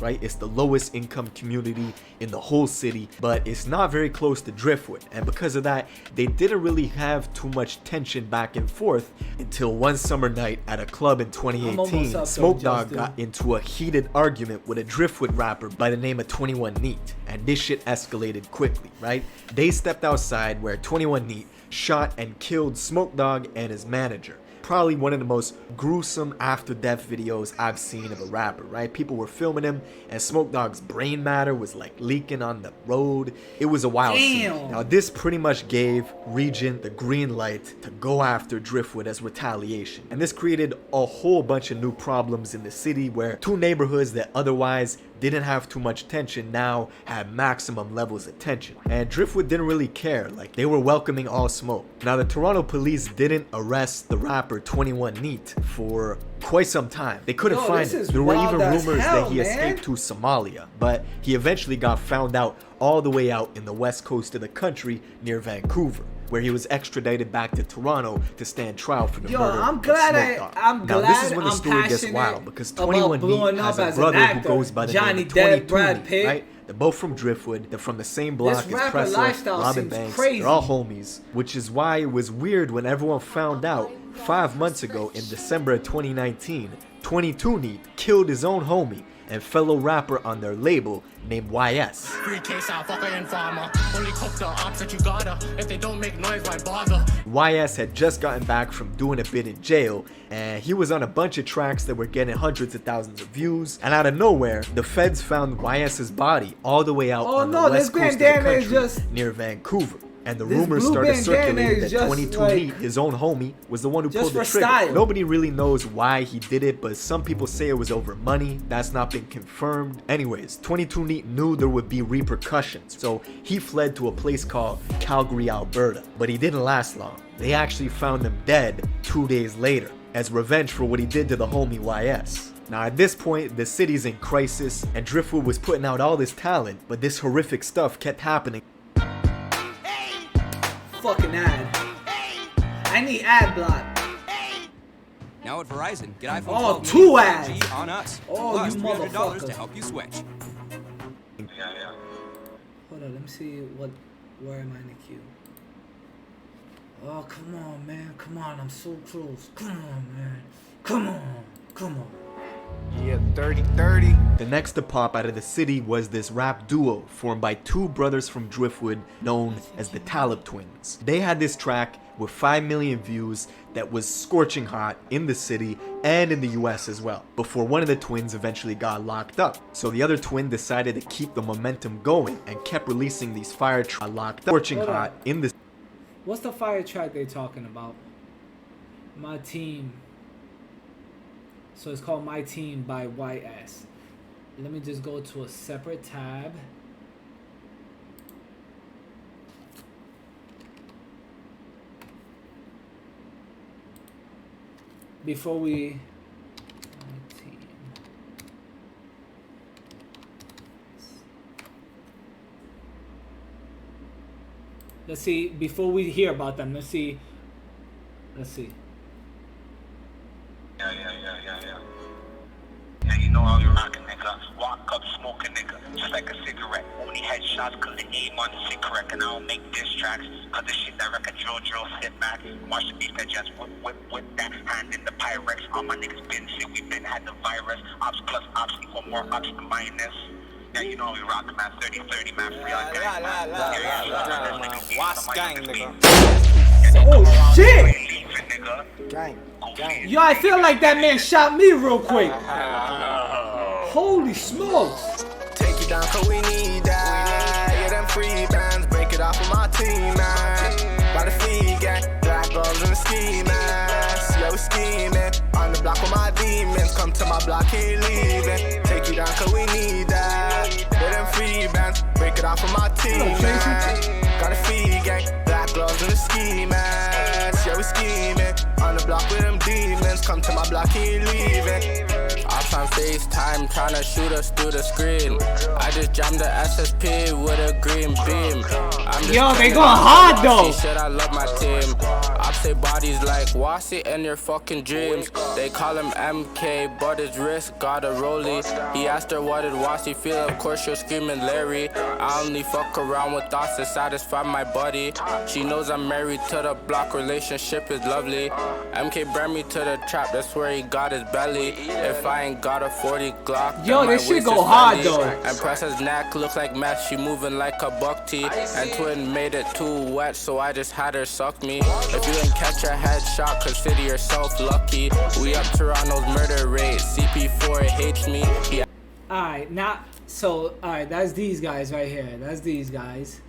Right? It's the lowest income community in the whole city, but it's not very close to Driftwood, and because of that, they didn't really have too much tension back and forth until one summer night at a club in 2018, Smoke Dawg got into a heated argument with a Driftwood rapper by the name of 21 Neat, and this shit escalated quickly, right? They stepped outside where 21 Neat shot and killed Smoke Dawg and his manager. Probably one of the most gruesome after death videos I've seen of a rapper, right? People were filming him and Smoke Dawg's brain matter was like leaking on the road. It was a wild scene. Now this pretty much gave Regent the green light to go after Driftwood as retaliation. And this created a whole bunch of new problems in the city where 2 neighborhoods that otherwise didn't have too much tension now had maximum levels of tension. And Driftwood didn't really care, like they were welcoming all smoke. Now the Toronto police didn't arrest the rapper 21 Neat for quite some time. They couldn't find him. There were even rumors that he escaped to Somalia, but he eventually got found out all the way out in the west coast of the country near Vancouver, where he was extradited back to Toronto to stand trial for the murder of Smoke Dawg. Now this is when the story gets wild, because 21 Neat has a brother who goes by the name of 22 Neat, right? They're both from Driftwood, they're from the same block as Pressa, Robin Banks, they're all homies, which is why it was weird when everyone found out 5 months ago in December of 2019, 22 Neat killed his own homie and fellow rapper on their label named YS. Free case out, fucker informer. Only cook the ops that you gotta. If they don't make noise, why bother? YS had just gotten back from doing a bit in jail, and he was on a bunch of tracks that were getting hundreds of thousands of views, and out of nowhere, the feds found YS's body all the way out on the west coast of the country near Vancouver. And the rumors started circulating that 22 Neat, his own homie, was the one who pulled the trigger. Nobody really knows why he did it, but some people say it was over money. That's not been confirmed. Anyways, 22 Neat knew there would be repercussions, so he fled to a place called Calgary, Alberta. But he didn't last long. They actually found him dead 2 days later, as revenge for what he did to the homie YS. Now at this point, the city's in crisis, and Driftwood was putting out all this talent, but this horrific stuff kept happening. Fucking ad. I need ad block. Now at Verizon, get iPhone 12 2 mini ads 5G on us. Oh, Plus you $300 motherfucker. to help you switch. Hold on, let me see where am I in the queue? Oh, come on, man. Come on, I'm so close. Come on, man. Come on. Yeah, 30-30. The next to pop out of the city was this rap duo formed by 2 brothers from Driftwood known as the Talib Twins. They had this track with 5 million views that was scorching hot in the city and in the US as well, before one of the twins eventually got locked up. So the other twin decided to keep the momentum going and kept releasing these fire tracks locked up, scorching hot in the... What's the fire track they talking about? My Team. So it's called My Team by YS. Let me just go to a separate tab. Before we... My Team. Let's see, before we hear about them, let's see. Yeah, you know how you're rocking, nigga. nigga. Walk up, smoke a nigga, just like a cigarette. Only headshots cause they aim on the cigarette. And I don't make diss tracks cause this shit that record drill, sit back. Watch the beef that just whip that hand in the Pyrex. All my niggas been sick, we been had the virus. Ops plus ops equal more ops to minus. Yeah, you know we rock, man. 30-30, man. Free on gang, man. Oh, shit! Yo, I feel like that man shot me real quick. Holy smokes. Take you down cause we need that. Yeah, them free bands. Break it off with my team, man. By the feet, gang. Black girls in the ski mask. Yo, scheming. On the block with my demons. Come to my block, ain't leaving. Take you down cause we need that. Yeah, them free bands. Break it off with my team, man. Got a feed, gang. Black gloves in the ski mask. Yeah, we scheming. On the block with them demons. Come to my block, ain't leaving. Ops on FaceTime, tryna shoot us through the screen. I just jammed the SSP with a green beam. Yo, they going hard though. Shit, I love my team. Ops say bodies like Wasi in your fucking dreams. They call him MK, but his wrist got a rollie. He asked her what did Wasi feel, of course she was screaming Larry. I only fuck around with thoughts to satisfy my body. She knows I'm married to the block, relationship is lovely. MK brought me to the trap, that's where he got his belly. If I ain't got a 40 Glock, yo, this shit go hard though. And Pressa's neck looks like mess, she moving like a buck tee. And Twin made it too wet, so I just had her suck me. If you didn't catch a headshot, consider yourself lucky. We up Toronto's murder rate, CP4 hates me. Alright, now, so, alright, that's these guys right here. That's these guys.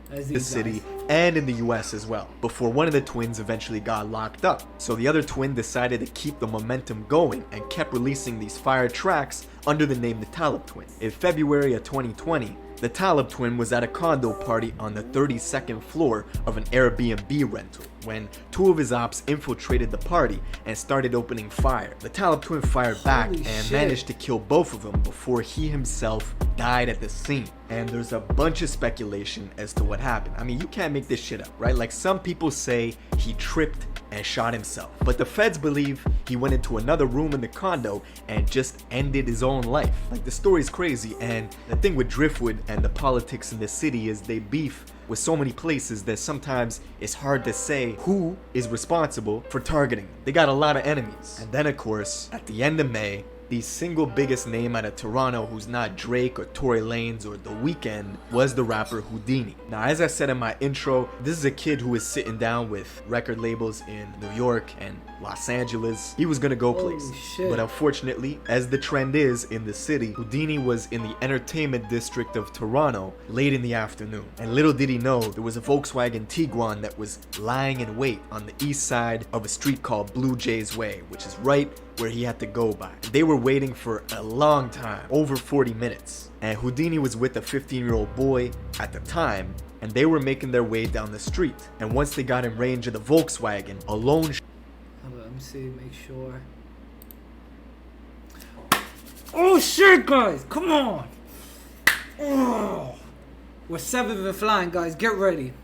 The city and in the US as well, before one of the twins eventually got locked up. So the other twin decided to keep the momentum going and kept releasing these fire tracks under the name the Talib Twin. In February of 2020, the Talib Twin was at a condo party on the 32nd floor of an Airbnb rental when two of his ops infiltrated the party and started opening fire. The Talib Twin fired back and managed to kill both of them before he himself died at the scene. And there's a bunch of speculation as to what happened. I mean, you can't make this shit up, right? Like, some people say he tripped and shot himself, but the feds believe he went into another room in the condo and just ended his own life. Like, the story's crazy, and the thing with Driftwood and the politics in the city is they beef with so many places that sometimes it's hard to say who is responsible for targeting them. They got a lot of enemies. And then, of course, at the end of May, the single biggest name out of Toronto who's not Drake or Tory Lanez or The Weeknd was the rapper Houdini. Now, as I said in my intro, this is a kid who is sitting down with record labels in New York and Los Angeles. He was gonna go places, but unfortunately, as the trend is in the city, Houdini was in the entertainment district of Toronto late in the afternoon. And little did he know, there was a Volkswagen Tiguan that was lying in wait on the east side of a street called Blue Jays Way, which is right where he had to go by. They were waiting for a long time, over 40 minutes. And Houdini was with a 15-year-old boy at the time, and they were making their way down the street. And once they got in range of the Volkswagen, a lone let me see, make sure. Oh shit, guys, come on. Oh. We're 7th and flying, guys, get ready.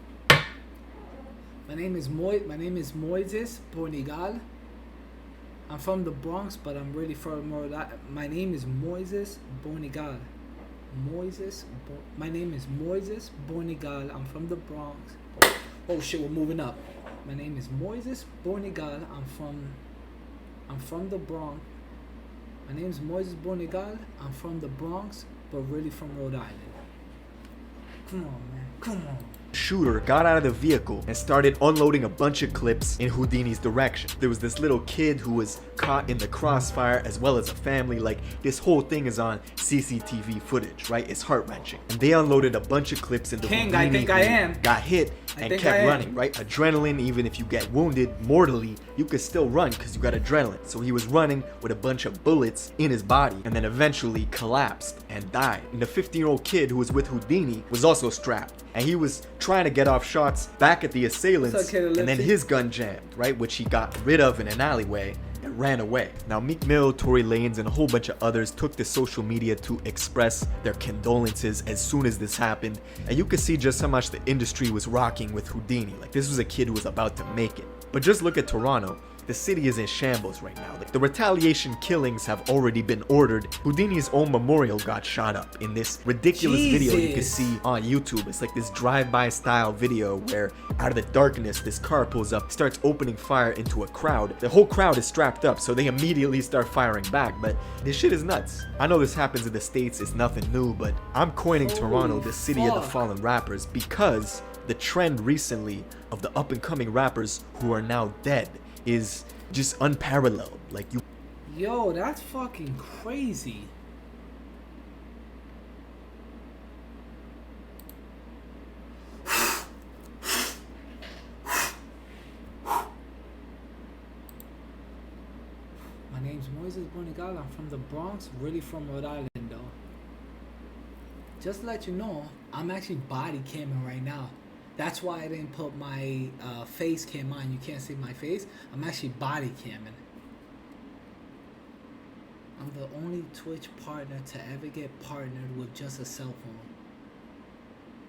My name is Moises Bonigal. I'm from the Bronx, but I'm really from Rhode Island. My name is Moises Bonigal. My name is Moises Bonigal. I'm from the Bronx. Oh shit, we're moving up. My name is Moises Bonigal. I'm from the Bronx. My name is Moises Bonigal. I'm from the Bronx, but really from Rhode Island. Come on, man. Come on. Shooter got out of the vehicle and started unloading a bunch of clips in Houdini's direction. There was this little kid who was caught in the crossfire, as well as a family. Like, this whole thing is on CCTV footage, right? It's heart-wrenching. And they unloaded a bunch of clips into Houdini. I think I am. Got hit and kept running, right? Adrenaline, even if you get wounded mortally, you could still run because you got adrenaline. So he was running with a bunch of bullets in his body and then eventually collapsed and died. And the 15-year-old kid who was with Houdini was also strapped. And he was trying to get off shots back at the assailants, and then his gun jammed, right? Which he got rid of in an alleyway and ran away. Now, Meek Mill, Tory Lanez, and a whole bunch of others took to social media to express their condolences as soon as this happened. And you could see just how much the industry was rocking with Houdini. Like, this was a kid who was about to make it. But just look at Toronto. The city is in shambles right now. Like, the retaliation killings have already been ordered. Houdini's own memorial got shot up in this ridiculous video you can see on YouTube. It's like this drive-by style video where out of the darkness this car pulls up, starts opening fire into a crowd. The whole crowd is strapped up, so they immediately start firing back. But this shit is nuts. I know this happens in the States, it's nothing new, but I'm coining Toronto the city of the fallen rappers because the trend recently of the up-and-coming rappers who are now dead is just unparalleled. Like, you... Yo, that's fucking crazy. My name's Moises Bonigal. I'm from the Bronx, really from Rhode Island though. Just to let you know, I'm actually body camming right now. That's why I didn't put my face cam on. You can't see my face. I'm actually body camming. I'm the only Twitch partner to ever get partnered with just a cell phone.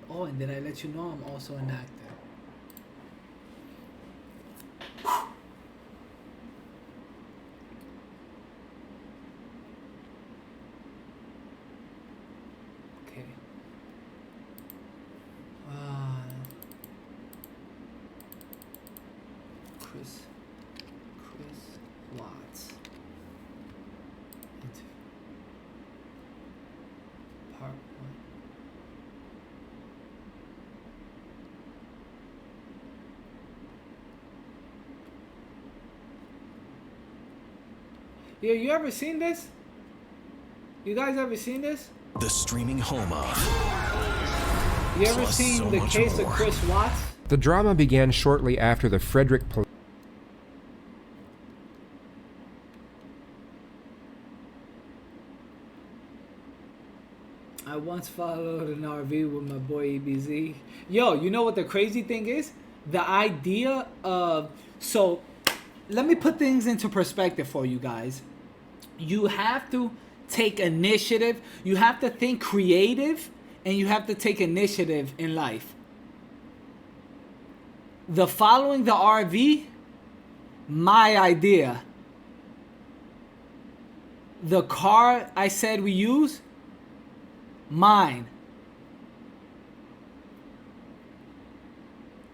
Oh, and did I let you know I'm also an actor? Okay. Chris Watts. Part 1. Yeah, you ever seen this? You guys ever seen this? The streaming home of. You ever Plus seen so the much case more. of Chris Watts? The drama began shortly after the Frederick police. I once followed an RV with my boy EBZ. Yo, you know what the crazy thing is? The idea of... So, let me put things into perspective for you guys. You have to take initiative. You have to think creative. And you have to take initiative in life. The following the RV, my idea. The car I said we use, mine.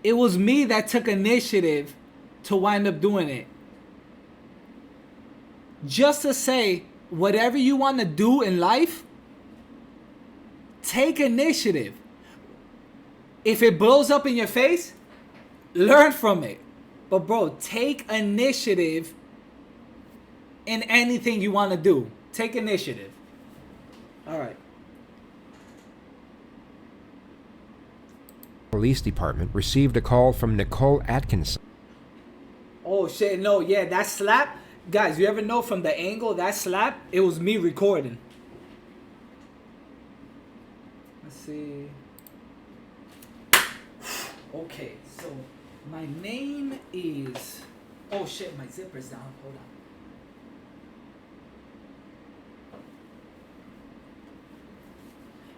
It was me that took initiative to wind up doing it. Just to say, whatever you want to do in life, take initiative. If it blows up in your face, learn from it. But bro, take initiative in anything you want to do. Take initiative. All right. Police department received a call from Nicole Atkinson. Oh shit, no, yeah, that slap. Guys, you ever know from the angle, that slap, it was me recording. Let's see. Okay, so my name is... Oh shit, my zipper's down. Hold on.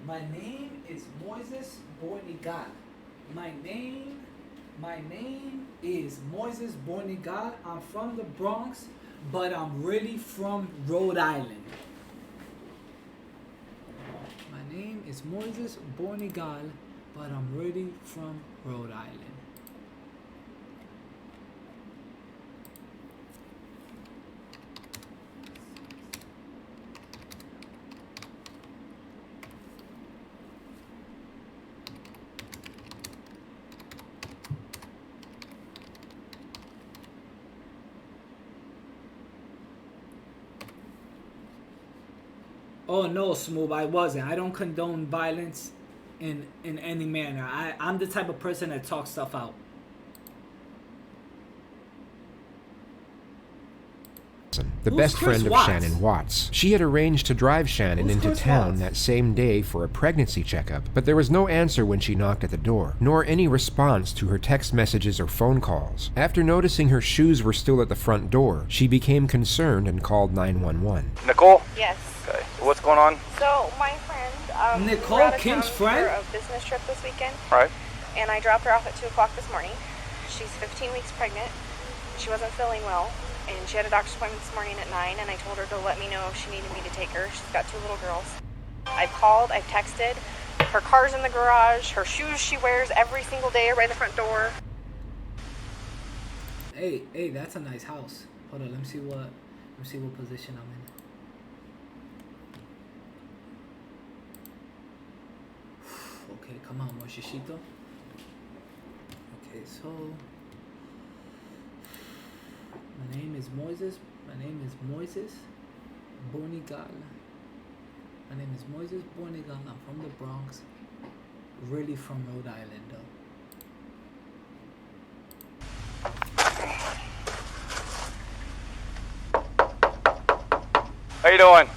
My name is Moises Bornigal. My name is Moises Bornigal. I'm from the Bronx, but I'm really from Rhode Island. My name is Moises Bornigal, but I'm really from Rhode Island. Oh no, Smooth, I wasn't. I don't condone violence in any manner. I'm the type of person that talks stuff out. The Who's best Chris friend of Watts? Shannon Watts. She had arranged to drive Shannon Who's into Chris town Watts? that same day for a pregnancy checkup, but there was no answer when she knocked at the door, nor any response to her text messages or phone calls. After noticing her shoes were still at the front door, she became concerned and called 911. Nicole? Yes. Okay. What's going on? So my friend, Nicole, we're out of Kim's town friend? for a business trip this weekend, Right. and I dropped her off at 2 o'clock this morning. She's 15 weeks pregnant. She wasn't feeling well, and she had a doctor's appointment this morning at 9, and I told her to let me know if she needed me to take her. She's got 2 little girls. I've called, I've texted. Her car's in the garage. Her shoes she wears every single day are by the front door. Hey, that's a nice house. Hold on, let me see what position I'm in. Okay, come on, muchachito. Okay, so my name is Moises Bonigal. My name is Moises Bonigal. I'm from the Bronx. Really from Rhode Island, though. How you doing?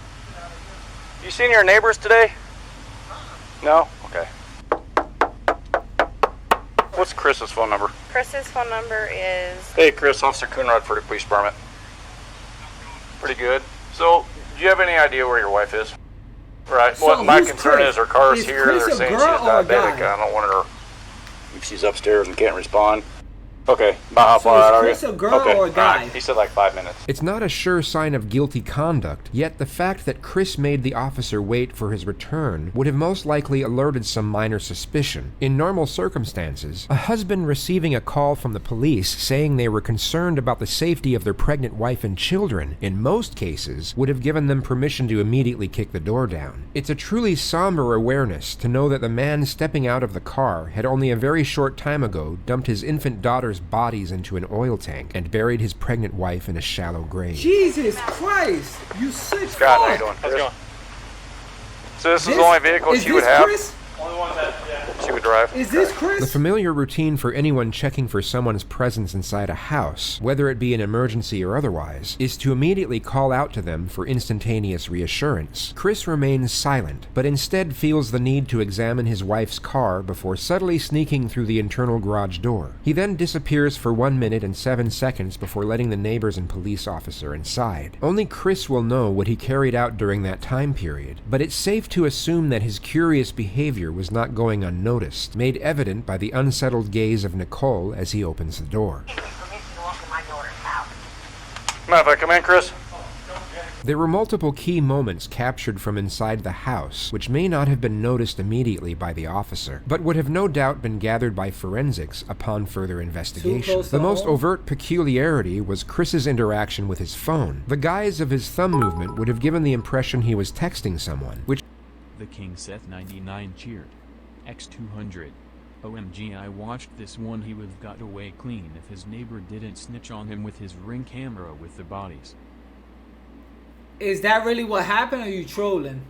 You seen your neighbors today? No? Okay. What's Chris's phone number? Chris's phone number is... Hey Chris, Officer Coonrod for the police department. Pretty good. So, do you have any idea where your wife is? Right. So what my concern is her car is here. Chris They're saying she's diabetic. I don't want her if she's upstairs and can't respond. Okay, about how far out are you? Is Chris a girl or a guy? Right. He said like 5 minutes. It's not a sure sign of guilty conduct, yet the fact that Chris made the officer wait for his return would have most likely alerted some minor suspicion. In normal circumstances, a husband receiving a call from the police saying they were concerned about the safety of their pregnant wife and children, in most cases, would have given them permission to immediately kick the door down. It's a truly somber awareness to know that the man stepping out of the car had only a very short time ago dumped his infant daughter's bodies into an oil tank and buried his pregnant wife in a shallow grave. Jesus Christ! You sick Scott, how you doing? How's it going? So this is the only vehicle she would have? Chris? Only one that, she would drive. Is this Chris? The familiar routine for anyone checking for someone's presence inside a house, whether it be an emergency or otherwise, is to immediately call out to them for instantaneous reassurance. Chris remains silent, but instead feels the need to examine his wife's car before subtly sneaking through the internal garage door. He then disappears for 1 minute and 7 seconds before letting the neighbors and police officer inside. Only Chris will know what he carried out during that time period, but it's safe to assume that his curious behavior was not going unnoticed, made evident by the unsettled gaze of Nicole as he opens the door. Mind if I come in, Chris? There were multiple key moments captured from inside the house, which may not have been noticed immediately by the officer, but would have no doubt been gathered by forensics upon further investigation. The most overt peculiarity was Chris's interaction with his phone. The guise of his thumb movement would have given the impression he was texting someone, which... The King Seth 99 cheered. X200. OMG, I watched this one. He would have got away clean if his neighbor didn't snitch on him with his Ring camera with the bodies. Is that really what happened, or are you trolling?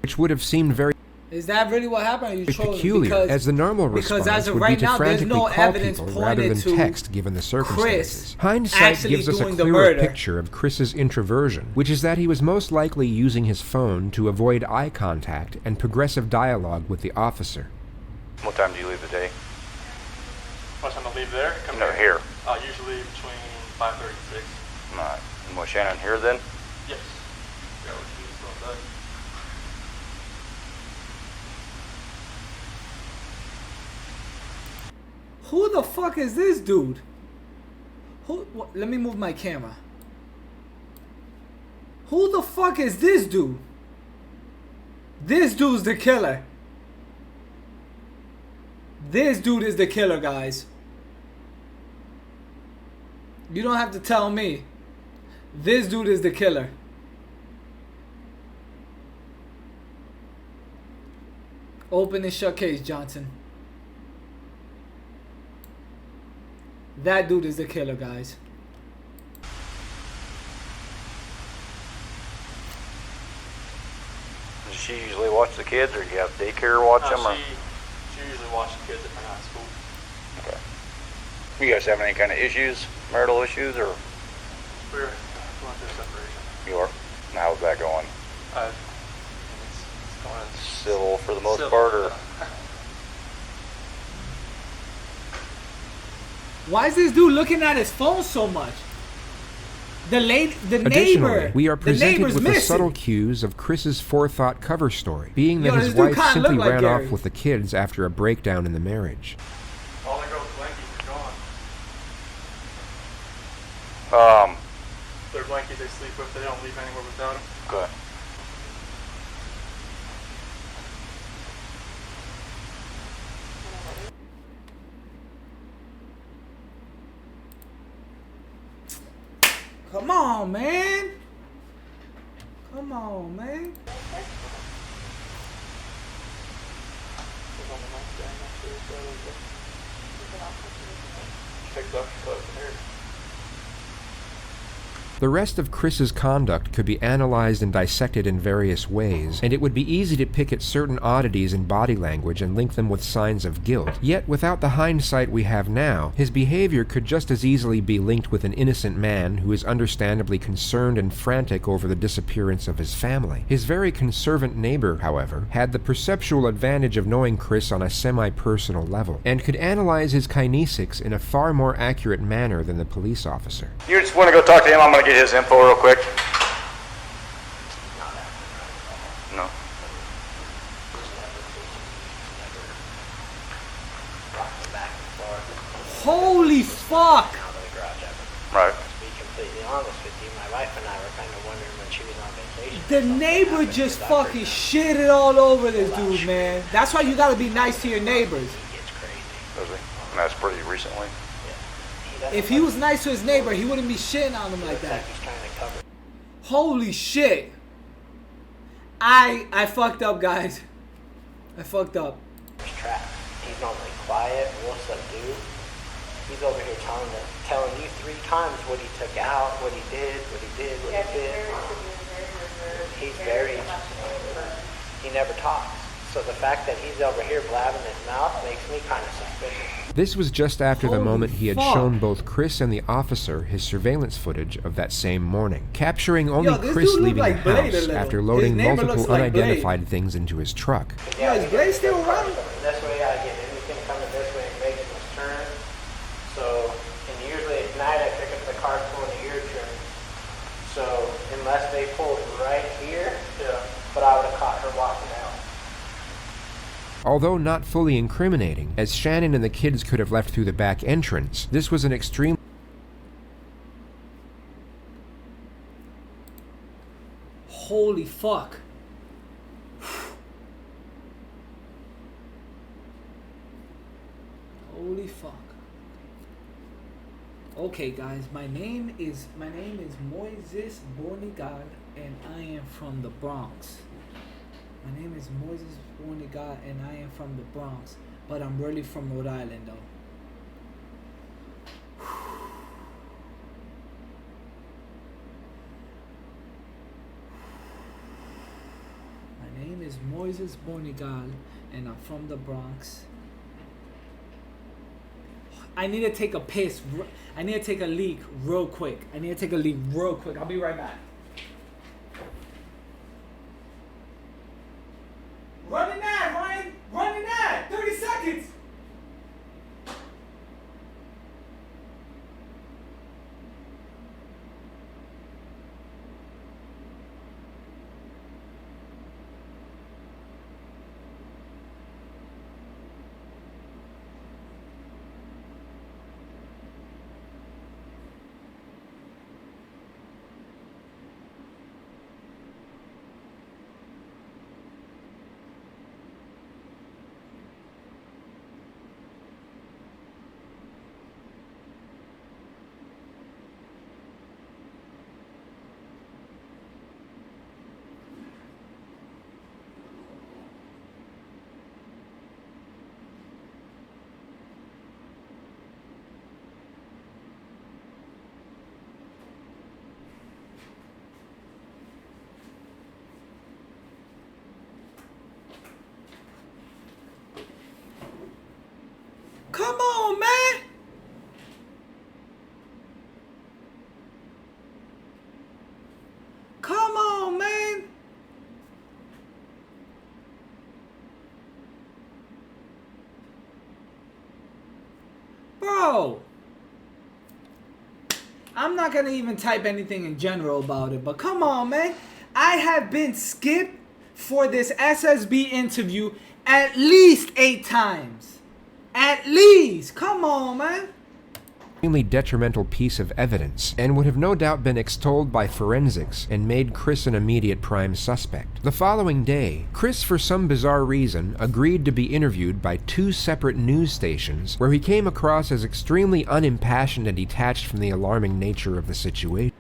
Which would have seemed very... Is that really what happened, or are you trolling? Peculiar, as the normal response as of would right be to now, frantically no call evidence people rather than to text given the circumstances. Chris Hindsight gives us a doing the clearer murder. picture of Chris's introversion, which is that he was most likely using his phone to avoid eye contact and progressive dialogue with the officer. What time do you leave the day? What time I leave there? Come No, here. Usually between 5:30 and 6. Alright. And was Shannon here then? Yes. Yeah, we can do this all day. Who the fuck is this dude? Let me move my camera. Who the fuck is this dude? This dude's the killer. This dude is the killer, guys. You don't have to tell me. This dude is the killer. Open and shut case, Johnson. That dude is the killer, guys. Does she usually watch the kids, or do you have daycare watch them? Or? She usually watches the kids at my high school. Okay. You guys having any kind of issues, marital issues, or? We're going through separation. You are? And how's that going? It's going civil for the most part, or? Why is this dude looking at his phone so much? The neighbor. We are presented with missing. the subtle cues of Chris's forethought cover story, being that his wife simply ran off with the kids after a breakdown in the marriage. All the girls' blankies are gone. Their blanket they sleep with, they don't leave anywhere without them. Good. Come on, man. Come on, man. The rest of Chris's conduct could be analyzed and dissected in various ways, and it would be easy to pick at certain oddities in body language and link them with signs of guilt. Yet, without the hindsight we have now, his behavior could just as easily be linked with an innocent man who is understandably concerned and frantic over the disappearance of his family. His very conservant neighbor, however, had the perceptual advantage of knowing Chris on a semi-personal level, and could analyze his kinesics in a far more accurate manner than the police officer. You just want to go talk to him? I'm going to get his info real quick. No. Holy fuck! Right. To be completely honest with you, my wife and I were kind of wondering when she was on vacation. The neighbor just fucking shitted all over this dude, man. That's why you gotta be nice to your neighbors. Does he? And that's pretty recently. If he was nice to his neighbor, he wouldn't be shitting on him like that. Holy shit. I fucked up, guys. I fucked up. He's normally quiet, real subdued. He's over here telling you 3 times what he took out, what he did. He's very, he never talks. So the fact that he's over here blabbing his mouth makes me kind of suspicious. This was just after the moment he had shown both Chris and the officer his surveillance footage of that same morning, capturing only Chris leaving the house after loading multiple unidentified things into his truck. Yeah, is Blade still around? This way I get anything coming this way and making this turn. So, and usually at night I pick up the car pulling the ear trim. So, unless they pulled right here, but I would have caught her walking out. Although not fully incriminating, as Shannon and the kids could have left through the back entrance, this was an extreme... Holy fuck. Holy fuck. Okay, guys, my name is Moises Bornigal, and I am from the Bronx. My name is Moises Bornigal, and I am from the Bronx, but I'm really from Rhode Island, though. My name is Moises Bornigal, and I'm from the Bronx. I need to take a piss. I need to take a leak real quick. I'll be right back. Running ad, Ryan! Running ad! 30 seconds! Come on, man! Come on, man! Bro! I'm not gonna even type anything in general about it, but come on, man. I have been skipped for this SSB interview at least 8 times. At least! Come on, man! extremely detrimental piece of evidence, and would have no doubt been extolled by forensics and made Chris an immediate prime suspect. The following day, Chris, for some bizarre reason, agreed to be interviewed by 2 separate news stations, where he came across as extremely unimpassioned and detached from the alarming nature of the situation.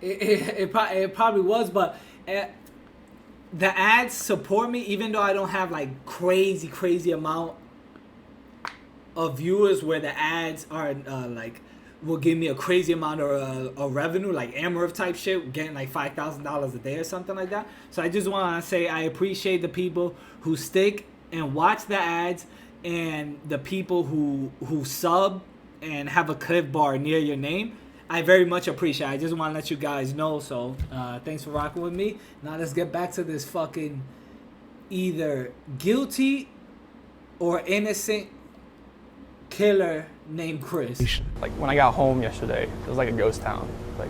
It probably was, but the ads support me, even though I don't have like crazy amount of viewers where the ads are like will give me a crazy amount of revenue, like Amarev type shit, getting like $5,000 a day or something like that. So I just want to say I appreciate the people who stick and watch the ads, and the people who sub and have a clip bar near your name. I very much appreciate it. I just want to let you guys know. So thanks for rocking with me. Now let's get back to this fucking either guilty or innocent killer named Chris. Like when I got home yesterday, it was like a ghost town. Like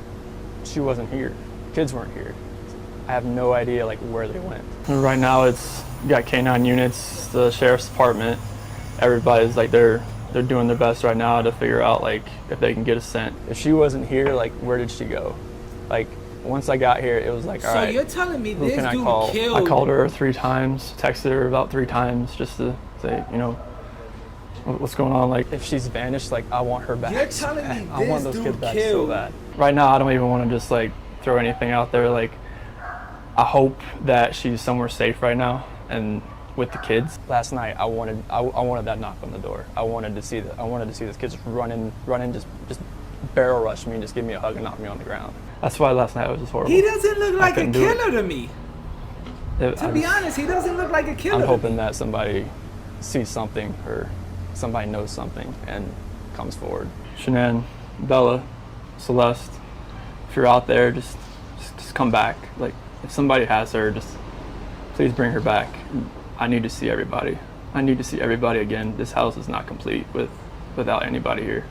she wasn't here, kids weren't here. I have no idea like where they went. Right now it's you got K9 units, the sheriff's department. Everybody's like they're doing their best right now to figure out like if they can get a scent. If she wasn't here, like where did she go? Like once I got here, it was like, all right. So you're telling me who this can I dude call? killed? I called her 3 times, texted her about 3 times just to say, you know, what's going on? Like if she's vanished, like I want her back. You're telling me I want those this kids dude back so killed? bad. Right now, I don't even want to just like throw anything out there. Like I hope that she's somewhere safe right now and with the kids. Last night, I wanted that knock on the door. I wanted to see those kids run in, just barrel rush me and just give me a hug and knock me on the ground. That's why last night was just horrible. He doesn't look like a killer to me. To be honest, he doesn't look like a killer. I'm hoping that somebody sees something or somebody knows something and comes forward. Shanann, Bella, Celeste, if you're out there, just come back. Like if somebody has her, just please bring her back. I need to see everybody. I need to see everybody again. This house is not complete without anybody here.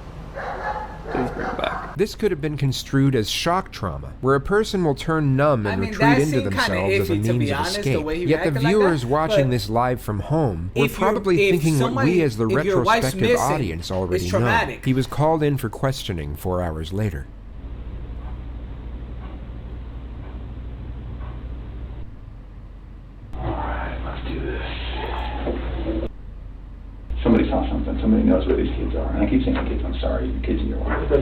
Please bring her back. This could have been construed as shock trauma, where a person will turn numb and retreat into themselves as a means of escape. Yet the viewers watching this live from home were probably thinking what we as the retrospective audience already know. He was called in for questioning 4 hours later. Somebody saw something. Somebody knows where these kids are. And I keep saying kids, I'm sorry, the kids in your life.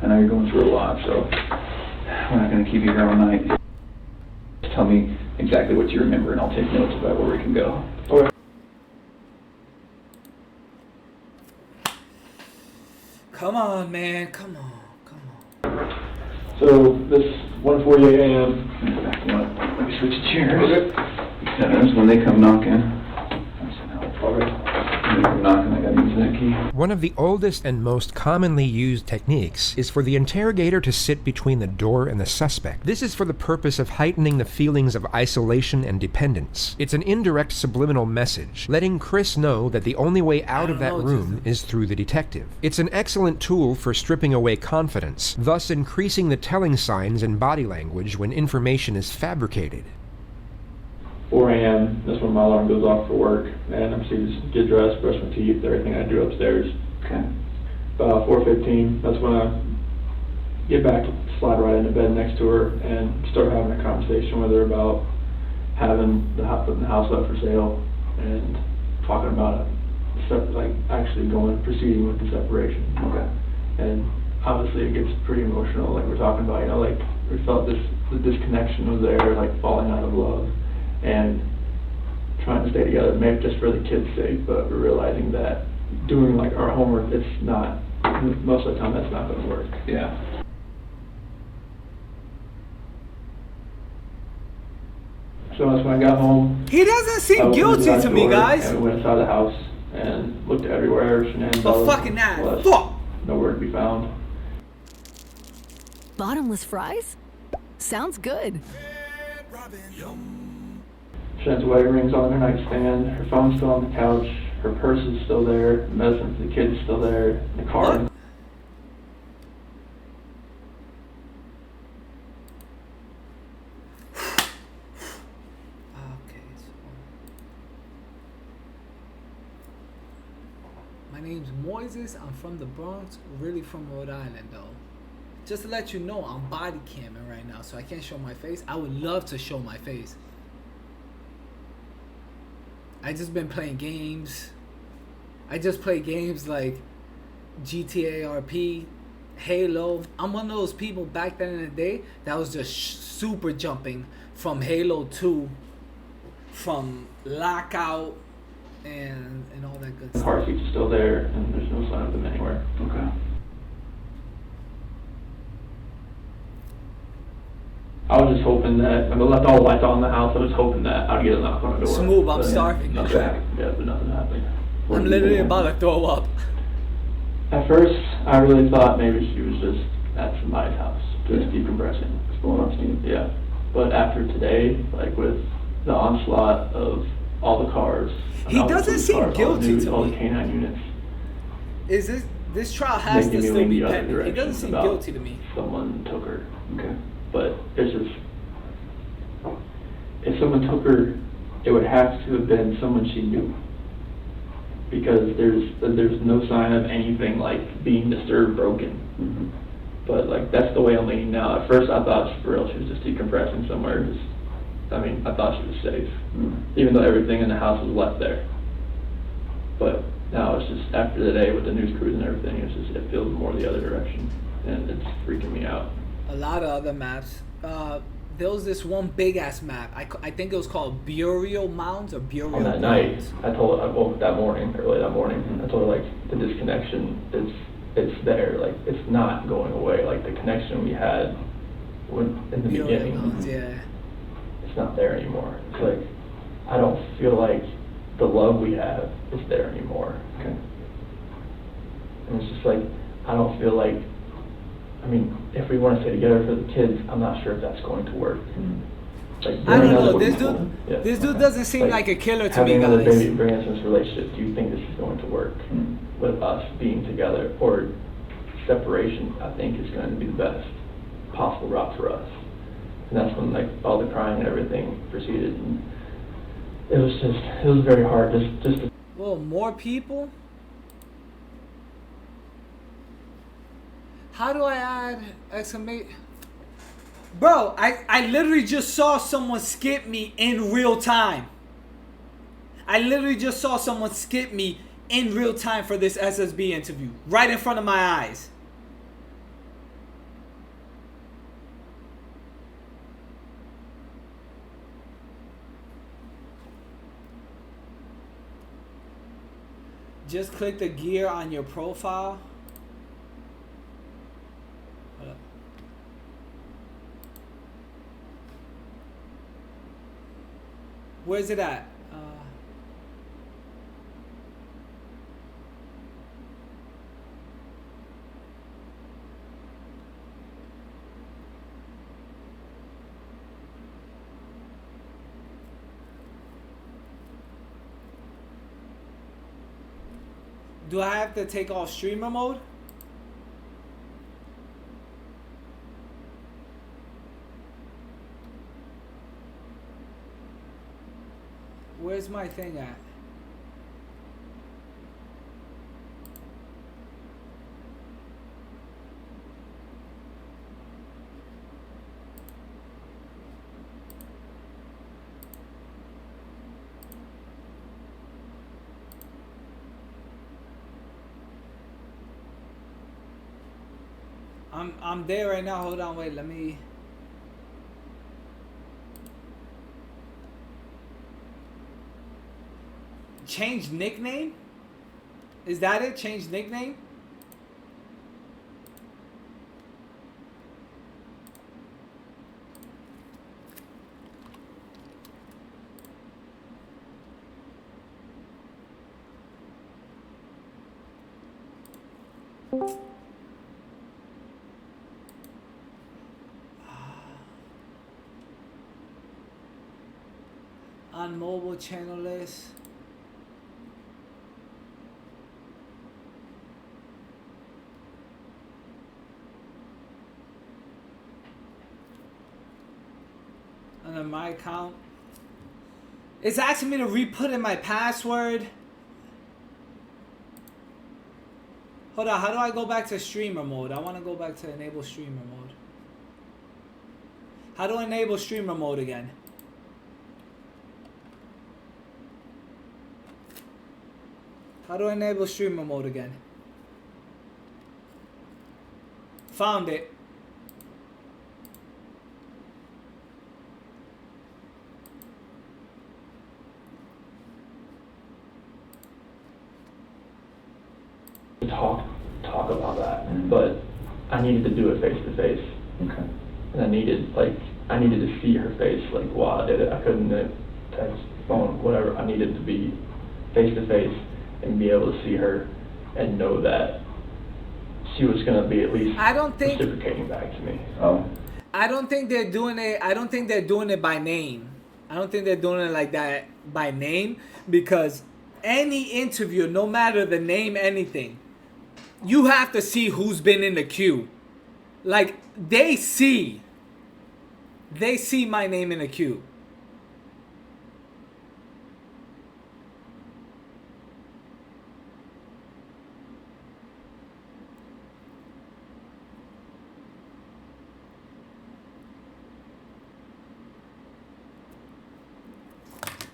I know you're going through a lot, so we're not going to keep you here all night. Just tell me exactly what you remember, and I'll take notes about where we can go. Okay. Come on, man. Come on. So this 1:48 a.m. Let me switch chairs. Because when they come knocking. One of the oldest and most commonly used techniques is for the interrogator to sit between the door and the suspect. This is for the purpose of heightening the feelings of isolation and dependence. It's an indirect subliminal message, letting Chris know that the only way out of that room is through the detective. It's an excellent tool for stripping away confidence, thus increasing the telling signs and body language when information is fabricated. 4 a.m., that's when my alarm goes off for work, and I'm just get dressed, brush my teeth, everything I do upstairs. Okay. About 4:15, that's when I get back, slide right into bed next to her, and start having a conversation with her about putting the house up for sale, and talking about proceeding with the separation. Okay. And obviously it gets pretty emotional, like we're talking about, like we felt the disconnection was there, like falling out of love. And trying to stay together, maybe just for the kids' sake, but we're realizing that doing like our homework, it's not, most of the time that's not going to work. Yeah. So that's when I got home. He doesn't seem guilty to me, guys. And we went inside the house and looked everywhere. Shanann, but fucking that, fuck! Nowhere to be found. Bottomless fries? Sounds good. Shannon's wedding ring's on her nightstand, her phone's still on the couch, her purse is still there, the medicine for the kids is still there, the car. What? My name's noises. I'm from the Bronx, really from Rhode Island though. Just to let you know, I'm body camming right now, so I can't show my face. I would love to show my face. I just been playing games. I just play games like GTA RP, Halo. I'm one of those people back then in the day that was just super jumping from Halo 2, from Lockout, and all that good The stuff. car seats are still there, and there's no sign of them anywhere. Okay. I was just hoping that, I left all the lights on in the house, I was hoping that I'd get a knock on the door. Smooth, I'm But starving. Nothing, yeah, but nothing happened. I'm literally about to throw up. At first, I really thought maybe she was just at somebody's house, just decompressing. Just blowing off steam. Yeah, but after today, like with the onslaught of all the cars. He doesn't seem guilty to all me. the canine units. Is this trial has to making me still lean be the other pending? He doesn't direction seem about guilty to me. Someone took her. Okay. But it's just, if someone took her, it would have to have been someone she knew. Because there's no sign of anything like being disturbed, broken. Mm-hmm. But like that's the way I'm leaning now. At first I thought for real she was just decompressing somewhere. I thought she was safe, even though everything in the house was left there. But now it's just after the day with the news crews and everything, it feels more the other direction, and it's freaking me out. A lot of other maps. There was this one big ass map. I think it was called Burial Mounds or Burial On that Mounds. night, I woke that morning, early that morning, I told her like the disconnection it's there, like it's not going away. Like the connection we had in the Burial beginning, Mounds, yeah. it's not there anymore. It's like I don't feel like the love we have is there anymore. Okay. And it's just like I don't feel like. I mean, if we want to stay together for the kids, I'm not sure if that's going to work. Like, I don't bringing know. us- This dude doesn't seem like a killer to me, having another guys. baby and bringing us into this relationship, do you think this is going to work with us being together? Or separation, I think, is going to be the best possible route for us. And that's when like all the crying and everything proceeded. And it was very hard just to... Well, more people? How do I add exclamation? Bro, I literally just saw someone skip me in real time. I literally just saw someone skip me in real time for this SSB interview. Right in front of my eyes. Just click the gear on your profile. Hold up. Where's it at? Do I have to take off streamer mode? Where's my thing at? I'm there right now. Hold on, wait, let me. Change nickname? Is that it? Change nickname? On mobile channel list. And then my account. It's asking me to re-put in my password. Hold on, how do I go back to streamer mode? I want to go back to enable streamer mode. How do I enable streamer mode again? How do I enable streamer mode again? Found it. Talk about that, but I needed to do it face to face. Okay. And I needed to see her face, like while I did it. I couldn't text, phone, whatever. I needed to be face to face and be able to see her and know that she was gonna be at least reciprocating back to me. Oh. I don't think they're doing it. I don't think they're doing it by name. I don't think they're doing it like that by name, because any interview, no matter the name, anything, you have to see who's been in the queue. Like, they see my name in the queue.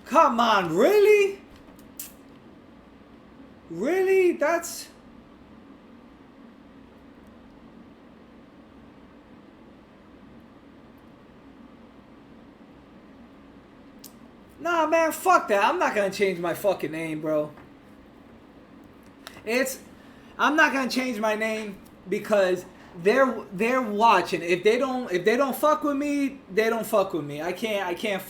Come on, really? Really? That's... Nah, man, fuck that. I'm not gonna change my fucking name, bro. I'm not gonna change my name because they're watching. If they don't fuck with me, they don't fuck with me. I can't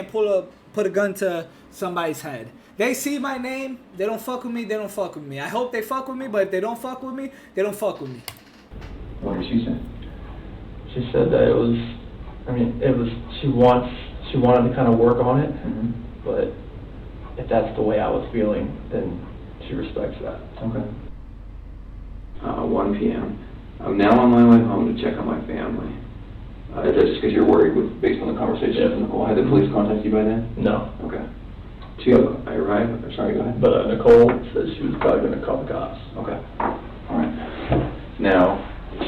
put a gun to somebody's head. They see my name, they don't fuck with me, they don't fuck with me. I hope they fuck with me, but if they don't fuck with me, they don't fuck with me. What did she say? She said that she wanted to kind of work on it, but if that's the way I was feeling, then she respects that. Okay. 1 p.m. I'm now on my way home to check on my family. Is that just because you're worried based on the conversation with Nicole? Had the police contact you by then? No. Okay. 2, I arrived. Sorry, go ahead. But Nicole said she was probably going to call the cops. Okay. All right. Now,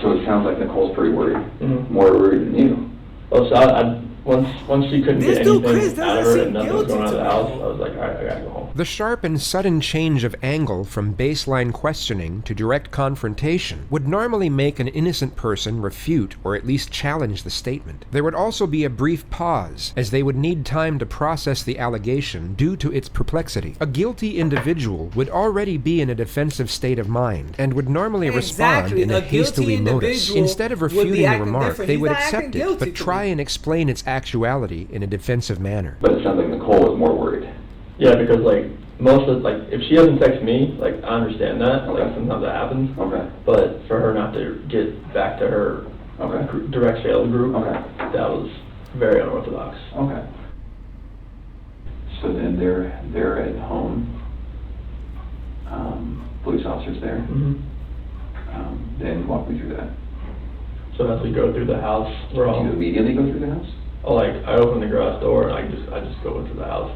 so it sounds like Nicole's pretty worried. More worried than you. Well, so once she couldn't get anything out of her and nothing was going on in the house, I was like, all right, I gotta go home. The sharp and sudden change of angle from baseline questioning to direct confrontation would normally make an innocent person refute or at least challenge the statement. There would also be a brief pause, as they would need time to process the allegation due to its perplexity. A guilty individual would already be in a defensive state of mind and would normally respond in a hastily modus. Instead of refuting the remark, they would accept it, but try and explain its actuality in a defensive manner. But it sounds like Nicole was more worried. Yeah, because if she doesn't text me, I understand that. Okay. Sometimes that happens. Okay. But for her not to get back to her direct sales group, that was very unorthodox. Okay. So then they're at home. Police officers there. Then walk me through that. So as we go through the house, Do you immediately go through the house? I open the garage door and I just go into the house.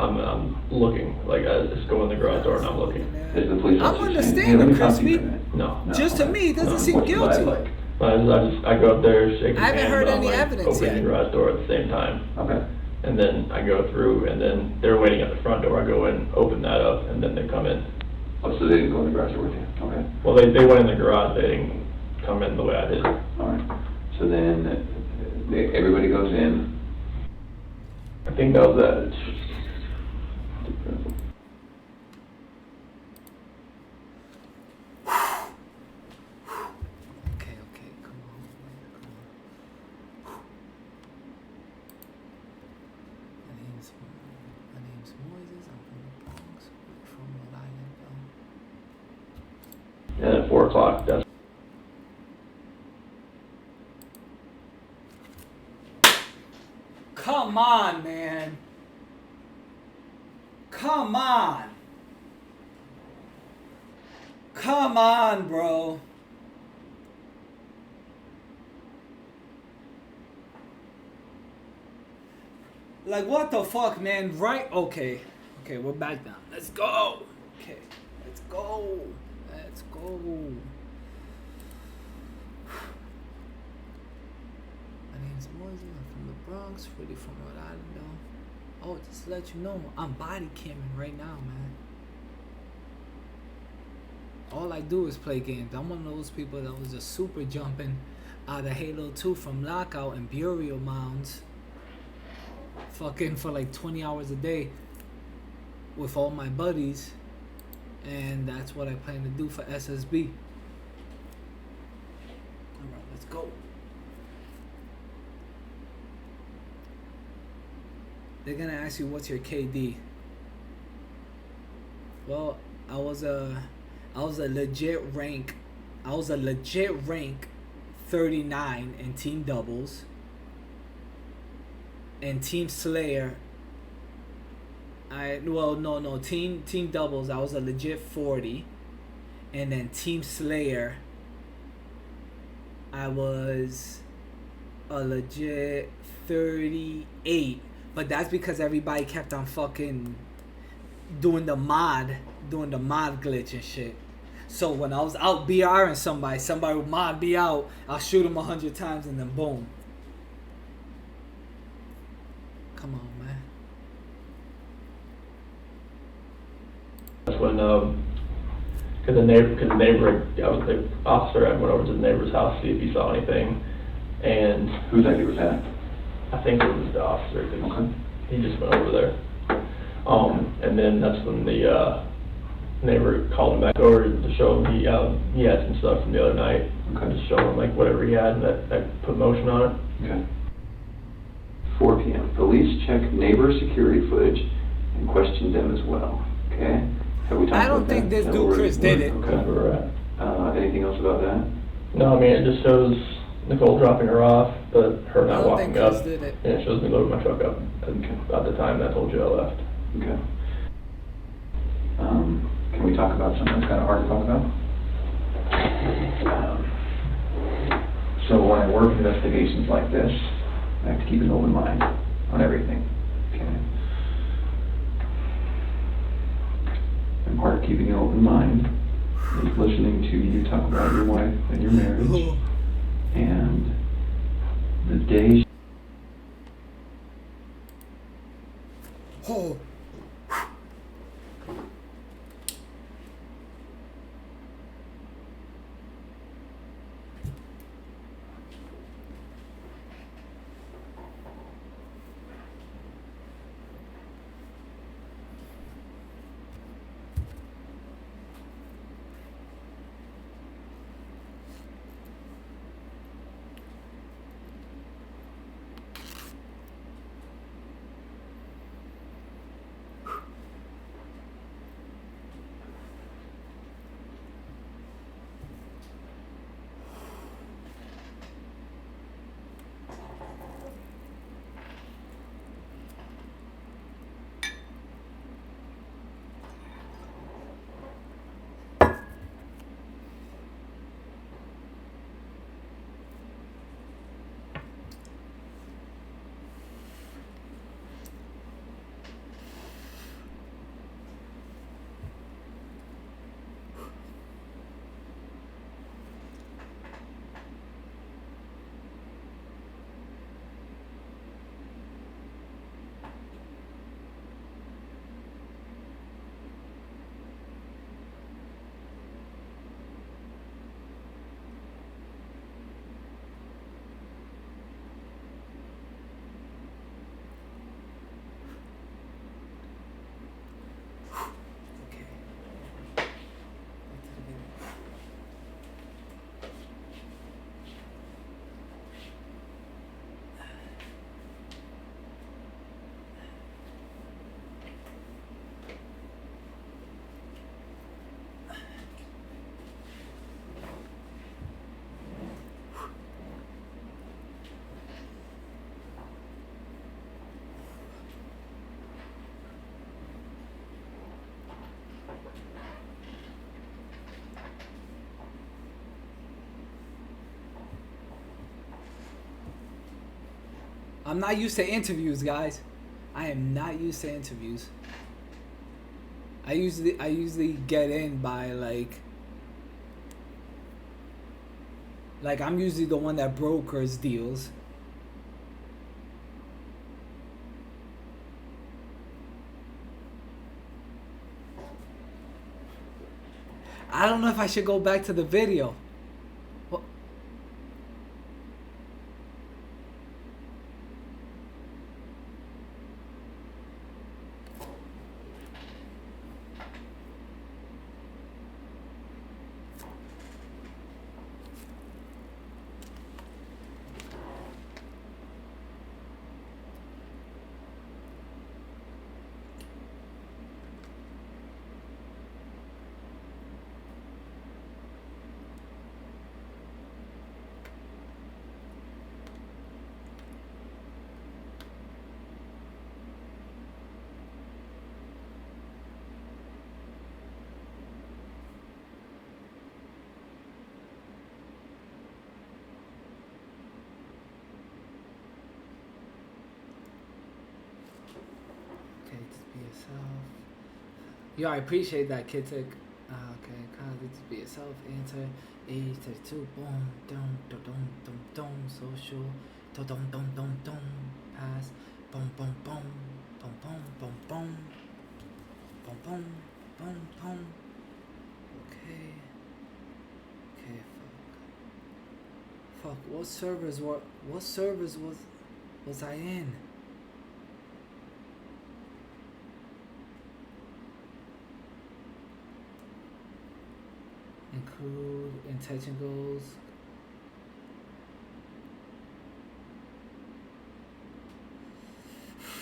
I'm looking. I just go in the garage door and I'm looking. Is the police I'm officer understanding, Crispy. No. Just to me, it doesn't seem guilty. I go up there, shake his hand. I haven't heard any evidence yet. Open the garage door at the same time. Okay. And then I go through, and then they're waiting at the front door. I go in, open that up, and then they come in. Oh, so they didn't go in the garage door with you? Okay. Well, they went in the garage. They didn't come in the way I did. All right. So then everybody goes in. I think that was that. And at 4 o'clock, that's... Come on, man. Come on. Come on, bro. What the fuck, man? Right? Okay. Okay, we're back down. Let's go. Okay. Let's go. Let's go. My name's Moses. I'm from the Bronx, really from Rhode Island though. Oh, just to let you know, I'm body camming right now, man. All I do is play games. I'm one of those people that was just super jumping out of Halo 2 from Lockout and Burial Mounds. Fucking for like 20 hours a day with all my buddies. And that's what I plan to do for SSB. Alright, let's go. They're gonna ask you what's your KD. Well, I was a legit rank 39 in team doubles. And team Slayer, team doubles I was a legit 40. And then team Slayer I was a legit 38. But that's because everybody kept on fucking doing the mod glitch and shit. So when I was out BRing somebody would mod me out, I'll shoot him 100 times and then boom. Come on, man. That's when, cause the neighbor, I was the officer, I went over to the neighbor's house to see if he saw anything, and... Who's that neighbor's at? I think it was the officer, because he just went over there. And then that's when the neighbor called him back over to show him he had some stuff from the other night. Just show him like whatever he had and that put motion on it. Okay. 4 p.m. Police check neighbor security footage and questioned them as well. Okay. Have we talked I don't about think that? this dude Chris did it. Okay. Where we're at. Anything else about that? No, I mean it just shows Nicole dropping her off, but her not walking up. Did it. And it shows me loading my truck up about the time that I told you I left. Okay. Can we talk about something that's kind of hard to talk about? So when I work investigations like this, I have to keep an open mind on everything. Okay. And part of keeping an open mind is listening to you talk about your wife and your marriage. And the day... Oh. I'm not used to interviews, guys. I am not used to interviews. I usually get in by like Like, I'm usually the one that brokers deals. I don't know if I should go back to the video. What? Yo, I appreciate that, Kitik. Okay, just be yourself. Enter A32. Boom, dum, dum, dum, dum, dum. Social. Dum, dum, dum, dum, dum. Pass. Boom, boom, boom. Boom, boom, boom, boom. Boom, boom, boom, boom. Okay. Okay, fuck. Fuck. What servers was I in? Include intention goals.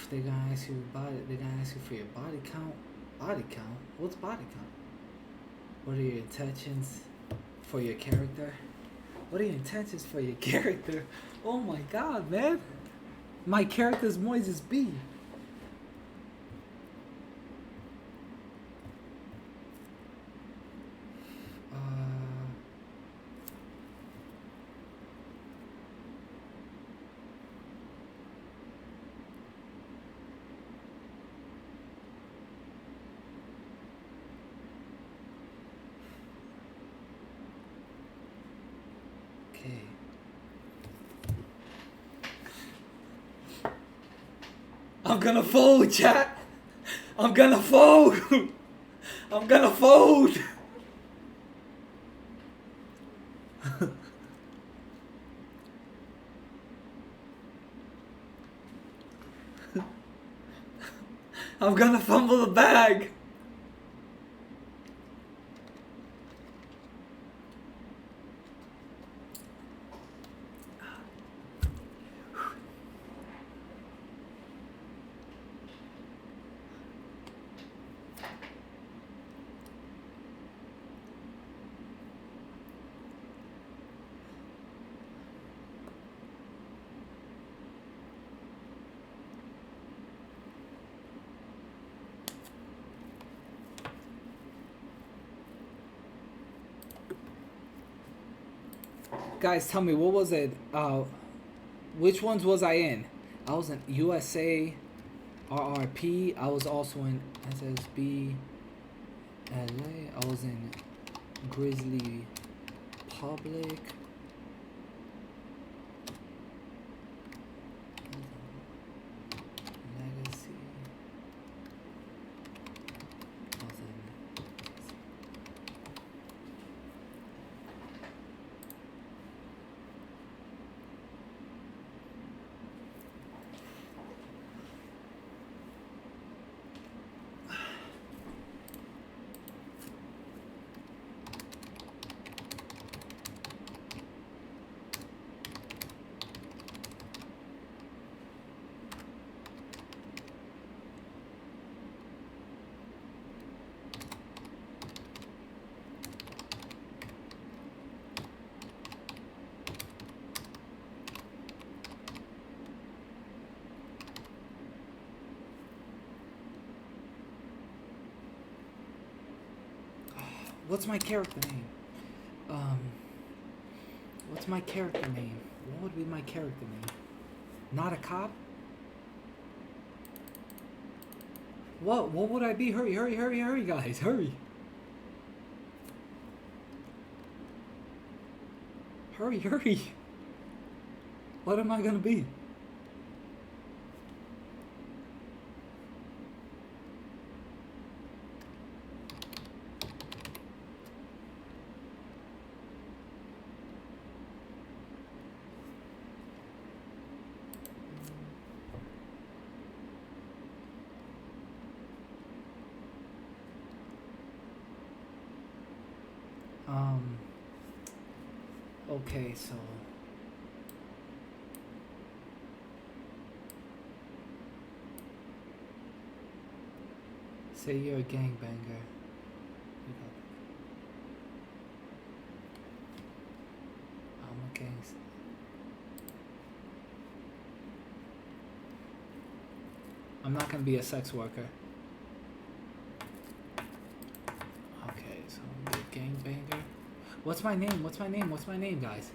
They're gonna ask you for your body count. Body count? What's body count? What are your intentions for your character? What are your intentions for your character? Oh my god, man. My character's Moises B. I'm gonna fold, chat. I'm gonna fold. I'm gonna fold. I'm gonna fumble the bag. Guys, tell me, what was it? Which ones was I in? I was in USA, RRP. I was also in SSB LA. I was in Grizzly Public. Legacy. I was in What's my character name? What's my character name? What would be my character name? Not a cop? What would I be? Hurry, hurry, hurry, hurry, guys, hurry. Hurry. What am I gonna be? Okay, so say you're a gangbanger. I'm a gangster. I'm not gonna be a sex worker. Okay, so I'm a gangbanger. What's my name? What's my name? What's my name, guys?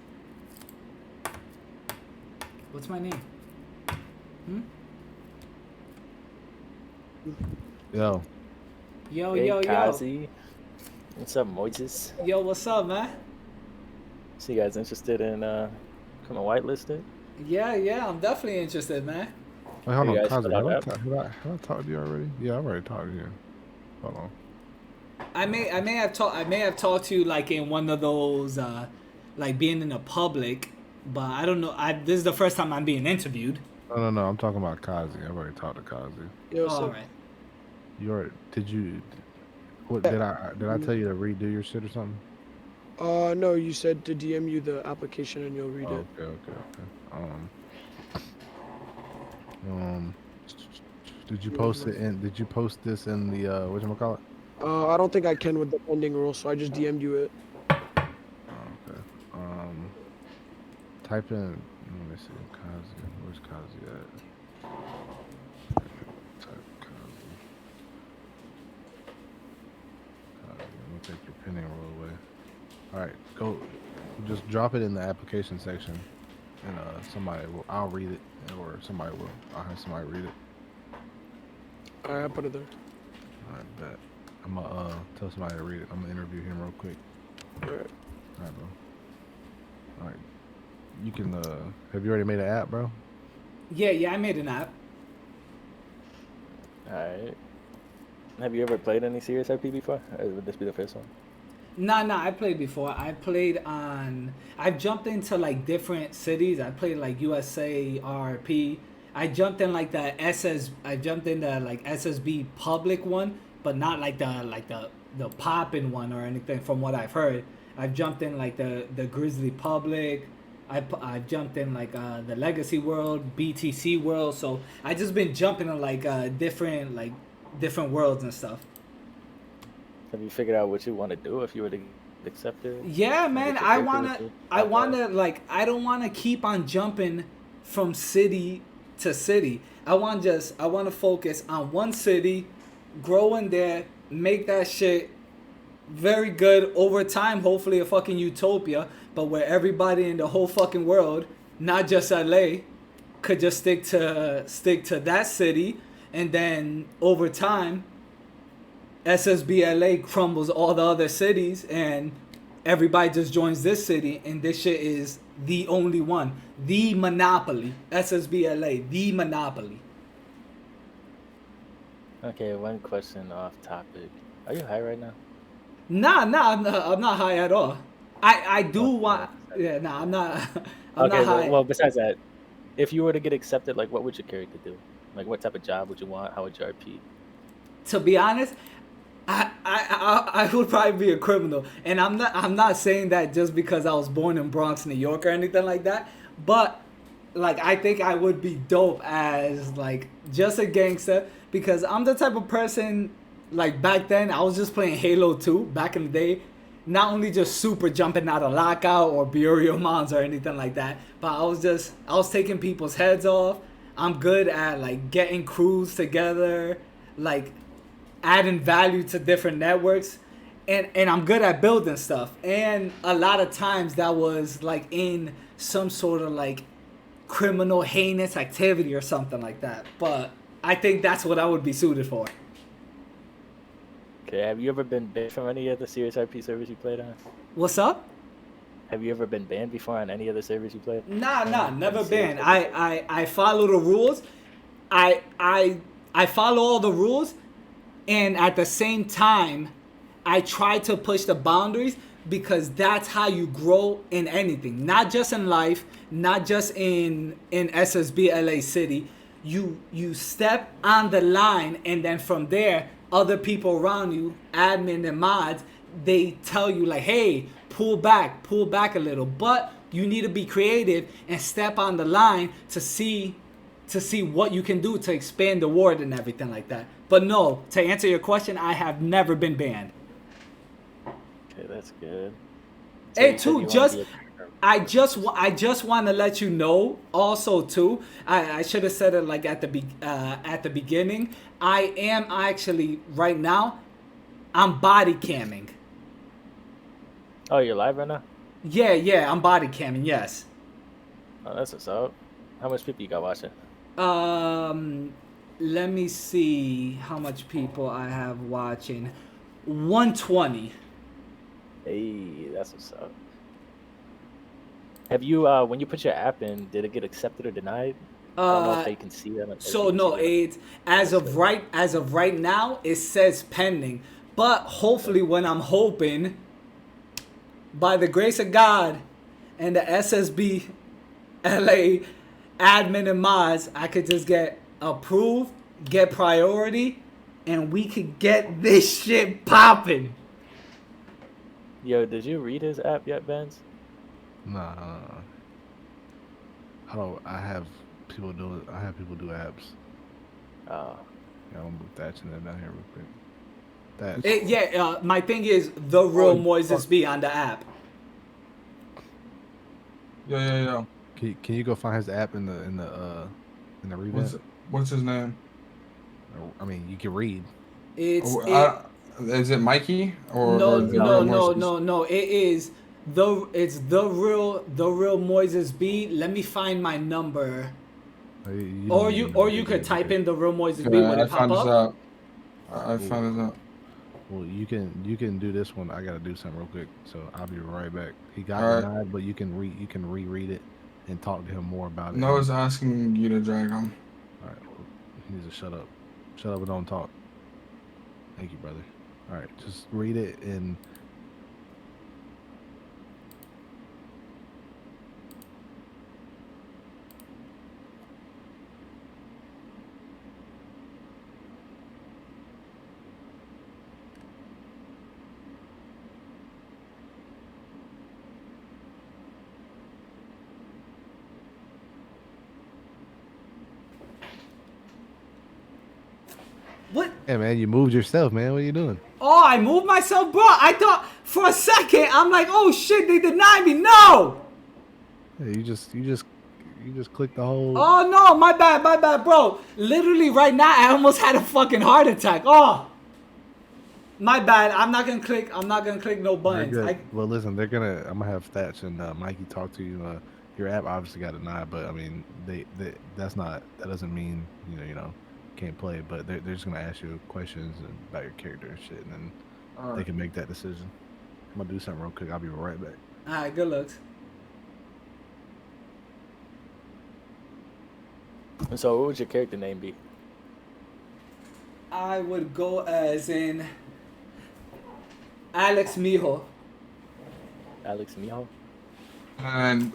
What's my name? Yo. Yo, hey, yo, Kazi. yo. What's up, Moises? Yo, what's up, man? So you guys interested in becoming whitelisted? Yeah, I'm definitely interested, man. Wait, hold You on, guys Kazi. fill out Have I talked to you already? Yeah, I've already talked to you. Hold on. I may have talked to you like in one of those like being in the public, but I don't know. This is the first time I'm being interviewed. No. I'm talking about Kazi. I've already talked to Kazi. Yo, all right. You already? Did you? What did I tell you to redo your shit or something? No, you said to DM you the application and you'll read it. Okay. Did you post it in? Did you post this in the whatchamacallit? I don't think I can with the pending rule, so I just DM'd you it. Okay. Type in. Let me see. Kazi. Where's Kazi at? Type Kazi. I'm gonna take your pending rule away. All right, go. Just drop it in the application section, and somebody will. I'll read it, or somebody will. I'll have somebody read it. All right, I put it there. All right, bet. I'm gonna tell somebody to read it. I'm gonna interview him real quick. All right. All right, bro. All right. You can. Have you already made an app, bro? Yeah, I made an app. Alright. Have you ever played any serious RP before? Or would this be the first one? Nah, I played before. I've jumped into like different cities. I played like USA RP. I jumped in like I jumped in the like SSB public one, but not like the poppin' one or anything from what I've heard. I've jumped in like the Grizzly Public. I've jumped in like the Legacy World, BTC World. So I just been jumping in like different worlds and stuff. Have you figured out what you want to do if you were to get accepted? Yeah, man. I don't wanna keep on jumping from city to city. I want to focus on one city, grow in there, make that shit very good over time. Hopefully a fucking utopia, but where everybody in the whole fucking world, not just LA, could just stick to that city, and then over time SSB LA crumbles all the other cities and everybody just joins this city, and this shit is the only one, the monopoly. SSB LA, the monopoly. Okay, one question off topic. Are you high right now? Nah, I'm not high at all. I do want. Yeah, nah, I'm not. I'm not high. Well, besides that, if you were to get accepted, like, what would your character do? Like, what type of job would you want? How would you RP? To be honest, I would probably be a criminal, and I'm not saying that just because I was born in Bronx, New York, or anything like that. But like, I think I would be dope as like just a gangster, because I'm the type of person. Like back then, I was just playing Halo 2 back in the day. Not only just super jumping out of lockout or Burial Mounds or anything like that, but I was taking people's heads off. I'm good at like getting crews together, like adding value to different networks, and I'm good at building stuff. And a lot of times that was like in some sort of like criminal heinous activity or something like that. But I think that's what I would be suited for. Okay, have you ever been banned from any of the serious RP servers you played on? What's up? Have you ever been banned before on any of the servers you played? Nah, never banned. I follow the rules. I follow all the rules, and at the same time, I try to push the boundaries because that's how you grow in anything. Not just in life, not just in SSB LA City. You step on the line, and then from there, other people around you, admin and mods, they tell you like, hey, pull back a little. But you need to be creative and step on the line to see what you can do to expand the ward and everything like that. But no, to answer your question, I have never been banned. Okay, that's good. So Hey, too, I just want to let you know also too. I should have said it like at the beginning. I am actually right now. I'm body camming. Oh, you're live right now? Yeah, I'm body camming. Yes. Oh, that's what's up. How much people you got watching? Let me see how much people I have watching. 120. Hey, that's what's up. Have you when you put your app in, did it get accepted or denied? I don't know if they can see that. So no, it's as of right now it says pending. But hopefully, when I'm hoping, by the grace of God and the SSB LA admin and mods, I could just get approved, get priority, and we could get this shit popping. Yo, did you read his app yet, Benz? Nah. I have people do apps. Oh. Yeah, I'm thatching them down here real quick. My thing is the real Moises B on the app. Yeah. Can you go find his app in the revamp? What's his name? I mean, you can read. Is it Mikey or no? It's the real Moises B. Let me find my number. Or you could type in the real Moises B when it pop up. I found it out. Well, you can do this one. I gotta do something real quick, so I'll be right back. He got denied, but you can reread it and talk to him more about it. Noah's asking you to drag him. All right, well, he needs to shut up and don't talk. Thank you, brother. All right, just read it and. What? Hey man, you moved yourself, man. What are you doing? Oh, I moved myself, bro. I thought for a second, I'm like, oh shit, they denied me. No. Yeah, you just clicked the whole. Oh no, my bad, bro. Literally right now, I almost had a fucking heart attack. Oh, my bad. I'm not gonna click no buttons. Well, listen, I'm gonna have Thatch and Mikey talk to you. Your app obviously got denied, but I mean, that doesn't mean you know. Can't play, but they're just gonna ask you questions about your character and shit, and then they can make that decision. I'm gonna do something real quick. I'll be right back. All right, good looks. So, what would your character name be? I would go as in Alex Mijo. Alex Mijo. And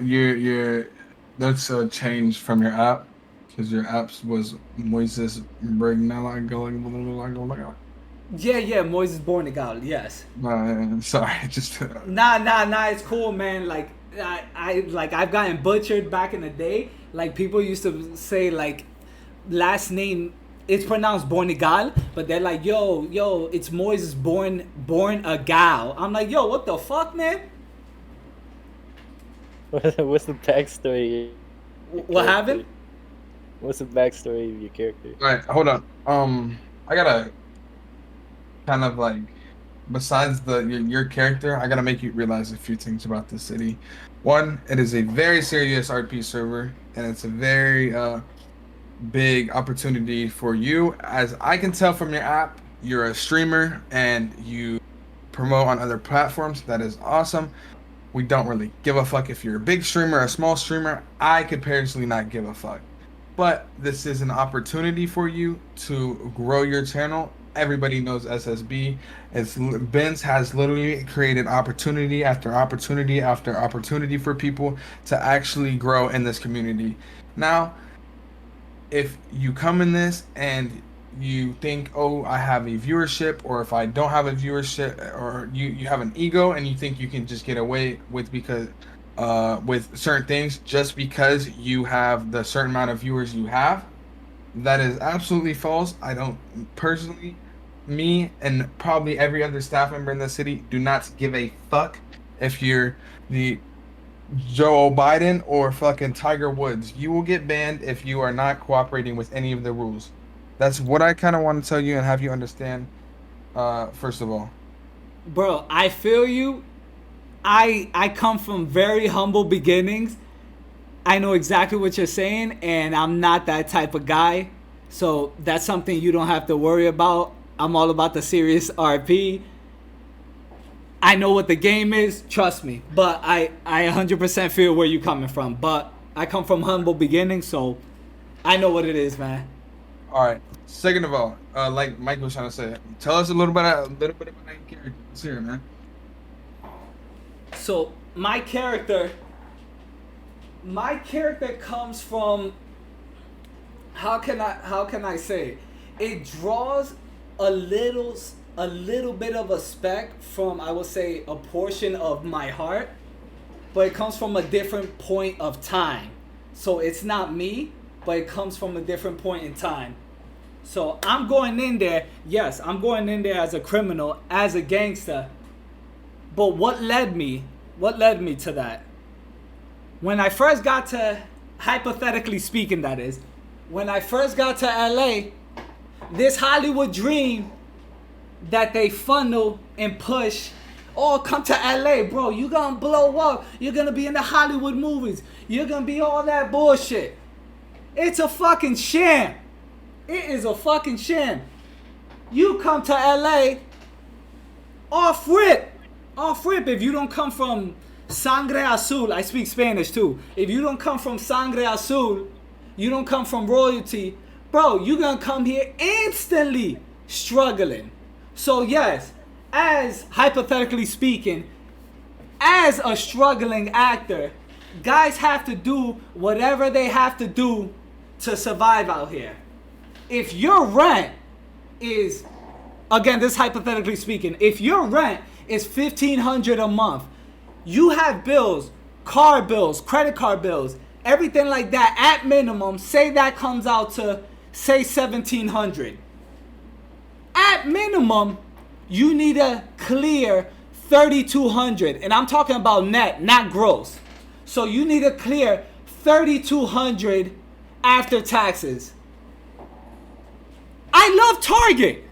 that's a change from your app. Because your apps was Moises Brignala. Yeah, Moises Bornigal, yes. Sorry, just Nah, it's cool, man. Like I've gotten butchered back in the day. Like people used to say like last name it's pronounced Bornigal, but they're like, yo, it's Moises born a gal. I'm like, yo, what the fuck, man? What's the backstory? What happened? What's the backstory of your character? All right, hold on. I gotta kind of like, besides your character, I gotta make you realize a few things about this city. One, it is a very serious RP server, and it's a very big opportunity for you. As I can tell from your app, you're a streamer and you promote on other platforms. That is awesome. We don't really give a fuck if you're a big streamer or a small streamer. I could personally not give a fuck. But this is an opportunity for you to grow your channel. Everybody knows SSB. Benz has literally created opportunity after opportunity after opportunity for people to actually grow in this community. Now, if you come in this and you think, oh, I have a viewership, or if I don't have a viewership, or you have an ego and you think you can just get away with with certain things just because you have the certain amount of viewers you have, that is absolutely false. I don't personally, me and probably every other staff member in the city do not give a fuck if you're the Joe Biden or fucking Tiger Woods. You will get banned if you are not cooperating with any of the rules. That's what I kind of want to tell you and have you understand, first of all. Bro, I feel you. I come from very humble beginnings. I know exactly what you're saying, and I'm not that type of guy. So that's something you don't have to worry about. I'm all about the serious RP. I know what the game is, trust me. But I 100% feel where you're coming from. But I come from humble beginnings, so I know what it is, man. All right. Second of all, like Mike was trying to say, tell us a little bit about your character. Let's hear it, man. So my character comes from, how can I say, it draws a little bit of a speck from, I would say, a portion of my heart, but it comes from a different point of time. So it's not me, but it comes from a different point in time. So I'm going in there, yes, I'm going in there as a criminal, as a gangster. But what led me to that? When I first got to, hypothetically speaking that is, when I first got to LA, this Hollywood dream that they funnel and push, oh, come to LA, bro, you gonna blow up, you're gonna be in the Hollywood movies, you're gonna be all that bullshit. It's a fucking sham. It is a fucking sham. You come to LA, off rip, if you don't come from Sangre Azul, I speak Spanish too. If you don't come from Sangre Azul, you don't come from royalty, bro, you're gonna come here instantly struggling. So yes, as hypothetically speaking, as a struggling actor, guys have to do whatever they have to do to survive out here. If your rent is, again, this hypothetically speaking, if your rent is $1,500 a month, you have bills, car bills, credit card bills, everything like that, at minimum, say that comes out to, say, $1,700. At minimum, you need to clear $3,200, and I'm talking about net, not gross. So you need to clear $3,200 after taxes. I love Target.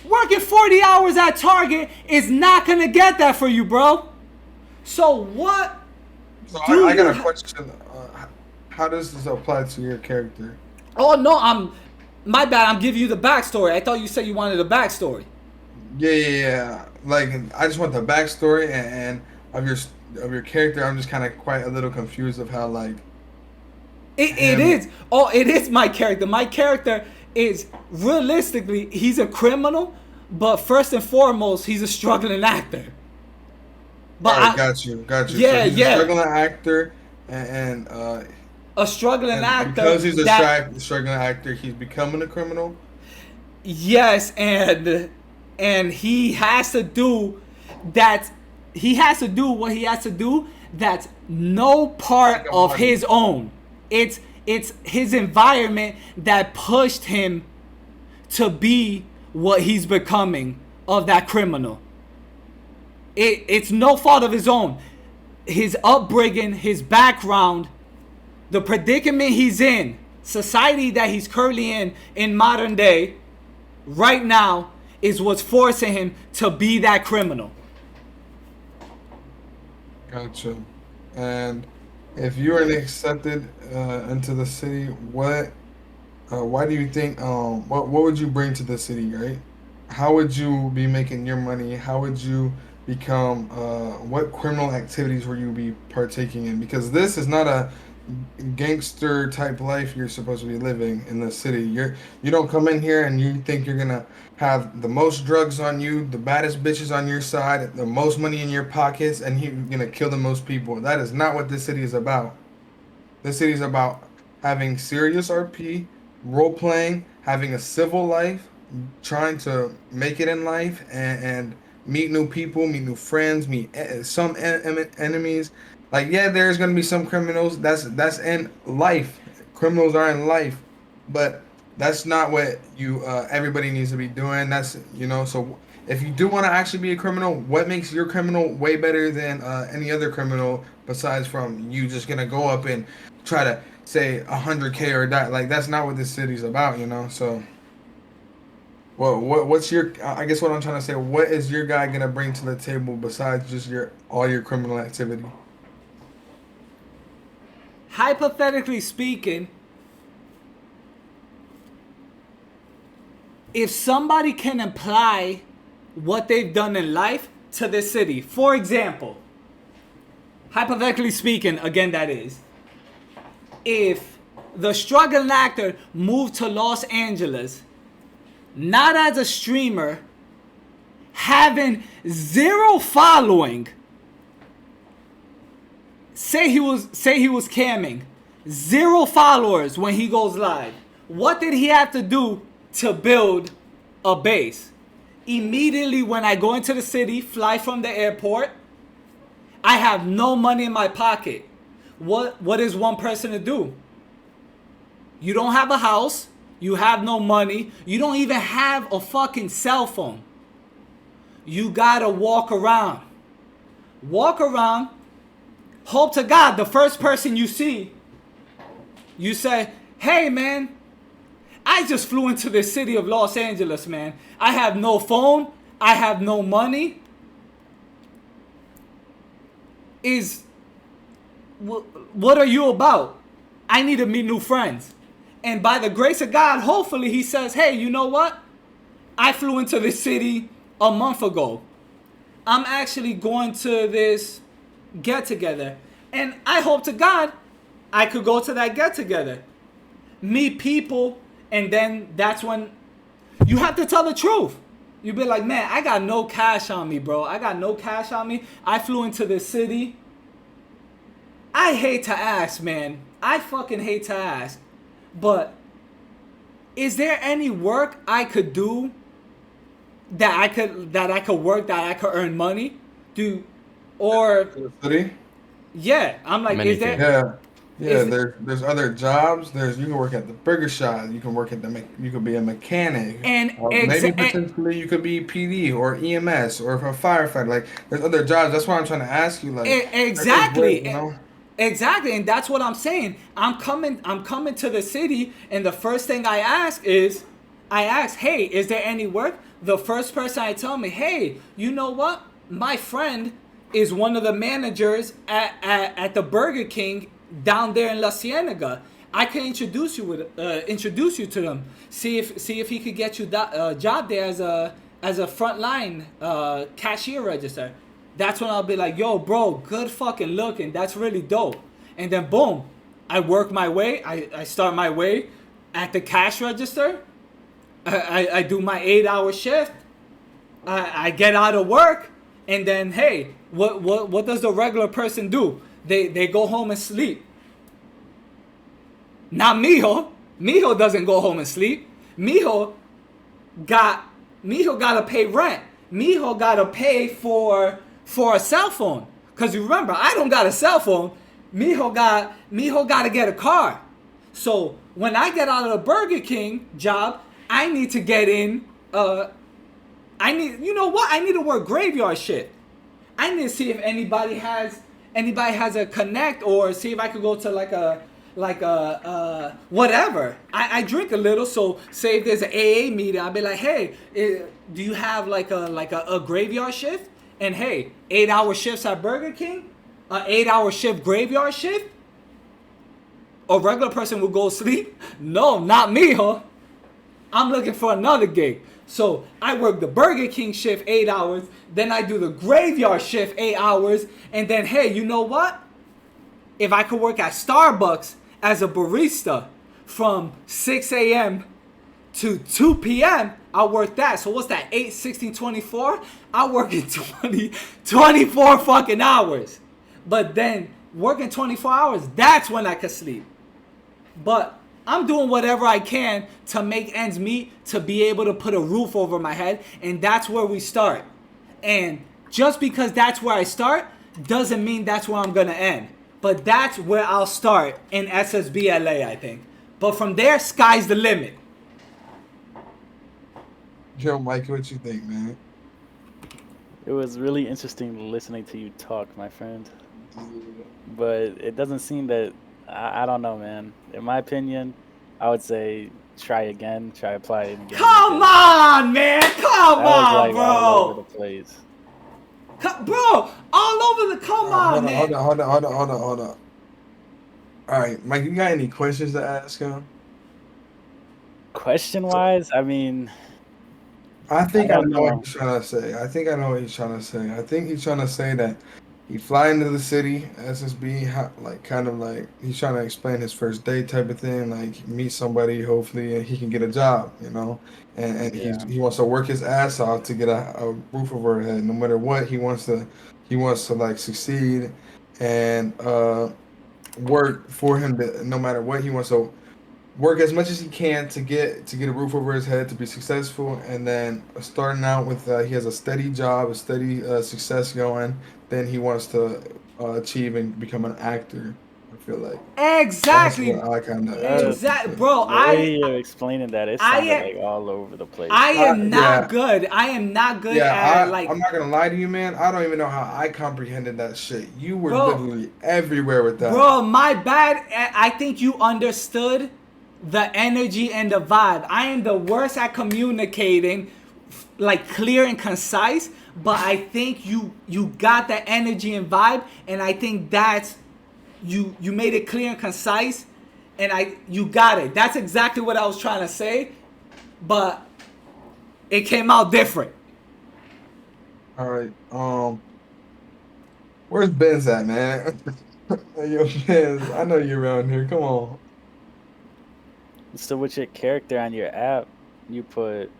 Working 40 hours at Target is not going to get that for you, bro. So what? So I got a question. How does this apply to your character? Oh, no, my bad. I'm giving you the backstory. I thought you said you wanted a backstory. Yeah. Like, I just want the backstory and of your character. I'm just kind of quite a little confused of how, like, it is. Oh, it is my character. My character is, realistically, he's a criminal, but first and foremost, he's a struggling actor. But right, got you. Yeah, so he's a struggling actor, and a struggling actor. Because he's a struggling actor, he's becoming a criminal. Yes, and he has to do that. He has to do what he has to do. That's no part of his own. It's his environment that pushed him to be what he's becoming of that criminal. It's no fault of his own. His upbringing, his background, the predicament he's in, society that he's currently in modern day, right now, is what's forcing him to be that criminal. Gotcha. And if you are accepted into the city, why do you think, what would you bring to the city, right? How would you be making your money? How would you become, what criminal activities will you be partaking in? Because this is not a gangster type life you're supposed to be living in the city. You don't come in here and you think you're gonna have the most drugs on you, the baddest bitches on your side, the most money in your pockets, and you're gonna kill the most people. That is not what this city is about. This city is about having serious RP, role playing, having a civil life, trying to make it in life, and meet new people, meet new friends, meet some enemies. Like, yeah, there's gonna be some criminals. That's in life. Criminals are in life, but that's not what you everybody needs to be doing. That's, you know. So if you do want to actually be a criminal, what makes your criminal way better than any other criminal besides from you just gonna go up and try to say 100K or that? Like, that's not what this city's about, you know. So, what's your? I guess what I'm trying to say. What is your guy gonna bring to the table besides just all your criminal activity? Hypothetically speaking, if somebody can apply what they've done in life to the city, for example, hypothetically speaking, again, that is, if the struggling actor moved to Los Angeles, not as a streamer, having zero following, say he was camming, 0 followers when he goes live. What did he have to do to build a base? Immediately when I go into the city, fly from the airport, I have no money in my pocket. What is one person to do? You don't have a house, you have no money, you don't even have a fucking cell phone. You gotta walk around. Hope to God, the first person you see, you say, hey man, I just flew into the city of Los Angeles, man. I have no phone, I have no money. What are you about? I need to meet new friends. And by the grace of God, hopefully he says, hey, you know what? I flew into the city a month ago. I'm actually going to this get together, and I hope to God I could go to that get together, meet people, and then that's when you have to tell the truth. You be like, man, I got no cash on me, bro. I got no cash on me. I flew into this city. I hate to ask, man. I fucking hate to ask, but is there any work I could do that I could work, that I could earn money? Yeah, I'm like, is there? Yeah. There's other jobs. You can work at the burger shop. You can work at you could be a mechanic, and maybe potentially you could be PD or EMS or a firefighter. Like, there's other jobs. That's why I'm trying to ask you. Like, exactly. You know? Exactly, and that's what I'm saying. I'm coming to the city, and the first thing I ask, hey, is there any work? The first person I tell me, hey, you know what? My friend is one of the managers at the Burger King down there in La Cienega. I can introduce you to them. See if he could get you a job there as a frontline cashier register. That's when I'll be like, yo, bro, good fucking looking. That's really dope. And then boom, I work my way. I start my way at the cash register. I do my 8-hour shift. I get out of work, and then hey, what does the regular person do? They go home and sleep. Not Mijo. Mijo doesn't go home and sleep. Mijo gotta pay rent. Mijo gotta pay for a cell phone. Cause you remember, I don't got a cell phone. Mijo gotta get a car. So when I get out of the Burger King job, I need to get in. I need to work graveyard shift. I need to see if anybody has a connect, or see if I could go to like a whatever. I drink a little, so say if there's an AA meeting, I'll be like, hey, do you have like a graveyard shift? And hey, 8-hour shifts at Burger King, an 8-hour shift graveyard shift. A regular person will go sleep. No, not me, huh? I'm looking for another gig. So I work the Burger King shift 8 hours, then I do the graveyard shift 8 hours, and then, hey, you know what? If I could work at Starbucks as a barista from 6 a.m. to 2 p.m., I'll work that. So what's that, 8, 16, 24? I'll work in 24 fucking hours. But then working 24 hours, that's when I could sleep. But I'm doing whatever I can to make ends meet, to be able to put a roof over my head, and that's where we start. And just because that's where I start doesn't mean that's where I'm gonna end. But that's where I'll start in SSB LA, I think. But from there, sky's the limit. Yo, Mike, what you think, man? It was really interesting listening to you talk, my friend. But it doesn't seem that, I don't know, man. In my opinion, I would say try again, try apply it again. Come on, man. Come on, bro. All over the place. Bro, all over the, come on, man. Hold on. All right, Mike, you got any questions to ask him? Question-wise, I mean... I think I know what he's trying to say. I think he's trying to say that he fly into the city, SSB, like he's trying to explain his first date type of thing, like meet somebody, hopefully, and he can get a job, you know, and he wants to work his ass off to get a roof over his head. No matter what, he wants to like succeed and work for him. No matter what, he wants to work as much as he can to get a roof over his head, to be successful, and then starting out with he has a steady job, a steady success going. Then he wants to achieve and become an actor. I feel like exactly. Exactly, bro. The way you're explaining that, it sounded like all over the place. I am not good. I am not good at like. I'm not gonna lie to you, man. I don't even know how I comprehended that shit. You were literally everywhere with that. Bro, my bad. I think you understood the energy and the vibe. I am the worst at communicating, like clear and concise. But I think you got the energy and vibe, and I think that's you made it clear and concise, and you got it. That's exactly what I was trying to say, but it came out different. All right. Where's Ben's at, man? Yo, Ben's, I know you're around here. Come on. So with your character on your app, you put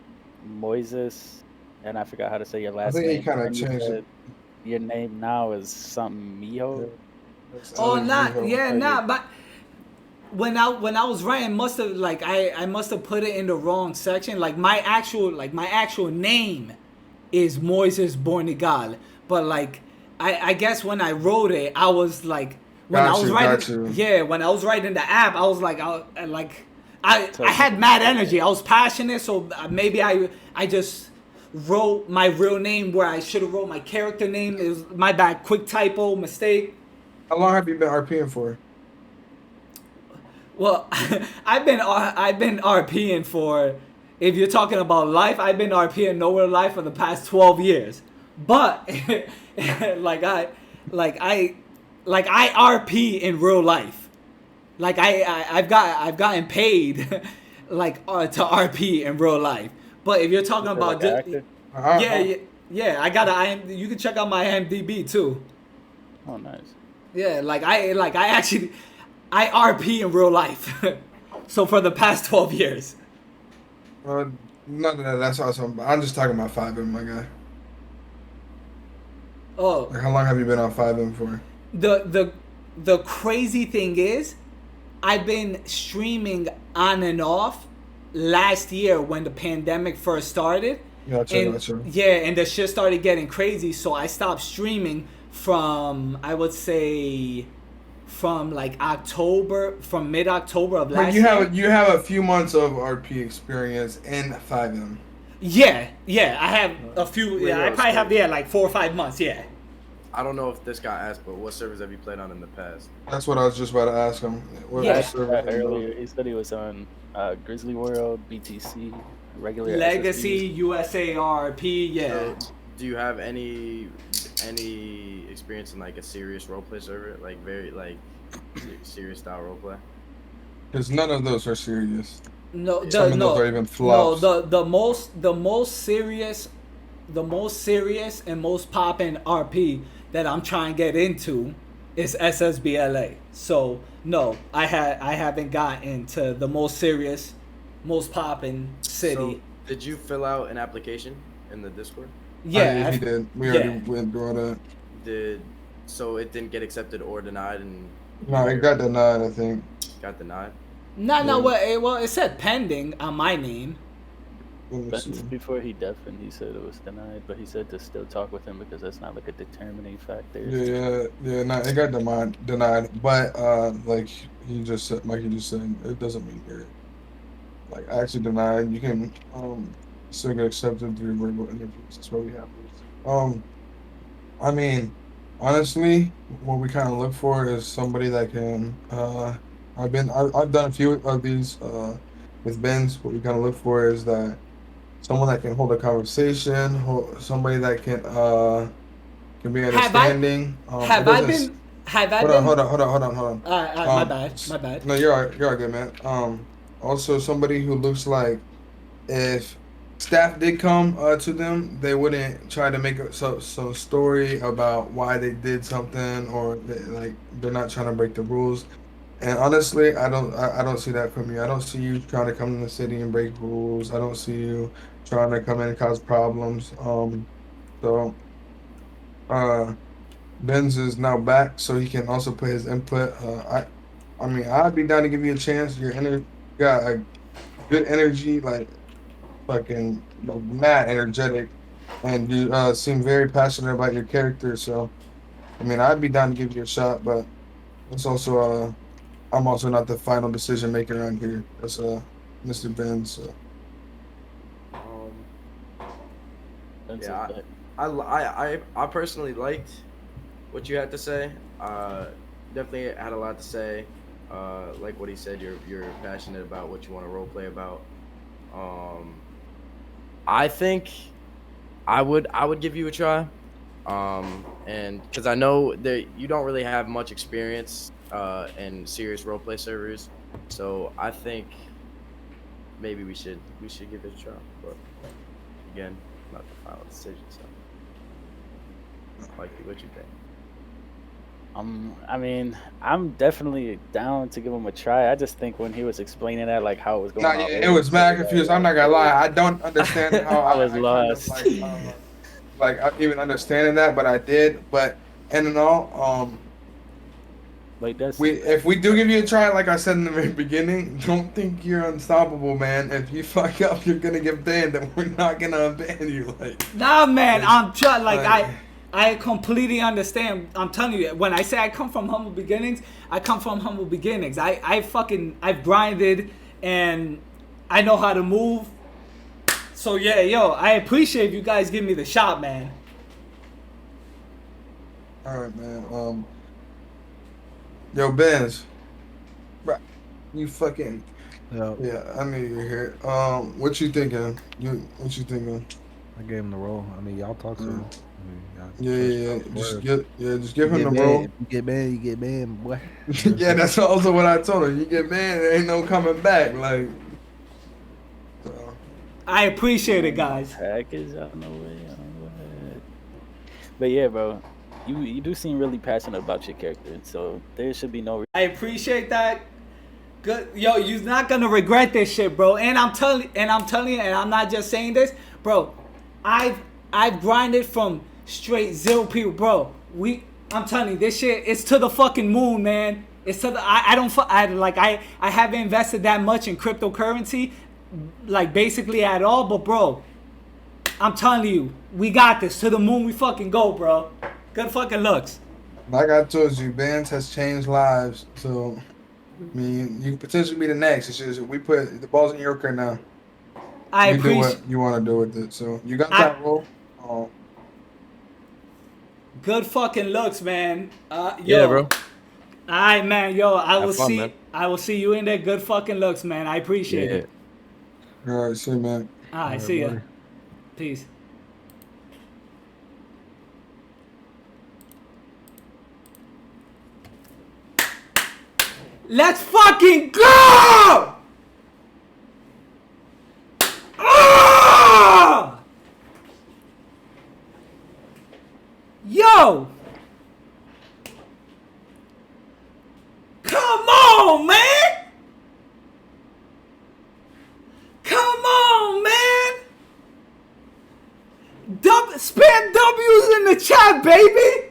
Moises. And I forgot how to say your last name. I think he kind of changed it. Your name now is something Miho. But when I was writing, I must have put it in the wrong section. Like my actual name is Moises Bornigal, but like I guess when I wrote it, I was like when I was writing the app, I was like I had mad energy. I was passionate, so maybe I just wrote my real name where I should have wrote my character name. It was my bad, quick typo, mistake. How long have you been RPing for? Well, I've been RPing for, if you're talking about life, I've been RPing Nowhere Life for the past 12 years. But I RP in real life. Like I've gotten paid like to RP in real life. But if you're talking about just, I got you can check out my IMDb too. Oh, nice. Yeah, I RP in real life. So for the past 12 years. None of that's awesome. I'm just talking about 5M, my guy. Oh. Like, how long have you been on 5M for? The crazy thing is, I've been streaming on and off last year when the pandemic first started. Gotcha. Yeah, and the shit started getting crazy, so I stopped streaming from, I would say, from like mid-October of last year. You have a few months of RP experience in 5M. Yeah, I have a few. Yeah, I probably have like 4 or 5 months. Yeah. I don't know if this guy asked, but what servers have you played on in the past? That's what I was just about to ask him. Earlier, he said he was on Grizzly World, BTC, regular Legacy, USARP. Yeah. So, do you have any experience in like a serious roleplay server, like very like serious style roleplay? Because none of those are serious. No, Some of those are even flops. the most serious and most poppin' RP that I'm trying to get into is SSB LA. So no, I haven't gotten to the most serious, most poppin' city. So, did you fill out an application in the Discord? Yeah, he did. We already went through that. So it didn't get accepted or denied, and No, it got denied, I think. got denied. No. Well, it said pending on my name. But before he deafened, he said it was denied, but he said to still talk with him because that's not like a determining factor. Yeah, no, it got denied, but like he just said, it doesn't mean you're like actually denied. You can still get accepted through regular interviews. That's what we have. I mean, honestly, what we kind of look for is somebody that can. I've done a few of these with Ben's. What we kind of look for is that someone that can hold a conversation, somebody that can be understanding. Have I been? Hold on. My bad. No, you're all good, man. Also somebody who looks like if staff did come to them, they wouldn't try to make some story about why they did something, or they're not trying to break the rules. And honestly, I don't see that from you. I don't see you trying to come in the city and break rules. I don't see you trying to come in and cause problems. So Benz is now back, so he can also put his input. I mean, I'd be down to give you a chance. You got a good energy, like fucking mad energetic, and you seem very passionate about your character. So, I mean, I'd be down to give you a shot, but it's also I'm also not the final decision maker around here. That's Mr. Ben. So. Yeah, I personally liked what you had to say. Definitely had a lot to say. Like what he said, you're passionate about what you want to role play about. I think I would give you a try. And because I know that you don't really have much experience in serious roleplay servers, so I think maybe we should give it a try. But again, not the final decision. So, like, what you think? I mean, I'm definitely down to give him a try. I just think when he was explaining that, like how it was going. Nah, yeah, it was mad confused. I'm not gonna lie. I don't understand how I was lost. Kind of, like I'm even understanding that, but I did. But in all, like if we do give you a try, like I said in the very beginning, don't think you're unstoppable, man. If you fuck up, you're gonna get banned, and we're not gonna ban you. Like, nah, man, I'm just I completely understand. I'm telling you, when I say I come from humble beginnings, I come from humble beginnings. I've grinded and I know how to move. So yeah, yo, I appreciate you guys giving me the shot, man. All right, man. Yo, Benz, bro, you fucking. Yeah, I knew you were here. What you thinking? What you thinking? I gave him the role. I mean, y'all talk to him. Yeah. Just give him the role. If you get banned, you get banned, boy. Yeah, that's also what I told him. You get banned, there ain't no coming back. Like, I appreciate it, guys. Package on the way. But yeah, bro, you do seem really passionate about your character, so there should be no. I appreciate that. Good, yo, you're not gonna regret this shit, bro. And I'm telling you, and I'm not just saying this, bro. I've grinded from straight 0 people, bro. I'm telling you, this shit, it's to the fucking moon, man. It's to the I haven't invested that much in cryptocurrency, like basically at all. But bro, I'm telling you, we got this. To the moon we fucking go, bro. Good fucking looks. Like I told you, bands has changed lives. So, I mean, you could potentially be the next. It's just we put the balls in your court now. I you appreciate do what you want to do with it. So you got that role. Good fucking looks, man. Yo. Yeah, bro. Alright, man. Yo, I man. will see you in there. Good fucking looks, man. I appreciate it. All right, see you, man. Alright, see ya. Peace. Let's fucking go! Ah! Yo! Come on, man! Come on, man! Spam W's in the chat, baby!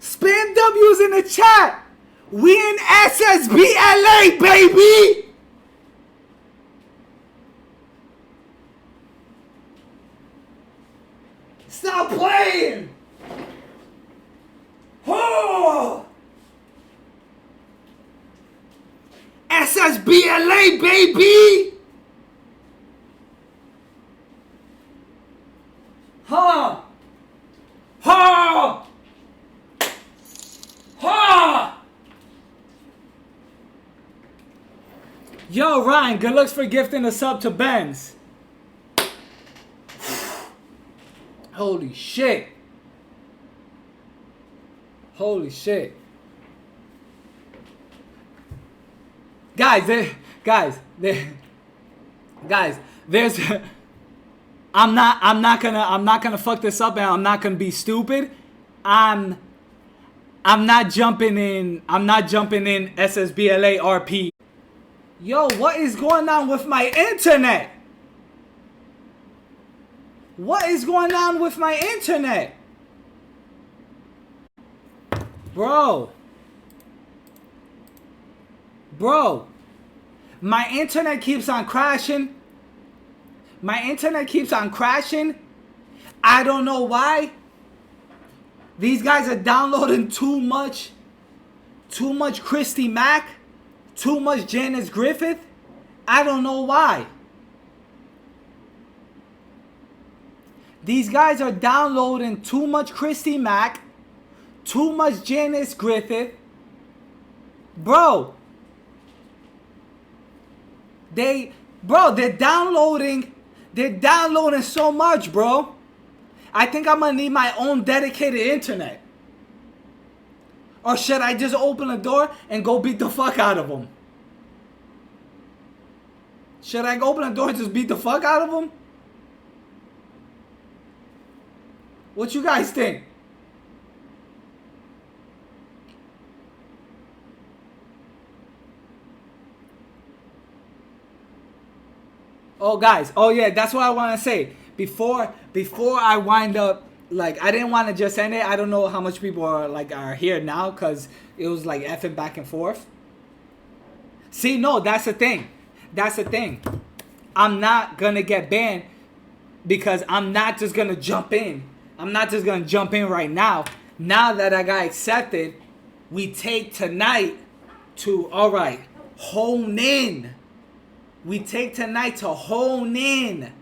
Spam W's in the chat! We in SSB LA, baby! Stop playing! Oh! SSB LA, baby! Huh? Huh? Huh? Yo, Ryan, good looks for gifting a sub to Benz. Holy shit. Holy shit. Guys, there's I'm not gonna fuck this up, and I'm not gonna be stupid. I'm not jumping in SSB LA RP. Yo, what is going on with my internet? What is going on with my internet? Bro, my internet keeps on crashing. I don't know why. These guys are downloading too much Christy Mack, too much Janice Griffith. I don't know why. These guys are downloading too much Christy Mack, too much Janice Griffith. Bro, they're downloading so much, bro. I think I'm gonna need my own dedicated internet. Or should I just open the door and go beat the fuck out of them? Should I open the door and just beat the fuck out of them? What you guys think? Oh, guys. Oh, yeah. That's what I want to say. Before I wind up, like, I didn't want to just end it. I don't know how much people are here now because it was like effing back and forth. See, no, that's the thing. I'm not going to get banned because I'm not just going to jump in. I'm not just going to jump in right now. Now that I got accepted, we take tonight to, all right, hone in. We take tonight to hone in